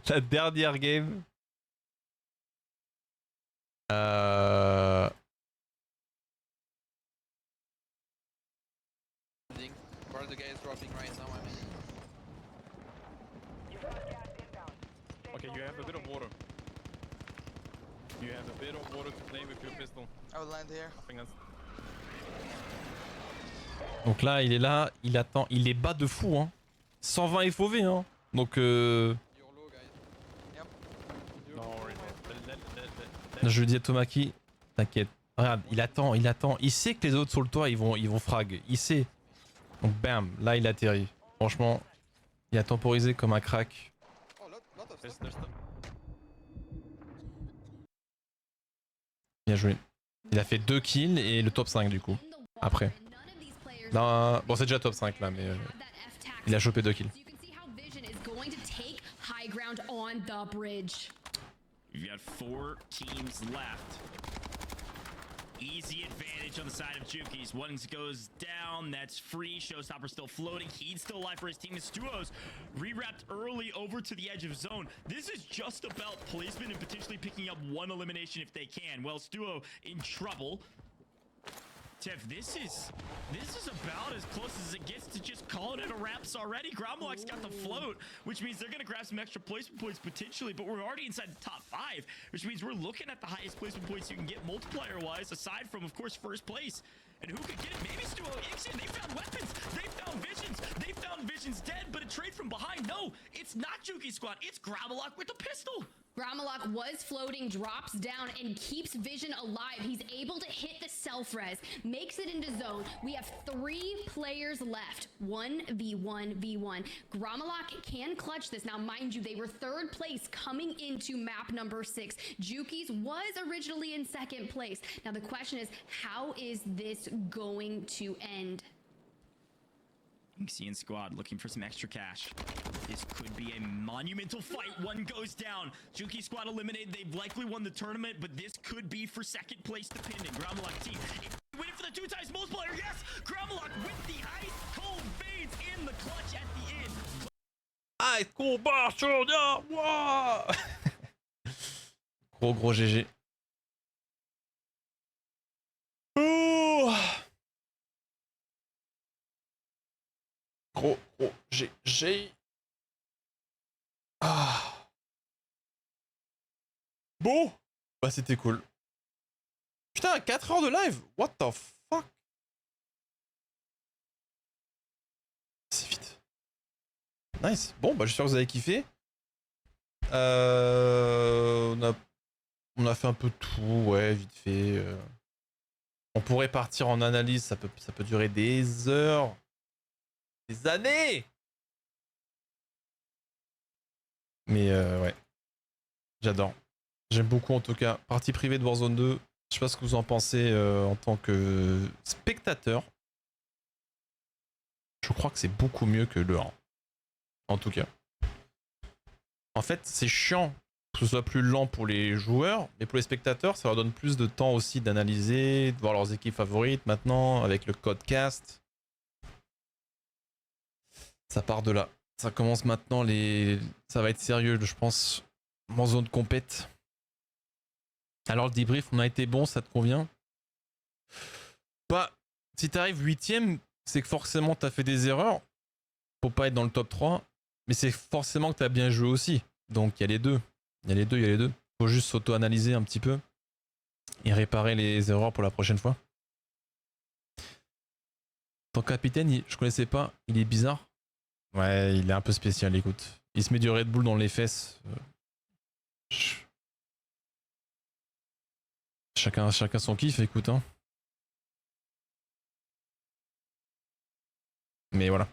La dernière game.
Part of the guy is dropping right now, I mean.
Okay, you have a bit of water. You have a bit of water to play with your pistol.
I will land here.
Donc là, il est là, il attend, il est bas de fou, hein. 120 FOV, hein. Donc je lui dis à Tomaki, t'inquiète. Regarde, il attend. Il sait que les autres sur le toit, ils vont frag. Il sait. Donc bam, là il atterrit. Franchement, il a temporisé comme un crack. Bien joué. Il a fait 2 kills et le top 5 du coup. Après. Non, bon c'est déjà top 5 là, mais il a chopé 2 kills.
You've got 4 teams left. Easy advantage on the side of Juki's. One goes down. That's free. Showstopper still floating. He's still alive for his team. Stuo's re-wrapped early over to the edge of zone. This is just about placement and potentially picking up one elimination if they can. Well, Stuo in trouble. Tev, this is about as close as it gets to just calling it a wraps already. Gromlock's got the float, which means they're going to grab some extra placement points potentially, but we're already inside the top 5, which means we're looking at the highest placement points you can get multiplier-wise, aside from, of course, first place. And who could get it? Maybe Stuo Ixin. They found weapons. They found visions. They found visions dead, but a trade from behind. No, it's not Juki's squad. It's Gromlock with a pistol.
Gromelok was floating, drops down, and keeps Vision alive. He's able to hit the self-res, makes it into zone. We have 3 players left. 1v1v1. Gromelok can clutch this. Now, mind you, they were 3rd place coming into map number 6. Juki's was originally in 2nd place. Now, the question is, how is this going to end?
Ixian squad looking for some extra cash. This could be a monumental fight. One goes down. Juki squad eliminated. They've likely won the tournament, but this could be for 2nd place depending. Gromelok team waiting for the 2 times multiplier. Yes, Gromelok with the ice cold fades in the clutch at the end.
Ice cold bastard, yeah, wow. Gros GG. Ouh. Gros GG. Ah. Bon. Bah c'était cool. Putain, 4 heures de live. What the fuck. C'est vite. Nice. Bon, bah j'espère que vous avez kiffé. On a fait un peu de tout, ouais, vite fait. On pourrait partir en analyse, ça peut durer des heures. Des années. Mais ouais. J'adore. J'aime beaucoup en tout cas. Partie privée de Warzone 2. Je sais pas ce que vous en pensez en tant que spectateur. Je crois que c'est beaucoup mieux que le 1. En tout cas. En fait, c'est chiant que ce soit plus lent pour les joueurs, mais pour les spectateurs, ça leur donne plus de temps aussi d'analyser, de voir leurs équipes favorites maintenant, avec le codecast. Ça part de là. Ça commence maintenant, ça va être sérieux, je pense, en zone compète. Alors le débrief, on a été bon, ça te convient? Pas si t'arrives 8ème, c'est que forcément t'as fait des erreurs pour pas être dans le top 3, mais c'est forcément que t'as bien joué aussi. Donc il y a les deux. Il y a les deux, il y a les deux. Faut juste s'auto-analyser un petit peu et réparer les erreurs pour la prochaine fois. Ton capitaine, je connaissais pas, il est bizarre. Ouais, il est un peu spécial, écoute. Il se met du Red Bull dans les fesses. Chacun son kiff, écoute. Hein. Mais voilà.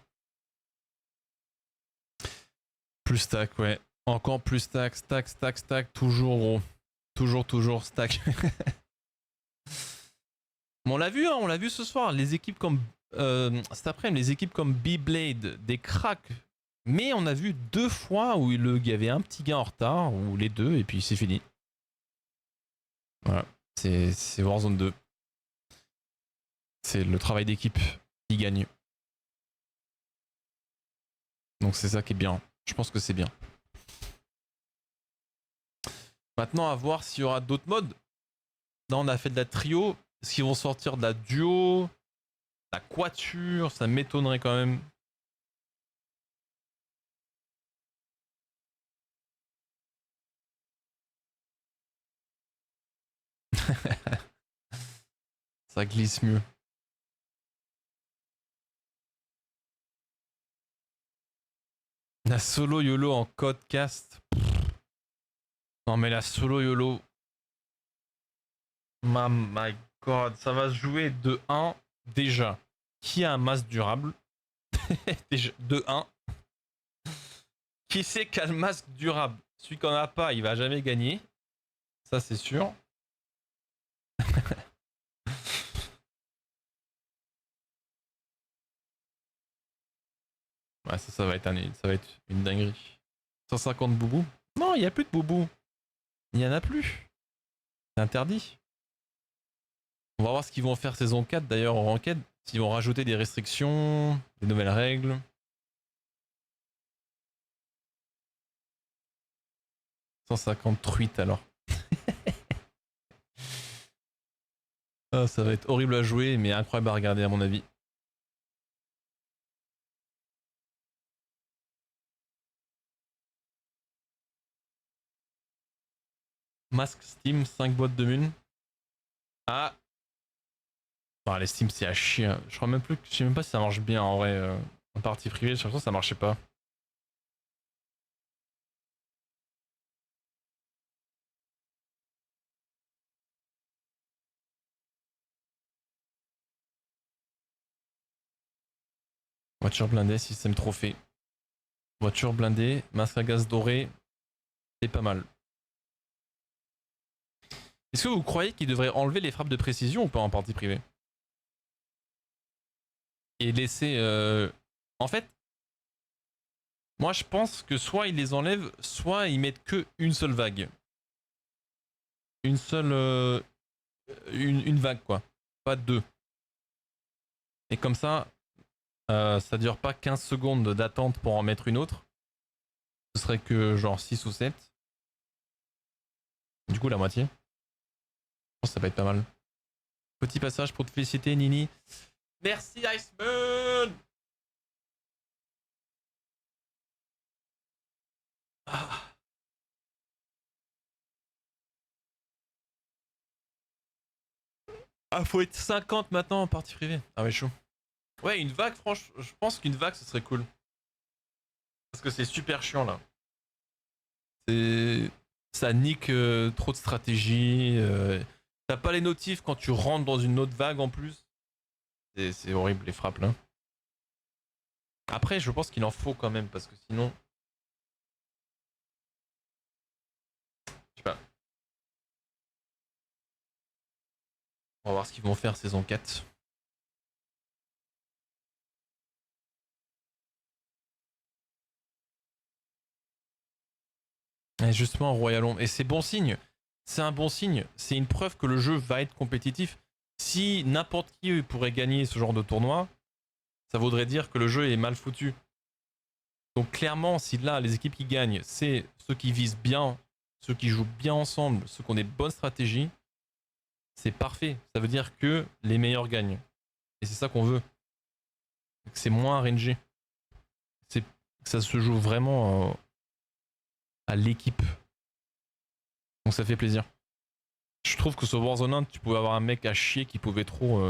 Plus stack, ouais. Encore plus stack, stack. Toujours, gros. Toujours, stack. Mais on l'a vu, hein, on l'a vu ce soir. Les équipes comme... cet après-midi, les équipes comme B-Blade, des cracks. Mais on a vu 2 fois où il y avait un petit gars en retard, ou les deux, et puis c'est fini. Voilà. C'est Warzone 2. C'est le travail d'équipe qui gagne. Donc c'est ça qui est bien. Je pense que c'est bien. Maintenant, à voir s'il y aura d'autres modes. Là, on a fait de la trio. Est-ce qu'ils vont sortir de la duo? La quatuor? Ça m'étonnerait quand même. Ça glisse mieux. La solo YOLO en codecast. Non mais la solo YOLO. My god, ça va se jouer de 1 déjà. Qui a un masque durable? Déjà, de 1. Qui c'est qui a le masque durable? Celui qui en a pas, il va jamais gagner. Ça c'est sûr. Ouais, ça va être une dinguerie. 150 boubous? Non, il n'y a plus de boubous. Il n'y en a plus. C'est interdit. On va voir ce qu'ils vont faire saison 4 d'ailleurs en ranked. S'ils vont rajouter des restrictions, des nouvelles règles. « 150 truites alors. Ah, ça va être horrible à jouer, mais incroyable à regarder à mon avis. Masque Steam, 5 boîtes de mun. Ah. Bah, les Steam c'est à chier. Je crois même plus, je sais même pas si ça marche bien en vrai. En partie privée, j'ai l'impression que ça marchait pas. Voiture blindée, système trophée. Voiture blindée, masque à gaz doré. C'est pas mal. Est-ce que vous croyez qu'il devrait enlever les frappes de précision ou pas en partie privée? Et laisser... En fait, moi je pense que soit ils les enlèvent, soit ils mettent que une seule vague. Une seule... une vague quoi. Pas deux. Et comme ça, ça dure pas 15 secondes d'attente pour en mettre une autre. Ce serait que genre 6 ou 7. Du coup la moitié. Je pense que ça va être pas mal. Petit passage pour te féliciter Nini. Merci Iceman. Ah faut être 50 maintenant en partie privée. Ah ouais chaud. Ouais une vague franchement, je pense qu'une vague ce serait cool. Parce que c'est super chiant là. Ça nique trop de stratégie. T'as pas les notifs quand tu rentres dans une autre vague en plus. C'est horrible les frappes là. Après je pense qu'il en faut quand même parce que sinon... Je sais pas. On va voir ce qu'ils vont faire saison 4. Et justement Royal Home. Et c'est bon signe. C'est un bon signe. C'est une preuve que le jeu va être compétitif. Si n'importe qui pourrait gagner ce genre de tournoi, ça voudrait dire que le jeu est mal foutu. Donc clairement, si là, les équipes qui gagnent, c'est ceux qui visent bien, ceux qui jouent bien ensemble, ceux qui ont des bonnes stratégies, c'est parfait. Ça veut dire que les meilleurs gagnent. Et c'est ça qu'on veut. C'est moins RNG. C'est que ça se joue vraiment à l'équipe. Donc ça fait plaisir. Je trouve que sur Warzone 1, tu pouvais avoir un mec à chier qui pouvait trop...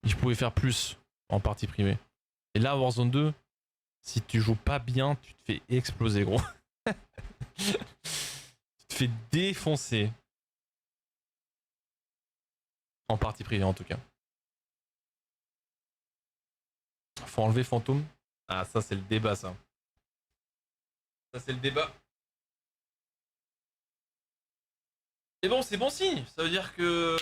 il pouvait faire plus en partie privée. Et là, Warzone 2, si tu joues pas bien, tu te fais exploser, gros. Tu te fais défoncer. En partie privée, en tout cas. Faut enlever fantôme. Ah, ça, c'est le débat, ça. Ça, c'est le débat. Et bon, c'est bon signe. Ça veut dire que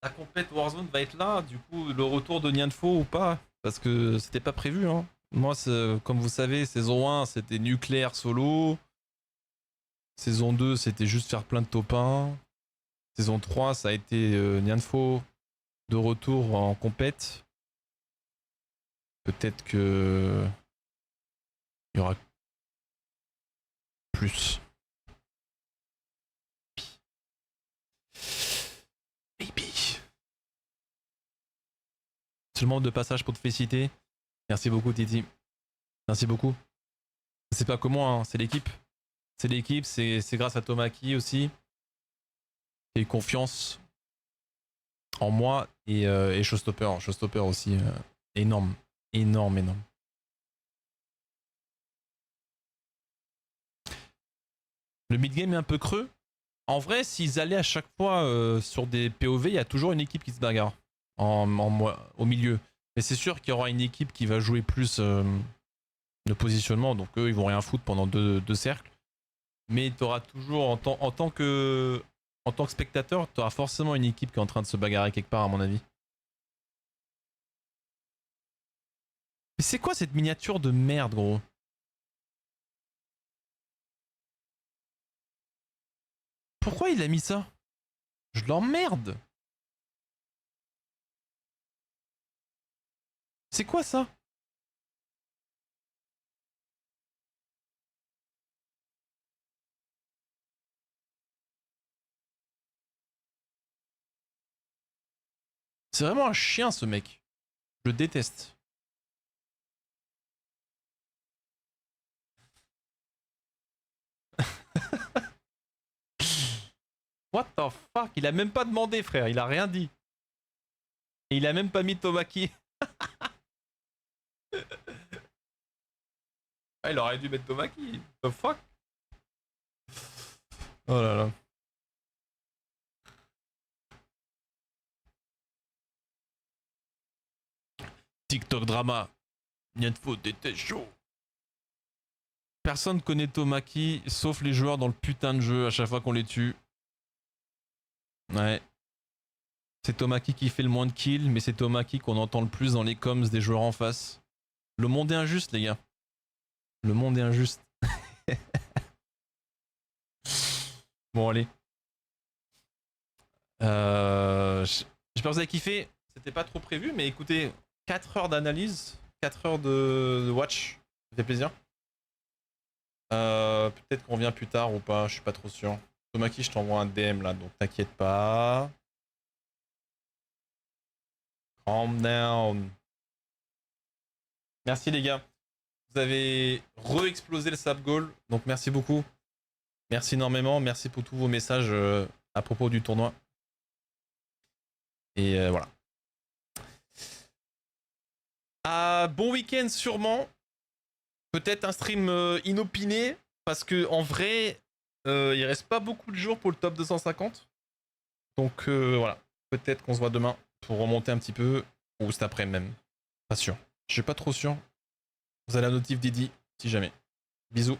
la compète Warzone va être là. Du coup, le retour de Nianfo ou pas. Parce que c'était pas prévu, hein. Moi, comme vous savez, saison 1, c'était nucléaire solo. Saison 2, c'était juste faire plein de top 1. Saison 3, ça a été Nianfo de retour en compète. Peut-être que il y aura plus. Baby. Seulement de passage pour te féliciter. Merci beaucoup, Titi. Merci beaucoup. C'est pas que moi, hein, c'est l'équipe. C'est l'équipe, c'est grâce à Tomaki aussi. J'ai eu confiance en moi et Showstopper. Showstopper aussi, énorme. Énorme, énorme. Le mid-game est un peu creux. En vrai, s'ils allaient à chaque fois sur des POV, il y a toujours une équipe qui se bagarre au milieu. Mais c'est sûr qu'il y aura une équipe qui va jouer plus de positionnement. Donc eux, ils vont rien foutre pendant deux cercles. Mais tu auras toujours, en tant que spectateur, tu auras forcément une équipe qui est en train de se bagarrer quelque part, à mon avis. Mais c'est quoi cette miniature de merde, gros? Pourquoi il a mis ça? Je l'emmerde. C'est quoi ça? C'est vraiment un chien, ce mec. Je le déteste. What the fuck? Il a même pas demandé, frère. Il a rien dit. Et il a même pas mis Tomaki. Ah, il aurait dû mettre Tomaki. What the fuck? Oh là là. TikTok drama. Nianfo t'étais chaud. Personne connaît Tomaki, sauf les joueurs dans le putain de jeu à chaque fois qu'on les tue. Ouais. C'est Tomaki qui fait le moins de kills, mais c'est Tomaki qu'on entend le plus dans les coms des joueurs en face. Le monde est injuste, les gars. Le monde est injuste. Bon, allez. J'espère que vous avez kiffé. C'était pas trop prévu, mais écoutez, 4 heures d'analyse, 4 heures de watch. Ça fait plaisir. Peut-être qu'on vient plus tard ou pas, je suis pas trop sûr. Tomaki, je t'envoie un DM là, donc t'inquiète pas. Calm down. Merci les gars. Vous avez re-explosé le sap goal, donc merci beaucoup. Merci énormément, merci pour tous vos messages à propos du tournoi. Et voilà. Bon week-end sûrement. Peut-être un stream inopiné, parce que en vrai, il reste pas beaucoup de jours pour le top 250. Donc voilà, peut-être qu'on se voit demain pour remonter un petit peu, ou cet après même. Pas sûr. Je suis pas trop sûr. Vous avez la notif Didi, si jamais. Bisous.